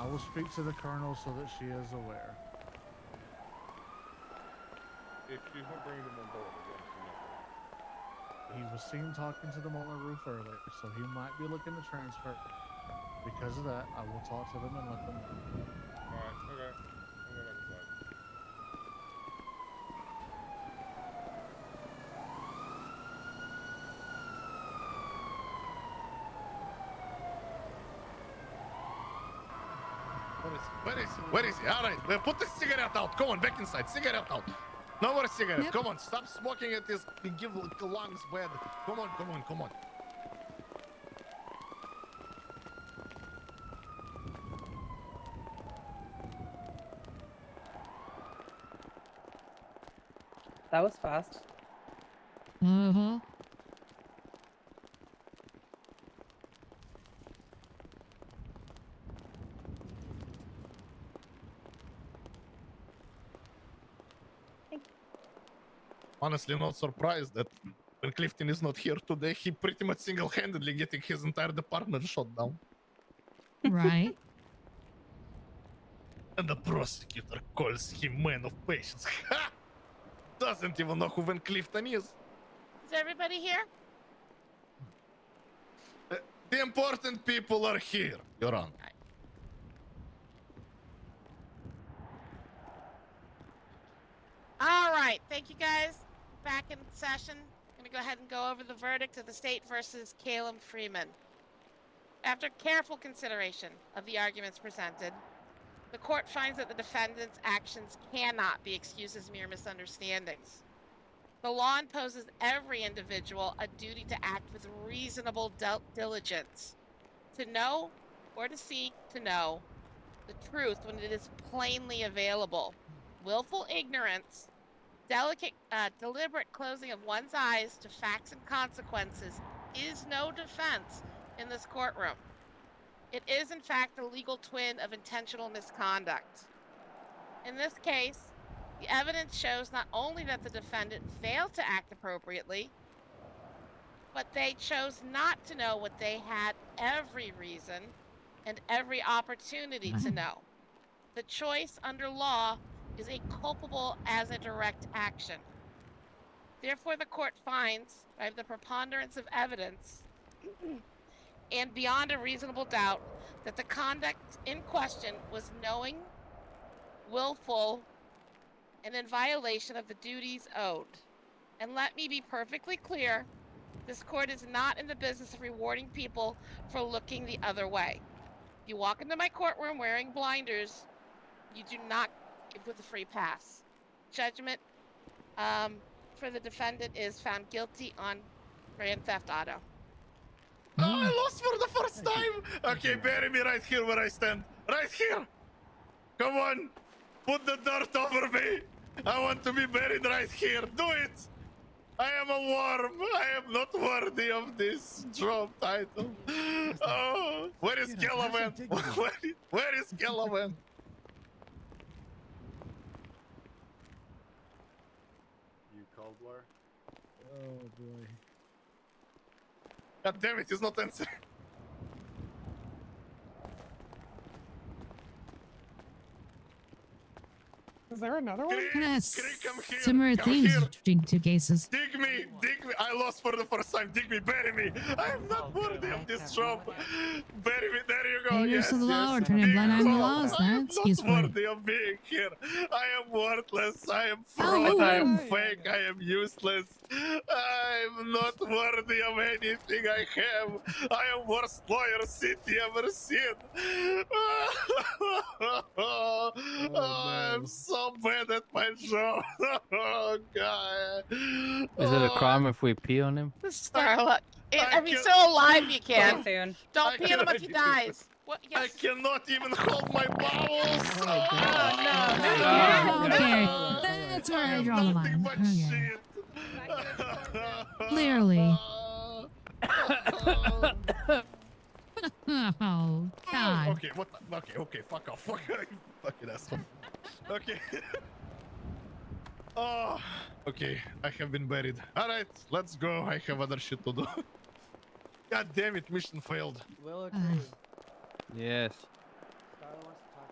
I will speak to the colonel so that she is aware. If she's not bringing him on board, then obviously not. He was seen talking to them on the roof earlier, so he might be looking to transfer. Because of that, I will talk to them and let them know. Alright, okay. I'm going back inside. Where is he? Where is he? All right, put the cigarette out. Come on, back inside. Cigarette out. No more cigarette. Yep. Come on, stop smoking it. Is give lungs bad. Come on, come on, come on. That was fast. Uh-huh. Honestly, not surprised that when Clifton is not here today, he pretty much single-handedly getting his entire department shot down. Right. And the prosecutor calls him man of patience. Ha! Doesn't even know who Van Clifton is. Is everybody here? The important people are here, Your Honor. All right, thank you guys. Back in session. I'm going to go ahead and go over the verdict of the state versus Caleb Freeman. After careful consideration of the arguments presented, the court finds that the defendant's actions cannot be excused as mere misunderstandings. The law imposes every individual a duty to act with reasonable diligence, to know or to seek to know the truth when it is plainly available. Willful ignorance, deliberate closing of one's eyes to facts and consequences is no defense in this courtroom. It is, in fact, the legal twin of intentional misconduct. In this case, the evidence shows not only that the defendant failed to act appropriately, but they chose not to know what they had every reason and every opportunity to know. The choice under law is a culpable as a direct action. Therefore, the court finds, by the preponderance of evidence and beyond a reasonable doubt, that the conduct in question was knowing, willful, and in violation of the duties owed. And let me be perfectly clear, this court is not in the business of rewarding people for looking the other way. You walk into my courtroom wearing blinders, you do not give with a free pass. Judgment for the defendant is found guilty on grand theft auto. Oh, I lost for the first time. Okay, bury me right here where I stand. Right here. Come on. Put the dirt over me. I want to be buried right here. Do it. I am a worm. I am not worthy of this job title. Oh, where is Kellerman? Where is Kellerman? You called Blair? Oh boy. God damn it, he's not answering. Is there another one? Kind of similar themes between two cases. Dig me. I lost for the first time. Dig me, bury me. I am not worthy of this job. Bury me. There you go. Haters Yes, of the law yes. are turning a blind eye to the Big laws. fault. I am That's excuse not for it. worthy of being here. I am worthless. I am Oh, fraud. I am oh. fake. I am useless. I'm not worthy of anything I have. I am worst lawyer city ever seen. I'm so bad at my job. Oh god. Is it a crime if we pee on him? Starla, if he's still alive, you can. Soon. Don't pee on him if he dies. What? I Yes. cannot even hold my bowels. Oh, okay. That's where I draw the line. Okay. Clearly. Oh, God. Okay, what the? Okay, fuck off. Fuck you fucking asshole. Okay. Oh, okay. I have been buried. Alright, let's go. I have other shit to do. God damn it, mission failed. Will Yes. Starla wants to talk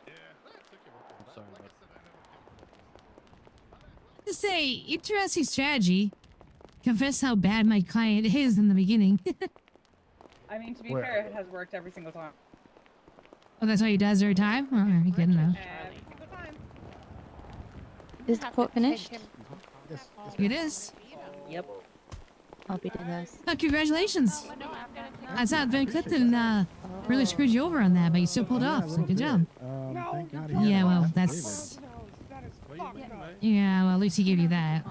to you. I'm sorry, but To say, interesting strategy. Confess how bad my client is in the beginning. I mean, to be Where? fair, it has worked every single time. Oh, that's what he does every time? Oh, good enough. Every single time. Is the quote finished? Yes. It is. Yep. I'll be doing those. Oh, congratulations. I thought Van Clifton really screwed you over on that, but you still pulled it off, so good job. Thank God he Yeah, had well, an that's... affidavit. Yeah, well, at least he gave you that.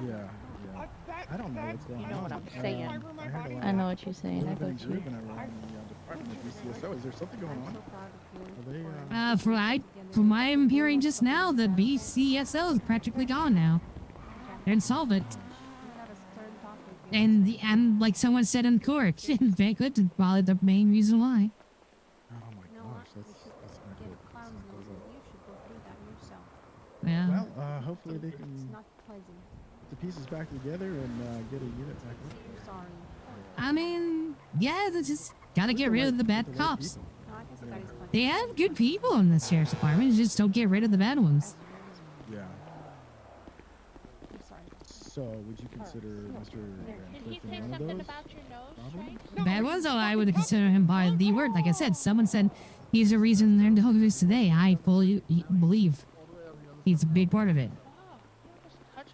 Yeah. I don't know what's going on. You know what I'm saying. I heard a lot I know what you're saying. I of got you. improvement around the Department of BCSO. Is there something going on? Are they, From what I'm hearing just now, the BCSO is practically gone now. They're insolvent. And like someone said in court, Van Clifton is probably the main reason why. Oh my gosh, that's not good. Yeah. Well, hopefully they can put the pieces back together and get a unit back up. I mean, yeah, they just gotta get rid of the bad cops. They have good people in the sheriff's department, just don't get rid of the bad ones. Yeah. So, would you consider Mr. Van Clifton one of those? Probably? The bad ones, oh, I would consider him by the word. Like I said, someone said he's the reason they're in the Hogan today. I fully believe he's a big part of it.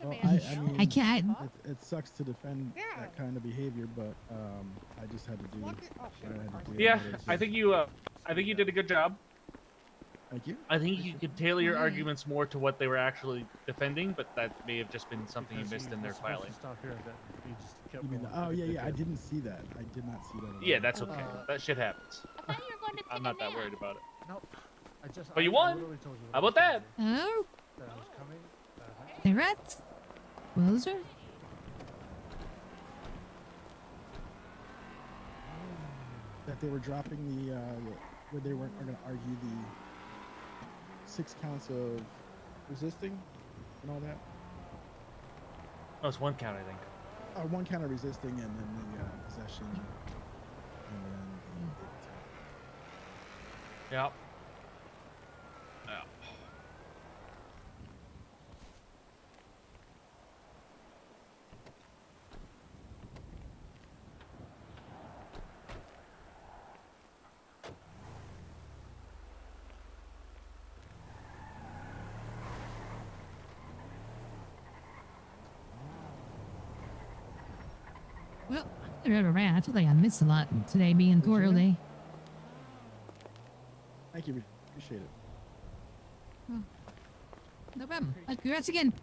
Well, I mean, I can't. It sucks to defend that kind of behavior, but I just had to do what I had to do. Yeah, I think you did a good job. Thank you. I think you could tailor your arguments more to what they were actually defending, but that may have just been something you missed in their filing. You mean oh yeah, I didn't see that. I did not see that. at Yeah, all. that's okay. That shit happens. I'm not that worried about it. Nope. But you won. How about that? Oh, That I was coming. they're right. Well, sir. That they were dropping the where they weren't going to argue the 6 counts of resisting and all that. Oh, it's 1 count, I think. 1 count of resisting and then the possession and then the Yep. Yeah. Well, I never ran. I feel like I missed a lot today being Memorial Day. Thank you. Appreciate it. Oh, no problem. Congrats again.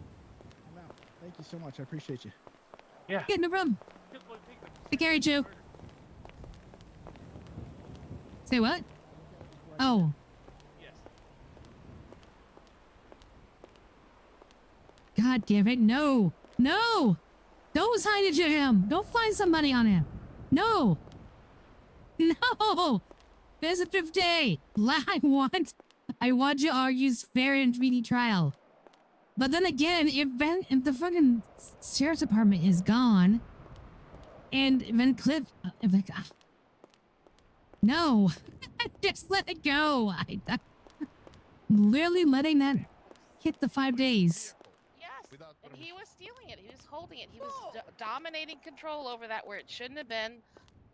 I'm out. Thank you so much. I appreciate you. Yeah. Yeah, no problem. Take care, Joe. Say what? Oh. God damn it. No. No. Don't sign it to him. Don't find some money on him. No. No. Sensitive day. I want you to argue fair and speedy trial. But then again, if the fucking sheriff's department is gone, and Van Cliff, no, just let it go. I'm literally letting that hit the 5 days. Yes, and he was stealing it. He was holding it. He was dominating control over that where it shouldn't have been,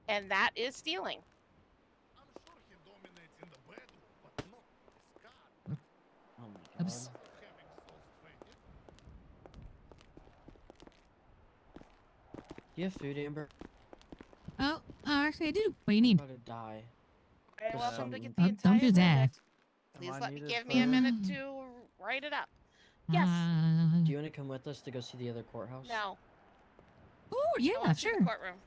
and that is stealing. Oh my god. Oops. Do you have food, Amber? Oh, actually I do. What do you need? I'm about to die. You're Just welcome to get some- the entire Don't do that. verdict. Please give me a minute to write it up. Yes. Do you want to come with us to go see the other courthouse? No. Oh, I yeah, wanna see sure. the courtroom.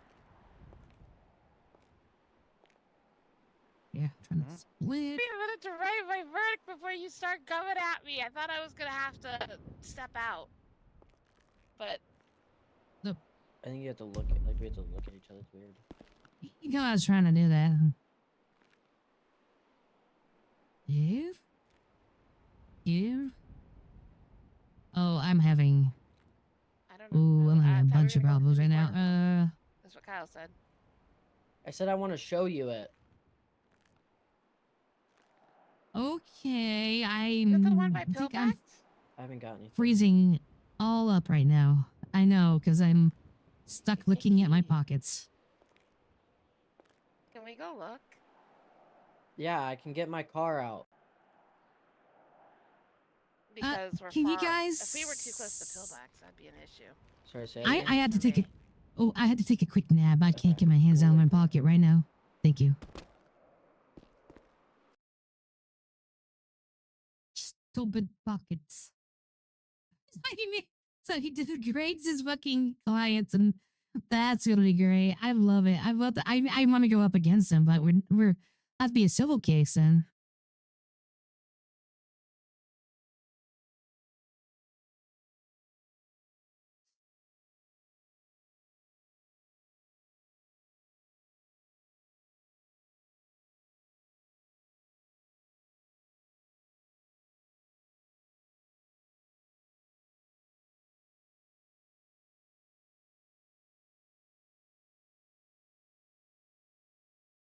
Yeah, trying to split. Give me a minute to write my verdict before you start coming at me. I thought I was gonna have to step out, but I think you have to look at, we have to look at each other. It's weird. You know I was trying to do that. You? Oh, I'm having... I don't know. Ooh, I'm having a thought we bunch were of gonna go problems to right the now. courtroom. That's what Kyle said. I said I want to show you it. Okay, Is that the one by I think I'm I haven't got anything. freezing all up right now. I know, because I'm stuck looking at my pockets. Can we go look? Yeah, I can get my car out. Because we're can far. you guys... If we were too close to pillbacks, that'd be an issue. Sorry, say I again? had to For take me. I had to take a quick nap. I can't get my hands out of my pocket right now. Thank you. Stupid pockets. So he degrades his fucking clients, and that's really great. I love it. I love that. I want to go up against him, but we're that'd be a civil case then.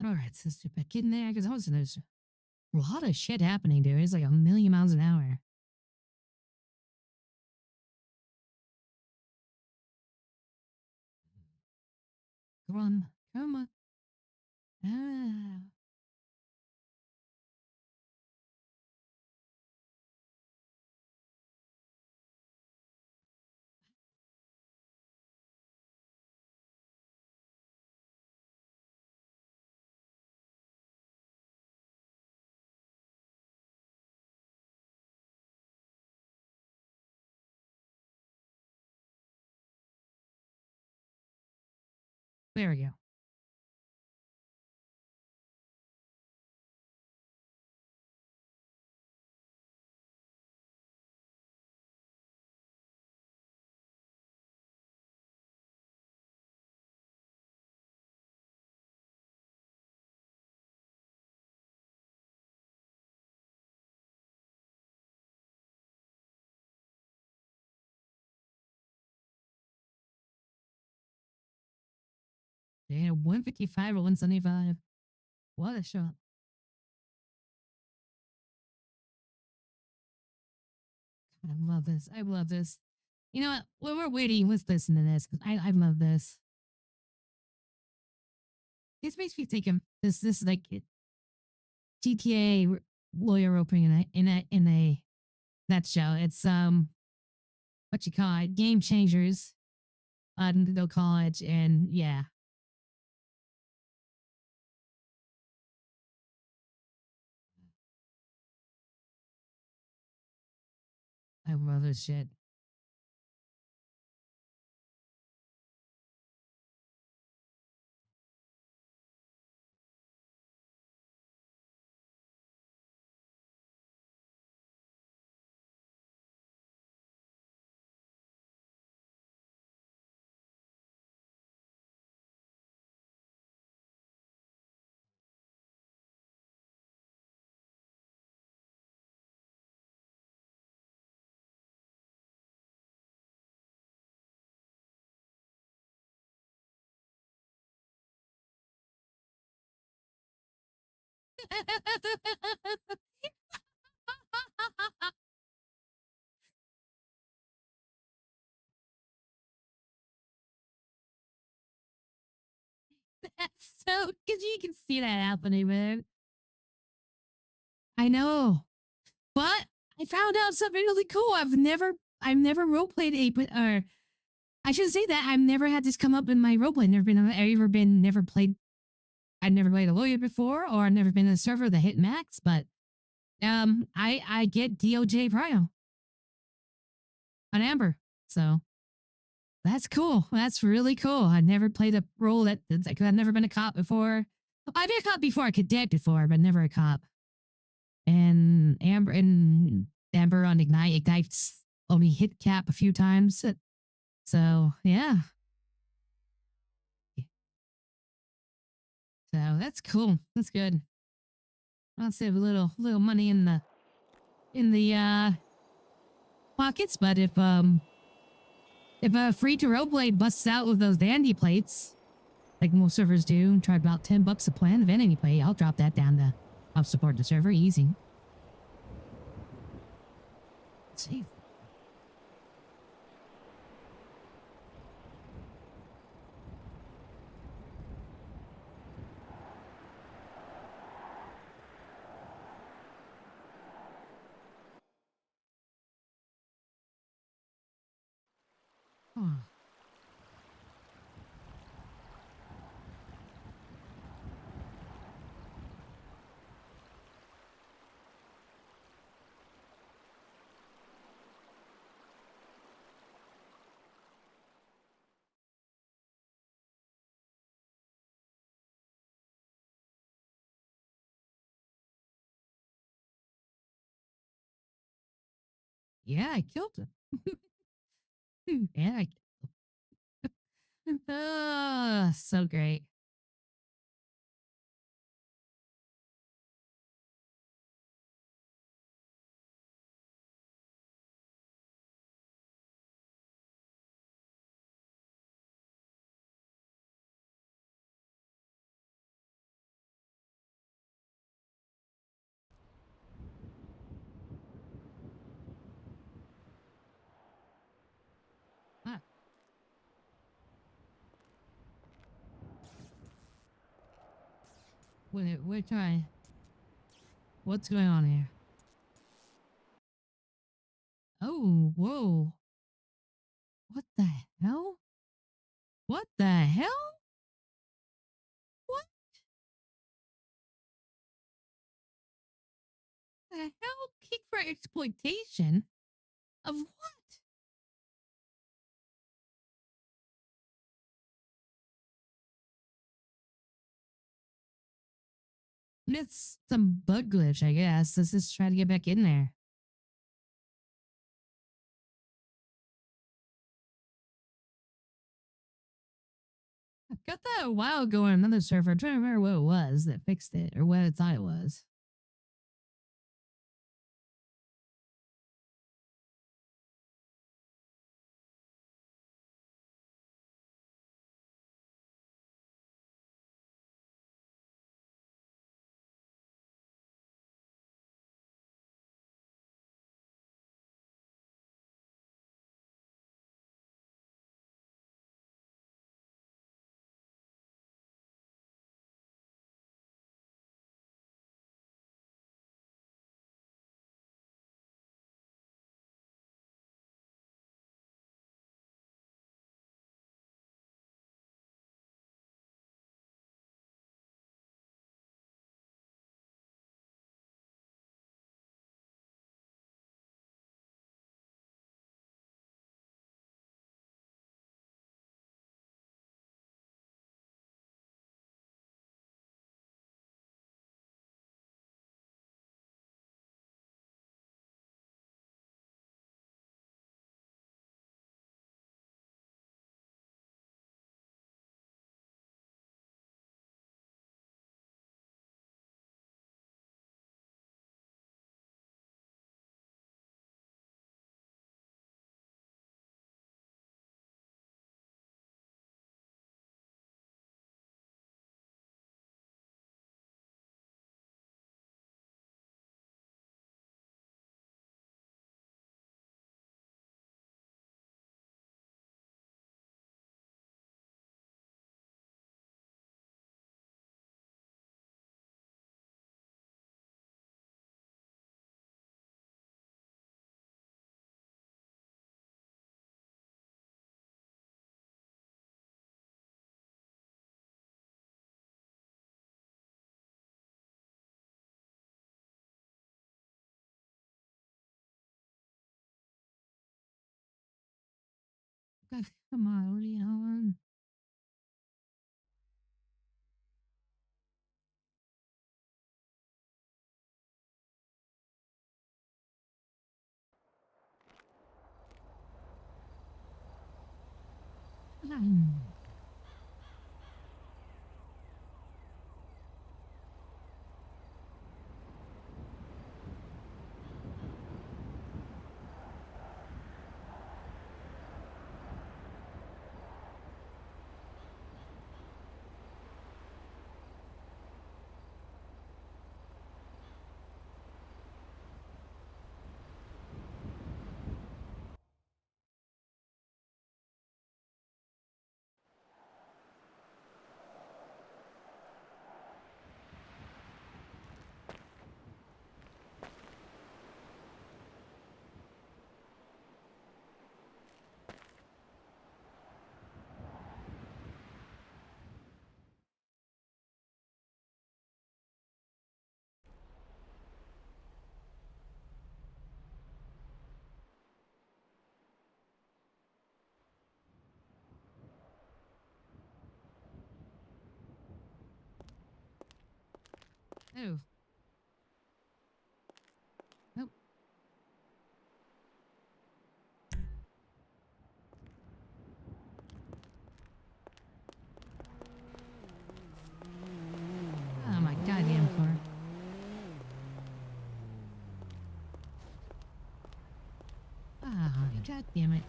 All right, sister, back in there because there's a lot of shit happening, dude. It's like a million miles an hour. Come on, come on. Ah. There we go. Damn, 155 or 175. What a shot. I love this. I love this. You know what? When we're waiting, let's listen to this because I love this. This makes me think of this like GTA lawyer opening in a nutshell. It's what you call it, Game Changers, no college, and yeah. I love this shit. That's so because you can see that happening, man. I know, but I found out something really cool. I've never role played or I should say that I've never had this come up in my roleplay. I've never played a lawyer before, or I've never been in a server that hit max. But I get DOJ prio on Amber, so that's cool. That's really cool. I never played a role that like I've never been a cop before. I've been a cop before, a cadet before, but never a cop. And Amber on Ignite's only hit cap a few times. So yeah. So that's cool. That's good. I'll save a little money in the pockets, but if a free to roleplay busts out with those dandy plates, like most servers do, try about $10 a plan of any play, I'll drop that down to help support the server easy. Let's see. Oh. Yeah, I killed him. Yeah, so great. Ah. We're trying. What's going on here? Oh, whoa. What the hell? What the hell? What the hell? Kick for exploitation? Of what? It's some bug glitch, I guess. Let's just try to get back in there. I got that a while ago on another server. I'm trying to remember what it was that fixed it or what I thought it was. God, come on, Leon. Oh. Nope. Oh my goddamn car. Ah, god damn it.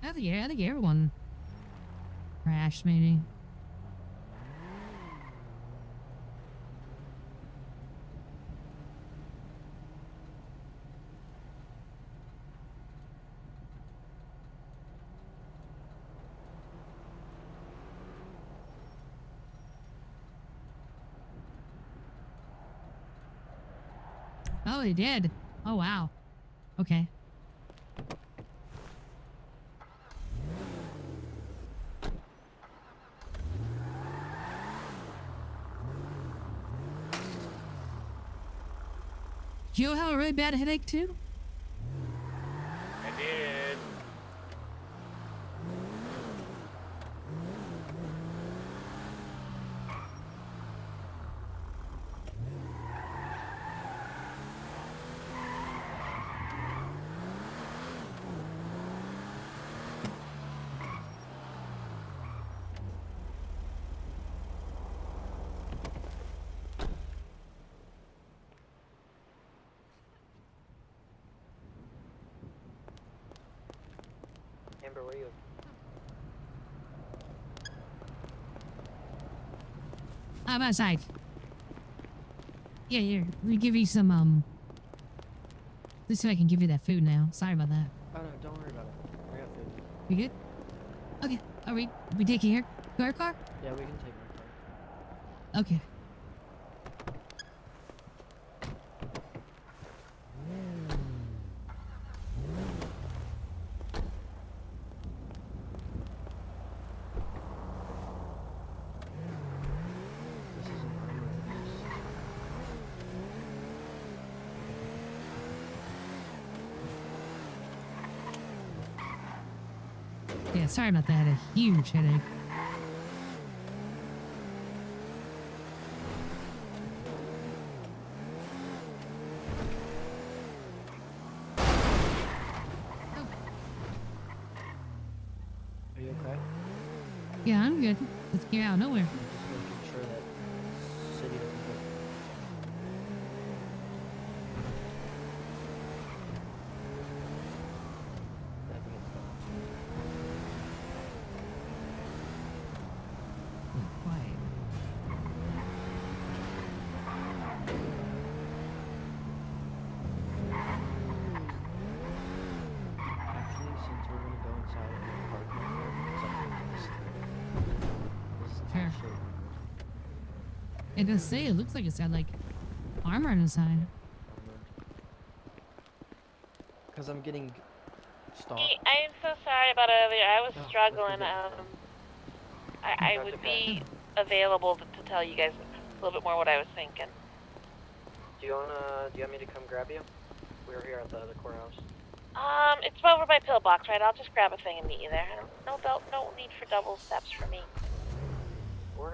I think everyone crashed, maybe. Oh, they did. Oh, wow. Okay. Do you have a really bad headache too? I did. Amber, where are you? I'm outside. Yeah, here. We give you some, let's see if I can give you that food now. Sorry about that. Oh no, don't worry about it. I got food. You good? Okay. Are we taking your car? Yeah, we can take my car. Okay. Yeah, sorry about that. I had a huge headache. Are you okay? Yeah, I'm good. Just came out of nowhere. Just making sure that city doesn't go. I think it's fine. Quiet. Actually, since we're gonna go inside of the apartment, because I think this is Sure. actually It does say it looks like it's got like armor on the side. because I'm getting stalked. I'm so sorry about earlier. I was No, struggling. that's okay. I would be available to tell you guys a little bit more what I was thinking. Do you want me to come grab you? We were here at the courthouse. It's over by Pillbox, right? I'll just grab a thing and meet you there. No need for double steps for me.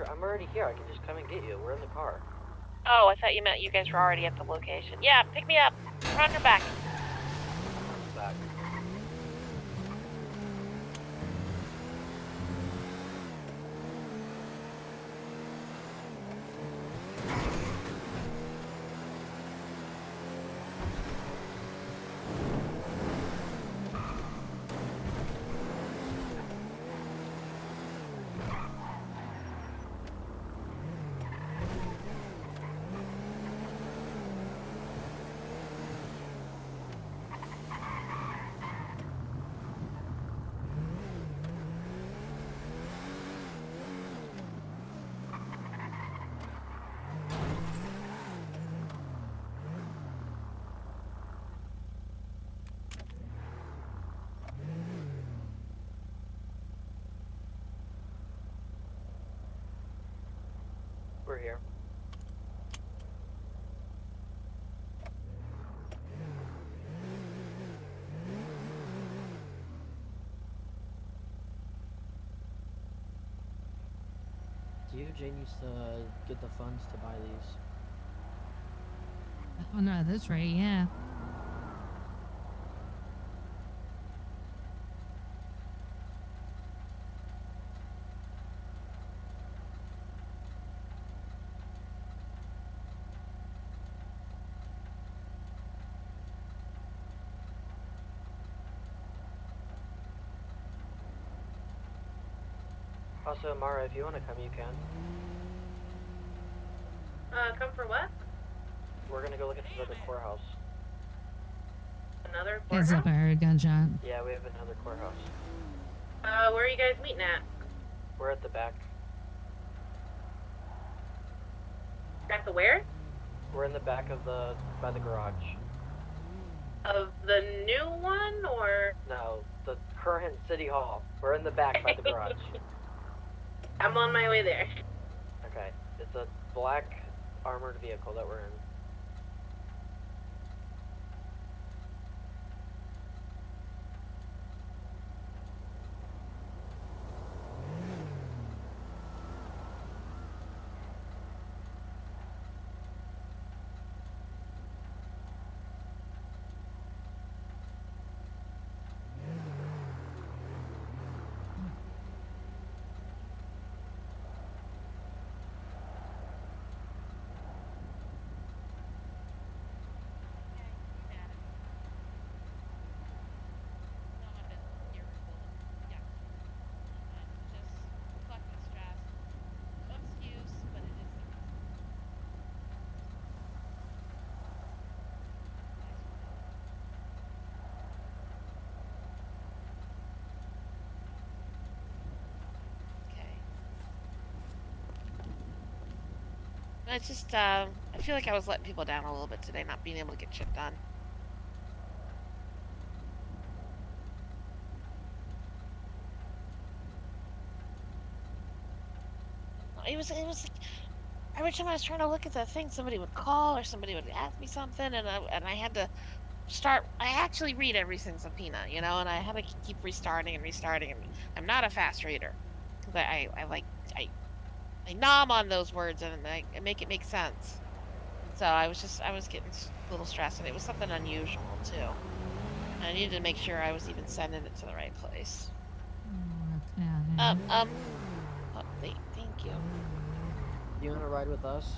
I'm already here. I can just come and get you. We're in the car. Oh, I thought you meant you guys were already at the location. Yeah, pick me up. We're on your back. Back. We're here. DOJ needs to get the funds to buy these. Oh no, that's right. Yeah. Also, Mara, if you want to come, you can. Come for what? We're gonna go look at this other courthouse. Another Heads courthouse? up, I heard a gunshot. Yeah, we have another courthouse. Where are you guys meeting at? We're at the back. At the where? We're in the back of by the garage. Of the new one, or? No, the current city hall. We're in the back by the garage. I'm on my way there. Okay, it's a black armored vehicle that we're in. It's just, I feel like I was letting people down a little bit today, not being able to get shit done. It was like, every time I was trying to look at the thing, somebody would call or somebody would ask me something, and I had to I actually read every single subpoena, you know, and I had to keep restarting, and I'm not a fast reader, because I nom on those words, and I make it make sense. So I was getting a little stressed, and it was something unusual too. I needed to make sure I was even sending it to the right place. Oh, thank you. You want to ride with us?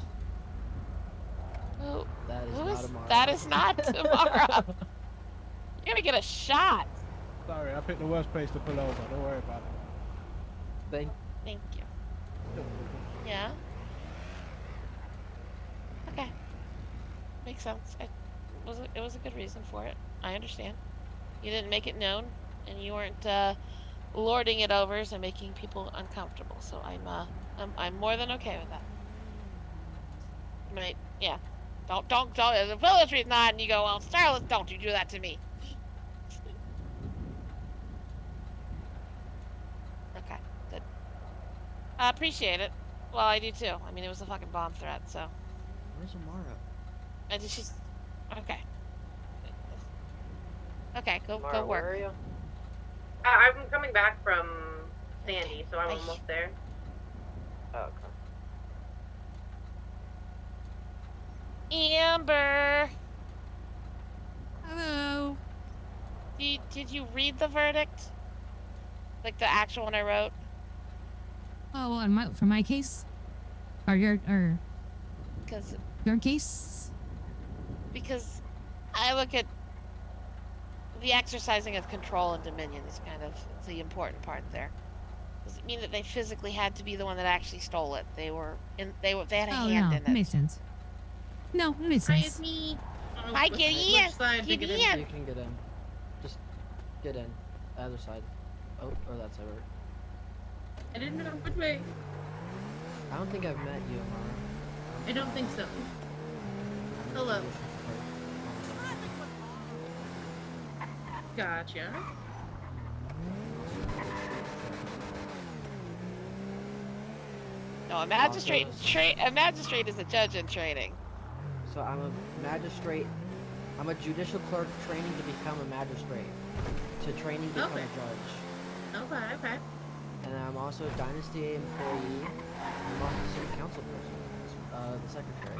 Oh, that is not tomorrow. That is not tomorrow. You're gonna get a shot. Sorry, I picked the worst place to pull over. Don't worry about it. Thank you. Yeah. Okay. Makes sense. It was a good reason for it. I understand. You didn't make it known, and you weren't lording it over and making people uncomfortable. So I'm more than okay with that. Right? Yeah. Don't. The military's not, and you go, well, Starless, don't you do that to me. Okay. Good. I appreciate it. Well, I do too. I mean, it was a fucking bomb threat, so. Where's Amara? I just she's okay. Okay, go Amara, work. where are you? I'm coming back from Sandy, so I'm I- almost there. Oh, okay. Amber. Hello. Did you read the verdict? Like the actual one I wrote? Oh, on for my case, or your Because case. because I look at the exercising of control and dominion is kind of the important part there. Does it mean that they physically had to be the one that actually stole it? They had a hand in it. Makes sense. No, it makes Hi, sense. it's me. Hi, get in. Get in. You can get in. Just get in. Other side. Oh, or that side. I didn't know which way. I don't think I've met you, Amara. I don't think so. Hello. Gotcha. No, a magistrate. A magistrate is a judge in training. So I'm a magistrate. I'm a judicial clerk training to become a magistrate. To training to become a judge. Okay. And I'm also a Dynasty employee. I'm also city council person. The secretary.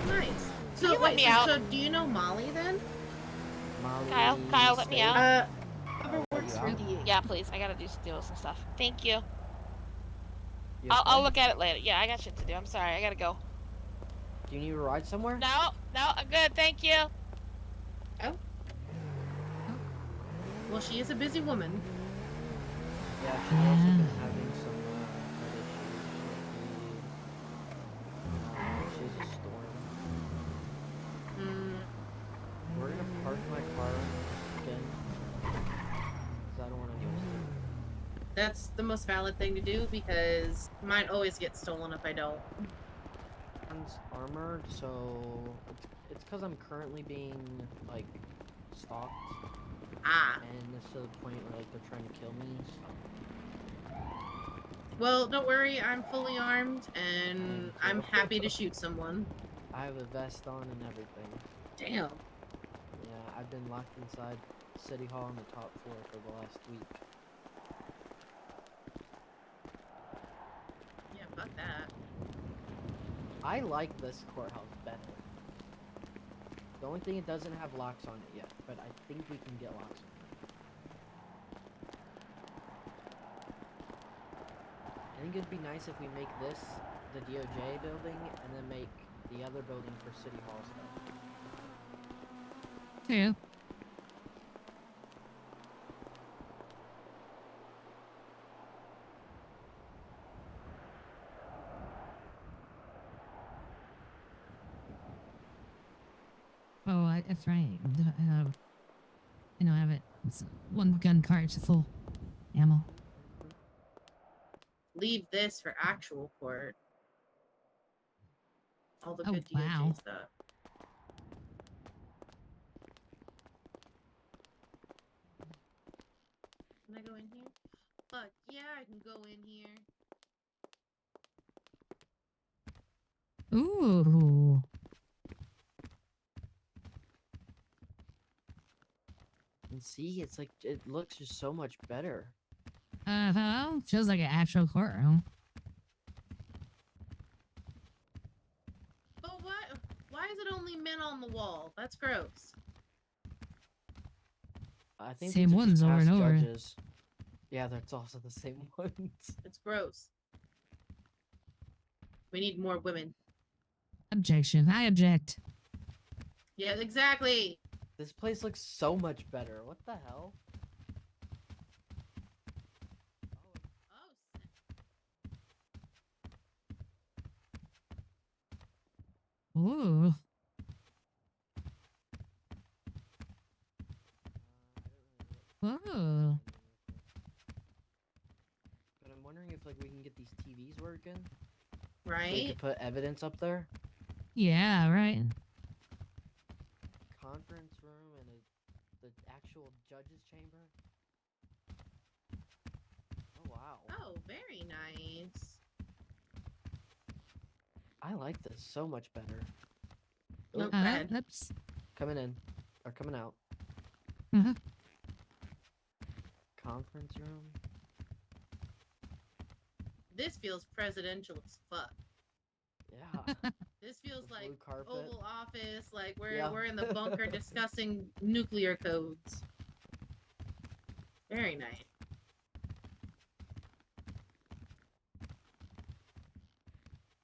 Nice. So Can you let me out? So do you know Molly then? Molly. Kyle, let me out. Whoever works for DA. Yeah, please. I gotta deal with some stuff. Thank you. You I'll okay? look at it later. Yeah, I got shit to do. I'm sorry. I gotta go. Do you need a ride somewhere? No, I'm good. Thank you. Oh. Well, she is a busy woman. Yeah, she's also been having some head issues. She's a storm. We're gonna park my car again. Because I don't want anyone to. That's the most valid thing to do because mine always gets stolen if I don't. Mine's armored, so it's because I'm currently being like stalked. And it's to the point where like they're trying to kill me. So. Well, don't worry, I'm fully armed and I'm happy to shoot someone. I have a vest on and everything. Damn. Yeah, I've been locked inside City Hall on the top floor for the last week. Yeah, fuck that. I like this courthouse better. The only thing it doesn't have locks on it yet, but I think we can get locks on it. I think it'd be nice if we make this the DOJ building and then make the other building for City Hall stuff. Yeah. Oh, that's right. I know I have it. It's one gun cartridge full ammo. Leave this for actual court. All the Oh, good wow. DOJ stuff. Can I go in here? Fuck yeah, I can go in here. Ooh. And see, it's like, it looks just so much better. Well, feels like an actual courtroom. But why is it only men on the wall? That's gross. I think Same these are just ones over past and over. judges. Yeah, that's also the same ones. It's gross. We need more women. Objection. I object. Yeah, exactly. This place looks so much better. What the hell? Ooh. Whoa. But I'm wondering if like we can get these TVs working. Right? So we could put evidence up there. Yeah, right. Conference room and the actual judge's chamber. Oh wow. Oh, very nice. I like this so much better. No, Oop, go ahead. Oops. coming in or coming out. Uh-huh. Conference room. This feels presidential as fuck. Yeah. This feels The like blue carpet. Oval Office, like Yeah. we're in the bunker discussing nuclear codes. Very nice.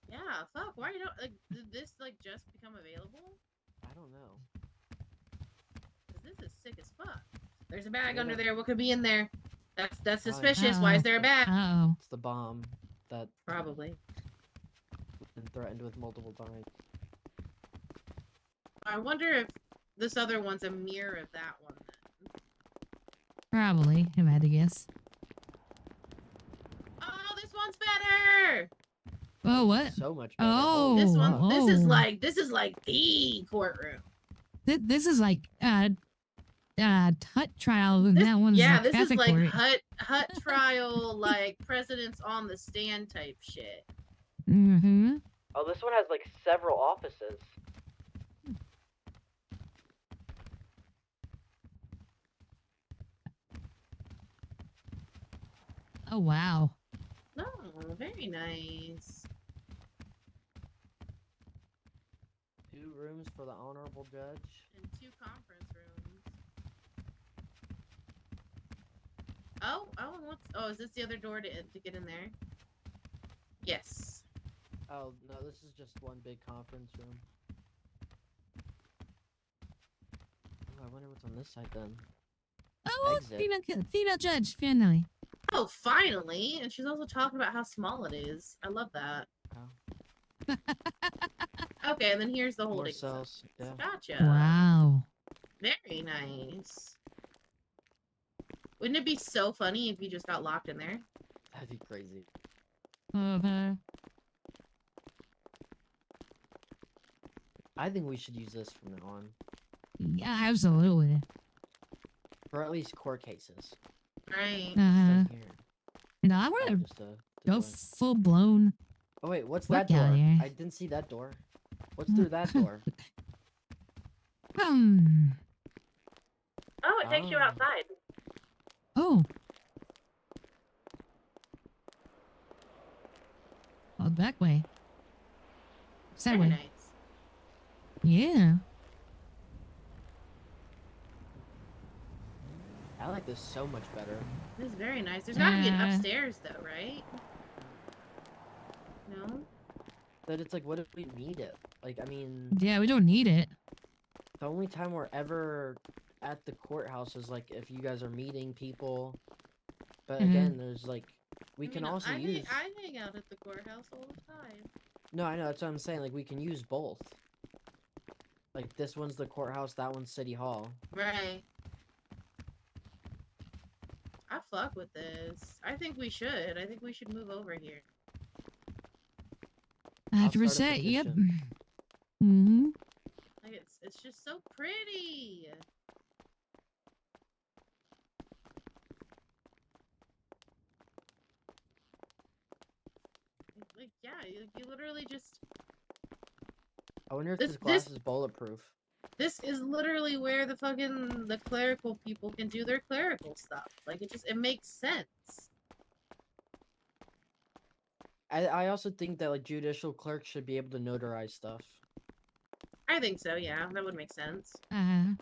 Yeah, fuck. Why you don't like? Did this like just become available? I don't know. 'Cause this is sick as fuck. There's a bag Yeah. under there. What could be in there? That's Oh, yeah. suspicious. Why is there a bag? Oh. It's the bomb that Probably. been threatened with multiple times. I wonder if this other one's a mirror of that one. Then. Probably, if I had to guess. Oh, this one's better. Oh, what? So much better. Oh, This one. oh. This is like the courtroom. This is like Hut trial, and that one's Yeah, like this is traffic like court. hut trial, like presidents on the stand type shit. Mm-hmm. Oh, this one has like several offices. Oh, wow. No, very nice. 2 rooms for the honorable judge. And 2 conference rooms. Oh, and what's? Oh, is this the other door to get in there? Yes. Oh, no, this is just one big conference room. Oh, I wonder what's on this side then. Oh, Exit. female judge, finally. Oh, finally! And she's also talking about how small it is. I love that. Oh. Okay, and then here's the More holding cells. Yeah. Gotcha. Wow. Very nice. Wouldn't it be so funny if you just got locked in there? That'd be crazy. Uh-huh. I think we should use this from now on. Yeah, absolutely. For at least court cases. Right. Uh-huh. Here. No, I want to Just go full blown. Oh wait, what's Look that door? out here. I didn't see that door. What's through that door? Oh, it takes you outside. Oh. Oh, back way. Side Very way. nice. Yeah. I like this so much better. This is very nice. There's gotta be an upstairs though, right? No? But it's like, what if we need it? Like, I mean, Yeah, we don't need it. the only time we're ever at the courthouse is like if you guys are meeting people. But again, there's like, we can also use. I hang out at the courthouse all the time. No, I know, that's what I'm saying. Like, we can use both. Like, this one's the courthouse, that one's City Hall. Right. I fuck with this. I think we should. I think we should move over here. 100%. Yep. Mm-hmm. Like it's just so pretty. Like yeah, you literally just. I wonder if This- this glass this- is bulletproof. This is literally where the clerical people can do their clerical stuff. Like it makes sense. I also think that like judicial clerks should be able to notarize stuff. I think so. Yeah, that would make sense. Uh-huh.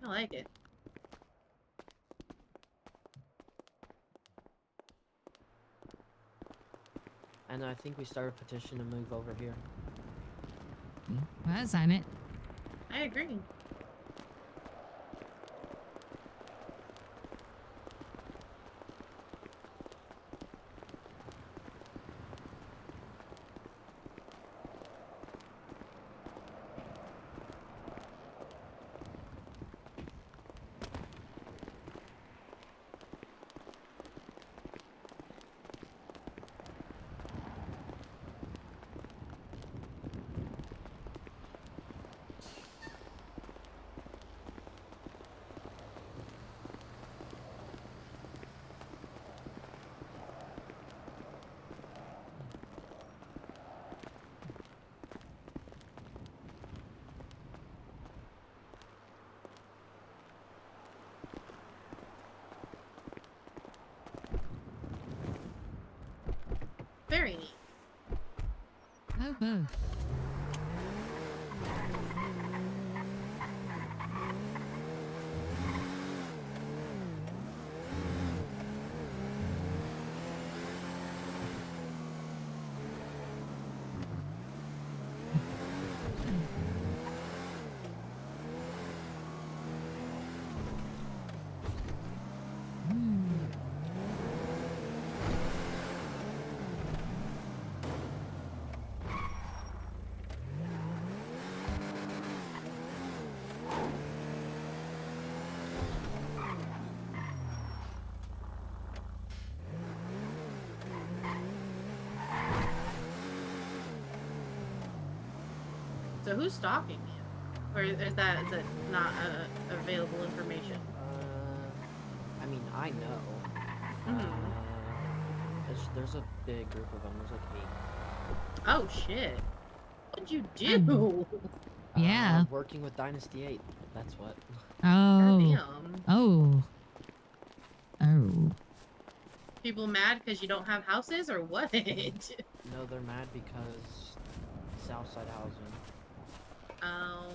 I like it. And I think we start a petition to move over here. Well, sign it. I agree. Oh, both. So who's stalking you? Or is it not available information? I mean, I know. There's a big group of them. There's like 8. Oh shit. What'd you do? Yeah. Working with Dynasty 8. That's what. Oh. Goddamn. Oh. Oh. People mad because you don't have houses or what? No, they're mad because Southside housing. Oh.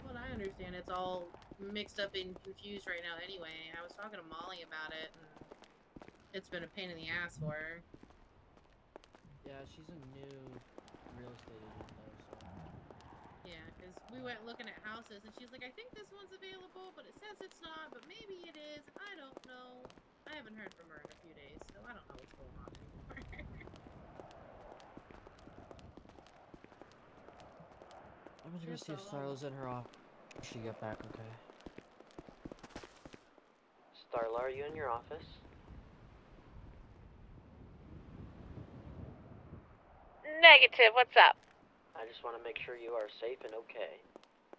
Well, I understand it's all mixed up and confused right now anyway. I was talking to Molly about it, and it's been a pain in the ass for her. Yeah, she's a new real estate agent though, so. Yeah, because we went looking at houses, and she's like, I think this one's available, but it says it's not, but maybe it is. I don't know. I haven't heard from her in a few days, so I don't know what's going on anymore. I'm gonna go see if Starla's in her office. She get back, okay? Starla, are you in your office? Negative. What's up? I just want to make sure you are safe and okay.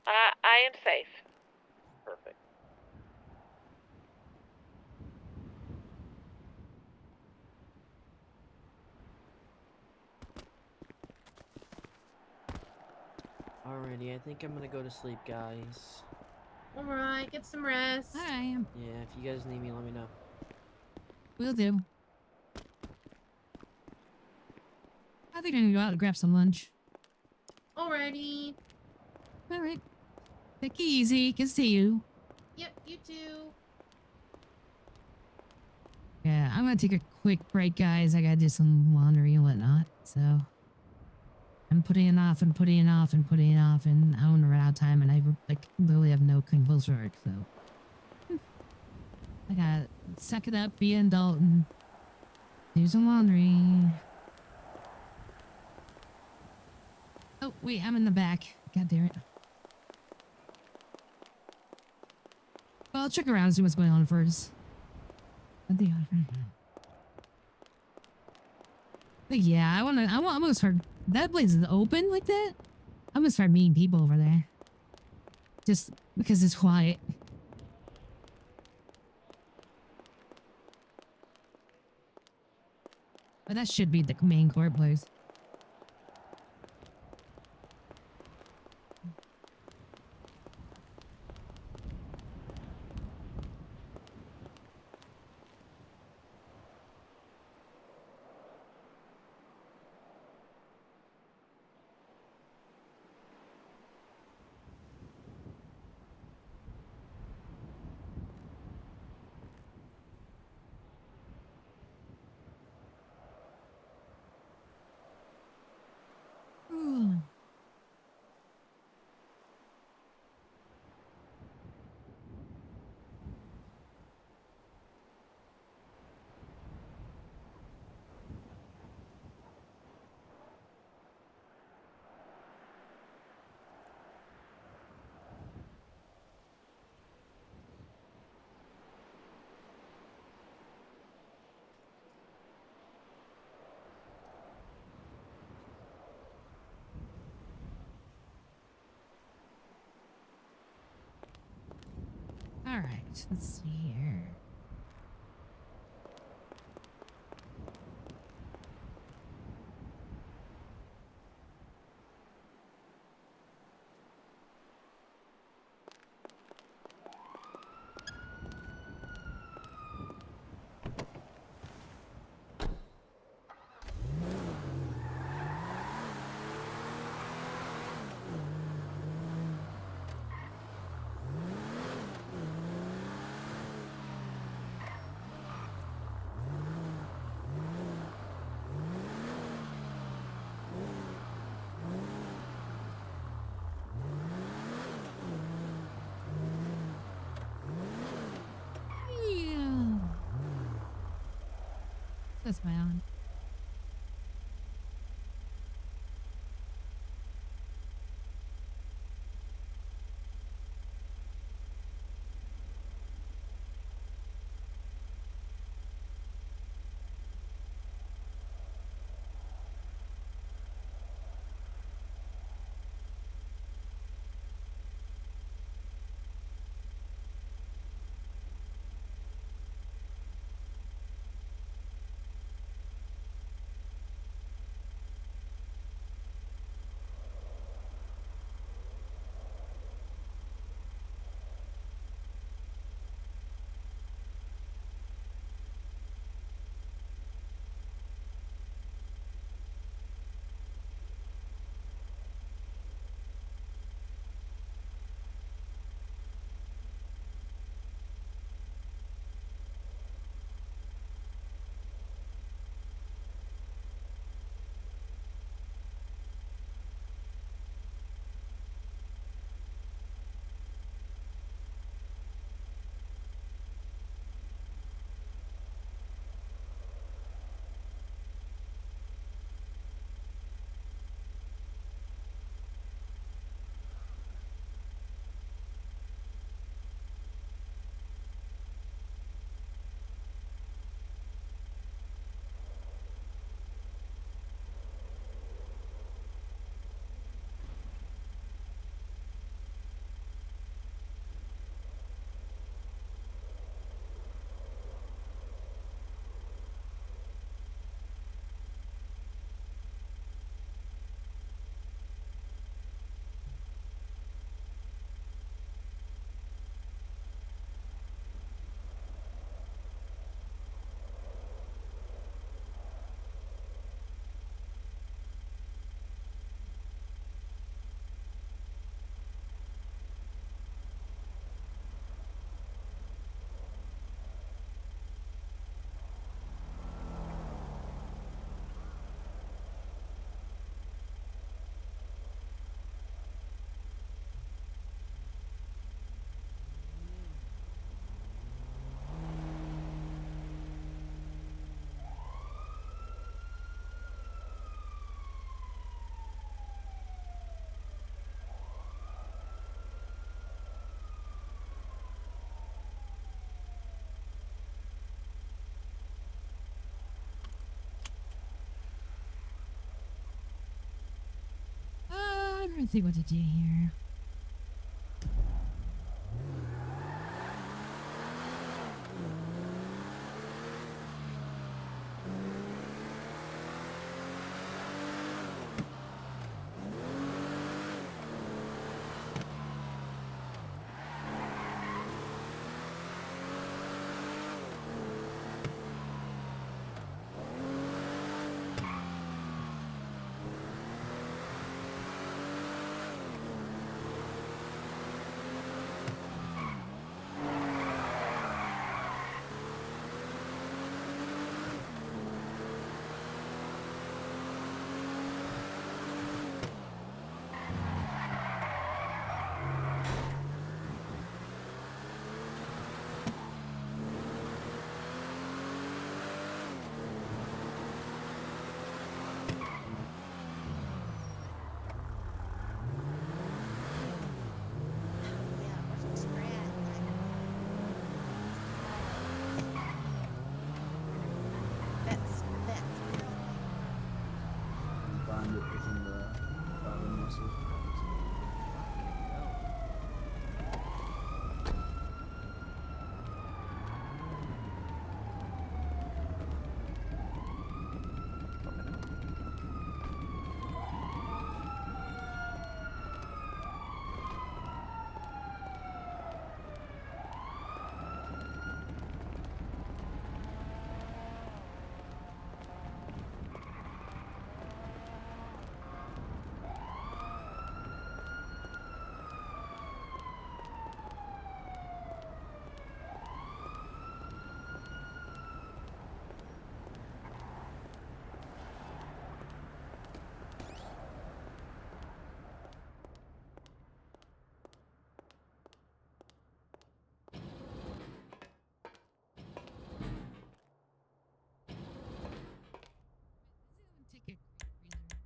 I am safe. Perfect. Alrighty, I think I'm gonna go to sleep, guys. Alright, get some rest. Hi. Yeah, if you guys need me, let me know. Will do. I think I'm gonna go out and grab some lunch. Alrighty. Alright. Take it easy. Good to see you. Yep, you too. Yeah, I'm gonna take a quick break, guys. I gotta do some laundry and whatnot, so I'm putting it off and putting it off and putting it off, and I want to run out of time, and I like literally have no compulsory work, so I gotta suck it up, be an adult, and do some laundry. Oh wait, I'm in the back. God damn it. Well, I'll check around and see what's going on first. But yeah, I'm gonna start. That place is open like that. I'm gonna start meeting people over there. Just because it's quiet. But that should be the main court place. Ooh. All right, let's see here. That's my own. I don't think what to do here.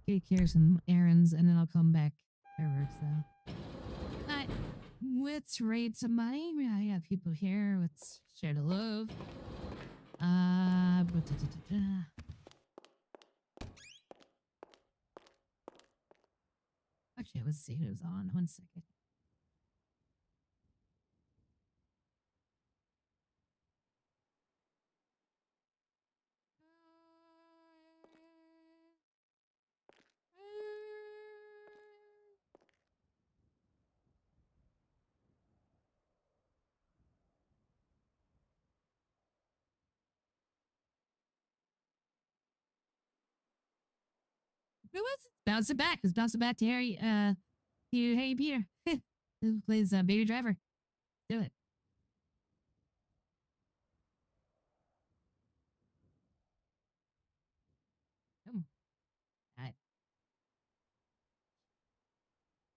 take care of some errands, and then I'll come back. That works though. Alright, let's raid somebody. I got people here. Let's share the love. Actually, let's see who's on. 1 second. Who was it? Bounce it back. Let's bounce it back to Harry. Hey Peter. Who plays Baby Driver? Do it. Come. Alright.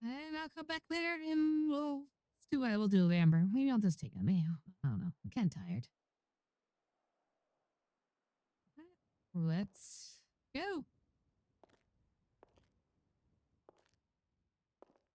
And I'll come back later and we'll do what we'll do, Amber. Maybe I'll just take a meal. I don't know. I'm kind of tired. Let's go.